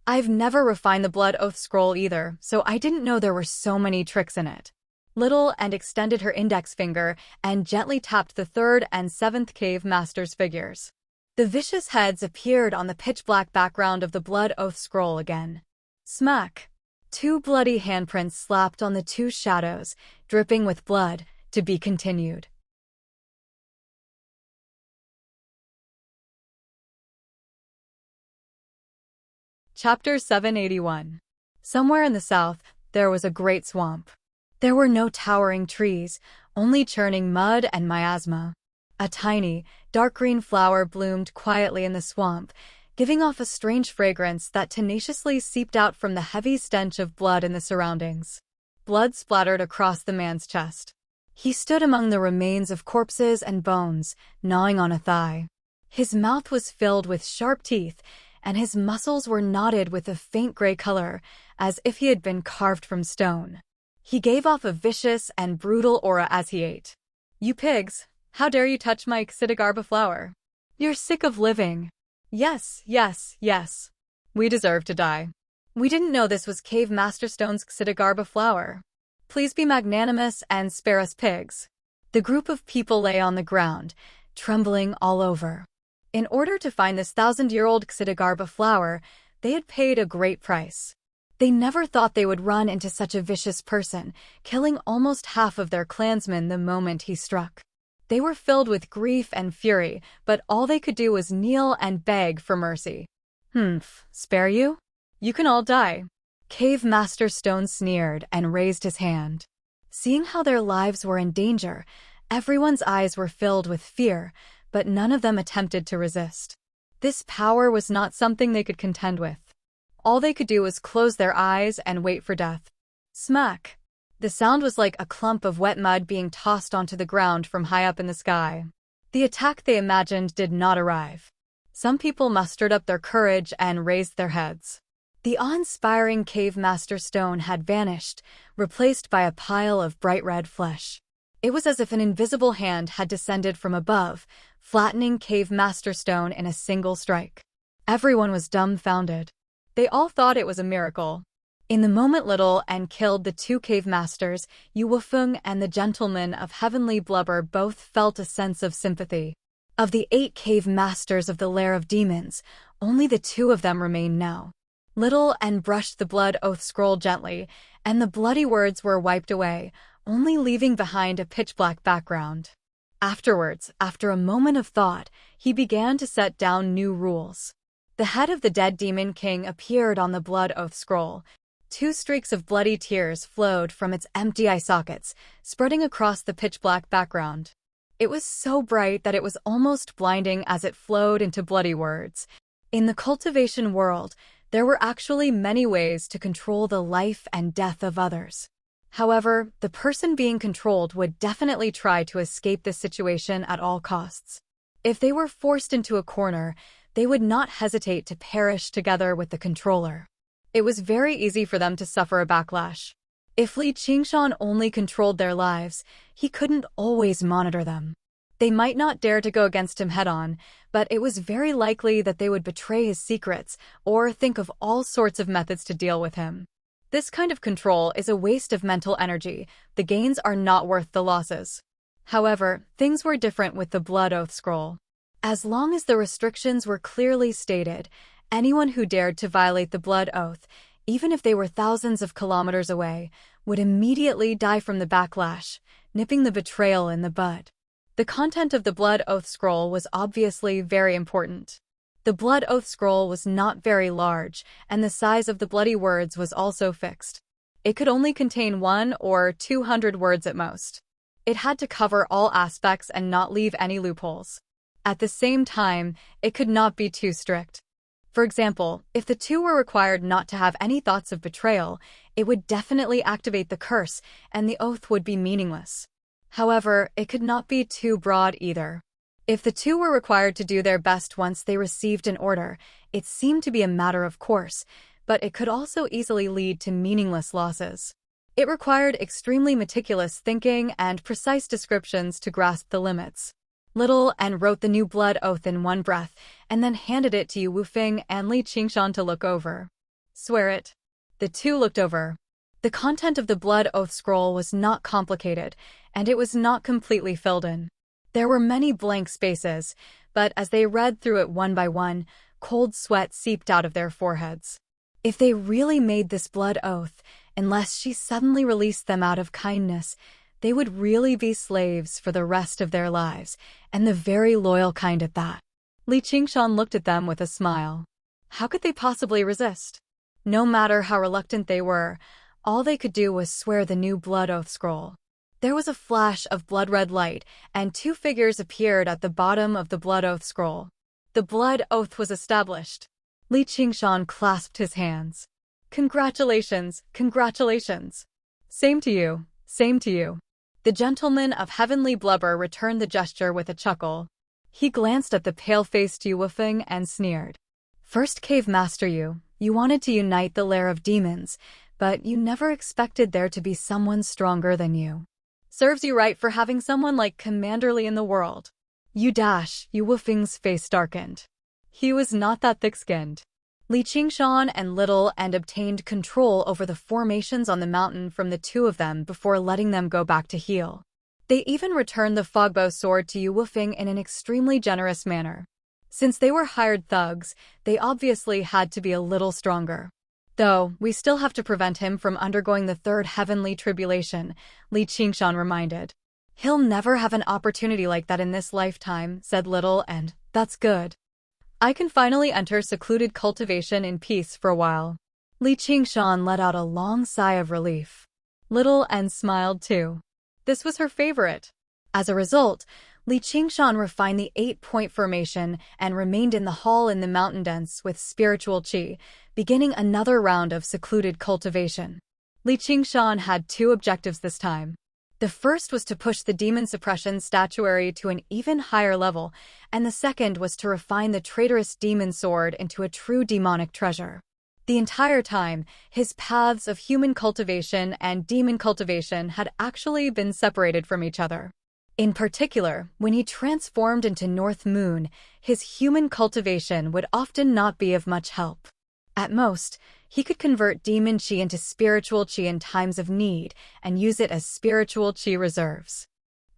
I've never refined the blood oath scroll either, so I didn't know there were so many tricks in it." Little and extended her index finger and gently tapped the 3rd and 7th cave master's figures. The vicious heads appeared on the pitch-black background of the blood oath scroll again. Smack! 2 bloody handprints slapped on the 2 shadows, dripping with blood, to be continued. Chapter 781. Somewhere in the south, there was a great swamp. There were no towering trees, only churning mud and miasma. A tiny, dark green flower bloomed quietly in the swamp, giving off a strange fragrance that tenaciously seeped out from the heavy stench of blood in the surroundings. Blood splattered across the man's chest. He stood among the remains of corpses and bones, gnawing on a thigh. His mouth was filled with sharp teeth, and his muscles were knotted with a faint gray color, as if he had been carved from stone. He gave off a vicious and brutal aura as he ate. "You pigs, how dare you touch my Xidigarba flower? You're sick of living. Yes, yes, yes. We deserve to die. We didn't know this was Cave Master Stone's Xidigarba flower. Please be magnanimous and spare us pigs." The group of people lay on the ground, trembling all over. In order to find this 1,000-year-old Xidigarba flower, they had paid a great price. They never thought they would run into such a vicious person, killing almost half of their clansmen the moment he struck. They were filled with grief and fury, but all they could do was kneel and beg for mercy. Spare you? You can all die. Cave Master Stone sneered and raised his hand. Seeing how their lives were in danger, everyone's eyes were filled with fear, but none of them attempted to resist. This power was not something they could contend with. All they could do was close their eyes and wait for death. Smack! The sound was like a clump of wet mud being tossed onto the ground from high up in the sky. The attack they imagined did not arrive. Some people mustered up their courage and raised their heads. The awe-inspiring Cave Master Stone had vanished, replaced by a pile of bright red flesh. It was as if an invisible hand had descended from above, flattening Cave Master Stone in a single strike. Everyone was dumbfounded. They all thought it was a miracle. In the moment Little and killed the two cave masters, Yu Wufeng and the gentleman of heavenly blubber both felt a sense of sympathy. Of the 8 cave masters of the lair of demons, only the 2 of them remained now. Little and brushed the blood oath scroll gently, and the bloody words were wiped away, only leaving behind a pitch-black background. Afterwards, after a moment of thought, he began to set down new rules. The head of the dead demon king appeared on the blood oath scroll. 2 streaks of bloody tears flowed from its empty eye sockets, spreading across the pitch-black background. It was so bright that it was almost blinding as it flowed into bloody words. In the cultivation world, there were actually many ways to control the life and death of others. However, the person being controlled would definitely try to escape this situation at all costs. If they were forced into a corner, they would not hesitate to perish together with the controller. It was very easy for them to suffer a backlash. If Li Qingshan only controlled their lives, he couldn't always monitor them. They might not dare to go against him head-on, but it was very likely that they would betray his secrets or think of all sorts of methods to deal with him. This kind of control is a waste of mental energy. The gains are not worth the losses. However, things were different with the Blood Oath Scroll. As long as the restrictions were clearly stated, anyone who dared to violate the Blood Oath, even if they were thousands of kilometers away, would immediately die from the backlash, nipping the betrayal in the bud. The content of the Blood Oath Scroll was obviously very important. The Blood Oath Scroll was not very large, and the size of the bloody words was also fixed. It could only contain 100 or 200 words at most. It had to cover all aspects and not leave any loopholes. At the same time, it could not be too strict. For example, if the 2 were required not to have any thoughts of betrayal, it would definitely activate the curse, and the oath would be meaningless. However, it could not be too broad either. If the 2 were required to do their best once they received an order, it seemed to be a matter of course, but it could also easily lead to meaningless losses. It required extremely meticulous thinking and precise descriptions to grasp the limits. Little and wrote the new blood oath in one breath, and then handed it to Yu Wufeng and Li Qingshan to look over. Swear it. The 2 looked over. The content of the Blood Oath Scroll was not complicated, and it was not completely filled in. There were many blank spaces, but as they read through it one by one, cold sweat seeped out of their foreheads. If they really made this blood oath, unless she suddenly released them out of kindness, they would really be slaves for the rest of their lives, and the very loyal kind at that. Li Qingshan looked at them with a smile. How could they possibly resist? No matter how reluctant they were, all they could do was swear the new Blood Oath Scroll. There was a flash of blood-red light, and 2 figures appeared at the bottom of the Blood Oath Scroll. The Blood Oath was established. Li Qingshan clasped his hands. Congratulations, congratulations. Same to you, same to you. The gentleman of heavenly blubber returned the gesture with a chuckle. He glanced at the pale-faced Yu Wufeng and sneered. First Cave Master you wanted to unite the lair of demons, but you never expected there to be someone stronger than you. Serves you right for having someone like Commander Li in the world. Yu Wufeng's face darkened. He was not that thick-skinned. Li Qingshan and Little and obtained control over the formations on the mountain from the 2 of them before letting them go back to heal. They even returned the fogbow sword to Yu Wufeng in an extremely generous manner. Since they were hired thugs, they obviously had to be a little stronger. Though, we still have to prevent him from undergoing the 3rd heavenly tribulation, Li Qingshan reminded. "He'll never have an opportunity like that in this lifetime," said Little, "and that's good. I can finally enter secluded cultivation in peace for a while." Li Qingshan let out a long sigh of relief. Little and smiled too. This was her favorite. As a result, Li Qingshan refined the 8-point formation and remained in the hall in the mountain dens with spiritual qi, beginning another round of secluded cultivation. Li Qingshan had 2 objectives this time. The first was to push the demon suppression statuary to an even higher level, and the second was to refine the traitorous demon sword into a true demonic treasure. The entire time, his paths of human cultivation and demon cultivation had actually been separated from each other. In particular, when he transformed into North Moon, his human cultivation would often not be of much help. At most, he could convert demon qi into spiritual qi in times of need and use it as spiritual qi reserves.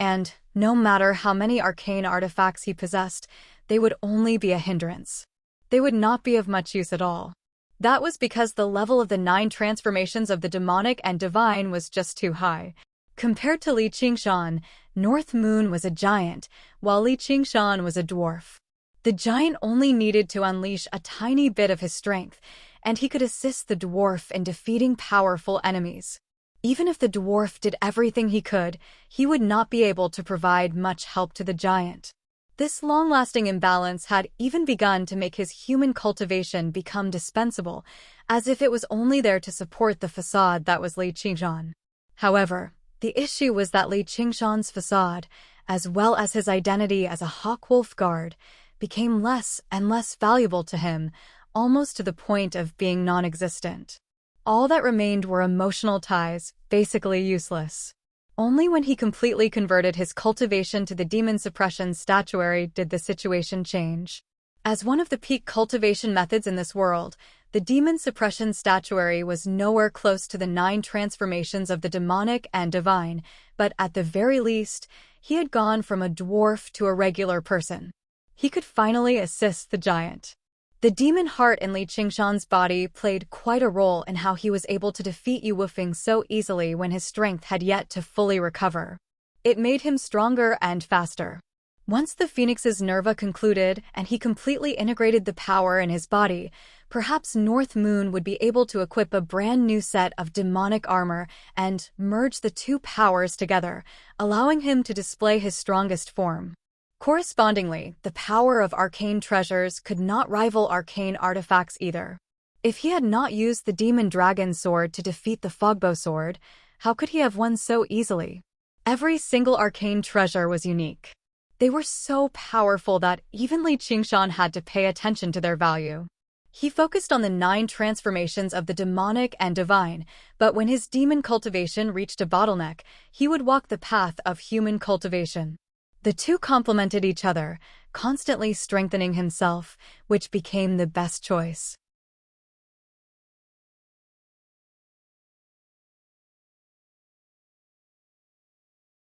And, no matter how many arcane artifacts he possessed, they would only be a hindrance. They would not be of much use at all. That was because the level of the 9 transformations of the demonic and divine was just too high. Compared to Li Qingshan, North Moon was a giant, while Li Qingshan was a dwarf. The giant only needed to unleash a tiny bit of his strength, and he could assist the dwarf in defeating powerful enemies. Even if the dwarf did everything he could, he would not be able to provide much help to the giant. This long-lasting imbalance had even begun to make his human cultivation become dispensable, as if it was only there to support the facade that was Li Qingshan. However, the issue was that Li Qingshan's facade, as well as his identity as a hawk-wolf guard, became less and less valuable to him, almost to the point of being non-existent. All that remained were emotional ties, basically useless. Only when he completely converted his cultivation to the demon suppression statuary did the situation change. As one of the peak cultivation methods in this world, the demon suppression statuary was nowhere close to the 9 transformations of the demonic and divine, but at the very least, he had gone from a dwarf to a regular person. He could finally assist the giant. The demon heart in Li Qingshan's body played quite a role in how he was able to defeat Yu Wufeng so easily when his strength had yet to fully recover. It made him stronger and faster. Once the Phoenix's Nerva concluded and he completely integrated the power in his body, perhaps North Moon would be able to equip a brand new set of demonic armor and merge the 2 powers together, allowing him to display his strongest form. Correspondingly, the power of arcane treasures could not rival arcane artifacts either. If he had not used the demon dragon sword to defeat the fogbow sword, how could he have won so easily? Every single arcane treasure was unique. They were so powerful that even Li Qingshan had to pay attention to their value. He focused on the 9 transformations of the demonic and divine, but when his demon cultivation reached a bottleneck, he would walk the path of human cultivation. The 2 complemented each other, constantly strengthening himself, which became the best choice.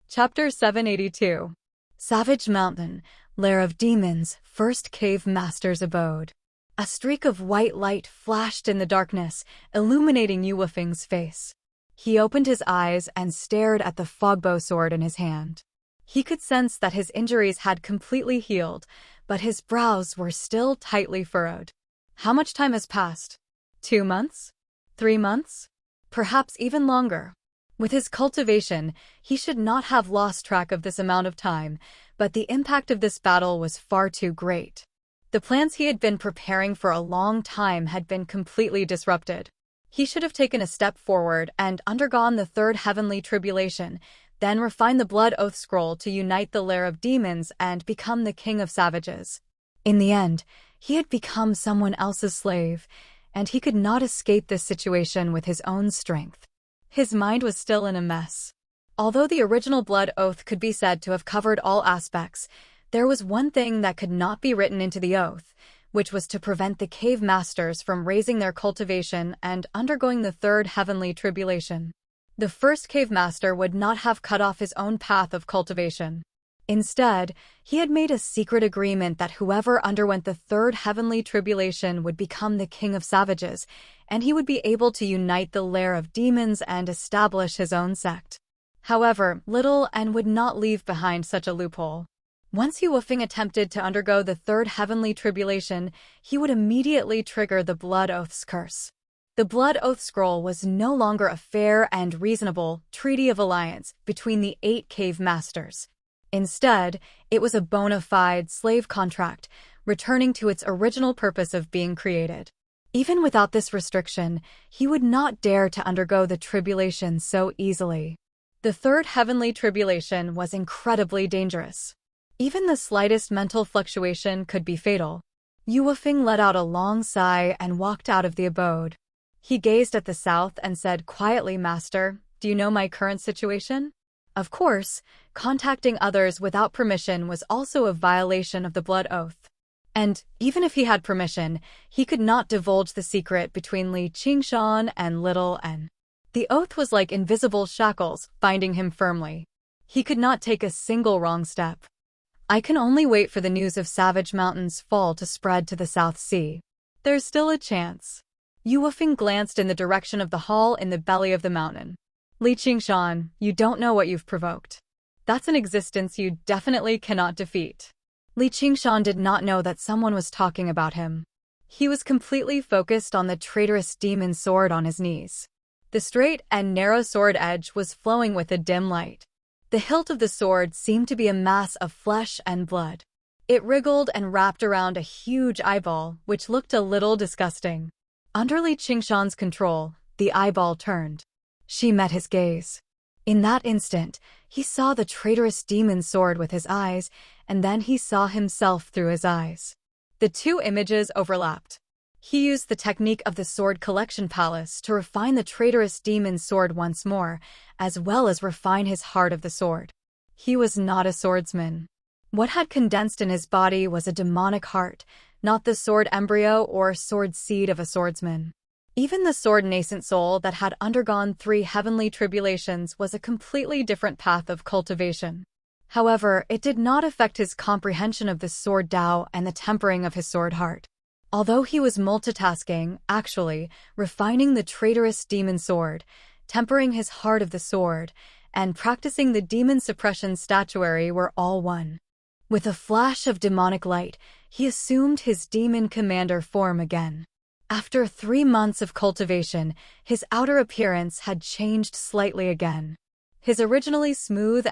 Chapter 782. Savage Mountain, Lair of Demons, First Cave Master's Abode. A streak of white light flashed in the darkness, illuminating Yu Wufeng's face. He opened his eyes and stared at the fogbow sword in his hand. He could sense that his injuries had completely healed, but his brows were still tightly furrowed. How much time has passed? 2 months? 3 months? Perhaps even longer. With his cultivation, he should not have lost track of this amount of time, but the impact of this battle was far too great. The plans he had been preparing for a long time had been completely disrupted. He should have taken a step forward and undergone the 3rd heavenly tribulation, then refine the Blood Oath Scroll to unite the Lair of Demons and become the King of Savages. In the end, he had become someone else's slave, and he could not escape this situation with his own strength. His mind was still in a mess. Although the original Blood Oath could be said to have covered all aspects, there was one thing that could not be written into the oath, which was to prevent the cave masters from raising their cultivation and undergoing the 3rd heavenly tribulation. The first cave master would not have cut off his own path of cultivation. Instead, he had made a secret agreement that whoever underwent the 3rd heavenly tribulation would become the King of Savages, and he would be able to unite the Lair of Demons and establish his own sect. However, little and would not leave behind such a loophole. Once Yuwufeng attempted to undergo the third heavenly tribulation, he would immediately trigger the Blood Oath's curse. The Blood Oath Scroll was no longer a fair and reasonable treaty of alliance between the 8 cave masters. Instead, it was a bona fide slave contract, returning to its original purpose of being created. Even without this restriction, he would not dare to undergo the tribulation so easily. The third heavenly tribulation was incredibly dangerous. Even the slightest mental fluctuation could be fatal. Yuwufeng let out a long sigh and walked out of the abode. He gazed at the south and said quietly, "Master, do you know my current situation?" Of course, contacting others without permission was also a violation of the Blood Oath. And, even if he had permission, he could not divulge the secret between Li Qingshan and Little N. The oath was like invisible shackles, binding him firmly. He could not take a single wrong step. I can only wait for the news of Savage Mountain's fall to spread to the South Sea. There's still a chance. Yuwufeng glanced in the direction of the hall in the belly of the mountain. Li Qingshan, you don't know what you've provoked. That's an existence you definitely cannot defeat. Li Qingshan did not know that someone was talking about him. He was completely focused on the traitorous demon sword on his knees. The straight and narrow sword edge was flowing with a dim light. The hilt of the sword seemed to be a mass of flesh and blood. It wriggled and wrapped around a huge eyeball, which looked a little disgusting. Under Li Qingshan's control, the eyeball turned. She met his gaze. In that instant, he saw the traitorous demon sword with his eyes, and then he saw himself through his eyes. The two images overlapped. He used the technique of the Sword Collection Palace to refine the traitorous demon sword once more, as well as refine his heart of the sword. He was not a swordsman. What had condensed in his body was a demonic heart, not the sword embryo or sword seed of a swordsman. Even the sword nascent soul that had undergone 3 heavenly tribulations was a completely different path of cultivation. However, it did not affect his comprehension of the sword Tao and the tempering of his sword heart. Although he was multitasking, actually, refining the traitorous demon sword, tempering his heart of the sword, and practicing the demon suppression statuary were all one. With a flash of demonic light, he assumed his demon commander form again. After 3 months of cultivation, his outer appearance had changed slightly again. His originally smooth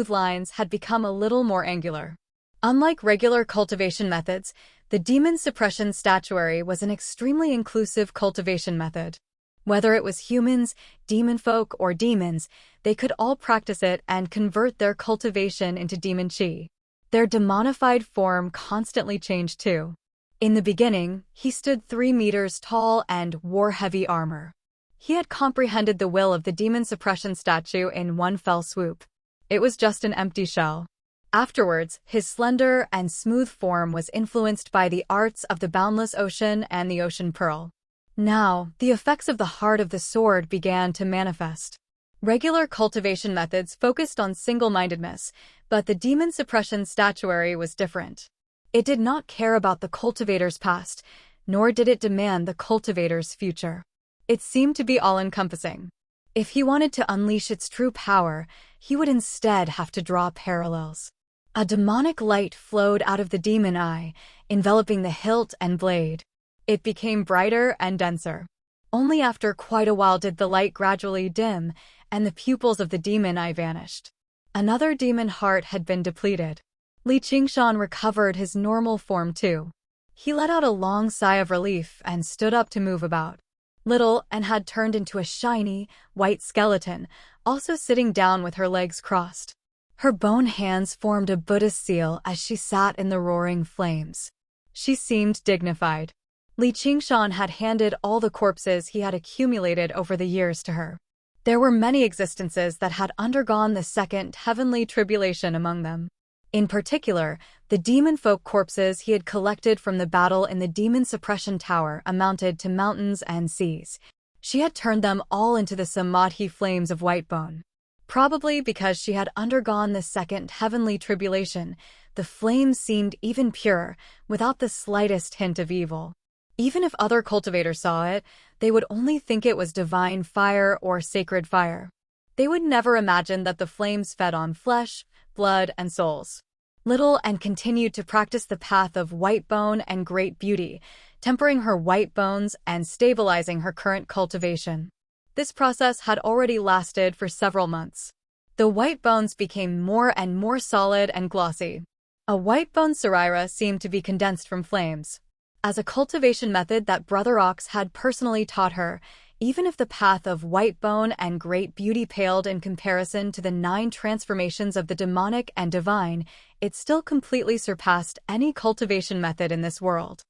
lines had become a little more angular. Unlike regular cultivation methods, the demon suppression statuary was an extremely inclusive cultivation method. Whether it was humans, demon folk, or demons, they could all practice it and convert their cultivation into demon chi. Their demonified form constantly changed too. In the beginning, he stood 3 meters tall and wore heavy armor. He had comprehended the will of the demon suppression statue in one fell swoop. It was just an empty shell. Afterwards, his slender and smooth form was influenced by the arts of the boundless ocean and the ocean pearl. Now, the effects of the heart of the sword began to manifest. Regular cultivation methods focused on single-mindedness, but the demon suppression statuary was different. It did not care about the cultivator's past, nor did it demand the cultivator's future. It seemed to be all-encompassing. If he wanted to unleash its true power, he would instead have to draw parallels. A demonic light flowed out of the demon eye, enveloping the hilt and blade. It became brighter and denser. Only after quite a while did the light gradually dim, and the pupils of the demon eye vanished. Another demon heart had been depleted. Li Qingshan recovered his normal form too. He let out a long sigh of relief and stood up to move about. Little N had turned into a shiny, white skeleton, also sitting down with her legs crossed. Her bone hands formed a Buddhist seal as she sat in the roaring flames. She seemed dignified. Li Qingshan had handed all the corpses he had accumulated over the years to her. There were many existences that had undergone the second heavenly tribulation among them. In particular, the demon folk corpses he had collected from the battle in the demon suppression tower amounted to mountains and seas. She had turned them all into the samadhi flames of white bone. Probably because she had undergone the second heavenly tribulation, the flames seemed even purer, without the slightest hint of evil. Even if other cultivators saw it, they would only think it was divine fire or sacred fire. They would never imagine that the flames fed on flesh, blood, and souls. Little and continued to practice the path of white bone and great beauty, tempering her white bones and stabilizing her current cultivation. This process had already lasted for several months. The white bones became more and more solid and glossy. A white bone sarira seemed to be condensed from flames. As a cultivation method that Brother Ox had personally taught her, even if the path of white bone and great beauty paled in comparison to the 9 transformations of the demonic and divine, it still completely surpassed any cultivation method in this world.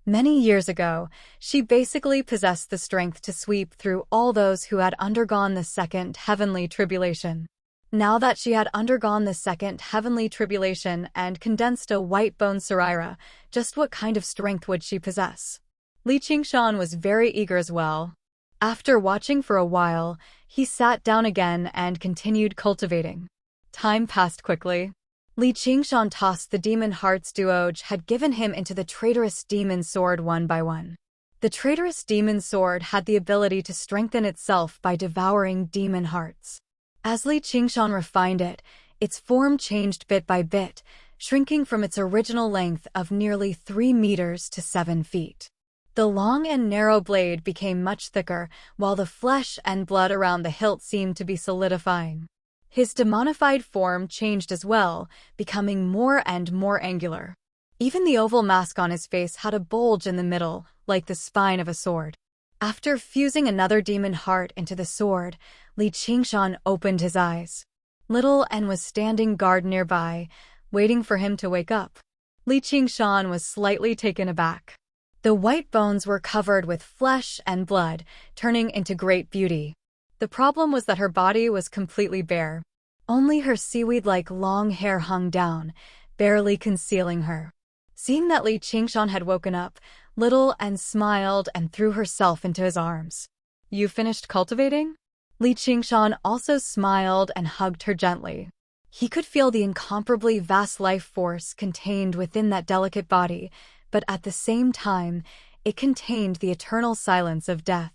Many years ago, she basically possessed the strength to sweep through all those who had undergone the second heavenly tribulation. Now that she had undergone the second heavenly tribulation and condensed a white bone sarira, just what kind of strength would she possess? Li Qingshan was very eager as well. After watching for a while, he sat down again and continued cultivating. Time passed quickly. Li Qingshan tossed the demon hearts Duoj had given him into the traitorous demon sword one by one. The traitorous demon sword had the ability to strengthen itself by devouring demon hearts. As Li Qingshan refined it, its form changed bit by bit, shrinking from its original length of nearly 3 meters to 7 feet. The long and narrow blade became much thicker, while the flesh and blood around the hilt seemed to be solidifying. His demonified form changed as well, becoming more and more angular. Even the oval mask on his face had a bulge in the middle, like the spine of a sword. After fusing another demon heart into the sword, Li Qingshan opened his eyes. Little N was standing guard nearby, waiting for him to wake up. Li Qingshan was slightly taken aback. The white bones were covered with flesh and blood, turning into great beauty. The problem was that her body was completely bare. Only her seaweed-like long hair hung down, barely concealing her. Seeing that Li Qingshan had woken up, Little N smiled and threw herself into his arms. "You finished cultivating?" Li Qingshan also smiled and hugged her gently. He could feel the incomparably vast life force contained within that delicate body, but at the same time, it contained the eternal silence of death.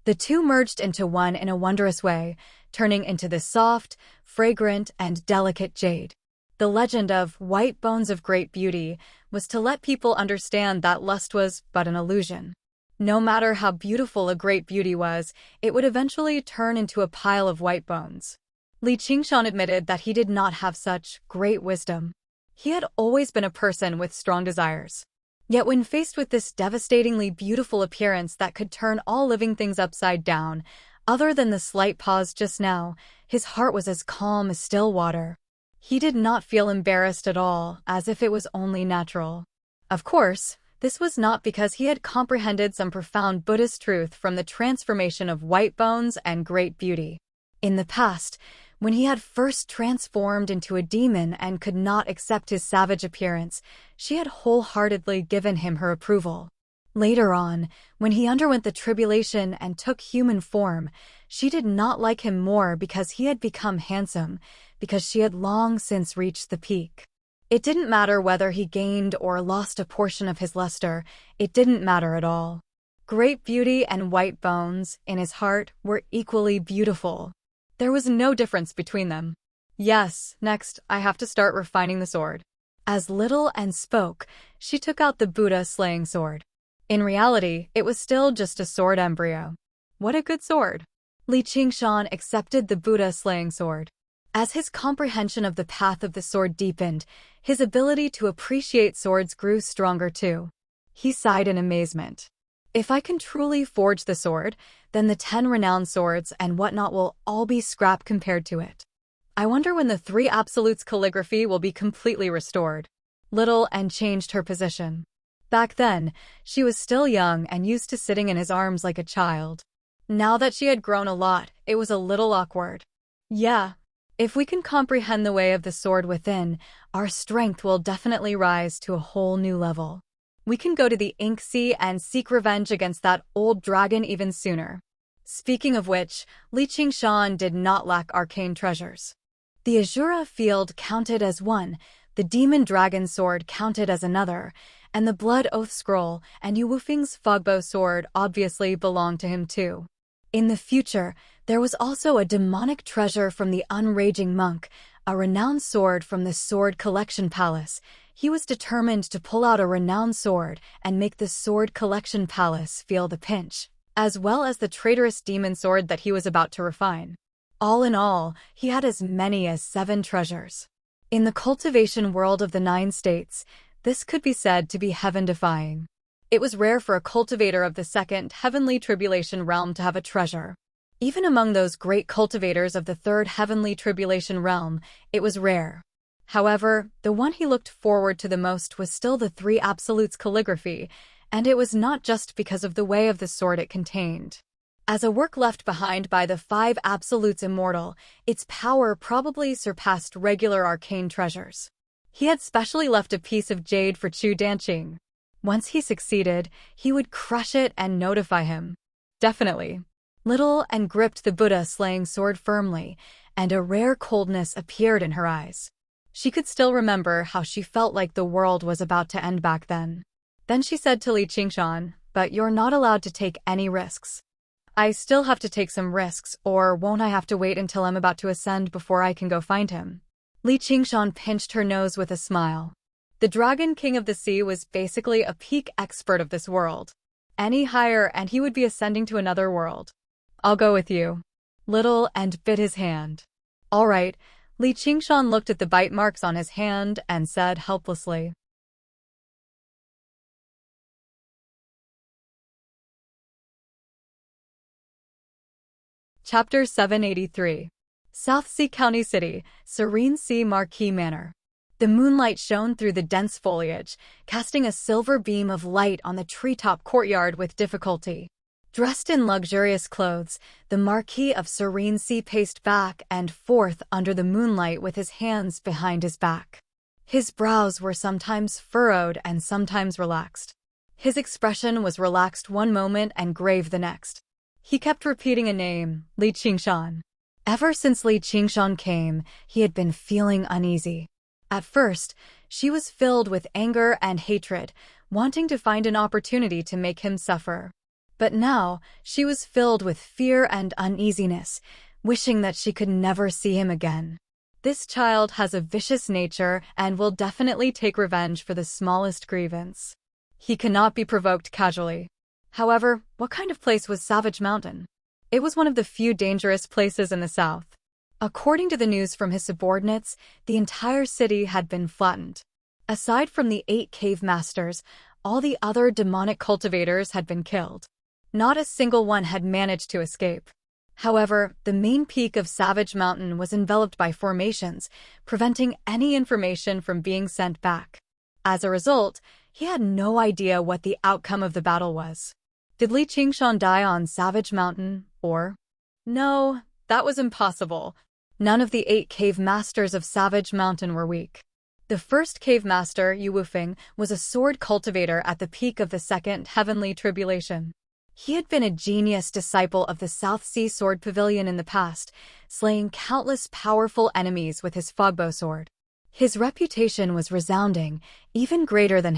The two merged into one in a wondrous way, turning into the soft, fragrant, and delicate jade. The legend of white bones of great beauty was to let people understand that lust was but an illusion. No matter how beautiful a great beauty was, it would eventually turn into a pile of white bones. Li Qingshan admitted that he did not have such great wisdom. He had always been a person with strong desires. Yet when faced with this devastatingly beautiful appearance that could turn all living things upside down, other than the slight pause just now, his heart was as calm as still water. He did not feel embarrassed at all, as if it was only natural. Of course, this was not because he had comprehended some profound Buddhist truth from the transformation of white bones and great beauty. In the past, when he had first transformed into a demon and could not accept his savage appearance, she had wholeheartedly given him her approval. Later on, when he underwent the tribulation and took human form, she did not like him more because he had become handsome, because she had long since reached the peak. It didn't matter whether he gained or lost a portion of his luster, it didn't matter at all. Great beauty and white bones, in his heart, were equally beautiful. There was no difference between them. Yes, next, I have to start refining the sword. As Little N spoke, she took out the Buddha slaying sword. In reality, it was still just a sword embryo. What a good sword! Li Qingshan accepted the Buddha slaying sword. As his comprehension of the path of the sword deepened, his ability to appreciate swords grew stronger too. He sighed in amazement. If I can truly forge the sword, then the 10 renowned swords and whatnot will all be scrap compared to it. I wonder when the 3 absolutes calligraphy will be completely restored. Little N changed her position. Back then, she was still young and used to sitting in his arms like a child. Now that she had grown a lot, it was a little awkward. Yeah, if we can comprehend the way of the sword within, our strength will definitely rise to a whole new level. We can go to the Ink Sea and seek revenge against that old dragon even sooner. Speaking of which, Li Qingshan did not lack arcane treasures. The Azura field counted as one, the demon dragon sword counted as another, and the blood oath scroll and Yu Wufeng's fogbow sword obviously belonged to him too. In the future, There was also a demonic treasure from the unraging monk, a renowned sword from the Sword Collection Palace. He was determined to pull out a renowned sword and make the Sword Collection Palace feel the pinch, as well as the traitorous demon sword that he was about to refine. All in all, he had as many as 7 treasures. In the cultivation world of the 9 states, this could be said to be heaven-defying. It was rare for a cultivator of the second heavenly tribulation realm to have a treasure. Even among those great cultivators of the third heavenly tribulation realm, it was rare. However, the one he looked forward to the most was still the 3 Absolutes calligraphy, and it was not just because of the way of the sword it contained. As a work left behind by the 5 Absolutes immortal, its power probably surpassed regular arcane treasures. He had specially left a piece of jade for Chu Danqing. Once he succeeded, he would crush it and notify him. Definitely. Little and gripped the Buddha-slaying sword firmly, and a rare coldness appeared in her eyes. She could still remember how she felt like the world was about to end back then. Then she said to Li Qingshan, "But you're not allowed to take any risks." "I still have to take some risks, or won't I have to wait until I'm about to ascend before I can go find him?" Li Qingshan pinched her nose with a smile. The Dragon King of the Sea was basically a peak expert of this world. Any higher and he would be ascending to another world. "I'll go with you." Little and bit his hand. "All right." Li Qingshan looked at the bite marks on his hand and said helplessly. Chapter 783. South Sea County City, Serene Sea Marquee Manor. The moonlight shone through the dense foliage, casting a silver beam of light on the treetop courtyard with difficulty. Dressed in luxurious clothes, the Marquis of Serene Sea paced back and forth under the moonlight with his hands behind his back. His brows were sometimes furrowed and sometimes relaxed. His expression was relaxed one moment and grave the next. He kept repeating a name, Li Qingshan. Ever since Li Qingshan came, he had been feeling uneasy. At first, she was filled with anger and hatred, wanting to find an opportunity to make him suffer. But now, she was filled with fear and uneasiness, wishing that she could never see him again. This child has a vicious nature and will definitely take revenge for the smallest grievance. He cannot be provoked casually. However, what kind of place was Savage Mountain? It was one of the few dangerous places in the south. According to the news from his subordinates, the entire city had been flattened. Aside from the 8 cave masters, all the other demonic cultivators had been killed. Not a single one had managed to escape. However, the main peak of Savage Mountain was enveloped by formations, preventing any information from being sent back. As a result, he had no idea what the outcome of the battle was. Did Li Qingshan die on Savage Mountain, or? No, that was impossible. None of the 8 cave masters of Savage Mountain were weak. The first cave master, Yu Wufeng, was a sword cultivator at the peak of the second heavenly tribulation. He had been a genius disciple of the South Sea Sword Pavilion in the past, slaying countless powerful enemies with his fogbow sword. His reputation was resounding, even greater than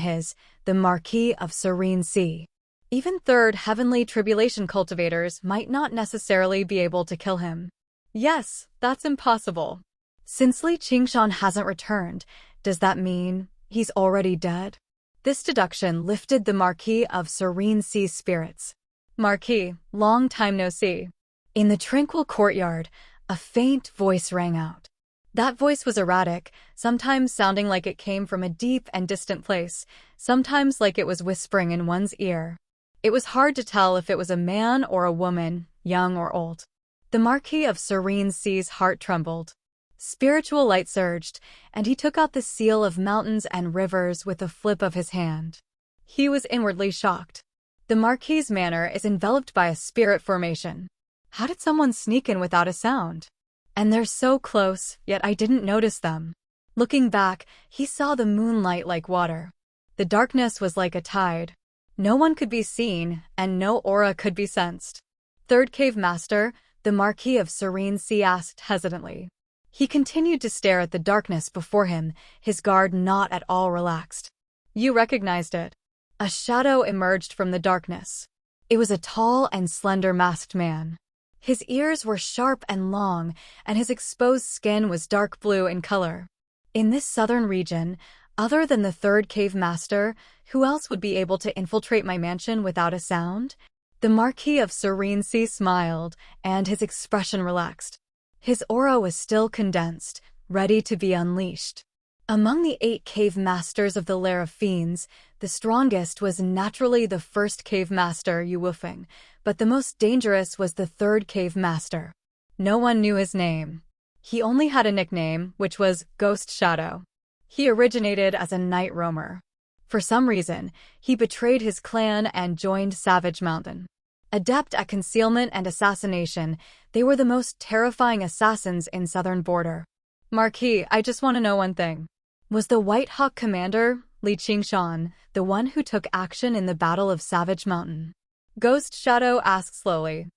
the Marquis of Serene Sea. Even third heavenly tribulation cultivators might not necessarily be able to kill him. Yes, that's impossible. Since Li Qingshan hasn't returned, does that mean he's already dead? This deduction lifted the Marquis of Serene Sea's spirits. "Marquis, long time no see." In the tranquil courtyard, a faint voice rang out. That voice was erratic, sometimes sounding like it came from a deep and distant place, sometimes like it was whispering in one's ear. It was hard to tell if it was a man or a woman, young or old. The Marquis of Serene Sea's heart trembled. Spiritual light surged, and he took out the seal of mountains and rivers with a flip of his hand. He was inwardly shocked. The Marquis's manor is enveloped by a spirit formation. How did someone sneak in without a sound? And they're so close, yet I didn't notice them. Looking back, he saw the moonlight like water. The darkness was like a tide. No one could be seen, and no aura could be sensed. Third cave master, the Marquis of Serene Sea asked hesitantly. He continued to stare at the darkness before him, his guard not at all relaxed. You recognized it. A shadow emerged from the darkness. It was a tall and slender masked man. His ears were sharp and long, and his exposed skin was dark blue in color. In this southern region, other than the third cave master, who else would be able to infiltrate my mansion without a sound? The Marquis of Serene smiled, and his expression relaxed. His aura was still condensed, ready to be unleashed. Among the 8 cave masters of the Lair of Fiends, the strongest was naturally the first cave master, Yuwufeng, but the most dangerous was the third cave master. No one knew his name. He only had a nickname, which was Ghost Shadow. He originated as a night roamer. For some reason, he betrayed his clan and joined Savage Mountain. Adept at concealment and assassination, they were the most terrifying assassins in Southern Border. Marquis, I just want to know one thing. Was the White Hawk commander, Li Qingshan, the one who took action in the Battle of Savage Mountain? Ghost Shadow asked slowly.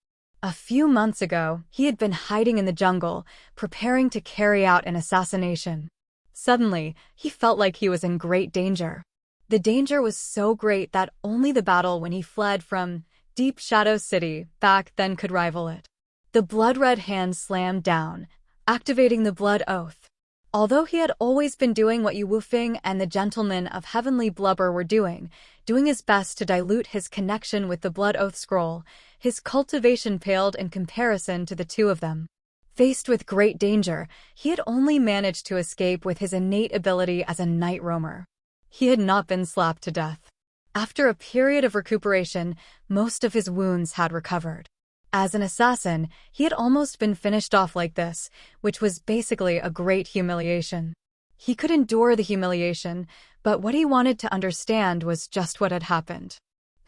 A few months ago, he had been hiding in the jungle, preparing to carry out an assassination. Suddenly, he felt like he was in great danger. The danger was so great that only the battle when he fled from Deep Shadow City back then could rival it. The blood-red hand slammed down, activating the blood oath. Although he had always been doing what Yuwufeng and the Gentleman of Heavenly Blubber were doing his best to dilute his connection with the Blood Oath Scroll, his cultivation paled in comparison to the two of them. Faced with great danger, he had only managed to escape with his innate ability as a night roamer. He had not been slapped to death. After a period of recuperation, most of his wounds had recovered. As an assassin, he had almost been finished off like this, which was basically a great humiliation. He could endure the humiliation, but what he wanted to understand was just what had happened.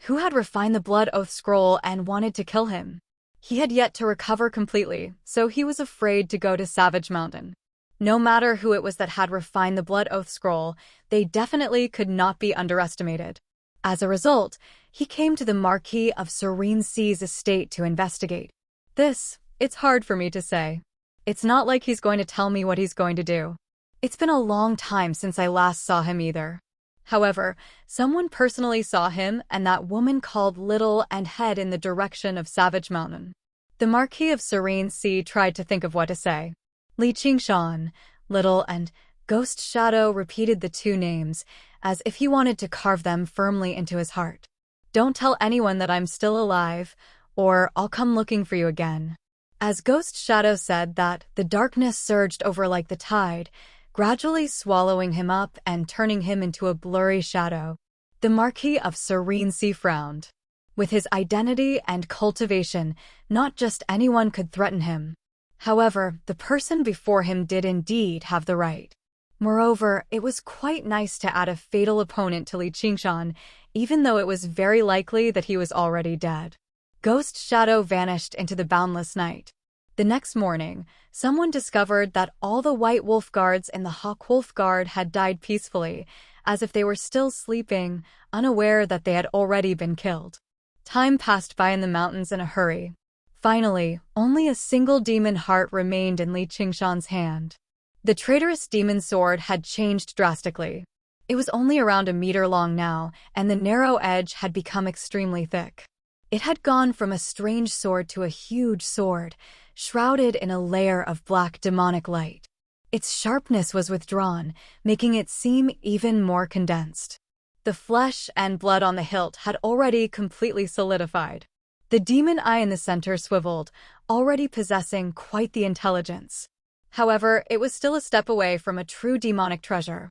Who had refined the Blood Oath Scroll and wanted to kill him? He had yet to recover completely, so he was afraid to go to Savage Mountain. No matter who it was that had refined the Blood Oath Scroll, they definitely could not be underestimated. As a result, he came to the Marquis of Serene estate to investigate. It's hard for me to say. It's not like he's going to tell me what he's going to do. It's been a long time since I last saw him either. However, someone personally saw him and that woman called Little and head in the direction of Savage Mountain. The Marquis of Serene tried to think of what to say. Li Qingshan, Little, and Ghost Shadow repeated the two names, as if he wanted to carve them firmly into his heart. Don't tell anyone that I'm still alive, or I'll come looking for you again. As Ghost Shadow said that, the darkness surged over like the tide, gradually swallowing him up and turning him into a blurry shadow. The Marquis of Serene frowned. With his identity and cultivation, not just anyone could threaten him. However, the person before him did indeed have the right. Moreover, it was quite nice to add a fatal opponent to Li Qingshan, even though it was very likely that he was already dead. Ghost Shadow vanished into the boundless night. The next morning, someone discovered that all the White Wolf Guards in the Hawk Wolf Guard had died peacefully, as if they were still sleeping, unaware that they had already been killed. Time passed by in the mountains in a hurry. Finally, only a single demon heart remained in Li Qingshan's hand. The traitorous demon sword had changed drastically. It was only around a meter long now, and the narrow edge had become extremely thick. It had gone from a strange sword to a huge sword, shrouded in a layer of black demonic light. Its sharpness was withdrawn, making it seem even more condensed. The flesh and blood on the hilt had already completely solidified. The demon eye in the center swiveled, already possessing quite the intelligence. However, it was still a step away from a true demonic treasure.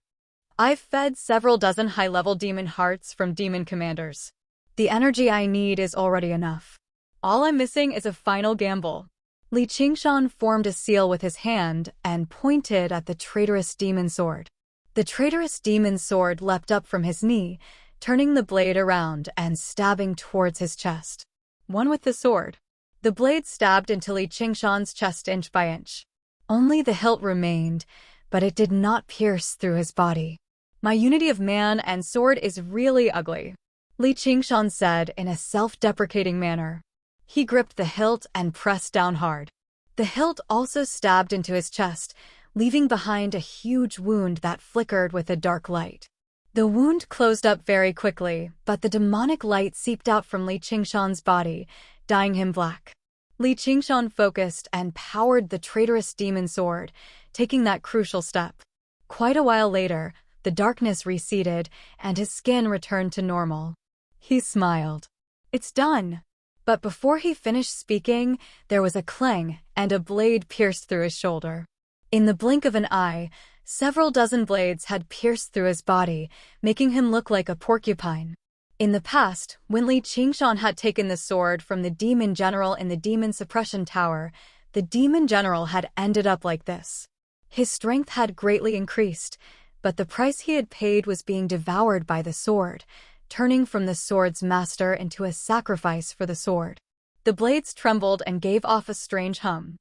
I've fed several dozen high-level demon hearts from demon commanders. The energy I need is already enough. All I'm missing is a final gamble. Li Qingshan formed a seal with his hand and pointed at the traitorous demon sword. The traitorous demon sword leapt up from his knee, turning the blade around and stabbing towards his chest. One with the sword. The blade stabbed into Li Qingshan's chest inch by inch. Only the hilt remained, but it did not pierce through his body. My unity of man and sword is really ugly, Li Qingshan said in a self-deprecating manner. He gripped the hilt and pressed down hard. The hilt also stabbed into his chest, leaving behind a huge wound that flickered with a dark light. The wound closed up very quickly, but the demonic light seeped out from Li Qingshan's body, dyeing him black. Li Qingshan focused and powered the traitorous demon sword, taking that crucial step. Quite a while later, the darkness receded, and his skin returned to normal. He smiled. It's done. But before he finished speaking, there was a clang, and a blade pierced through his shoulder. In the blink of an eye, several dozen blades had pierced through his body, making him look like a porcupine. In the past, when Li Qingshan had taken the sword from the demon general in the demon suppression tower, the demon general had ended up like this. His strength had greatly increased, but the price he had paid was being devoured by the sword, turning from the sword's master into a sacrifice for the sword. The blades trembled and gave off a strange hum.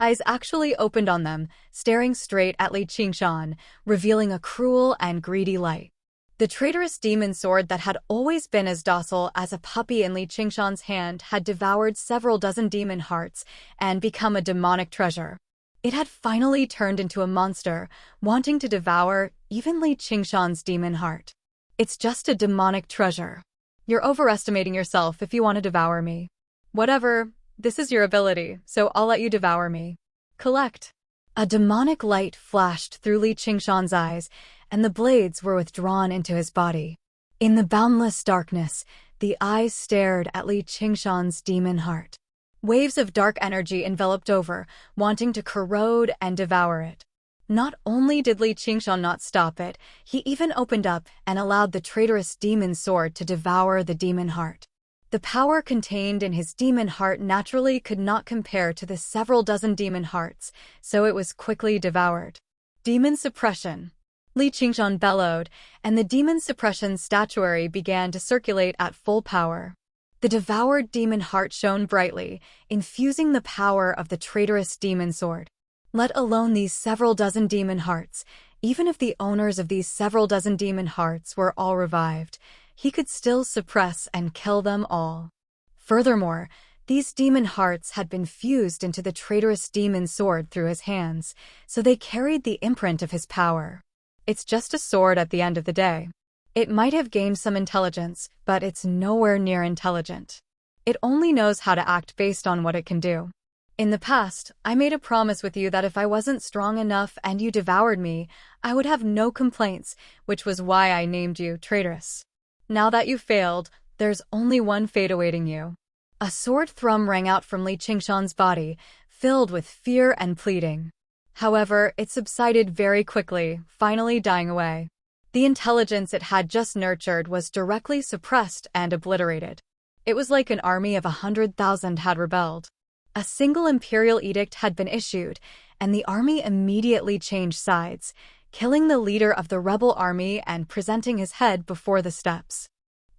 Eyes actually opened on them, staring straight at Li Qingshan, revealing a cruel and greedy light. The traitorous demon sword that had always been as docile as a puppy in Li Qingshan's hand had devoured several dozen demon hearts and become a demonic treasure. It had finally turned into a monster, wanting to devour even Li Qingshan's demon heart. It's just a demonic treasure. You're overestimating yourself if you want to devour me. Whatever, this is your ability, so I'll let you devour me. Collect. A demonic light flashed through Li Qingshan's eyes, and the blades were withdrawn into his body. In the boundless darkness, the eyes stared at Li Qingshan's demon heart. Waves of dark energy enveloped over, wanting to corrode and devour it. Not only did Li Qingshan not stop it, he even opened up and allowed the traitorous demon sword to devour the demon heart. The power contained in his demon heart naturally could not compare to the several dozen demon hearts, so it was quickly devoured. Demon suppression. Li Qingshan bellowed, and the demon suppression statuary began to circulate at full power. The devoured demon heart shone brightly, infusing the power of the traitorous demon sword. Let alone these several dozen demon hearts, even if the owners of these several dozen demon hearts were all revived, he could still suppress and kill them all. Furthermore, these demon hearts had been fused into the traitorous demon sword through his hands, so they carried the imprint of his power. It's just a sword at the end of the day. It might have gained some intelligence, but it's nowhere near intelligent. It only knows how to act based on what it can do. In the past, I made a promise with you that if I wasn't strong enough and you devoured me, I would have no complaints, which was why I named you traitorous. Now that you failed, there's only one fate awaiting you. A sword thrum rang out from Li Qingshan's body, filled with fear and pleading. However, it subsided very quickly, finally dying away. The intelligence it had just nurtured was directly suppressed and obliterated. It was like an army of 100,000 had rebelled. A single imperial edict had been issued, and the army immediately changed sides, killing the leader of the rebel army and presenting his head before the steps.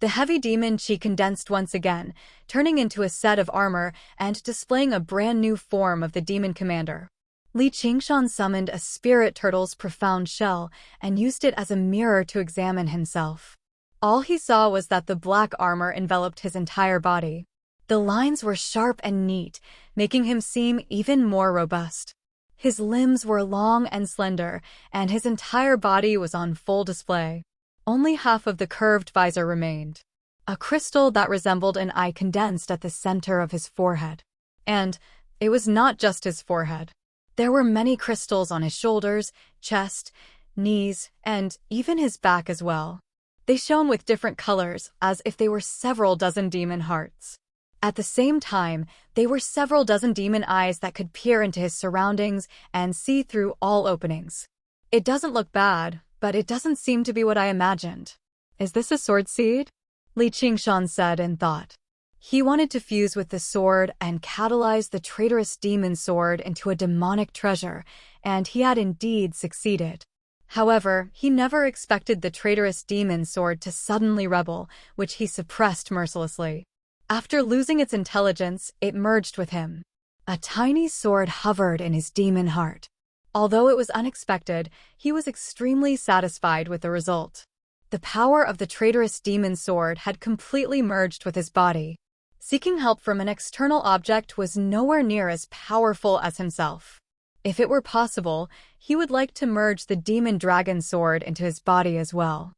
The heavy demon chi condensed once again, turning into a set of armor and displaying a brand new form of the demon commander. Li Qingshan summoned a spirit turtle's profound shell and used it as a mirror to examine himself. All he saw was that the black armor enveloped his entire body. The lines were sharp and neat, making him seem even more robust. His limbs were long and slender, and his entire body was on full display. Only half of the curved visor remained. A crystal that resembled an eye condensed at the center of his forehead. And it was not just his forehead. There were many crystals on his shoulders, chest, knees, and even his back as well. They shone with different colors, as if they were several dozen demon hearts. At the same time, they were several dozen demon eyes that could peer into his surroundings and see through all openings. It doesn't look bad, but it doesn't seem to be what I imagined. Is this a sword seed? Li Qingshan said in thought. He wanted to fuse with the sword and catalyze the traitorous demon sword into a demonic treasure, and he had indeed succeeded. However, he never expected the traitorous demon sword to suddenly rebel, which he suppressed mercilessly. After losing its intelligence, it merged with him. A tiny sword hovered in his demon heart. Although it was unexpected, he was extremely satisfied with the result. The power of the traitorous demon sword had completely merged with his body. Seeking help from an external object was nowhere near as powerful as himself. If it were possible, he would like to merge the demon dragon sword into his body as well.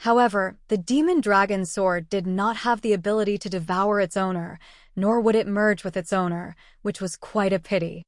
However, the demon dragon sword did not have the ability to devour its owner, nor would it merge with its owner, which was quite a pity.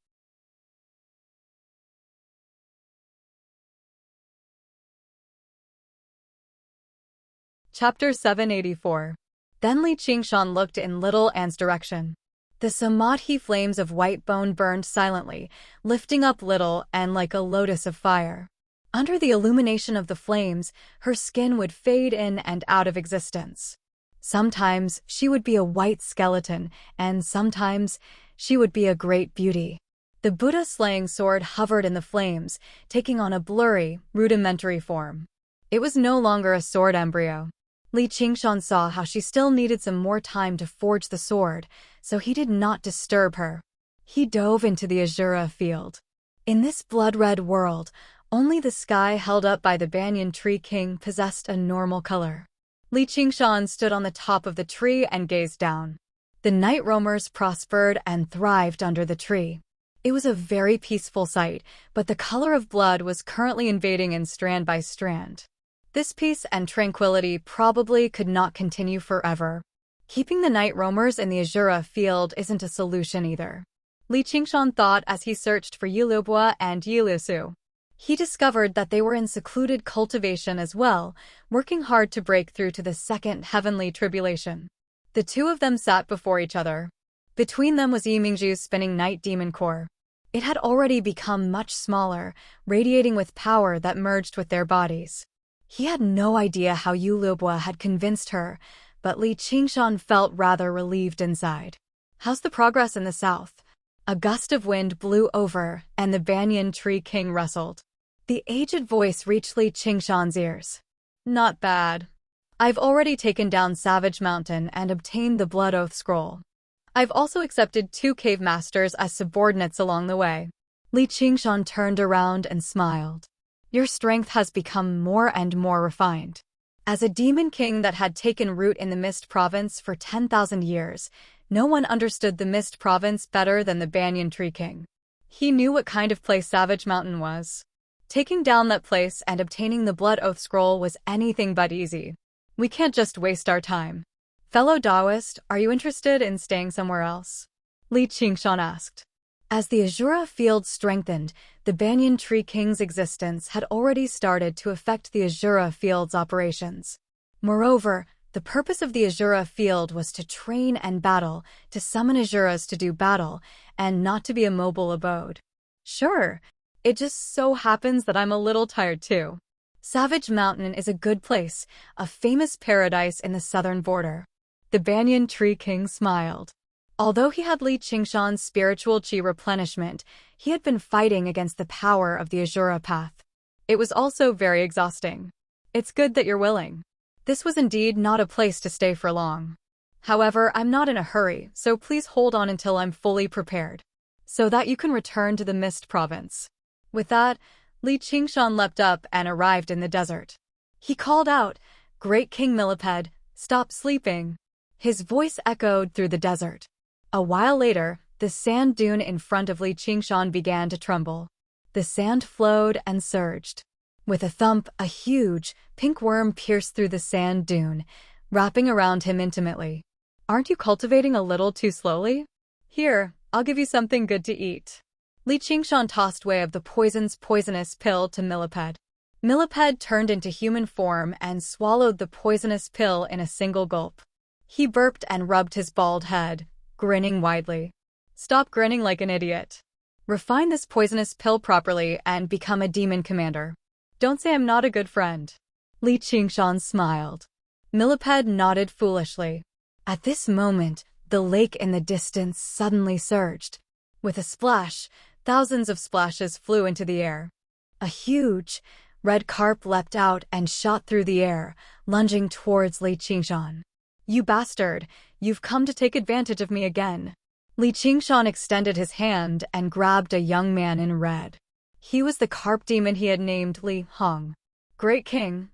Chapter 784. Then Li Qingshan looked in Little Anne's direction. The samadhi flames of white bone burned silently, lifting up Little Anne like a lotus of fire. Under the illumination of the flames, her skin would fade in and out of existence. Sometimes she would be a white skeleton, and sometimes she would be a great beauty. The Buddha-slaying sword hovered in the flames, taking on a blurry, rudimentary form. It was no longer a sword embryo. Li Qingshan saw how she still needed some more time to forge the sword, so he did not disturb her. He dove into the Azura field. In this blood-red world, only the sky held up by the banyan tree king possessed a normal color. Li Qingshan stood on the top of the tree and gazed down. The night roamers prospered and thrived under the tree. It was a very peaceful sight, but the color of blood was currently invading in strand by strand. This peace and tranquility probably could not continue forever. Keeping the night roamers in the Azura field isn't a solution either. Li Qingshan thought as he searched for Yilubwa and Yilusu. He discovered that they were in secluded cultivation as well, working hard to break through to the second heavenly tribulation. The two of them sat before each other. Between them was Yimingzhu's spinning night demon core. It had already become much smaller, radiating with power that merged with their bodies. He had no idea how Yulubwa had convinced her, but Li Qingshan felt rather relieved inside. How's the progress in the south? A gust of wind blew over, and the banyan tree king rustled. The aged voice reached Li Qingshan's ears. Not bad. I've already taken down Savage Mountain and obtained the Blood Oath Scroll. I've also accepted 2 cave masters as subordinates along the way. Li Qingshan turned around and smiled. Your strength has become more and more refined. As a demon king that had taken root in the Mist Province for 10,000 years, no one understood the Mist Province better than the Banyan Tree King. He knew what kind of place Savage Mountain was. Taking down that place and obtaining the Blood Oath Scroll was anything but easy. We can't just waste our time. Fellow Taoist, are you interested in staying somewhere else? Li Qingshan asked. As the Azura field strengthened, the Banyan Tree King's existence had already started to affect the Azura field's operations. Moreover, the purpose of the Azura field was to train and battle, to summon Azuras to do battle, and not to be a mobile abode. Sure, it just so happens that I'm a little tired too. Savage Mountain is a good place, a famous paradise in the southern border. The Banyan Tree King smiled. Although he had Li Qingshan's spiritual chi replenishment, he had been fighting against the power of the Azura path. It was also very exhausting. It's good that you're willing. This was indeed not a place to stay for long. However, I'm not in a hurry, so please hold on until I'm fully prepared, so that you can return to the Mist Province. With that, Li Qingshan leapt up and arrived in the desert. He called out, "Great King Millipede, stop sleeping." His voice echoed through the desert. A while later, the sand dune in front of Li Qingshan began to tremble. The sand flowed and surged. With a thump, a huge, pink worm pierced through the sand dune, wrapping around him intimately. Aren't you cultivating a little too slowly? Here, I'll give you something good to eat. Li Qingshan tossed way of the poisonous pill to Millipede. Millipede turned into human form and swallowed the poisonous pill in a single gulp. He burped and rubbed his bald head, grinning widely. Stop grinning like an idiot. Refine this poisonous pill properly and become a demon commander. Don't say I'm not a good friend. Li Qingshan smiled. Millipede nodded foolishly. At this moment, the lake in the distance suddenly surged. With a splash, thousands of splashes flew into the air. A huge, red carp leapt out and shot through the air, lunging towards Li Qingshan. You bastard, you've come to take advantage of me again. Li Qingshan extended his hand and grabbed a young man in red. He was the carp demon he had named Li Hong. Great King,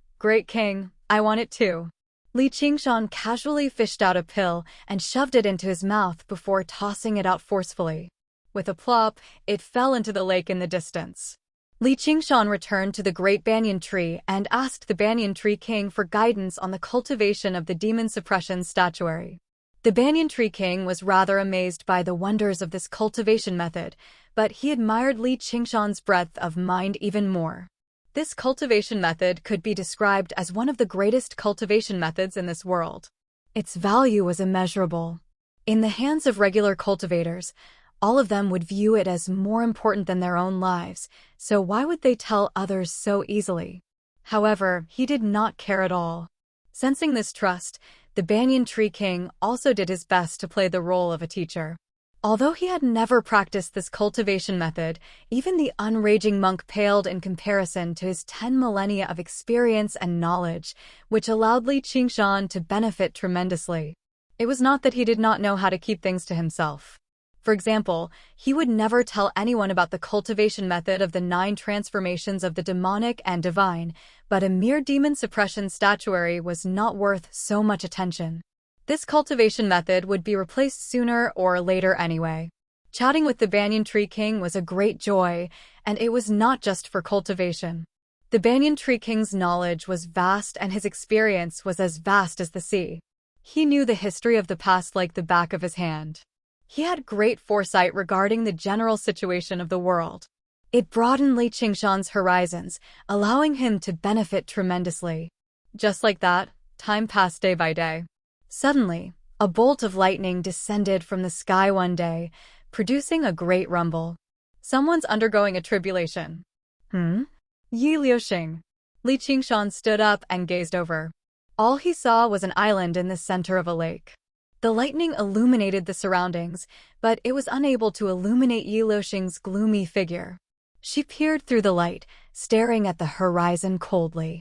I want it too. Li Qingshan casually fished out a pill and shoved it into his mouth before tossing it out forcefully. With a plop, it fell into the lake in the distance. Li Qingshan returned to the great banyan tree and asked the banyan tree king for guidance on the cultivation of the demon suppression statuary. The banyan tree king was rather amazed by the wonders of this cultivation method, but he admired Li Qingshan's breadth of mind even more. This cultivation method could be described as one of the greatest cultivation methods in this world. Its value was immeasurable. In the hands of regular cultivators, all of them would view it as more important than their own lives, so why would they tell others so easily? However, he did not care at all. Sensing this trust, the banyan tree king also did his best to play the role of a teacher. Although he had never practiced this cultivation method, even the unraging monk paled in comparison to his 10 millennia of experience and knowledge, which allowed Li Qingshan to benefit tremendously. It was not that he did not know how to keep things to himself. For example, he would never tell anyone about the cultivation method of the 9 transformations of the demonic and divine, but a mere demon suppression statuary was not worth so much attention. This cultivation method would be replaced sooner or later anyway. Chatting with the banyan tree king was a great joy, and it was not just for cultivation. The banyan tree king's knowledge was vast and his experience was as vast as the sea. He knew the history of the past like the back of his hand. He had great foresight regarding the general situation of the world. It broadened Li Qingshan's horizons, allowing him to benefit tremendously. Just like that, time passed day by day. Suddenly, a bolt of lightning descended from the sky one day, producing a great rumble. Someone's undergoing a tribulation. Yi Liuxing. Li Qingshan stood up and gazed over. All he saw was an island in the center of a lake. The lightning illuminated the surroundings, but it was unable to illuminate Yi Liuxing's gloomy figure. She peered through the light, staring at the horizon coldly.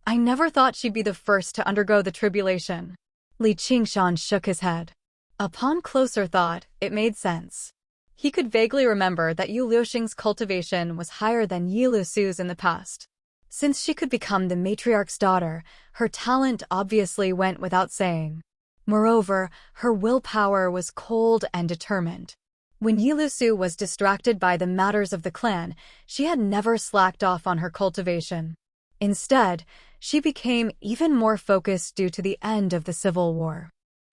I never thought she'd be the first to undergo the tribulation. Li Qingshan shook his head. Upon closer thought, it made sense. He could vaguely remember that Yi Liuxing's cultivation was higher than Yi Lusu's in the past. Since she could become the matriarch's daughter, her talent obviously went without saying. Moreover, her willpower was cold and determined. When Yi Lusu was distracted by the matters of the clan, she had never slacked off on her cultivation. Instead, she became even more focused due to the end of the civil war.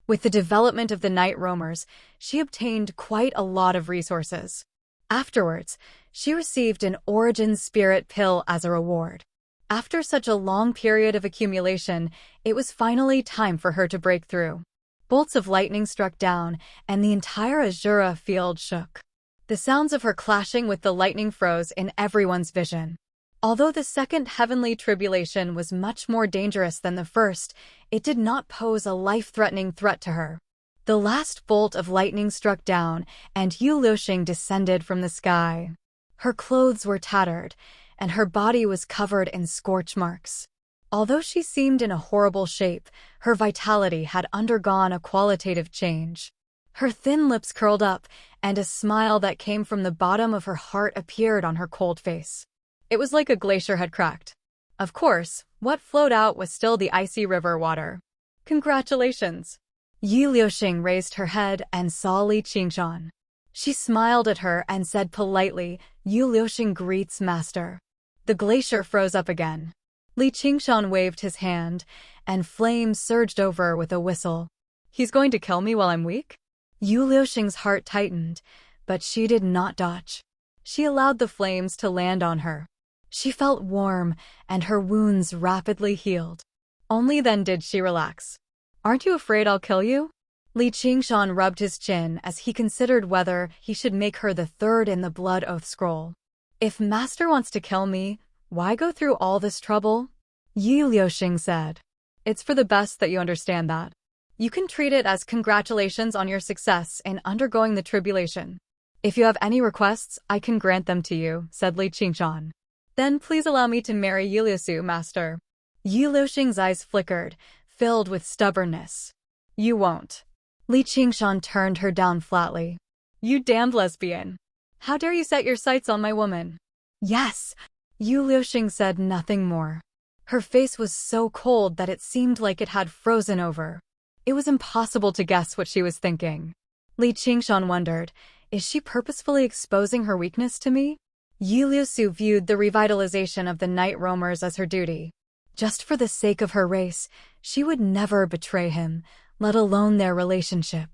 With the development of the night roamers, she obtained quite a lot of resources. Afterwards, she received an origin spirit pill as a reward. After such a long period of accumulation, it was finally time for her to break through. Bolts of lightning struck down, and the entire Azura field shook. The sounds of her clashing with the lightning froze in everyone's vision. Although the second heavenly tribulation was much more dangerous than the first, it did not pose a life-threatening threat to her. The last bolt of lightning struck down, and Yi Liuxing descended from the sky. Her clothes were tattered, and her body was covered in scorch marks. Although she seemed in a horrible shape, her vitality had undergone a qualitative change. Her thin lips curled up, and a smile that came from the bottom of her heart appeared on her cold face. It was like a glacier had cracked. Of course, what flowed out was still the icy river water. Congratulations! Yi Liuxing raised her head and saw Li Qingshan. She smiled at her and said politely, Yi Liuxing greets master. The glacier froze up again. Li Qingshan waved his hand, and flames surged over with a whistle. He's going to kill me while I'm weak? Yi Liuxing's heart tightened, but she did not dodge. She allowed the flames to land on her. She felt warm, and her wounds rapidly healed. Only then did she relax. Aren't you afraid I'll kill you? Li Qingshan rubbed his chin as he considered whether he should make her the third in the blood oath scroll. If master wants to kill me, why go through all this trouble? Yi Liuxing said. It's for the best that you understand that. You can treat it as congratulations on your success in undergoing the tribulation. If you have any requests, I can grant them to you, said Li Qingshan. Then please allow me to marry Yi Liusu, master. Yi Liuxing's eyes flickered, filled with stubbornness. You won't. Li Qingshan turned her down flatly. You damned lesbian. How dare you set your sights on my woman? Yes. Yi Liuxing said nothing more. Her face was so cold that it seemed like it had frozen over. It was impossible to guess what she was thinking. Li Qingshan wondered, is she purposefully exposing her weakness to me? Iliusu viewed the revitalization of the night roamers as her duty. Just for the sake of her race, she would never betray him, let alone their relationship.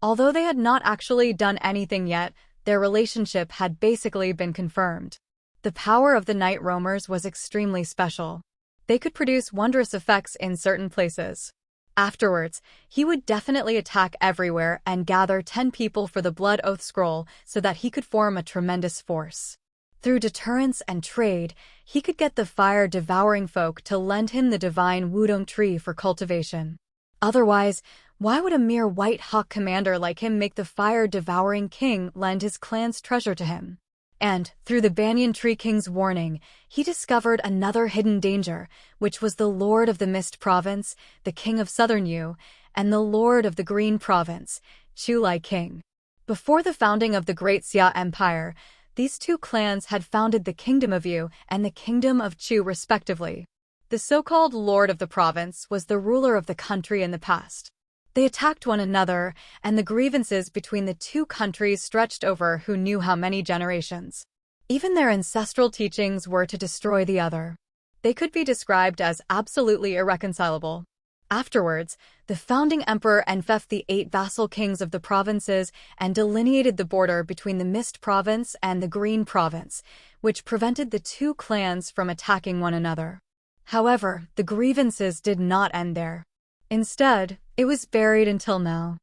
Although they had not actually done anything yet, their relationship had basically been confirmed. The power of the night roamers was extremely special. They could produce wondrous effects in certain places. Afterwards, he would definitely attack everywhere and gather 10 people for the Blood Oath Scroll so that he could form a tremendous force. Through deterrence and trade, he could get the fire-devouring folk to lend him the divine Wudong tree for cultivation. Otherwise, why would a mere White Hawk commander like him make the fire-devouring king lend his clan's treasure to him? And, through the Banyan Tree King's warning, he discovered another hidden danger, which was the Lord of the Mist Province, the King of Southern Yu, and the Lord of the Green Province, Chulai King. Before the founding of the Great Xia Empire, these two clans had founded the Kingdom of Yu and the Kingdom of Chu respectively. The so-called Lord of the Province was the ruler of the country in the past. They attacked one another, and the grievances between the two countries stretched over who knew how many generations. Even their ancestral teachings were to destroy the other. They could be described as absolutely irreconcilable. Afterwards, the founding emperor enfeoffed the 8 vassal kings of the provinces and delineated the border between the Mist Province and the Green Province, which prevented the two clans from attacking one another. However, the grievances did not end there. Instead, it was buried until now.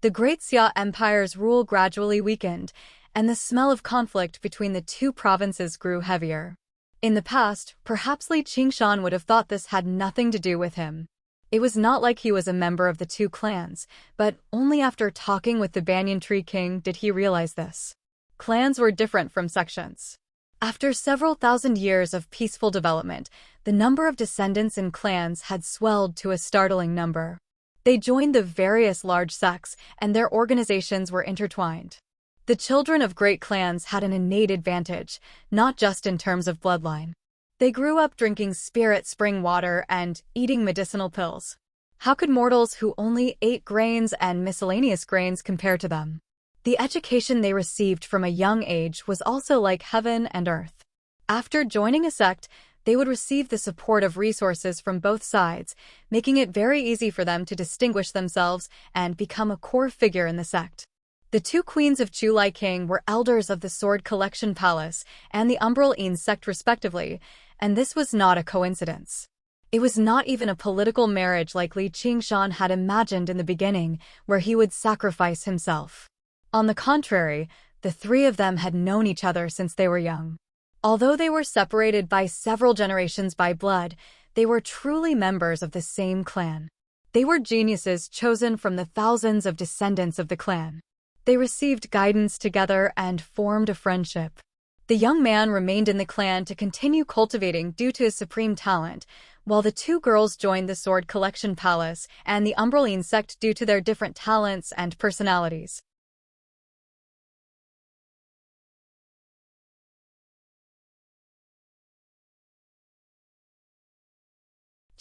The Great Xia Empire's rule gradually weakened, and the smell of conflict between the two provinces grew heavier. In the past, perhaps Li Qingshan would have thought this had nothing to do with him. It was not like he was a member of the two clans, but only after talking with the Banyan Tree King did he realize this. Clans were different from sections. After several thousand years of peaceful development, the number of descendants in clans had swelled to a startling number. They joined the various large sects, and their organizations were intertwined. The children of great clans had an innate advantage, not just in terms of bloodline. They grew up drinking spirit spring water and eating medicinal pills. How could mortals who only ate grains and miscellaneous grains compare to them? The education they received from a young age was also like heaven and earth. After joining a sect, they would receive the support of resources from both sides, making it very easy for them to distinguish themselves and become a core figure in the sect. The two queens of Chulai King were elders of the Sword Collection Palace and the Umbral Een sect respectively, and this was not a coincidence. It was not even a political marriage like Li Qingshan had imagined in the beginning, where he would sacrifice himself. On the contrary, the three of them had known each other since they were young. Although they were separated by several generations by blood, they were truly members of the same clan. They were geniuses chosen from the thousands of descendants of the clan. They received guidance together and formed a friendship. The young man remained in the clan to continue cultivating due to his supreme talent, while the two girls joined the Sword Collection Palace and the Umbral Een sect due to their different talents and personalities.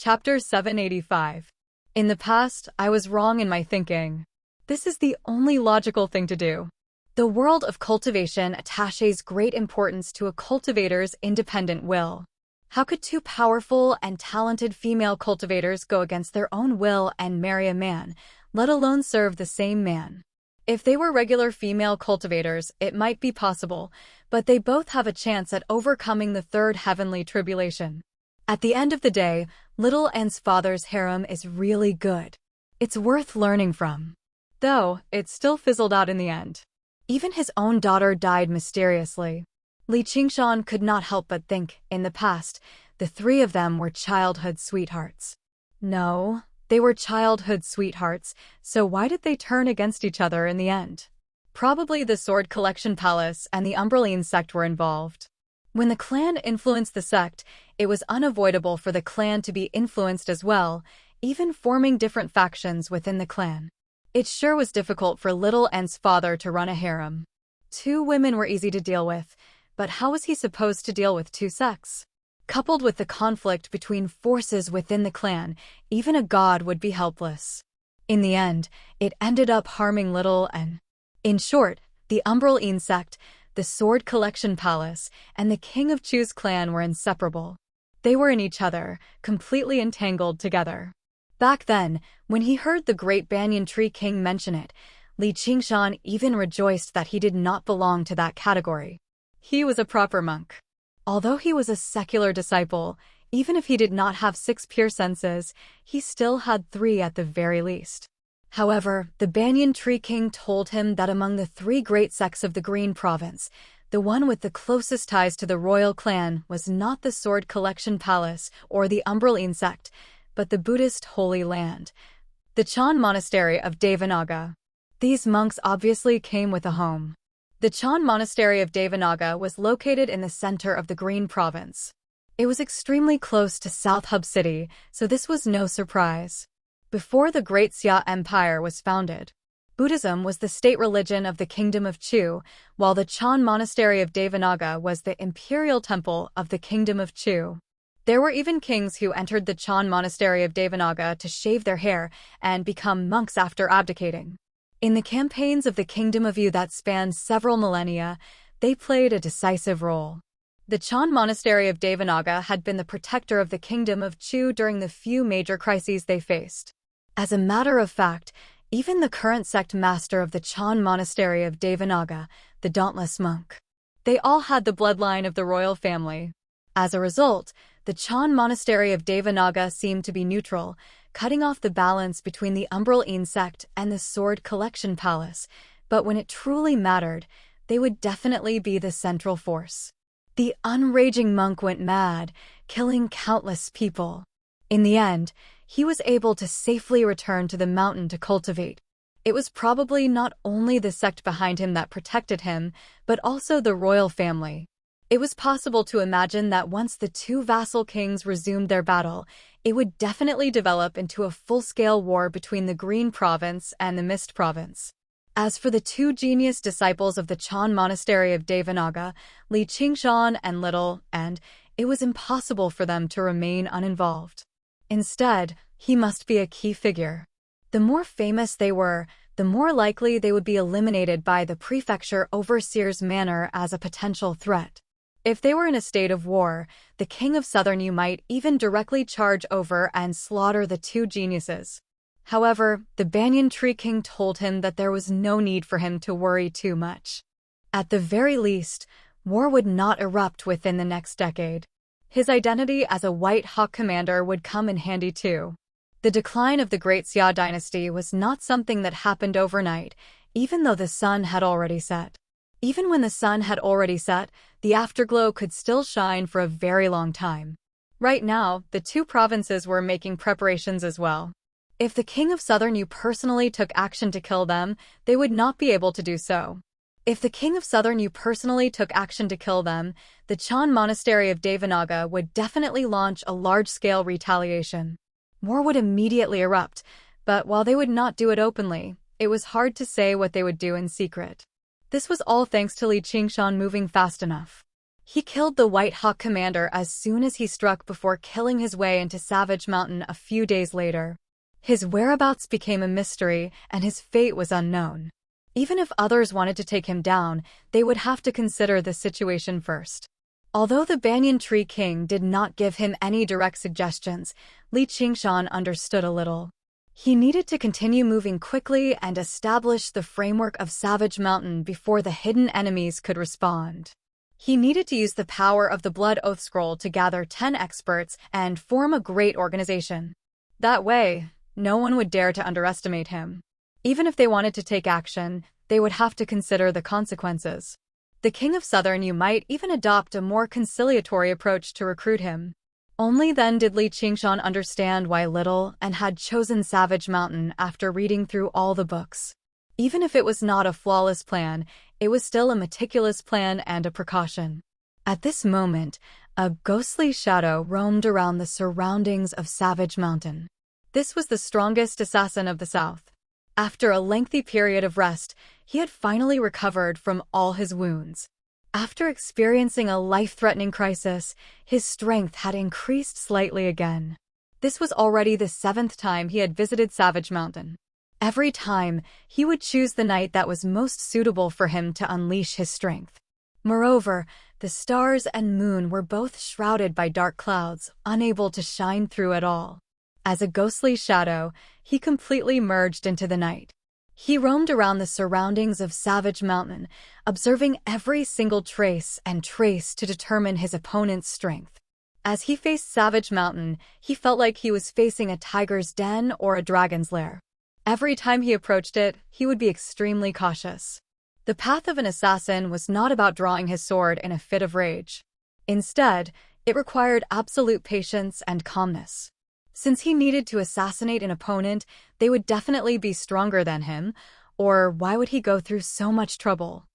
Chapter 785. In the past, I was wrong in my thinking. This is the only logical thing to do. The world of cultivation attaches great importance to a cultivator's independent will. How could two powerful and talented female cultivators go against their own will and marry a man, let alone serve the same man? If they were regular female cultivators, it might be possible, but they both have a chance at overcoming the third heavenly tribulation. At the end of the day, Little An's father's harem is really good. It's worth learning from. Though, it still fizzled out in the end. Even his own daughter died mysteriously. Li Qingshan could not help but think, in the past, the three of them were childhood sweethearts. No, they were childhood sweethearts, so why did they turn against each other in the end? Probably the Sword Collection Palace and the Umbral Een sect were involved. When the clan influenced the sect, it was unavoidable for the clan to be influenced as well, even forming different factions within the clan. It sure was difficult for Little An's father to run a harem. Two women were easy to deal with, but how was he supposed to deal with two sects? Coupled with the conflict between forces within the clan, even a god would be helpless. In the end, it ended up harming Little An. In short, the Umbral Een sect, the Sword Collection Palace, and the King of Chu's clan were inseparable. They were in each other, completely entangled together. Back then, when he heard the great Banyan Tree King mention it, Li Qingshan even rejoiced that he did not belong to that category. He was a proper monk. Although he was a secular disciple, even if he did not have 6 pure senses, he still had 3 at the very least. However, the Banyan Tree King told him that among the 3 great sects of the Green Province, the one with the closest ties to the royal clan was not the Sword Collection Palace or the Umbraline sect, but the Buddhist Holy Land, the Chan Monastery of Devanaga. These monks obviously came with a home. The Chan Monastery of Devanaga was located in the center of the Green Province. It was extremely close to South Hub City, so this was no surprise. Before the Great Xia Empire was founded, Buddhism was the state religion of the Kingdom of Chu, while the Chan Monastery of Devanaga was the imperial temple of the Kingdom of Chu. There were even kings who entered the Chan Monastery of Devanaga to shave their hair and become monks after abdicating. In the campaigns of the Kingdom of Yu that spanned several millennia, they played a decisive role. The Chan Monastery of Devanaga had been the protector of the Kingdom of Chu during the few major crises they faced. As a matter of fact, even the current sect master of the Chan Monastery of Devanaga, the Dauntless Monk, they all had the bloodline of the royal family. As a result, the Chan Monastery of Devanaga seemed to be neutral, cutting off the balance between the Umbraline sect and the Sword Collection Palace, but when it truly mattered, they would definitely be the central force. The unraging monk went mad, killing countless people. In the end, he was able to safely return to the mountain to cultivate. It was probably not only the sect behind him that protected him, but also the royal family. It was possible to imagine that once the 2 vassal kings resumed their battle, it would definitely develop into a full-scale war between the Green Province and the Mist Province. As for the 2 genius disciples of the Chan Monastery of Devanaga, Li Qingshan and Little, it was impossible for them to remain uninvolved. Instead, he must be a key figure. The more famous they were, the more likely they would be eliminated by the prefecture overseer's manor as a potential threat. If they were in a state of war, the King of Southern Yu might even directly charge over and slaughter the 2 geniuses. However, the Banyan Tree King told him that there was no need for him to worry too much. At the very least, war would not erupt within the next decade. His identity as a White Hawk commander would come in handy too. The decline of the Great Xia dynasty was not something that happened overnight, even though the sun had already set. Even when the sun had already set, the afterglow could still shine for a very long time. Right now, the 2 provinces were making preparations as well. If the King of Southern Yu personally took action to kill them, they would not be able to do so. If the King of Southern Yu personally took action to kill them, the Chan Monastery of Devanaga would definitely launch a large-scale retaliation. War would immediately erupt, but while they would not do it openly, it was hard to say what they would do in secret. This was all thanks to Li Qingshan moving fast enough. He killed the White Hawk commander as soon as he struck before killing his way into Savage Mountain a few days later. His whereabouts became a mystery, and his fate was unknown. Even if others wanted to take him down, they would have to consider the situation first. Although the Banyan Tree King did not give him any direct suggestions, Li Qingshan understood a little. He needed to continue moving quickly and establish the framework of Savage Mountain before the hidden enemies could respond. He needed to use the power of the Blood Oath Scroll to gather 10 experts and form a great organization. That way, no one would dare to underestimate him. Even if they wanted to take action, they would have to consider the consequences. The King of Southern Yu might even adopt a more conciliatory approach to recruit him. Only then did Li Qingshan understand why Little had chosen Savage Mountain after reading through all the books. Even if it was not a flawless plan, it was still a meticulous plan and a precaution. At this moment, a ghostly shadow roamed around the surroundings of Savage Mountain. This was the strongest assassin of the South. After a lengthy period of rest, he had finally recovered from all his wounds. After experiencing a life-threatening crisis, his strength had increased slightly again. This was already the 7th time he had visited Savage Mountain. Every time, he would choose the night that was most suitable for him to unleash his strength. Moreover, the stars and moon were both shrouded by dark clouds, unable to shine through at all. As a ghostly shadow, he completely merged into the night. He roamed around the surroundings of Savage Mountain, observing every single trace to determine his opponent's strength. As he faced Savage Mountain, he felt like he was facing a tiger's den or a dragon's lair. Every time he approached it, he would be extremely cautious. The path of an assassin was not about drawing his sword in a fit of rage. Instead, it required absolute patience and calmness. Since he needed to assassinate an opponent, they would definitely be stronger than him, or why would he go through so much trouble?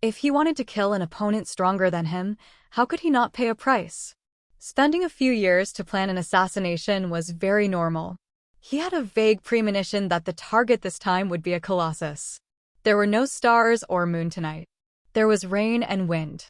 If he wanted to kill an opponent stronger than him, how could he not pay a price? Spending a few years to plan an assassination was very normal. He had a vague premonition that the target this time would be a colossus. There were no stars or moon tonight. There was rain and wind.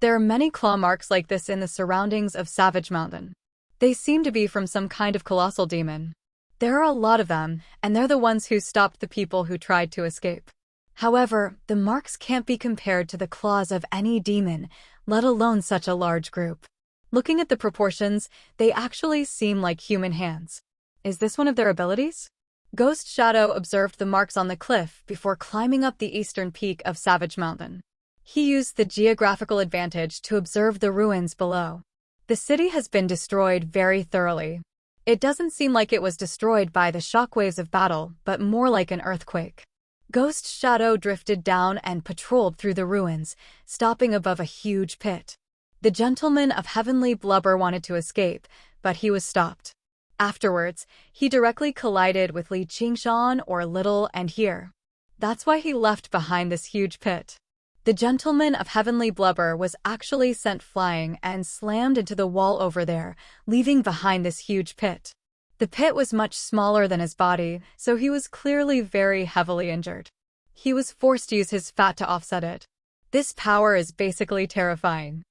There are many claw marks like this in the surroundings of Savage Mountain. They seem to be from some kind of colossal demon. There are a lot of them, and they're the ones who stopped the people who tried to escape. However, the marks can't be compared to the claws of any demon, let alone such a large group. Looking at the proportions, they actually seem like human hands. Is this one of their abilities? Ghost Shadow observed the marks on the cliff before climbing up the eastern peak of Savage Mountain. He used the geographical advantage to observe the ruins below. The city has been destroyed very thoroughly. It doesn't seem like it was destroyed by the shockwaves of battle, but more like an earthquake. Ghost Shadow drifted down and patrolled through the ruins, stopping above a huge pit. The gentleman of heavenly blubber wanted to escape, but he was stopped. Afterwards, he directly collided with Li Qingshan or Little and Here. That's why he left behind this huge pit. The gentleman of heavenly blubber was actually sent flying and slammed into the wall over there, leaving behind this huge pit. The pit was much smaller than his body, so he was clearly very heavily injured. He was forced to use his fat to offset it. This power is basically terrifying.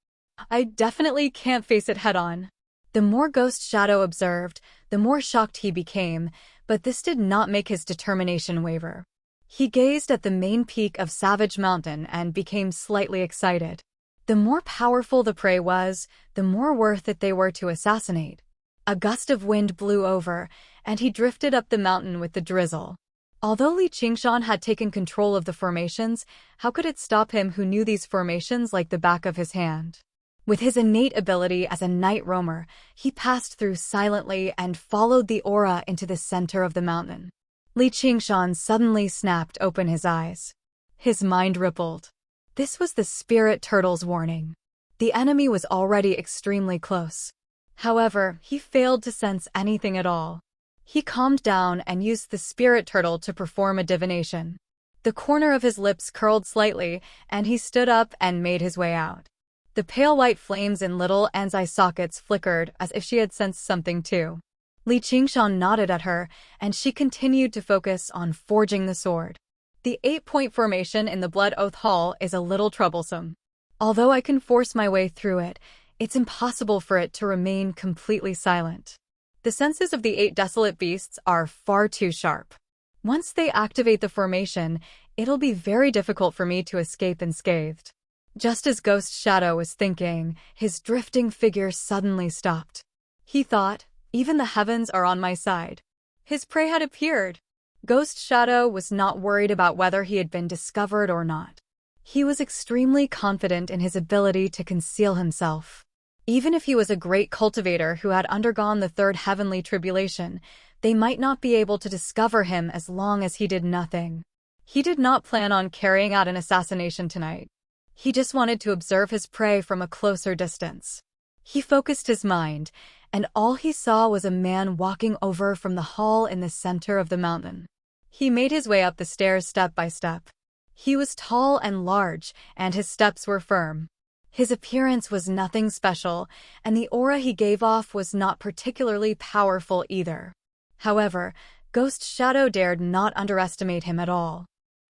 I definitely can't face it head-on. The more Ghost Shadow observed, the more shocked he became, but this did not make his determination waver. He gazed at the main peak of Savage Mountain and became slightly excited. The more powerful the prey was, the more worth it they were to assassinate. A gust of wind blew over, and he drifted up the mountain with the drizzle. Although Li Qingshan had taken control of the formations, how could it stop him who knew these formations like the back of his hand? With his innate ability as a night roamer, he passed through silently and followed the aura into the center of the mountain. Li Qingshan suddenly snapped open his eyes. His mind rippled. This was the spirit turtle's warning. The enemy was already extremely close. However, he failed to sense anything at all. He calmed down and used the spirit turtle to perform a divination. The corner of his lips curled slightly, and he stood up and made his way out. The pale white flames in Little An's eye sockets flickered as if she had sensed something too. Li Qingshan nodded at her, and she continued to focus on forging the sword. The 8-point formation in the Blood Oath Hall is a little troublesome. Although I can force my way through it, it's impossible for it to remain completely silent. The senses of the 8 desolate beasts are far too sharp. Once they activate the formation, it'll be very difficult for me to escape unscathed. Just as Ghost Shadow was thinking, his drifting figure suddenly stopped. He thought, even the heavens are on my side. His prey had appeared. Ghost Shadow was not worried about whether he had been discovered or not. He was extremely confident in his ability to conceal himself. Even if he was a great cultivator who had undergone the 3rd heavenly tribulation, they might not be able to discover him as long as he did nothing. He did not plan on carrying out an assassination tonight. He just wanted to observe his prey from a closer distance. He focused his mind, and all he saw was a man walking over from the hall in the center of the mountain. He made his way up the stairs step by step. He was tall and large, and his steps were firm. His appearance was nothing special, and the aura he gave off was not particularly powerful either. However, Ghost Shadow dared not underestimate him at all.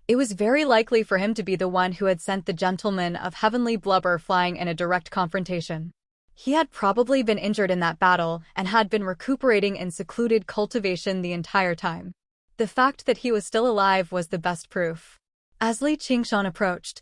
It was very likely for him to be the one who had sent the gentleman of heavenly blubber flying in a direct confrontation. He had probably been injured in that battle and had been recuperating in secluded cultivation the entire time. The fact that he was still alive was the best proof. As Li Qingshan approached,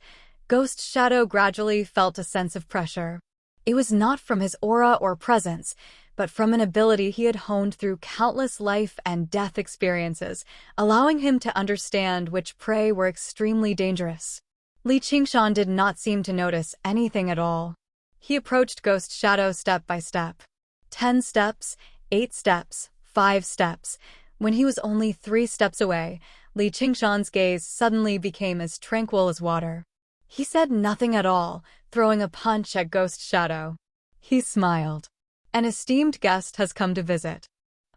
Ghost Shadow gradually felt a sense of pressure. It was not from his aura or presence, but from an ability he had honed through countless life and death experiences, allowing him to understand which prey were extremely dangerous. Li Qingshan did not seem to notice anything at all. He approached Ghost Shadow step by step. 10 steps, 8 steps, 5 steps. When he was only 3 steps away, Li Qingshan's gaze suddenly became as tranquil as water. He said nothing at all, throwing a punch at Ghost Shadow. He smiled. An esteemed guest has come to visit.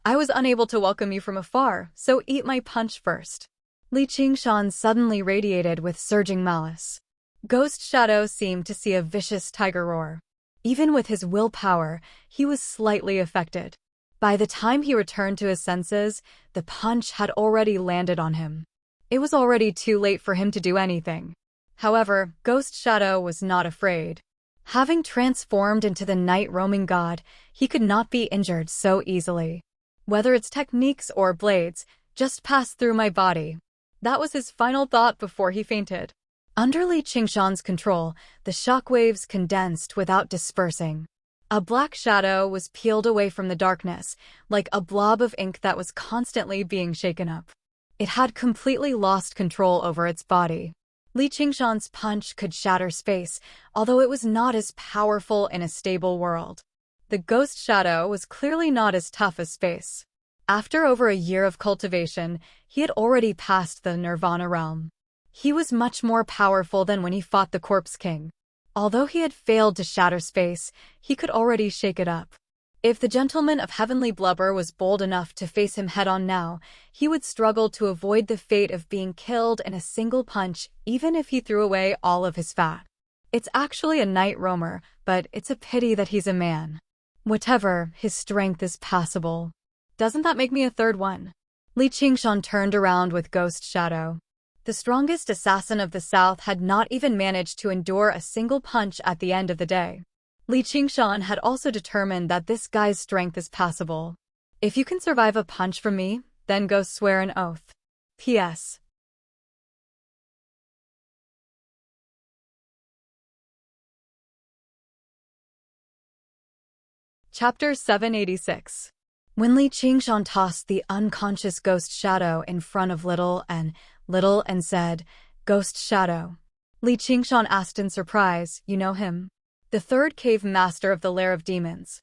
I was unable to welcome you from afar, so eat my punch first. Li Qingshan suddenly radiated with surging malice. Ghost Shadow seemed to see a vicious tiger roar. Even with his willpower, he was slightly affected. By the time he returned to his senses, the punch had already landed on him. It was already too late for him to do anything. However, Ghost Shadow was not afraid. Having transformed into the night-roaming god, he could not be injured so easily. Whether it's techniques or blades, just pass through my body. That was his final thought before he fainted. Under Li Qingshan's control, the shockwaves condensed without dispersing. A black shadow was peeled away from the darkness, like a blob of ink that was constantly being shaken up. It had completely lost control over its body. Li Qingshan's punch could shatter space, although it was not as powerful in a stable world. The Ghost Shadow was clearly not as tough as space. After over a year of cultivation, he had already passed the Nirvana realm. He was much more powerful than when he fought the Corpse King. Although he had failed to shatter space, he could already shake it up. If the Gentleman of Heavenly Blubber was bold enough to face him head-on now, he would struggle to avoid the fate of being killed in a single punch, even if he threw away all of his fat. It's actually a night roamer, but it's a pity that he's a man. Whatever, his strength is passable. Doesn't that make me a third one? Li Qingshan turned around with Ghost Shadow. The strongest assassin of the South had not even managed to endure a single punch at the end of the day. Li Qingshan had also determined that this guy's strength is passable. If you can survive a punch from me, then go swear an oath. P.S. Chapter 786. When Li Qingshan tossed the unconscious Ghost Shadow in front of Little and said, "Ghost Shadow." Li Qingshan asked in surprise, "You know him?" "The third cave master of the Lair of Demons."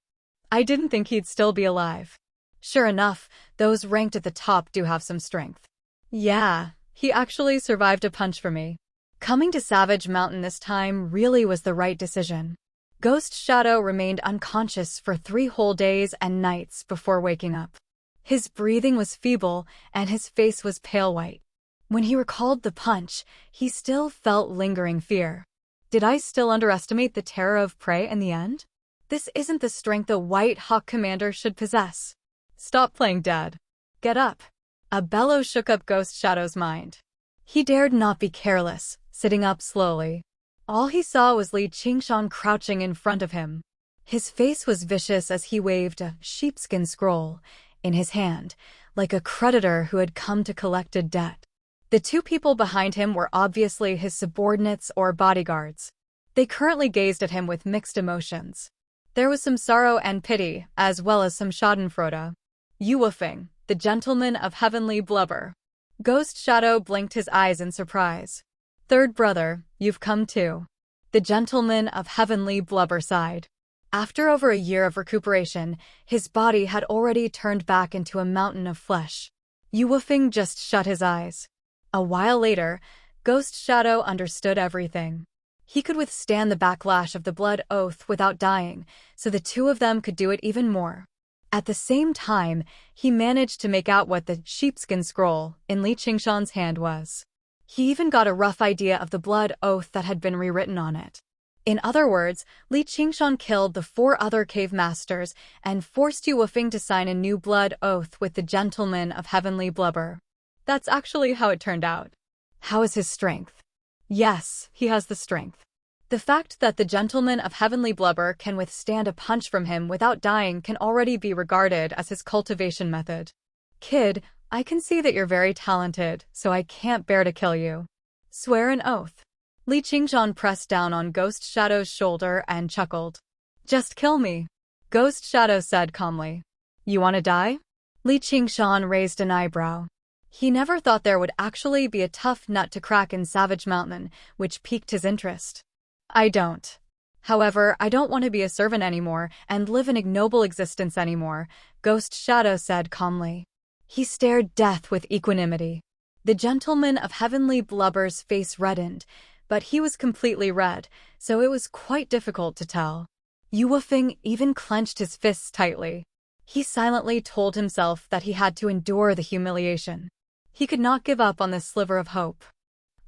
"I didn't think he'd still be alive." "Sure enough, those ranked at the top do have some strength." "Yeah, he actually survived a punch from me. Coming to Savage Mountain this time really was the right decision." Ghost Shadow remained unconscious for 3 whole days and nights before waking up. His breathing was feeble, and his face was pale white. When he recalled the punch, he still felt lingering fear. Did I still underestimate the terror of prey in the end? This isn't the strength a White Hawk commander should possess. Stop playing dead. Get up. A bellow shook up Ghost Shadow's mind. He dared not be careless, sitting up slowly. All he saw was Li Qingshan crouching in front of him. His face was vicious as he waved a sheepskin scroll in his hand, like a creditor who had come to collect a debt. The 2 people behind him were obviously his subordinates or bodyguards. They currently gazed at him with mixed emotions. There was some sorrow and pity, as well as some schadenfreude. Yu Wufeng, the Gentleman of Heavenly Blubber. Ghost Shadow blinked his eyes in surprise. "Third brother, you've come too." The Gentleman of Heavenly Blubber sighed. After over a year of recuperation, his body had already turned back into a mountain of flesh. Yu Wufeng just shut his eyes. A while later, Ghost Shadow understood everything. He could withstand the backlash of the blood oath without dying, so the 2 of them could do it even more. At the same time, he managed to make out what the sheepskin scroll in Li Qingshan's hand was. He even got a rough idea of the blood oath that had been rewritten on it. In other words, Li Qingshan killed the 4 other cave masters and forced Yu Wufeng to sign a new blood oath with the Gentleman of Heavenly Blubber. That's actually how it turned out. How is his strength? Yes, he has the strength. The fact that the Gentleman of Heavenly Blubber can withstand a punch from him without dying can already be regarded as his cultivation method. Kid, I can see that you're very talented, so I can't bear to kill you. Swear an oath. Li Qingshan pressed down on Ghost Shadow's shoulder and chuckled. Just kill me, Ghost Shadow said calmly. You want to die? Li Qingshan raised an eyebrow. He never thought there would actually be a tough nut to crack in Savage Mountain, which piqued his interest. I don't. However, I don't want to be a servant anymore and live an ignoble existence anymore, Ghost Shadow said calmly. He stared death with equanimity. The gentleman of heavenly blubber's face reddened, but he was completely red, so it was quite difficult to tell. Yu Wufeng even clenched his fists tightly. He silently told himself that he had to endure the humiliation. He could not give up on this sliver of hope.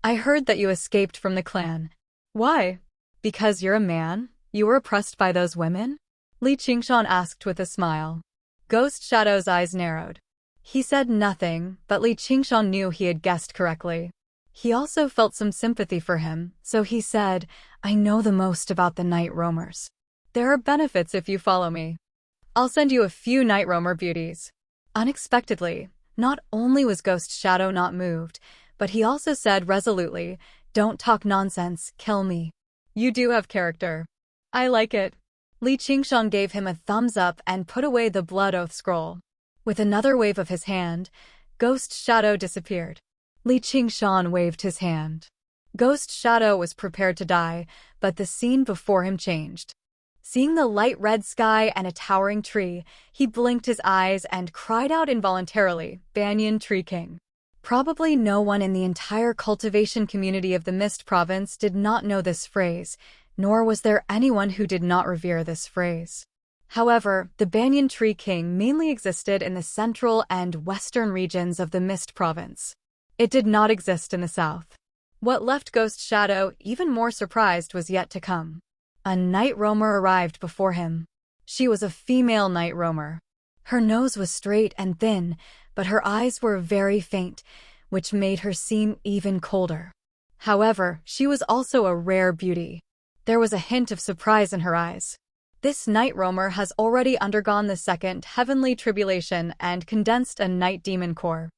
I heard that you escaped from the clan. Why? Because you're a man? You were oppressed by those women? Li Qingshan asked with a smile. Ghost Shadow's eyes narrowed. He said nothing, but Li Qingshan knew he had guessed correctly. He also felt some sympathy for him, so he said, I know the most about the night roamers. There are benefits if you follow me. I'll send you a few night roamer beauties. Unexpectedly, not only was Ghost Shadow not moved, but he also said resolutely, Don't talk nonsense, kill me. You do have character. I like it. Li Qingshan gave him a thumbs up and put away the blood oath scroll. With another wave of his hand, Ghost Shadow disappeared. Li Qingshan waved his hand. Ghost Shadow was prepared to die, but the scene before him changed. Seeing the light red sky and a towering tree, he blinked his eyes and cried out involuntarily, Banyan Tree King. Probably no one in the entire cultivation community of the Mist Province did not know this phrase, nor was there anyone who did not revere this phrase. However, the Banyan Tree King mainly existed in the central and western regions of the Mist Province. It did not exist in the south. What left Ghost Shadow even more surprised was yet to come. A night roamer arrived before him. She was a female night roamer. Her nose was straight and thin, but her eyes were very faint, which made her seem even colder. However, she was also a rare beauty. There was a hint of surprise in her eyes. This night roamer has already undergone the second heavenly tribulation and condensed a night demon core.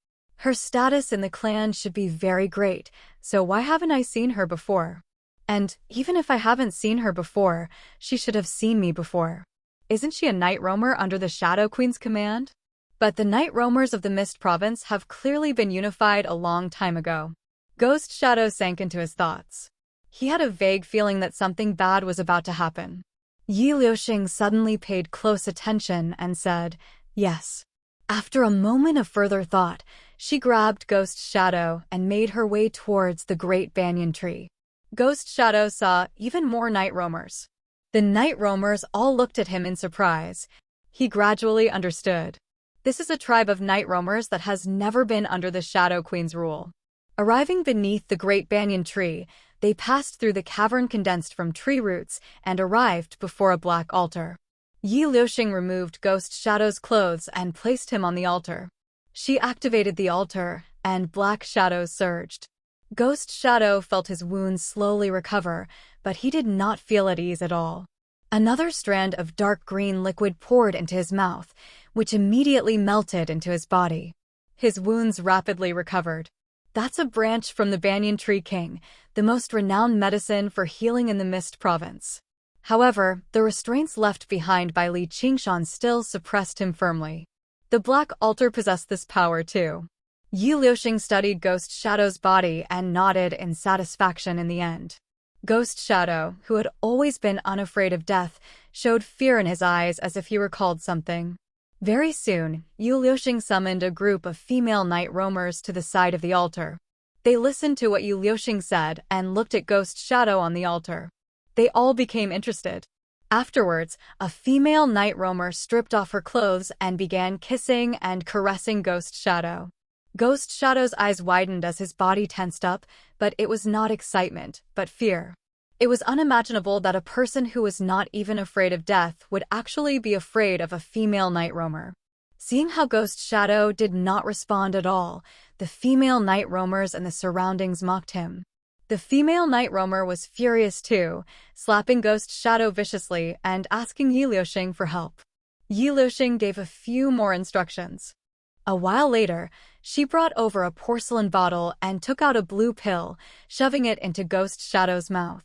Her status in the clan should be very great, so why haven't I seen her before? And even if I haven't seen her before, she should have seen me before. Isn't she a night roamer under the Shadow Queen's command? But the night roamers of the Mist Province have clearly been unified a long time ago. Ghost Shadow sank into his thoughts. He had a vague feeling that something bad was about to happen. Yi Liuxing suddenly paid close attention and said, Yes. After a moment of further thought, she grabbed Ghost Shadow and made her way towards the great banyan tree. Ghost Shadow saw even more night roamers. The night roamers all looked at him in surprise. He gradually understood. This is a tribe of night roamers that has never been under the Shadow Queen's rule. Arriving beneath the great banyan tree, they passed through the cavern condensed from tree roots and arrived before a black altar. Yi Liuxing removed Ghost Shadow's clothes and placed him on the altar. She activated the altar, and black shadows surged. Ghost Shadow felt his wounds slowly recover, but he did not feel at ease at all. Another strand of dark green liquid poured into his mouth, which immediately melted into his body. His wounds rapidly recovered. That's a branch from the Banyan Tree King, the most renowned medicine for healing in the Mist Province. However, the restraints left behind by Li Qingshan still suppressed him firmly. The Black Altar possessed this power too. Yi Liuxing studied Ghost Shadow's body and nodded in satisfaction in the end. Ghost Shadow, who had always been unafraid of death, showed fear in his eyes as if he recalled something. Very soon, Yi Liuxing summoned a group of female night roamers to the side of the altar. They listened to what Yi Liuxing said and looked at Ghost Shadow on the altar. They all became interested. Afterwards, a female night roamer stripped off her clothes and began kissing and caressing Ghost Shadow. Ghost Shadow's eyes widened as his body tensed up, but it was not excitement, but fear. It was unimaginable that a person who was not even afraid of death would actually be afraid of a female night roamer. Seeing how Ghost Shadow did not respond at all, the female night roamers and the surroundings mocked him. The female night roamer was furious too, slapping Ghost Shadow viciously and asking Yi Liuxing for help. Yi Liuxing gave a few more instructions. A while later, she brought over a porcelain bottle and took out a blue pill, shoving it into Ghost Shadow's mouth.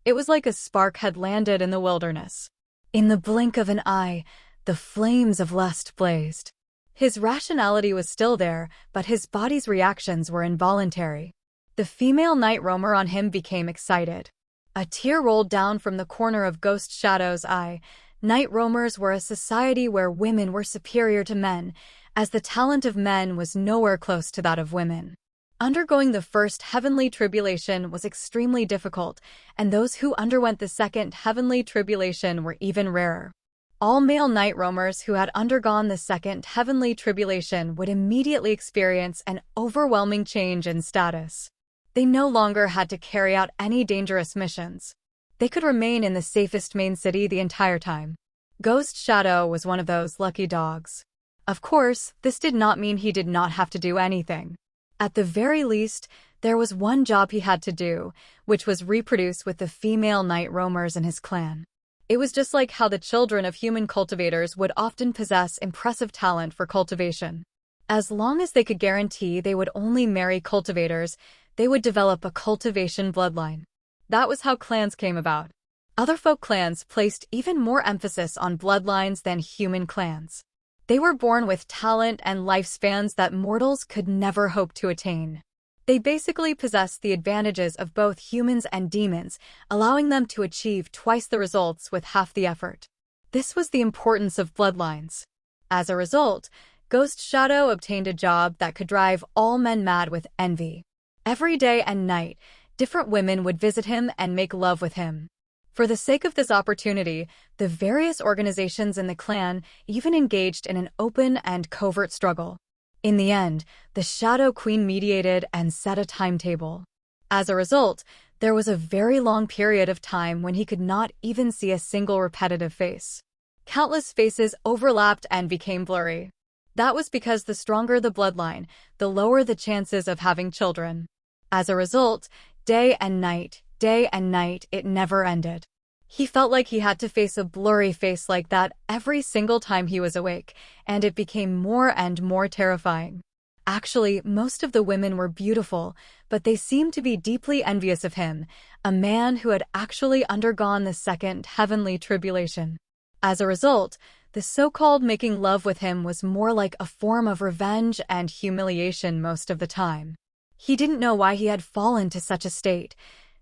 It was like a spark had landed in the wilderness. In the blink of an eye, the flames of lust blazed. His rationality was still there, but his body's reactions were involuntary. The female night roamer on him became excited. A tear rolled down from the corner of Ghost Shadow's eye. Night roamers were a society where women were superior to men, as the talent of men was nowhere close to that of women. Undergoing the first heavenly tribulation was extremely difficult, and those who underwent the second heavenly tribulation were even rarer. All male night roamers who had undergone the second heavenly tribulation would immediately experience an overwhelming change in status. They no longer had to carry out any dangerous missions. They could remain in the safest main city the entire time. Ghost Shadow was one of those lucky dogs. Of course, this did not mean he did not have to do anything. At the very least, there was one job he had to do, which was reproduce with the female night roamers in his clan. It was just like how the children of human cultivators would often possess impressive talent for cultivation. As long as they could guarantee they would only marry cultivators, they would develop a cultivation bloodline. That was how clans came about. Other folk clans placed even more emphasis on bloodlines than human clans. They were born with talent and lifespans that mortals could never hope to attain. They basically possessed the advantages of both humans and demons, allowing them to achieve twice the results with half the effort. This was the importance of bloodlines. As a result, Ghost Shadow obtained a job that could drive all men mad with envy. Every day and night, different women would visit him and make love with him. For the sake of this opportunity, the various organizations in the clan even engaged in an open and covert struggle. In the end, the Shadow Queen mediated and set a timetable. As a result, there was a very long period of time when he could not even see a single repetitive face. Countless faces overlapped and became blurry. That was because the stronger the bloodline, the lower the chances of having children. As a result, day and night, it never ended. He felt like he had to face a blurry face like that every single time he was awake, and it became more and more terrifying. Actually, most of the women were beautiful, but they seemed to be deeply envious of him, a man who had actually undergone the second heavenly tribulation. As a result, the so-called making love with him was more like a form of revenge and humiliation most of the time. He didn't know why he had fallen to such a state,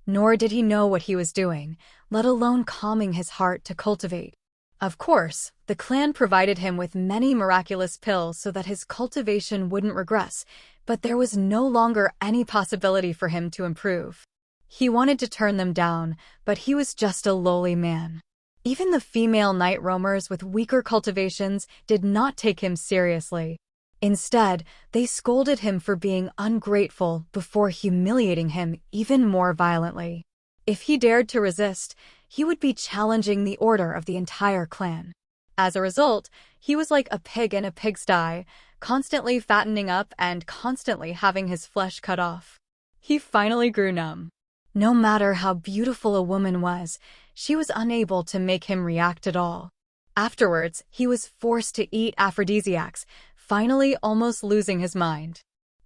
nor did he know what he was doing, let alone calming his heart to cultivate. Of course, the clan provided him with many miraculous pills so that his cultivation wouldn't regress, but there was no longer any possibility for him to improve. He wanted to turn them down, but he was just a lowly man. Even the female night roamers with weaker cultivations did not take him seriously. Instead, they scolded him for being ungrateful before humiliating him even more violently. If he dared to resist, he would be challenging the order of the entire clan. As a result, he was like a pig in a pigsty, constantly fattening up and constantly having his flesh cut off. He finally grew numb. No matter how beautiful a woman was, she was unable to make him react at all. Afterwards, he was forced to eat aphrodisiacs, finally almost losing his mind.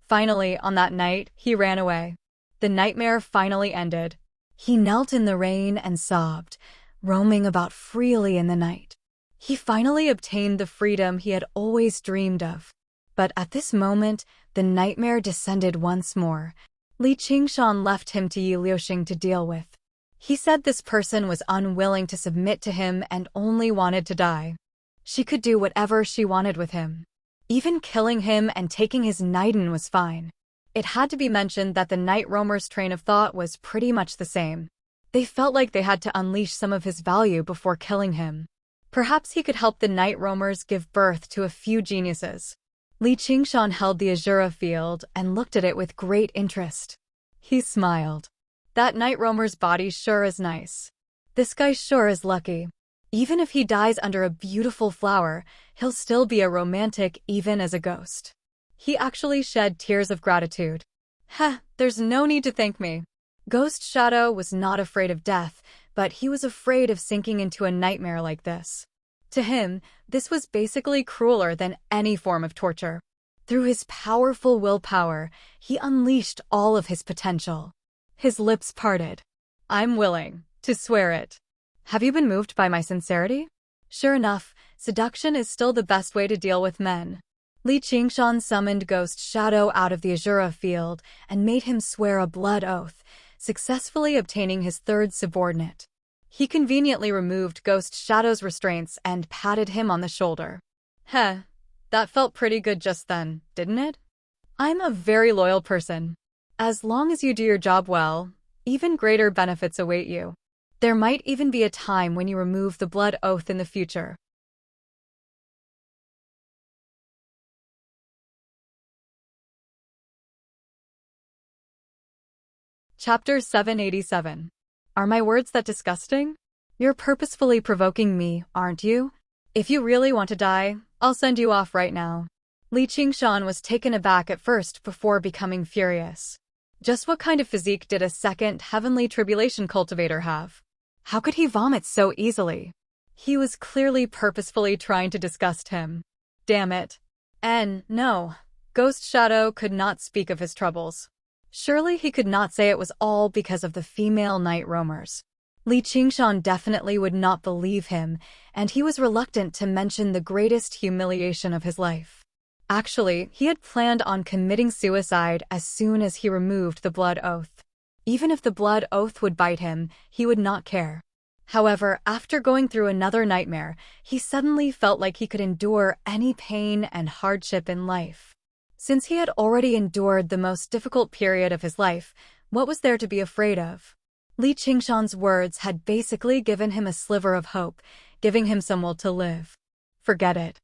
Finally, on that night, he ran away. The nightmare finally ended. He knelt in the rain and sobbed, roaming about freely in the night. He finally obtained the freedom he had always dreamed of. But at this moment, the nightmare descended once more. Li Qingshan left him to Yi Liuxing to deal with. He said this person was unwilling to submit to him and only wanted to die. She could do whatever she wanted with him. Even killing him and taking his Naiden was fine. It had to be mentioned that the night roamer's train of thought was pretty much the same. They felt like they had to unleash some of his value before killing him. Perhaps he could help the night roamers give birth to a few geniuses. Li Qingshan held the Azura field and looked at it with great interest. He smiled. That night roamer's body sure is nice. This guy sure is lucky. Even if he dies under a beautiful flower, he'll still be a romantic even as a ghost. He actually shed tears of gratitude. There's no need to thank me. Ghost Shadow was not afraid of death, but he was afraid of sinking into a nightmare like this. To him, this was basically crueler than any form of torture. Through his powerful willpower, he unleashed all of his potential. His lips parted. I'm willing to swear it. Have you been moved by my sincerity? Sure enough, seduction is still the best way to deal with men. Li Qingshan summoned Ghost Shadow out of the Azura field and made him swear a blood oath, successfully obtaining his third subordinate. He conveniently removed Ghost Shadow's restraints and patted him on the shoulder. Heh, that felt pretty good just then, didn't it? I'm a very loyal person. As long as you do your job well, even greater benefits await you. There might even be a time when you remove the blood oath in the future. Chapter 787. Are my words that disgusting? You're purposefully provoking me, aren't you? If you really want to die, I'll send you off right now. Li Qingshan was taken aback at first before becoming furious. Just what kind of physique did a second heavenly tribulation cultivator have? How could he vomit so easily? He was clearly purposefully trying to disgust him. Damn it. No. Ghost Shadow could not speak of his troubles. Surely he could not say it was all because of the female night roamers. Li Qingshan definitely would not believe him, and he was reluctant to mention the greatest humiliation of his life. Actually, he had planned on committing suicide as soon as he removed the blood oath. Even if the blood oath would bite him, he would not care. However, after going through another nightmare, he suddenly felt like he could endure any pain and hardship in life. Since he had already endured the most difficult period of his life, what was there to be afraid of? Li Qingshan's words had basically given him a sliver of hope, giving him some will to live. Forget it.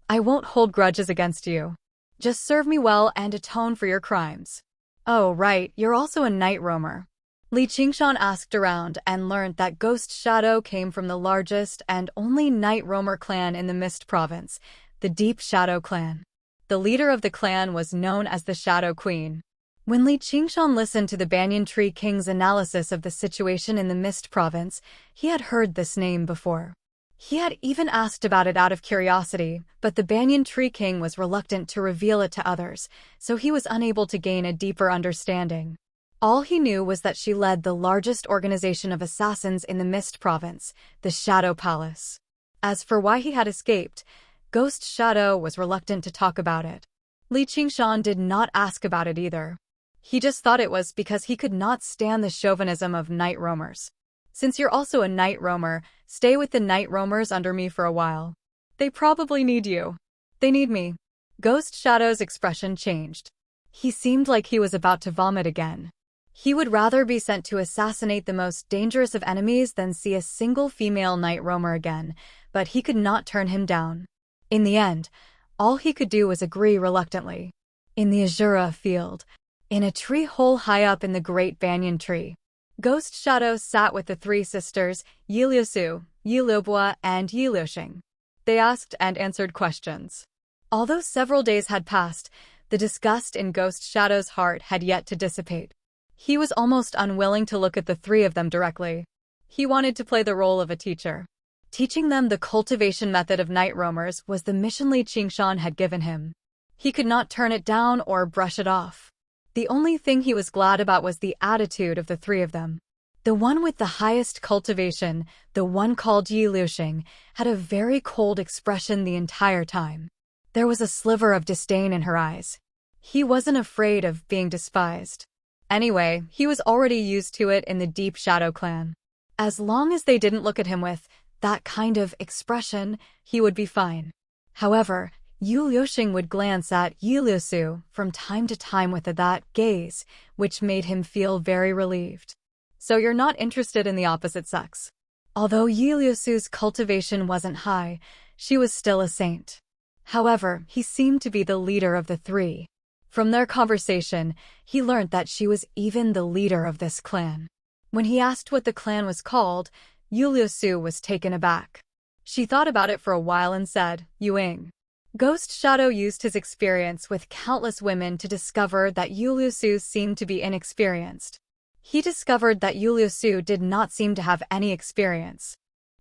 I won't hold grudges against you. Just serve me well and atone for your crimes. Oh, right, you're also a night roamer. Li Qingshan asked around and learned that Ghost Shadow came from the largest and only night roamer clan in the Mist Province, the Deep Shadow Clan. The leader of the clan was known as the Shadow Queen. When Li Qingshan listened to the Banyan Tree King's analysis of the situation in the Mist Province, he had heard this name before. He had even asked about it out of curiosity, but the Banyan Tree King was reluctant to reveal it to others, so he was unable to gain a deeper understanding. All he knew was that she led the largest organization of assassins in the Mist Province, the Shadow Palace. As for why he had escaped, Ghost Shadow was reluctant to talk about it. Li Qingshan did not ask about it either. He just thought it was because he could not stand the chauvinism of night roamers. Since you're also a night roamer, stay with the night roamers under me for a while. They probably need you. They need me. Ghost Shadow's expression changed. He seemed like he was about to vomit again. He would rather be sent to assassinate the most dangerous of enemies than see a single female night roamer again, but he could not turn him down. In the end, all he could do was agree reluctantly. In the Azura field, in a tree hole high up in the great banyan tree, Ghost Shadow sat with the three sisters, Yi Liusu, Yi Liubua, and Yi Liuxing. They asked and answered questions. Although several days had passed, the disgust in Ghost Shadow's heart had yet to dissipate. He was almost unwilling to look at the three of them directly. He wanted to play the role of a teacher. Teaching them the cultivation method of night roamers was the mission Li Qingshan had given him. He could not turn it down or brush it off. The only thing he was glad about was the attitude of the three of them. The one with the highest cultivation, the one called Yi Liuxing, had a very cold expression the entire time. There was a sliver of disdain in her eyes. He wasn't afraid of being despised. Anyway, he was already used to it in the Deep Shadow Clan. As long as they didn't look at him with that kind of expression, he would be fine. However, Yi Liuxing would glance at Yi Liusu from time to time with that gaze, which made him feel very relieved. So you're not interested in the opposite sex. Although Yi Liusu's cultivation wasn't high, she was still a saint. However, he seemed to be the leader of the three. From their conversation, he learned that she was even the leader of this clan. When he asked what the clan was called, Yi Liusu was taken aback. She thought about it for a while and said, Yuing. Ghost Shadow used his experience with countless women to discover that Yi Liusu seemed to be inexperienced. He discovered that Yi Liusu did not seem to have any experience.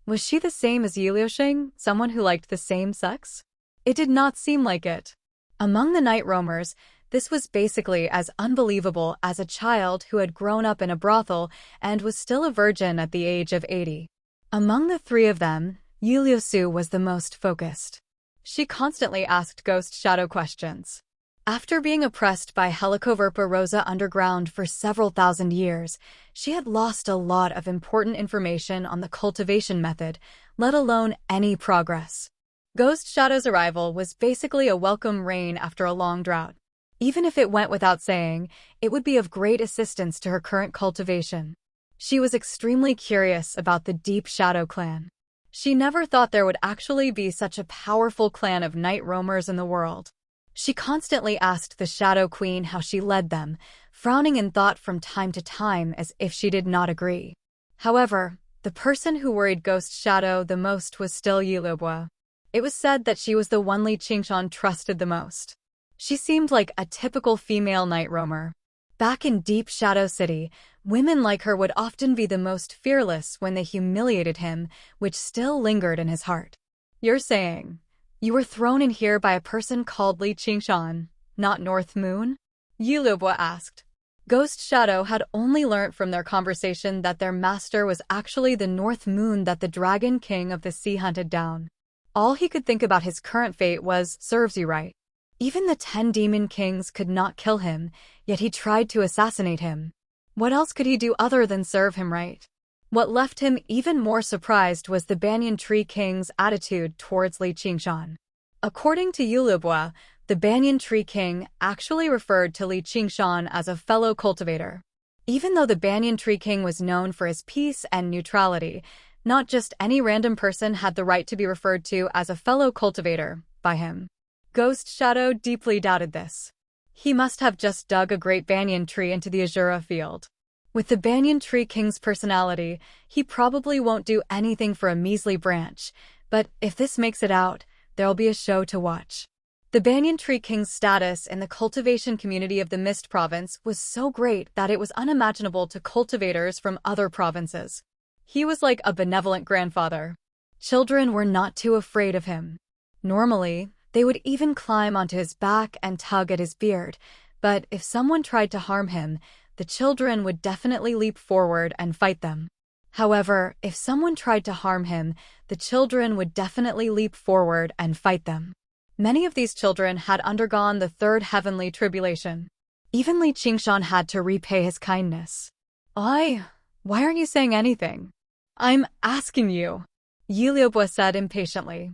Was she the same as Yi Liuxing, someone who liked the same sex? It did not seem like it. Among the night roamers, this was basically as unbelievable as a child who had grown up in a brothel and was still a virgin at the age of 80. Among the three of them, Su was the most focused. She constantly asked Ghost Shadow questions. After being oppressed by Helicoverpa rosa underground for several thousand years, she had lost a lot of important information on the cultivation method, let alone any progress. Ghost Shadow's arrival was basically a welcome rain after a long drought. Even if it went without saying, it would be of great assistance to her current cultivation. She was extremely curious about the Deep Shadow clan. She never thought there would actually be such a powerful clan of night roamers in the world. She constantly asked the Shadow Queen how she led them, frowning in thought from time to time as if she did not agree. However, the person who worried Ghost Shadow the most was still Yilobwa. It was said that she was the one Li Qingshan trusted the most. She seemed like a typical female night roamer. Back in Deep Shadow City, women like her would often be the most fearless when they humiliated him, which still lingered in his heart. "You're saying you were thrown in here by a person called Li Qingshan, not North Moon?" Yilobwa asked. Ghost Shadow had only learnt from their conversation that their master was actually the North Moon that the Dragon King of the Sea hunted down. All he could think about his current fate was, serves you right. Even the 10 Demon Kings could not kill him, yet he tried to assassinate him. What else could he do other than serve him right? What left him even more surprised was the Banyan Tree King's attitude towards Li Qingshan. According to Yulubwa, the Banyan Tree King actually referred to Li Qingshan as a fellow cultivator. Even though the Banyan Tree King was known for his peace and neutrality, not just any random person had the right to be referred to as a fellow cultivator by him. Ghost Shadow deeply doubted this. He must have just dug a great banyan tree into the Azura field. With the Banyan Tree King's personality, he probably won't do anything for a measly branch, but if this makes it out, there'll be a show to watch. The Banyan Tree King's status in the cultivation community of the Mist Province was so great that it was unimaginable to cultivators from other provinces. He was like a benevolent grandfather. Children were not too afraid of him. Normally, they would even climb onto his back and tug at his beard, but if someone tried to harm him, the children would definitely leap forward and fight them. However, if someone tried to harm him, the children would definitely leap forward and fight them. Many of these children had undergone the third heavenly tribulation. Even Li Qingshan had to repay his kindness. Why aren't you saying anything? I'm asking you, Yiliobwa said impatiently.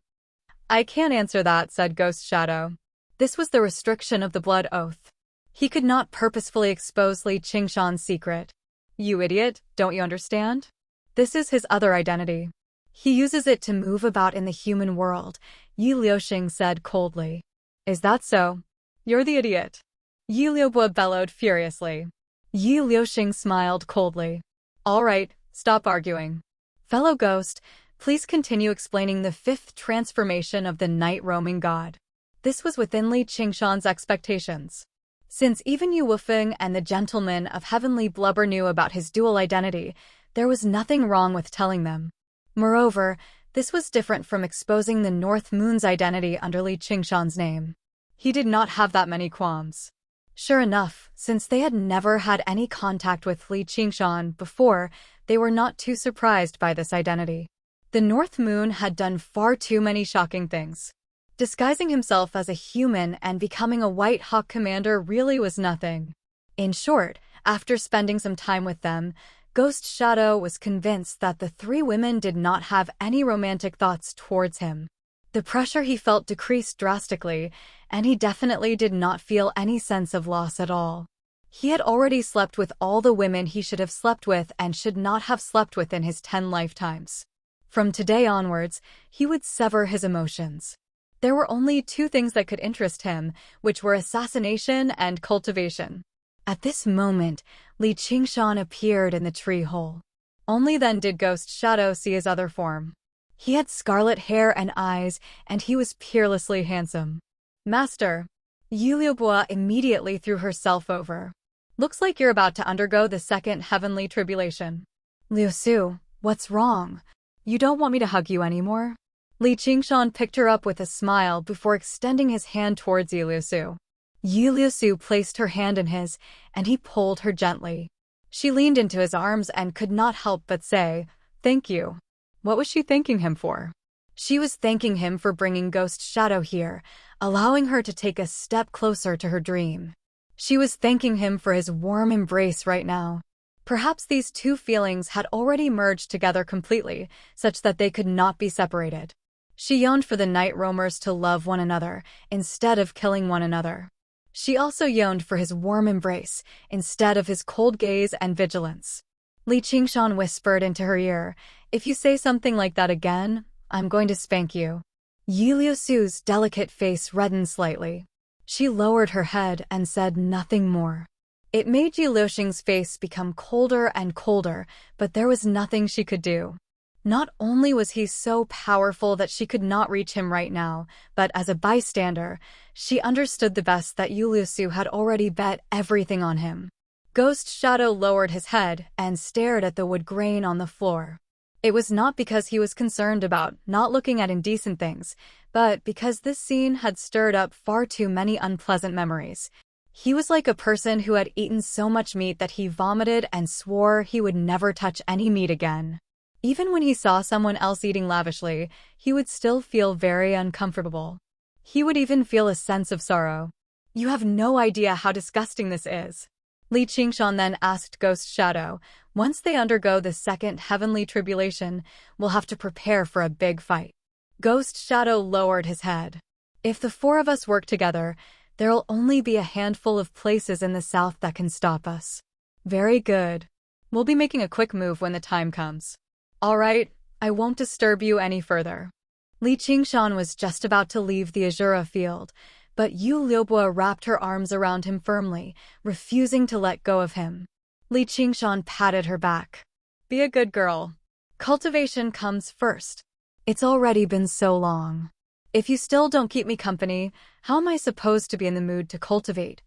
I can't answer that, said Ghost Shadow. This was the restriction of the blood oath. He could not purposefully expose Li Qingshan's secret. You idiot, don't you understand? This is his other identity. He uses it to move about in the human world, Yi Liuxing said coldly. Is that so? You're the idiot. Yi Liubwa bellowed furiously. Yi Liuxing smiled coldly. All right, stop arguing. Fellow ghost, please continue explaining the fifth transformation of the night roaming god. This was within Li Qingshan's expectations. Since even Yu Wufeng and the gentleman of heavenly blubber knew about his dual identity, there was nothing wrong with telling them. Moreover, this was different from exposing the North Moon's identity under Li Qingshan's name. He did not have that many qualms. Sure enough, since they had never had any contact with Li Qingshan before, they were not too surprised by this identity. The North Moon had done far too many shocking things. Disguising himself as a human and becoming a White Hawk commander really was nothing. In short, after spending some time with them, Ghost Shadow was convinced that the three women did not have any romantic thoughts towards him. The pressure he felt decreased drastically, and he definitely did not feel any sense of loss at all. He had already slept with all the women he should have slept with and should not have slept with in his 10 lifetimes. From today onwards, he would sever his emotions. There were only two things that could interest him, which were assassination and cultivation. At this moment, Li Qingshan appeared in the tree hole. Only then did Ghost Shadow see his other form. He had scarlet hair and eyes, and he was peerlessly handsome. Master, Yuliubwa immediately threw herself over. Looks like you're about to undergo the second heavenly tribulation. Liu Su, what's wrong? You don't want me to hug you anymore? Li Qingshan picked her up with a smile before extending his hand towards Yi Liusu. Yi Liusu placed her hand in his, and he pulled her gently. She leaned into his arms and could not help but say, "Thank you." What was she thanking him for? She was thanking him for bringing Ghost Shadow here, allowing her to take a step closer to her dream. She was thanking him for his warm embrace right now. Perhaps these two feelings had already merged together completely, such that they could not be separated. She yearned for the night roamers to love one another, instead of killing one another. She also yearned for his warm embrace, instead of his cold gaze and vigilance. Li Qingshan whispered into her ear, "If you say something like that again, I'm going to spank you." Yi Liusu's delicate face reddened slightly. She lowered her head and said nothing more. It made Yi Liuxing's face become colder and colder, but there was nothing she could do. Not only was he so powerful that she could not reach him right now, but as a bystander, she understood the best that Yi Liusu had already bet everything on him. Ghost Shadow lowered his head and stared at the wood grain on the floor. It was not because he was concerned about not looking at indecent things, but because this scene had stirred up far too many unpleasant memories. He was like a person who had eaten so much meat that he vomited and swore he would never touch any meat again. Even when he saw someone else eating lavishly, he would still feel very uncomfortable. He would even feel a sense of sorrow. "You have no idea how disgusting this is." Li Qingshan then asked Ghost Shadow, "Once they undergo the second heavenly tribulation, we'll have to prepare for a big fight." Ghost Shadow lowered his head. "If the four of us work together, there'll only be a handful of places in the south that can stop us." "Very good. We'll be making a quick move when the time comes." "All right, I won't disturb you any further." Li Qingshan was just about to leave the Azura field, but Yu Liubo wrapped her arms around him firmly, refusing to let go of him. Li Qingshan patted her back. "Be a good girl. Cultivation comes first. It's already been so long. If you still don't keep me company, how am I supposed to be in the mood to cultivate?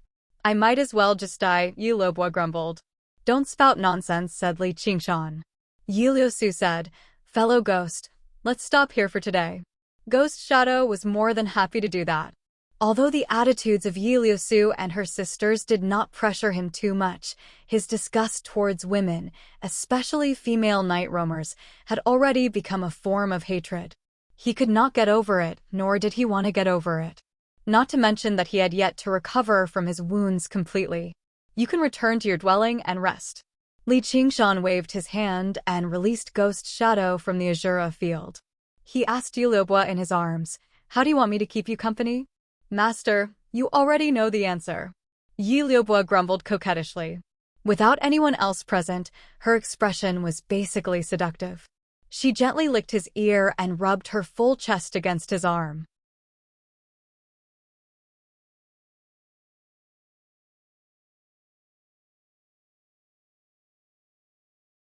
I might as well just die," Yu Liubo grumbled. "Don't spout nonsense," said Li Qingshan. Yi Liusu said, "Fellow Ghost, let's stop here for today." Ghost Shadow was more than happy to do that. Although the attitudes of Yi Liusu and her sisters did not pressure him too much, his disgust towards women, especially female night roamers, had already become a form of hatred. He could not get over it, nor did he want to get over it. Not to mention that he had yet to recover from his wounds completely. "You can return to your dwelling and rest." Li Qingshan waved his hand and released Ghost Shadow from the Azura field. He asked Yu Liubo in his arms, "How do you want me to keep you company?" "Master, you already know the answer." Yi Liubo grumbled coquettishly. Without anyone else present, her expression was basically seductive. She gently licked his ear and rubbed her full chest against his arm.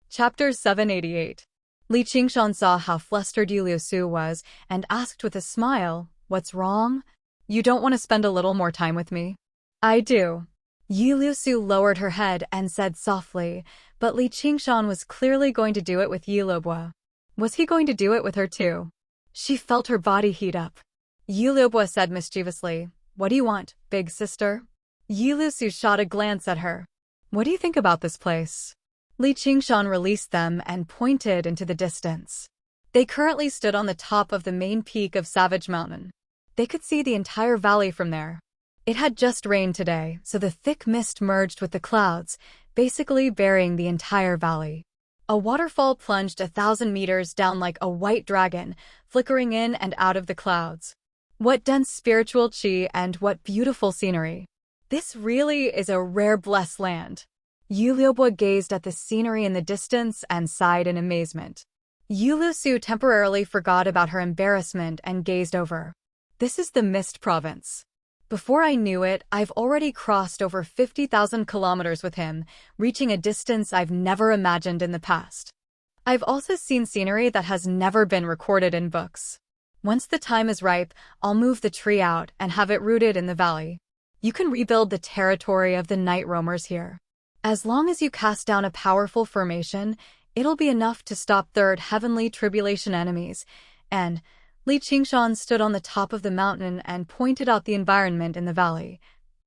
Chapter 788. Li Qingshan saw how flustered Yi Liusu was and asked with a smile, "What's wrong? You don't want to spend a little more time with me?" "I do." Yi Liusu lowered her head and said softly, but Li Qingshan was clearly going to do it with Yi Liubo. Was he going to do it with her too? She felt her body heat up. Yi Liubo said mischievously, "What do you want, big sister?" Yi Liusu shot a glance at her. "What do you think about this place?" Li Qingshan released them and pointed into the distance. They currently stood on the top of the main peak of Savage Mountain. They could see the entire valley from there. It had just rained today, so the thick mist merged with the clouds, basically burying the entire valley. A waterfall plunged 1,000 meters down like a white dragon, flickering in and out of the clouds. What dense spiritual chi and what beautiful scenery. This really is a rare blessed land. Yu Liubo gazed at the scenery in the distance and sighed in amazement. Yu Liusu temporarily forgot about her embarrassment and gazed over. This is the Mist Province. Before I knew it, I've already crossed over 50,000 kilometers with him, reaching a distance I've never imagined in the past. I've also seen scenery that has never been recorded in books. Once the time is ripe, I'll move the tree out and have it rooted in the valley. You can rebuild the territory of the night roamers here. As long as you cast down a powerful formation, it'll be enough to stop third heavenly tribulation enemies, and Li Qingshan stood on the top of the mountain and pointed out the environment in the valley,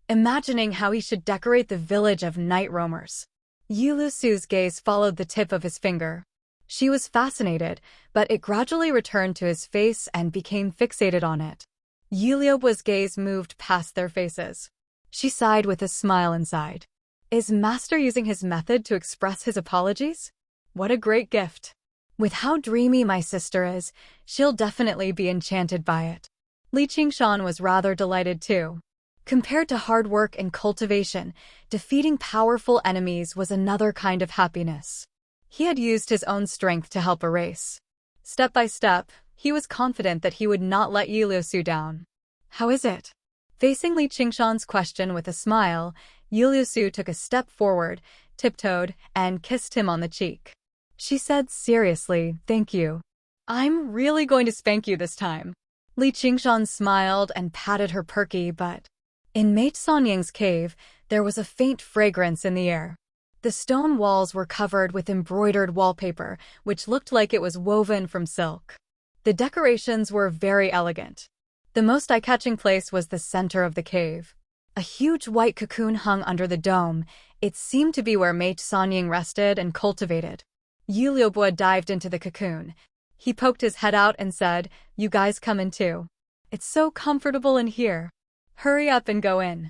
imagining how he should decorate the village of night roamers. Yu Lusu's gaze followed the tip of his finger. She was fascinated, but it gradually returned to his face and became fixated on it. Yu Liubua's gaze moved past their faces. She sighed with a smile inside. Is Master using his method to express his apologies? What a great gift. With how dreamy my sister is, she'll definitely be enchanted by it. Li Qingshan was rather delighted too. Compared to hard work and cultivation, defeating powerful enemies was another kind of happiness. He had used his own strength to help a race. Step by step, he was confident that he would not let Yu Liusu down. How is it? Facing Li Qingshan's question with a smile, Yu Liusu took a step forward, tiptoed, and kissed him on the cheek. She said seriously, "Thank you. I'm really going to spank you this time." Li Qingshan smiled and patted her perky butt. In Mate Sanying's cave, there was a faint fragrance in the air. The stone walls were covered with embroidered wallpaper, which looked like it was woven from silk. The decorations were very elegant. The most eye-catching place was the center of the cave. A huge white cocoon hung under the dome. It seemed to be where Mate Sanying rested and cultivated. Yu Liubua dived into the cocoon. He poked his head out and said, "You guys come in too. It's so comfortable in here. Hurry up and go in.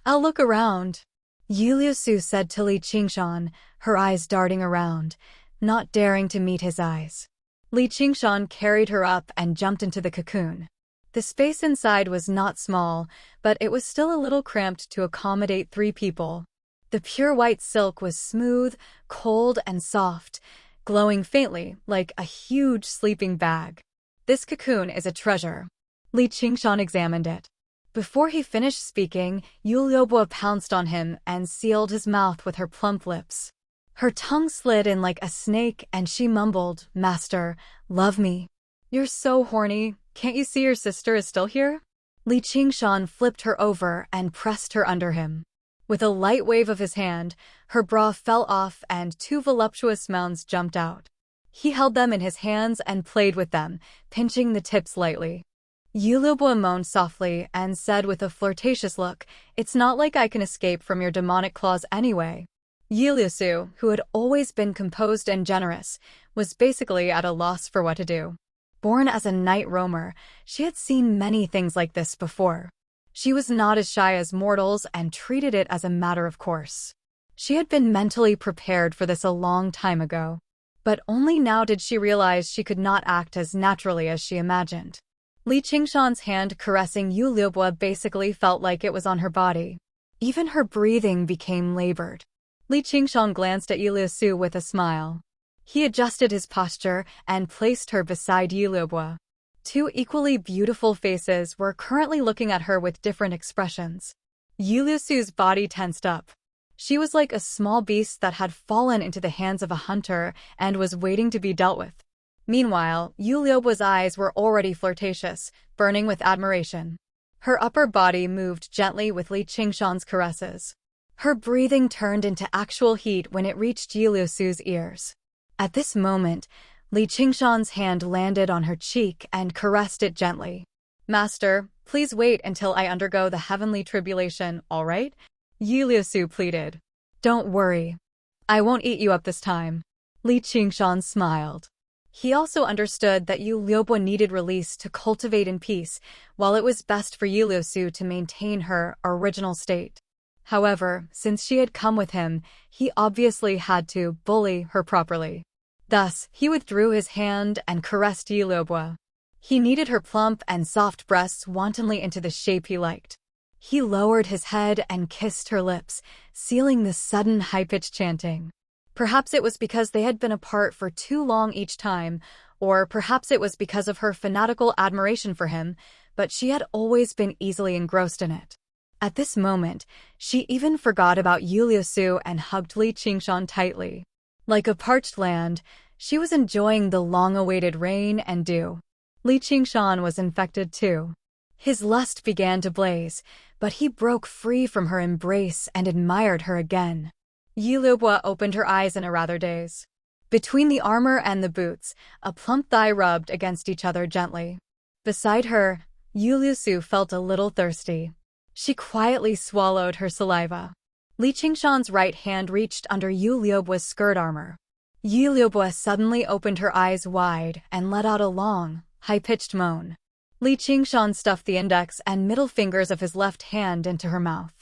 I'll look around." Yu Liusu said to Li Qingshan, her eyes darting around, not daring to meet his eyes. Li Qingshan carried her up and jumped into the cocoon. The space inside was not small, but it was still a little cramped to accommodate 3 people. The pure white silk was smooth, cold, and soft, glowing faintly like a huge sleeping bag. "This cocoon is a treasure." Li Qingshan examined it. Before he finished speaking, Yu Liubua pounced on him and sealed his mouth with her plump lips. Her tongue slid in like a snake and she mumbled, "Master, love me. You're so horny. Can't you see your sister is still here?" Li Qingshan flipped her over and pressed her under him. With a light wave of his hand, her bra fell off and 2 voluptuous mounds jumped out. He held them in his hands and played with them, pinching the tips lightly. Yu Liubua moaned softly and said with a flirtatious look, "It's not like I can escape from your demonic claws anyway." Yu Liusu, who had always been composed and generous, was basically at a loss for what to do. Born as a night roamer, she had seen many things like this before. She was not as shy as mortals and treated it as a matter of course. She had been mentally prepared for this a long time ago. But only now did she realize she could not act as naturally as she imagined. Li Qingshan's hand caressing Yu Liubua basically felt like it was on her body. Even her breathing became labored. Li Qingshan glanced at Yu Liusu with a smile. He adjusted his posture and placed her beside Yu Liubua. 2 equally beautiful faces were currently looking at her with different expressions. Yu Liusu's body tensed up. She was like a small beast that had fallen into the hands of a hunter and was waiting to be dealt with. Meanwhile, Yu Liubua's eyes were already flirtatious, burning with admiration. Her upper body moved gently with Li Qingshan's caresses. Her breathing turned into actual heat when it reached Yu Liusu's ears. At this moment, Li Qingshan's hand landed on her cheek and caressed it gently. "Master, please wait until I undergo the heavenly tribulation, all right?" Yu Liusu pleaded. "Don't worry. I won't eat you up this time." Li Qingshan smiled. He also understood that Yu Liubua needed release to cultivate in peace, while it was best for Yu Liusu to maintain her original state. However, since she had come with him, he obviously had to bully her properly. Thus, he withdrew his hand and caressed Yu Liubua. He kneaded her plump and soft breasts wantonly into the shape he liked. He lowered his head and kissed her lips, sealing the sudden high-pitched chanting. Perhaps it was because they had been apart for too long each time, or perhaps it was because of her fanatical admiration for him, but she had always been easily engrossed in it. At this moment, she even forgot about Yu Liusu and hugged Li Qingshan tightly. Like a parched land, she was enjoying the long-awaited rain and dew. Li Qingshan was infected too. His lust began to blaze, but he broke free from her embrace and admired her again. Yu Liubua opened her eyes in a rather daze. Between the armor and the boots, a plump thigh rubbed against each other gently. Beside her, Yuliusu felt a little thirsty. She quietly swallowed her saliva. Li Qingshan's right hand reached under Yu Liubua's skirt armor. Yu Liubua suddenly opened her eyes wide and let out a long, high-pitched moan. Li Qingshan stuffed the index and middle fingers of his left hand into her mouth.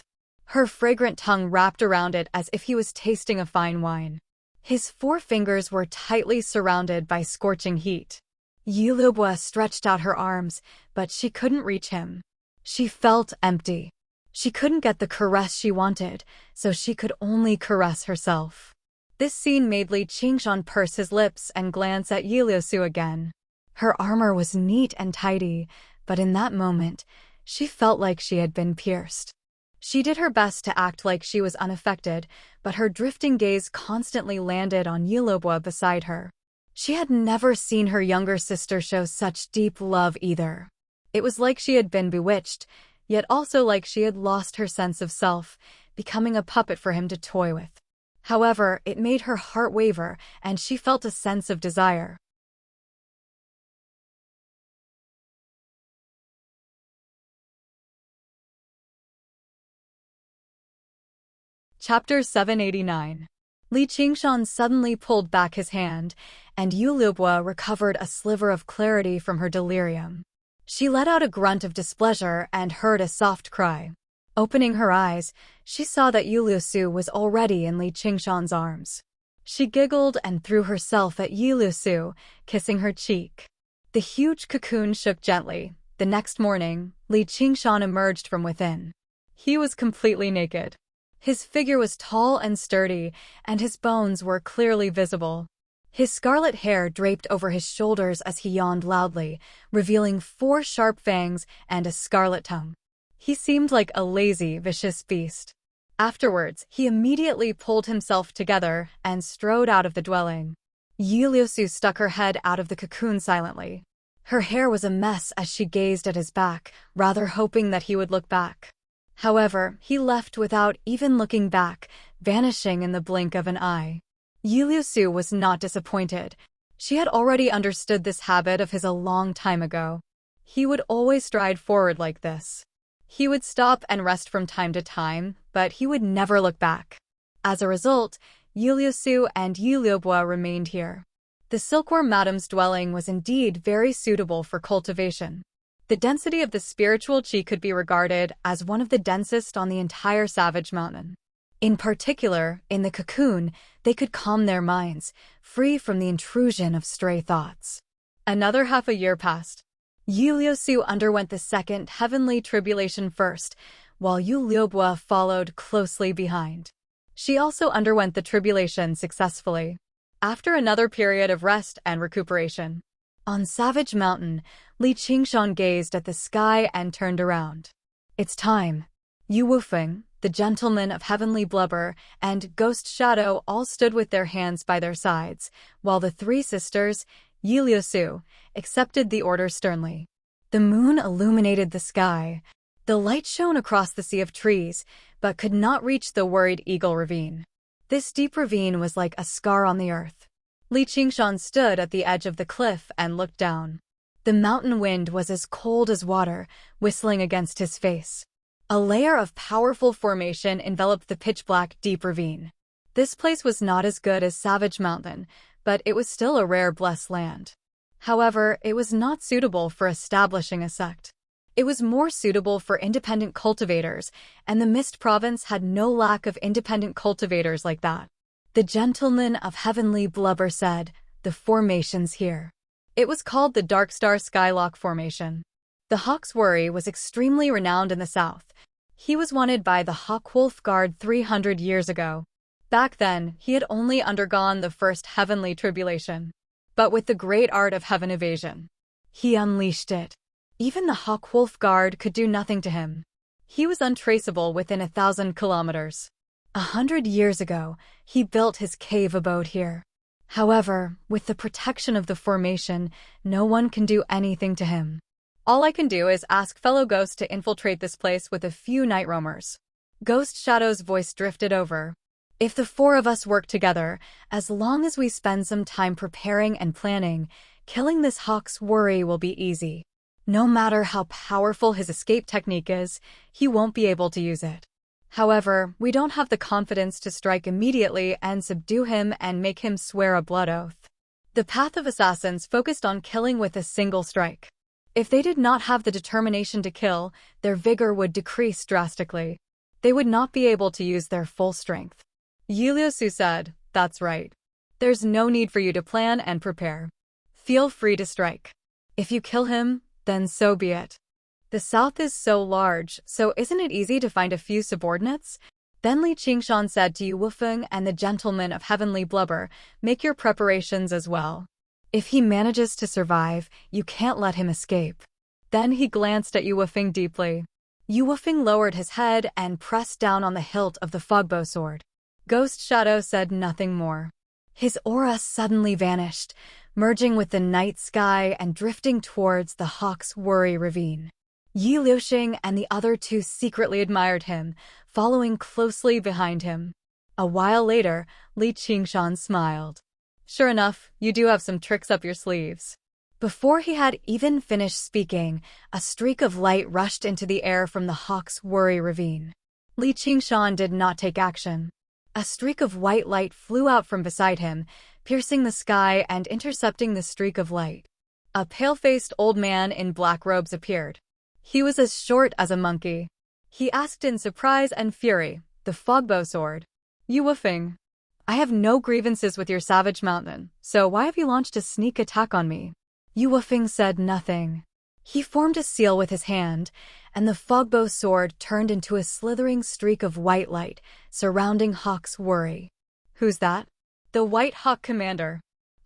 Her fragrant tongue wrapped around it as if he was tasting a fine wine. His forefingers were tightly surrounded by scorching heat. Yu Liubua stretched out her arms, but she couldn't reach him. She felt empty. She couldn't get the caress she wanted, so she could only caress herself. This scene made Li Qingshan purse his lips and glance at Yuliusu again. Her armor was neat and tidy, but in that moment, she felt like she had been pierced. She did her best to act like she was unaffected, but her drifting gaze constantly landed on Yu Liubua beside her. She had never seen her younger sister show such deep love either. It was like she had been bewitched, yet also like she had lost her sense of self, becoming a puppet for him to toy with. However, it made her heart waver, and she felt a sense of desire. Chapter 789. Li Qingshan suddenly pulled back his hand, and Yu Liubua recovered a sliver of clarity from her delirium. She let out a grunt of displeasure and heard a soft cry. Opening her eyes, she saw that Yuliusu was already in Li Qingshan's arms. She giggled and threw herself at Yuliusu, kissing her cheek. The huge cocoon shook gently. The next morning, Li Qingshan emerged from within. He was completely naked. His figure was tall and sturdy, and his bones were clearly visible. His scarlet hair draped over his shoulders as he yawned loudly, revealing 4 sharp fangs and a scarlet tongue. He seemed like a lazy, vicious beast. Afterwards, he immediately pulled himself together and strode out of the dwelling. Yuliusu stuck her head out of the cocoon silently. Her hair was a mess as she gazed at his back, rather hoping that he would look back. However, he left without even looking back, vanishing in the blink of an eye. Yuliusu was not disappointed. She had already understood this habit of his a long time ago. He would always stride forward like this. He would stop and rest from time to time, but he would never look back. As a result, Yuliusu and Yu Liubua remained here. The silkworm madam's dwelling was indeed very suitable for cultivation. The density of the spiritual qi could be regarded as one of the densest on the entire Savage Mountain. In particular, in the cocoon, they could calm their minds, free from the intrusion of stray thoughts. Another half a year passed. Yuliusu underwent the second heavenly tribulation first, while Yu Liubua followed closely behind. She also underwent the tribulation successfully. After another period of rest and recuperation, on Savage Mountain, Li Qingshan gazed at the sky and turned around. It's time. Yu Wufeng, the gentleman of heavenly blubber, and Ghost Shadow all stood with their hands by their sides, while the 3 sisters, Yuliusu, accepted the order sternly. The moon illuminated the sky. The light shone across the sea of trees, but could not reach the worried Eagle Ravine. This deep ravine was like a scar on the earth. Li Qingshan stood at the edge of the cliff and looked down. The mountain wind was as cold as water, whistling against his face. A layer of powerful formation enveloped the pitch-black deep ravine. This place was not as good as Savage Mountain, but it was still a rare blessed land. However, it was not suitable for establishing a sect. It was more suitable for independent cultivators, and the Mist Province had no lack of independent cultivators like that. The gentleman of heavenly blubber said, "The formation's here." It was called the Darkstar Skylock Formation. The Hawk's Worry was extremely renowned in the south. He was wanted by the Hawkwolf Guard 300 years ago. Back then, he had only undergone the first heavenly tribulation. But with the great art of heaven evasion, he unleashed it. Even the Hawkwolf Guard could do nothing to him. He was untraceable within 1,000 kilometers. 100 years ago, he built his cave abode here. However, with the protection of the formation, no one can do anything to him. All I can do is ask fellow ghosts to infiltrate this place with a few night roamers. Ghost Shadow's voice drifted over. If the 4 of us work together, as long as we spend some time preparing and planning, killing this Hawk's Worry will be easy. No matter how powerful his escape technique is, he won't be able to use it. However, we don't have the confidence to strike immediately and subdue him and make him swear a blood oath. The path of assassins focused on killing with a single strike. If they did not have the determination to kill, their vigor would decrease drastically. They would not be able to use their full strength. Yuliosu said, "That's right. There's no need for you to plan and prepare. Feel free to strike. If you kill him, then so be it. The south is so large, so isn't it easy to find a few subordinates?" Then Li Qingshan said to Yu Wufeng and the gentleman of heavenly blubber, "Make your preparations as well. If he manages to survive, you can't let him escape." Then he glanced at Yu Wufeng deeply. Yu Wufeng lowered his head and pressed down on the hilt of the fogbow sword. Ghost Shadow said nothing more. His aura suddenly vanished, merging with the night sky and drifting towards the Hawk's Worry ravine. Yi Liuxing and the other two secretly admired him, following closely behind him. A while later, Li Qingshan smiled. "Sure enough, you do have some tricks up your sleeves." Before he had even finished speaking, a streak of light rushed into the air from the Hawk's Worry ravine. Li Qingshan did not take action. A streak of white light flew out from beside him, piercing the sky and intercepting the streak of light. A pale-faced old man in black robes appeared. He was as short as a monkey. He asked in surprise and fury, "The fogbow sword? Yu Wufeng, I have no grievances with your savage mountain, so why have you launched a sneak attack on me?" Yu Wufeng said nothing. He formed a seal with his hand, and the fogbow sword turned into a slithering streak of white light, surrounding Hawk's Worry. "Who's that?" "The White Hawk Commander."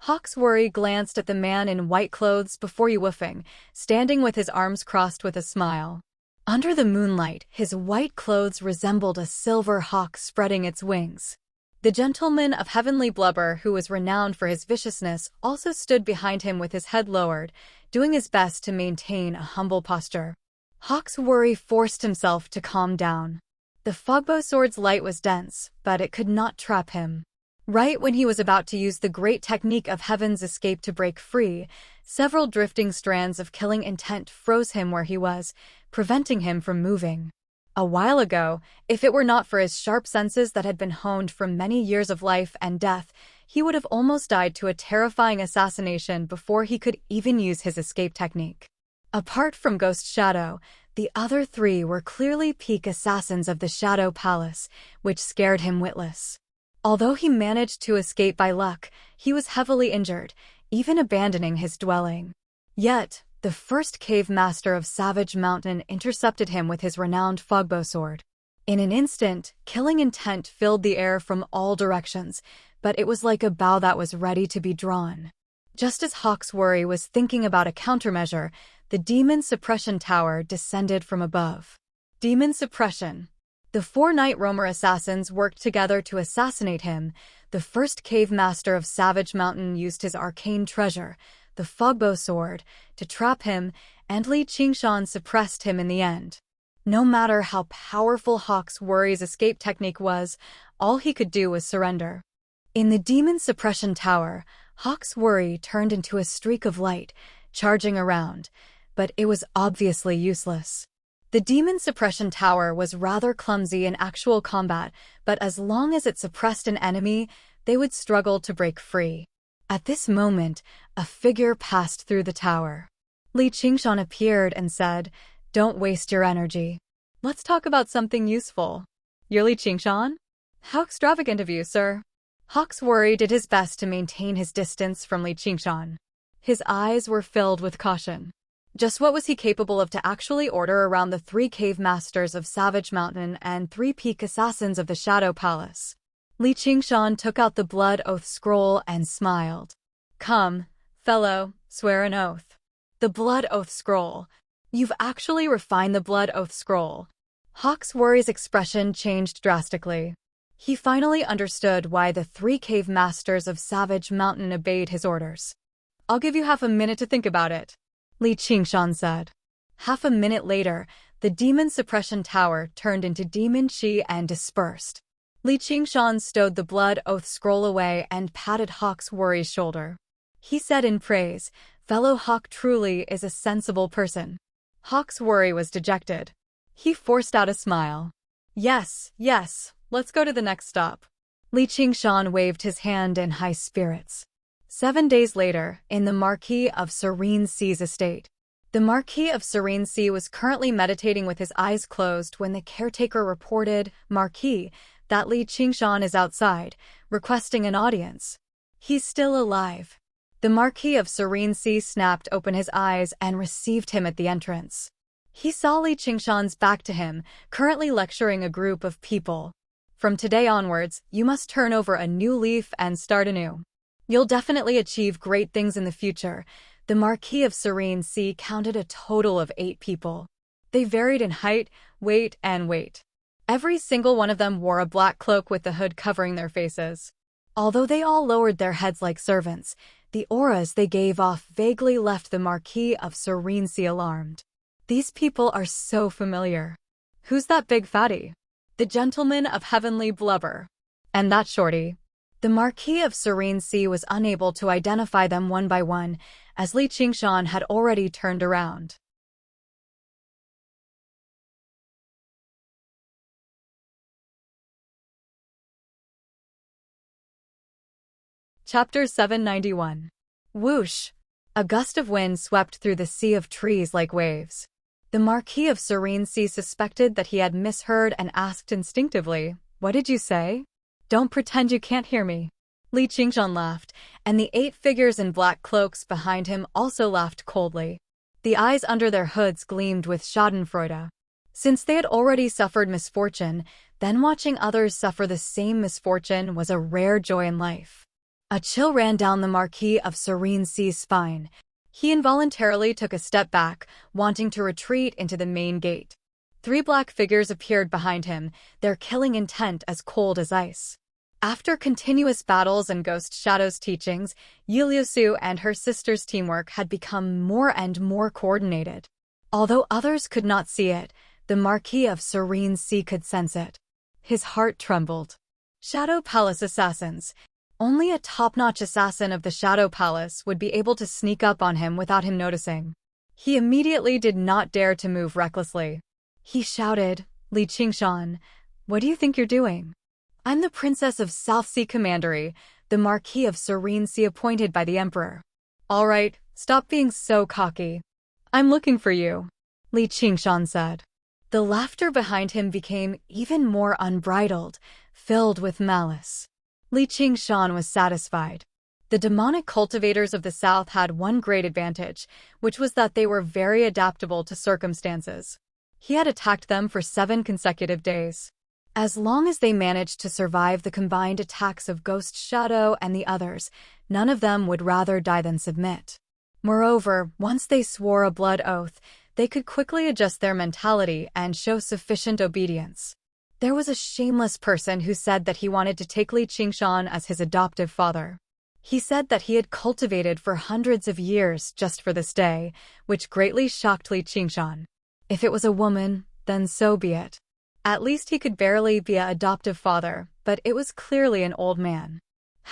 Hawk's Worry glanced at the man in white clothes before Yu Wufeng, standing with his arms crossed with a smile. Under the moonlight, his white clothes resembled a silver hawk spreading its wings. The gentleman of heavenly blubber, who was renowned for his viciousness, also stood behind him with his head lowered, doing his best to maintain a humble posture. Hawk's Worry forced himself to calm down. The fogbow sword's light was dense, but it could not trap him. Right when he was about to use the great technique of Heaven's escape to break free, several drifting strands of killing intent froze him where he was, preventing him from moving. A while ago, if it were not for his sharp senses that had been honed from many years of life and death, he would have almost died to a terrifying assassination before he could even use his escape technique. Apart from Ghost Shadow, the other three were clearly peak assassins of the Shadow Palace, which scared him witless. Although he managed to escape by luck, he was heavily injured, even abandoning his dwelling. Yet, the first cave master of Savage Mountain intercepted him with his renowned fogbow sword. In an instant, killing intent filled the air from all directions, but it was like a bow that was ready to be drawn. Just as Hawk's Worry was thinking about a countermeasure, the Demon Suppression Tower descended from above. Demon Suppression. The four Night Roamer assassins worked together to assassinate him. The first cave master of Savage Mountain used his arcane treasure, the fogbow sword, to trap him, and Li Qingshan suppressed him in the end. No matter how powerful Hawk's Worry's escape technique was, all he could do was surrender. In the Demon Suppression Tower, Hawk's Worry turned into a streak of light, charging around, but it was obviously useless. The Demon Suppression Tower was rather clumsy in actual combat, but as long as it suppressed an enemy, they would struggle to break free. At this moment, a figure passed through the tower. Li Qingshan appeared and said, "Don't waste your energy. Let's talk about something useful." "You're Li Qingshan? How extravagant of you, sir." Hawk's Worry did his best to maintain his distance from Li Qingshan. His eyes were filled with caution. Just what was he capable of to actually order around the three cave masters of Savage Mountain and three peak assassins of the Shadow Palace? Li Qingshan took out the blood oath scroll and smiled. "Come, fellow, swear an oath." The blood oath scroll. "You've actually refined the blood oath scroll." Hawk's Worry's expression changed drastically. He finally understood why the three cave masters of Savage Mountain obeyed his orders. "I'll give you half a minute to think about it," Li Qingshan said. Half a minute later, the Demon Suppression Tower turned into demon chi and dispersed. Li Qingshan stowed the blood oath scroll away and patted Hawk's Worry's shoulder. He said in praise, fellow Hawk truly is a sensible person. Hawk's worry was dejected. He forced out a smile. Yes, yes, let's go to the next stop. Li Qingshan waved his hand in high spirits. 7 days later, in the Marquis of Serene Sea's estate. The Marquis of Serene Sea was currently meditating with his eyes closed when the caretaker reported, Marquis, that Li Qingshan is outside, requesting an audience. He's still alive. The Marquis of Serene Sea snapped open his eyes and received him at the entrance. He saw Li Qingshan's back to him, currently lecturing a group of people. From today onwards, you must turn over a new leaf and start anew. You'll definitely achieve great things in the future. The Marquis of Serene Sea counted a total of 8 people. They varied in height, weight, and weight. Every single one of them wore a black cloak with the hood covering their faces. Although they all lowered their heads like servants, the auras they gave off vaguely left the Marquis of Serene Sea alarmed. These people are so familiar. Who's that big fatty? The gentleman of heavenly blubber. And that shorty. The Marquis of Serene Sea was unable to identify them one by one, as Li Qingshan had already turned around. Chapter 791. Whoosh! A gust of wind swept through the sea of trees like waves. The Marquis of Serene Sea suspected that he had misheard and asked instinctively, "What did you say? Don't pretend you can't hear me." Li Qingshan laughed, and the 8 figures in black cloaks behind him also laughed coldly. The eyes under their hoods gleamed with schadenfreude. Since they had already suffered misfortune, then watching others suffer the same misfortune was a rare joy in life. A chill ran down the Marquis of Serene Sea's spine. He involuntarily took a step back, wanting to retreat into the main gate. 3 black figures appeared behind him, their killing intent as cold as ice. After continuous battles and Ghost Shadow's teachings, Yiliusu and her sister's teamwork had become more and more coordinated. Although others could not see it, the Marquis of Serene Sea could sense it. His heart trembled. Shadow Palace assassins. Only a top-notch assassin of the Shadow Palace would be able to sneak up on him without him noticing. He immediately did not dare to move recklessly. He shouted, "Li Qingshan, what do you think you're doing? I'm the Princess of South Sea Commandery, the Marquis of Serene Sea appointed by the Emperor." "All right, stop being so cocky. I'm looking for you," Li Qingshan said. The laughter behind him became even more unbridled, filled with malice. Li Qingshan was satisfied. The demonic cultivators of the South had one great advantage, which was that they were very adaptable to circumstances. He had attacked them for 7 consecutive days. As long as they managed to survive the combined attacks of Ghost Shadow and the others, none of them would rather die than submit. Moreover, once they swore a blood oath, they could quickly adjust their mentality and show sufficient obedience. There was a shameless person who said that he wanted to take Li Qingshan as his adoptive father. He said that he had cultivated for hundreds of years just for this day, which greatly shocked Li Qingshan. If it was a woman, then so be it. At least he could barely be an adoptive father, but it was clearly an old man.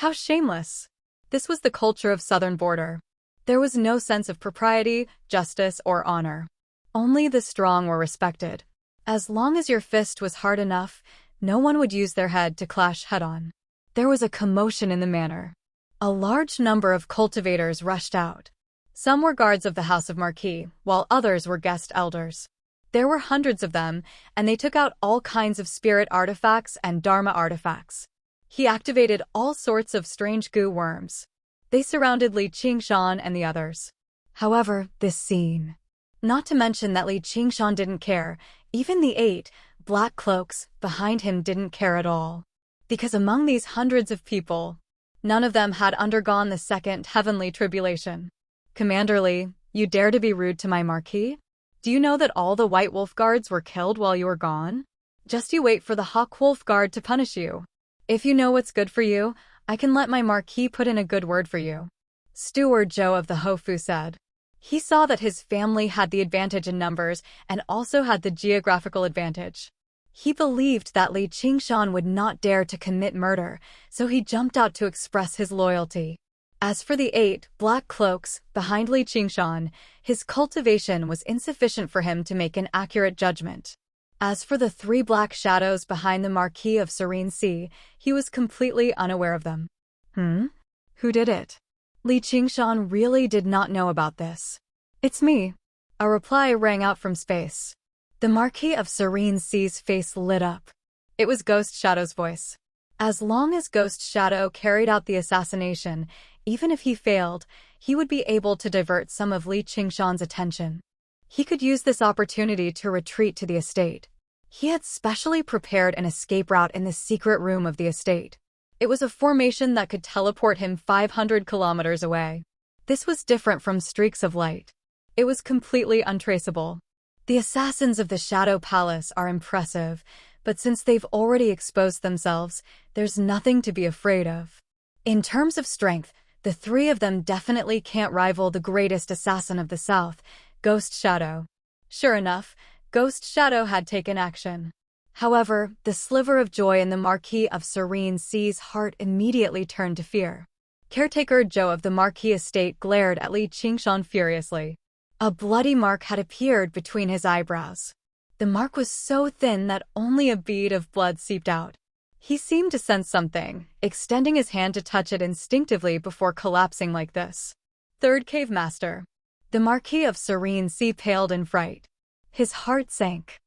How shameless! This was the culture of Southern Border. There was no sense of propriety, justice, or honor. Only the strong were respected. As long as your fist was hard enough, no one would use their head to clash head-on. There was a commotion in the manor. A large number of cultivators rushed out. Some were guards of the House of Marquis, while others were guest elders. There were hundreds of them, and they took out all kinds of spirit artifacts and dharma artifacts. He activated all sorts of strange goo worms. They surrounded Li Qingshan and the others. However, this scene. Not to mention that Li Qingshan didn't care. Even the 8 black cloaks behind him didn't care at all. Because among these hundreds of people, none of them had undergone the second heavenly tribulation. "Commander Li, you dare to be rude to my Marquis? Do you know that all the White Wolf Guards were killed while you were gone? Just you wait for the Hawk Wolf Guard to punish you. If you know what's good for you, I can let my Marquis put in a good word for you," Steward Zhou of the Hofu said. He saw that his family had the advantage in numbers and also had the geographical advantage. He believed that Li Qingshan would not dare to commit murder, so he jumped out to express his loyalty. As for the 8 black cloaks behind Li Qingshan, his cultivation was insufficient for him to make an accurate judgment. As for the 3 black shadows behind the Marquis of Serene Sea, he was completely unaware of them. Who did it? Li Qingshan really did not know about this. It's me. A reply rang out from space. The Marquis of Serene Sea's face lit up. It was Ghost Shadow's voice. As long as Ghost Shadow carried out the assassination, even if he failed, he would be able to divert some of Li Qingshan's attention. He could use this opportunity to retreat to the estate. He had specially prepared an escape route in the secret room of the estate. It was a formation that could teleport him 500 kilometers away. This was different from streaks of light. It was completely untraceable. The assassins of the Shadow Palace are impressive, but since they've already exposed themselves, there's nothing to be afraid of. In terms of strength, the 3 of them definitely can't rival the greatest assassin of the South, Ghost Shadow. Sure enough, Ghost Shadow had taken action. However, the sliver of joy in the Marquis of Serene Sea's heart immediately turned to fear. Caretaker Zhou of the Marquis estate glared at Li Qingshan furiously. A bloody mark had appeared between his eyebrows. The mark was so thin that only a bead of blood seeped out. He seemed to sense something, extending his hand to touch it instinctively before collapsing like this. 3rd Cave Master. The Marquis of Serene Sea paled in fright. His heart sank.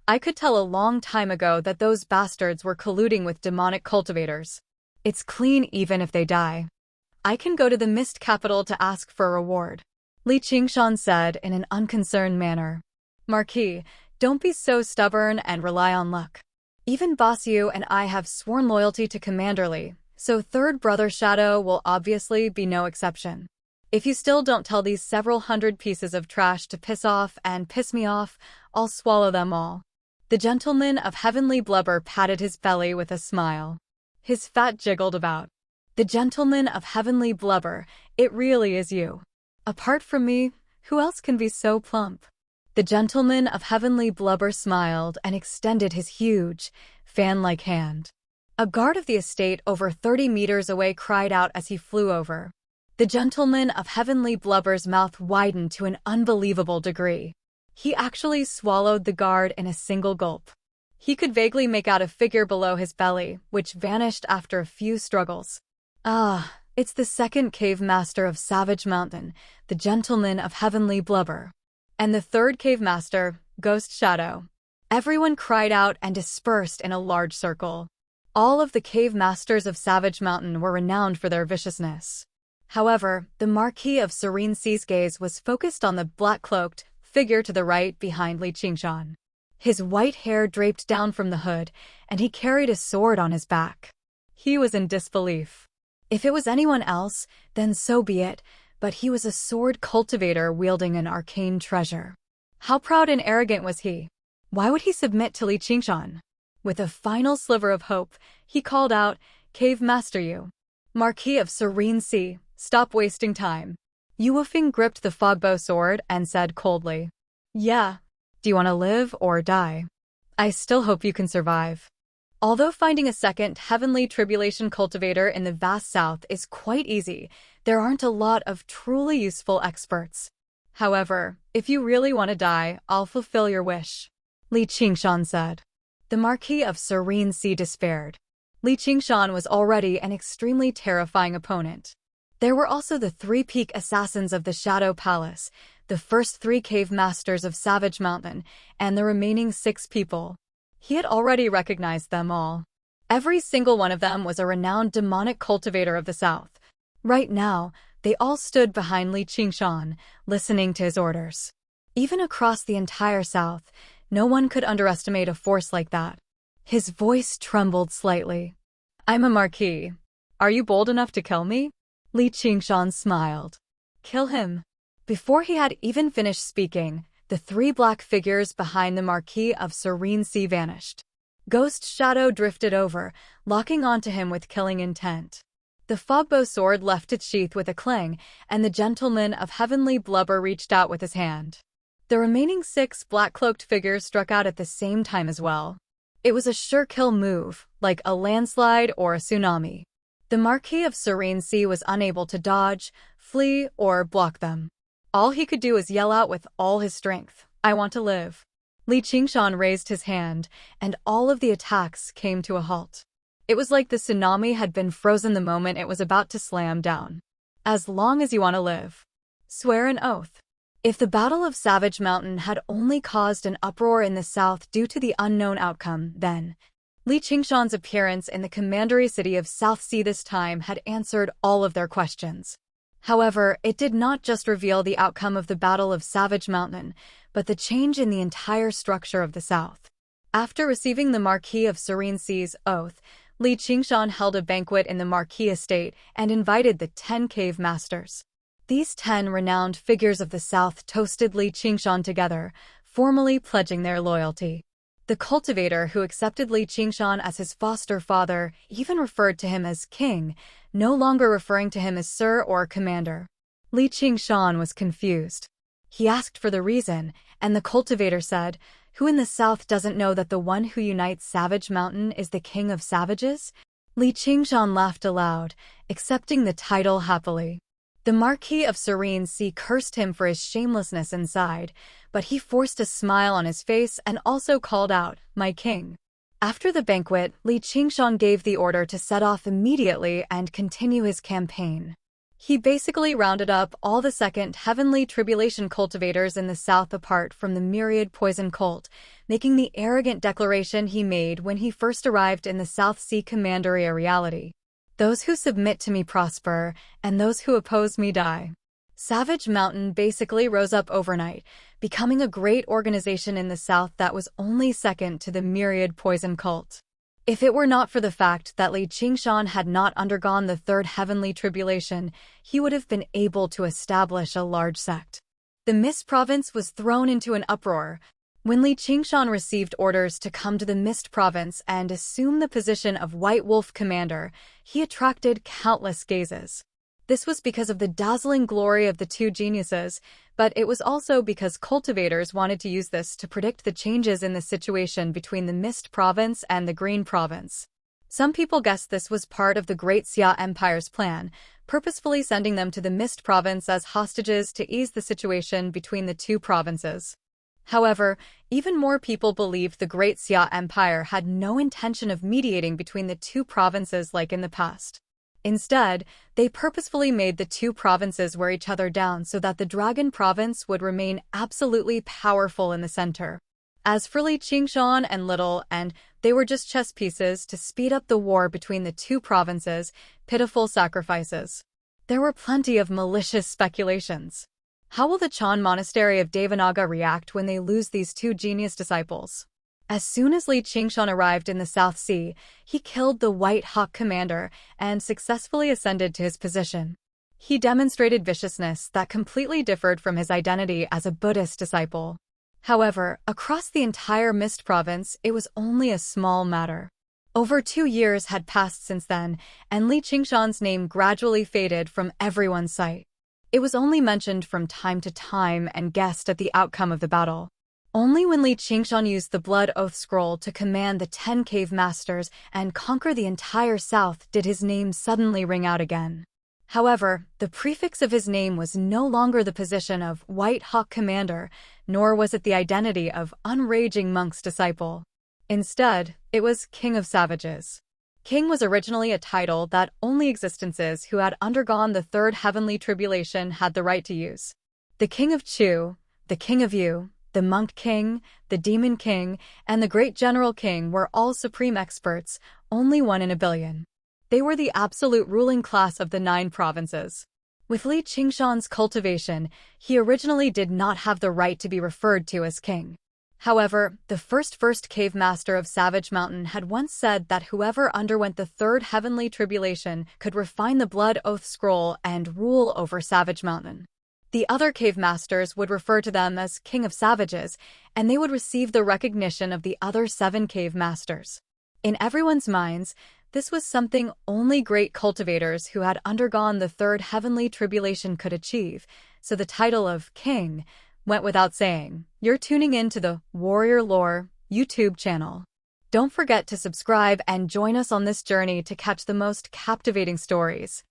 I could tell a long time ago that those bastards were colluding with demonic cultivators. It's clean even if they die. I can go to the Mist Capital to ask for a reward, Li Qingshan said in an unconcerned manner. Marquis, don't be so stubborn and rely on luck. Even Boss Yu and I have sworn loyalty to Commander Li, so 3rd Brother Shadow will obviously be no exception. If you still don't tell these several hundred pieces of trash to piss off and piss me off, I'll swallow them all. The Gentleman of Heavenly Blubber patted his belly with a smile. His fat jiggled about. The Gentleman of Heavenly Blubber, it really is you. Apart from me, who else can be so plump? The Gentleman of Heavenly Blubber smiled and extended his huge, fan-like hand. A guard of the estate over 30 meters away cried out as he flew over. The Gentleman of Heavenly Blubber's mouth widened to an unbelievable degree. He actually swallowed the guard in a single gulp. He could vaguely make out a figure below his belly, which vanished after a few struggles. Ah, it's the 2nd Cave Master of Savage Mountain, the Gentleman of Heavenly Blubber. And the 3rd Cave Master, Ghost Shadow. Everyone cried out and dispersed in a large circle. All of the Cave Masters of Savage Mountain were renowned for their viciousness. However, the Marquis of Serene Sea's gaze was focused on the black-cloaked figure to the right behind Li Qingshan. His white hair draped down from the hood, and he carried a sword on his back. He was in disbelief. If it was anyone else, then so be it, but he was a sword cultivator wielding an arcane treasure. How proud and arrogant was he? Why would he submit to Li Qingshan? With a final sliver of hope, he called out, Cave Master Yu. Marquis of Serene Sea, stop wasting time. Yu Wufeng gripped the fogbow sword and said coldly, Yeah. Do you want to live or die? I still hope you can survive. Although finding a second Heavenly Tribulation cultivator in the vast south is quite easy, there aren't a lot of truly useful experts. However, if you really want to die, I'll fulfill your wish, Li Qingshan said. The Marquis of Serene Sea despaired. Li Qingshan was already an extremely terrifying opponent. There were also the 3 peak assassins of the Shadow Palace, the first 3 cave masters of Savage Mountain, and the remaining 6 people. He had already recognized them all. Every single one of them was a renowned demonic cultivator of the South. Right now, they all stood behind Li Qingshan, listening to his orders. Even across the entire South, no one could underestimate a force like that. His voice trembled slightly. I'm a marquis. Are you bold enough to kill me? Li Qingshan smiled. Kill him. Before he had even finished speaking, the 3 black figures behind the Marquis of Serene Sea vanished. Ghost Shadow drifted over, locking onto him with killing intent. The fogbow sword left its sheath with a clang, and the Gentleman of Heavenly Blubber reached out with his hand. The remaining 6 black-cloaked figures struck out at the same time as well. It was a sure kill move, like a landslide or a tsunami. The Marquis of Serene was unable to dodge, flee, or block them. All he could do was yell out with all his strength, "I want to live." Li Qingshan raised his hand, and all of the attacks came to a halt. It was like the tsunami had been frozen the moment it was about to slam down. "As long as you want to live. Swear an oath." If the Battle of Savage Mountain had only caused an uproar in the south due to the unknown outcome, then Li Qingshan's appearance in the commandery city of South Sea this time had answered all of their questions. However, it did not just reveal the outcome of the Battle of Savage Mountain, but the change in the entire structure of the South. After receiving the Marquis of Serene's oath, Li Qingshan held a banquet in the Marquis estate and invited the 10 cave masters. These 10 renowned figures of the South toasted Li Qingshan together, formally pledging their loyalty. The cultivator who accepted Li Qingshan as his foster father even referred to him as king, no longer referring to him as sir or commander. Li Qingshan was confused. He asked for the reason, and the cultivator said, "Who in the South doesn't know that the one who unites Savage Mountain is the king of savages?" Li Qingshan laughed aloud, accepting the title happily. The Marquis of Serene cursed him for his shamelessness inside, but he forced a smile on his face and also called out, "My king." After the banquet, Li Qingshan gave the order to set off immediately and continue his campaign. He basically rounded up all the second heavenly tribulation cultivators in the south apart from the myriad poison cult, making the arrogant declaration he made when he first arrived in the South Sea Commandery a reality. "Those who submit to me prosper, and those who oppose me die." Savage Mountain basically rose up overnight, becoming a great organization in the south that was only second to the myriad poison cult. If it were not for the fact that Li Qingshan had not undergone the third heavenly tribulation, he would have been able to establish a large sect. The Mist Province was thrown into an uproar. When Li Qingshan received orders to come to the Mist Province and assume the position of White Wolf Commander, he attracted countless gazes. This was because of the dazzling glory of the two geniuses, but it was also because cultivators wanted to use this to predict the changes in the situation between the Mist Province and the Green Province. Some people guessed this was part of the Great Xia Empire's plan, purposefully sending them to the Mist Province as hostages to ease the situation between the two provinces. However, even more people believed the Great Xia Empire had no intention of mediating between the two provinces like in the past. Instead, they purposefully made the two provinces wear each other down so that the Dragon Province would remain absolutely powerful in the center. As for Li Qingshan and Little, they were just chess pieces to speed up the war between the two provinces, pitiful sacrifices. There were plenty of malicious speculations. How will the Chan Monastery of Devanaga react when they lose these two genius disciples? As soon as Li Qingshan arrived in the South Sea, he killed the White Hawk commander and successfully ascended to his position. He demonstrated viciousness that completely differed from his identity as a Buddhist disciple. However, across the entire Mist Province, it was only a small matter. Over 2 years had passed since then, and Li Qingshan's name gradually faded from everyone's sight. It was only mentioned from time to time and guessed at the outcome of the battle. Only when Li Qingshan used the Blood Oath Scroll to command the 10 cave masters and conquer the entire south did his name suddenly ring out again. However, the prefix of his name was no longer the position of White Hawk Commander, nor was it the identity of Unraging Monk's disciple. Instead, it was King of Savages. King was originally a title that only existences who had undergone the third heavenly tribulation had the right to use. The King of Chu, the King of Yu, the Monk King, the Demon King, and the Great General King were all supreme experts, only one in a billion. They were the absolute ruling class of the 9 provinces. With Li Qingshan's cultivation, he originally did not have the right to be referred to as king. However, the first cave master of Savage Mountain had once said that whoever underwent the third heavenly tribulation could refine the Blood Oath Scroll and rule over Savage Mountain. The other cave masters would refer to them as King of Savages, and they would receive the recognition of the other 7 cave masters. In everyone's minds, this was something only great cultivators who had undergone the third heavenly tribulation could achieve, so the title of King went without saying. You're tuning in to the Warrior Lore YouTube channel. Don't forget to subscribe and join us on this journey to catch the most captivating stories.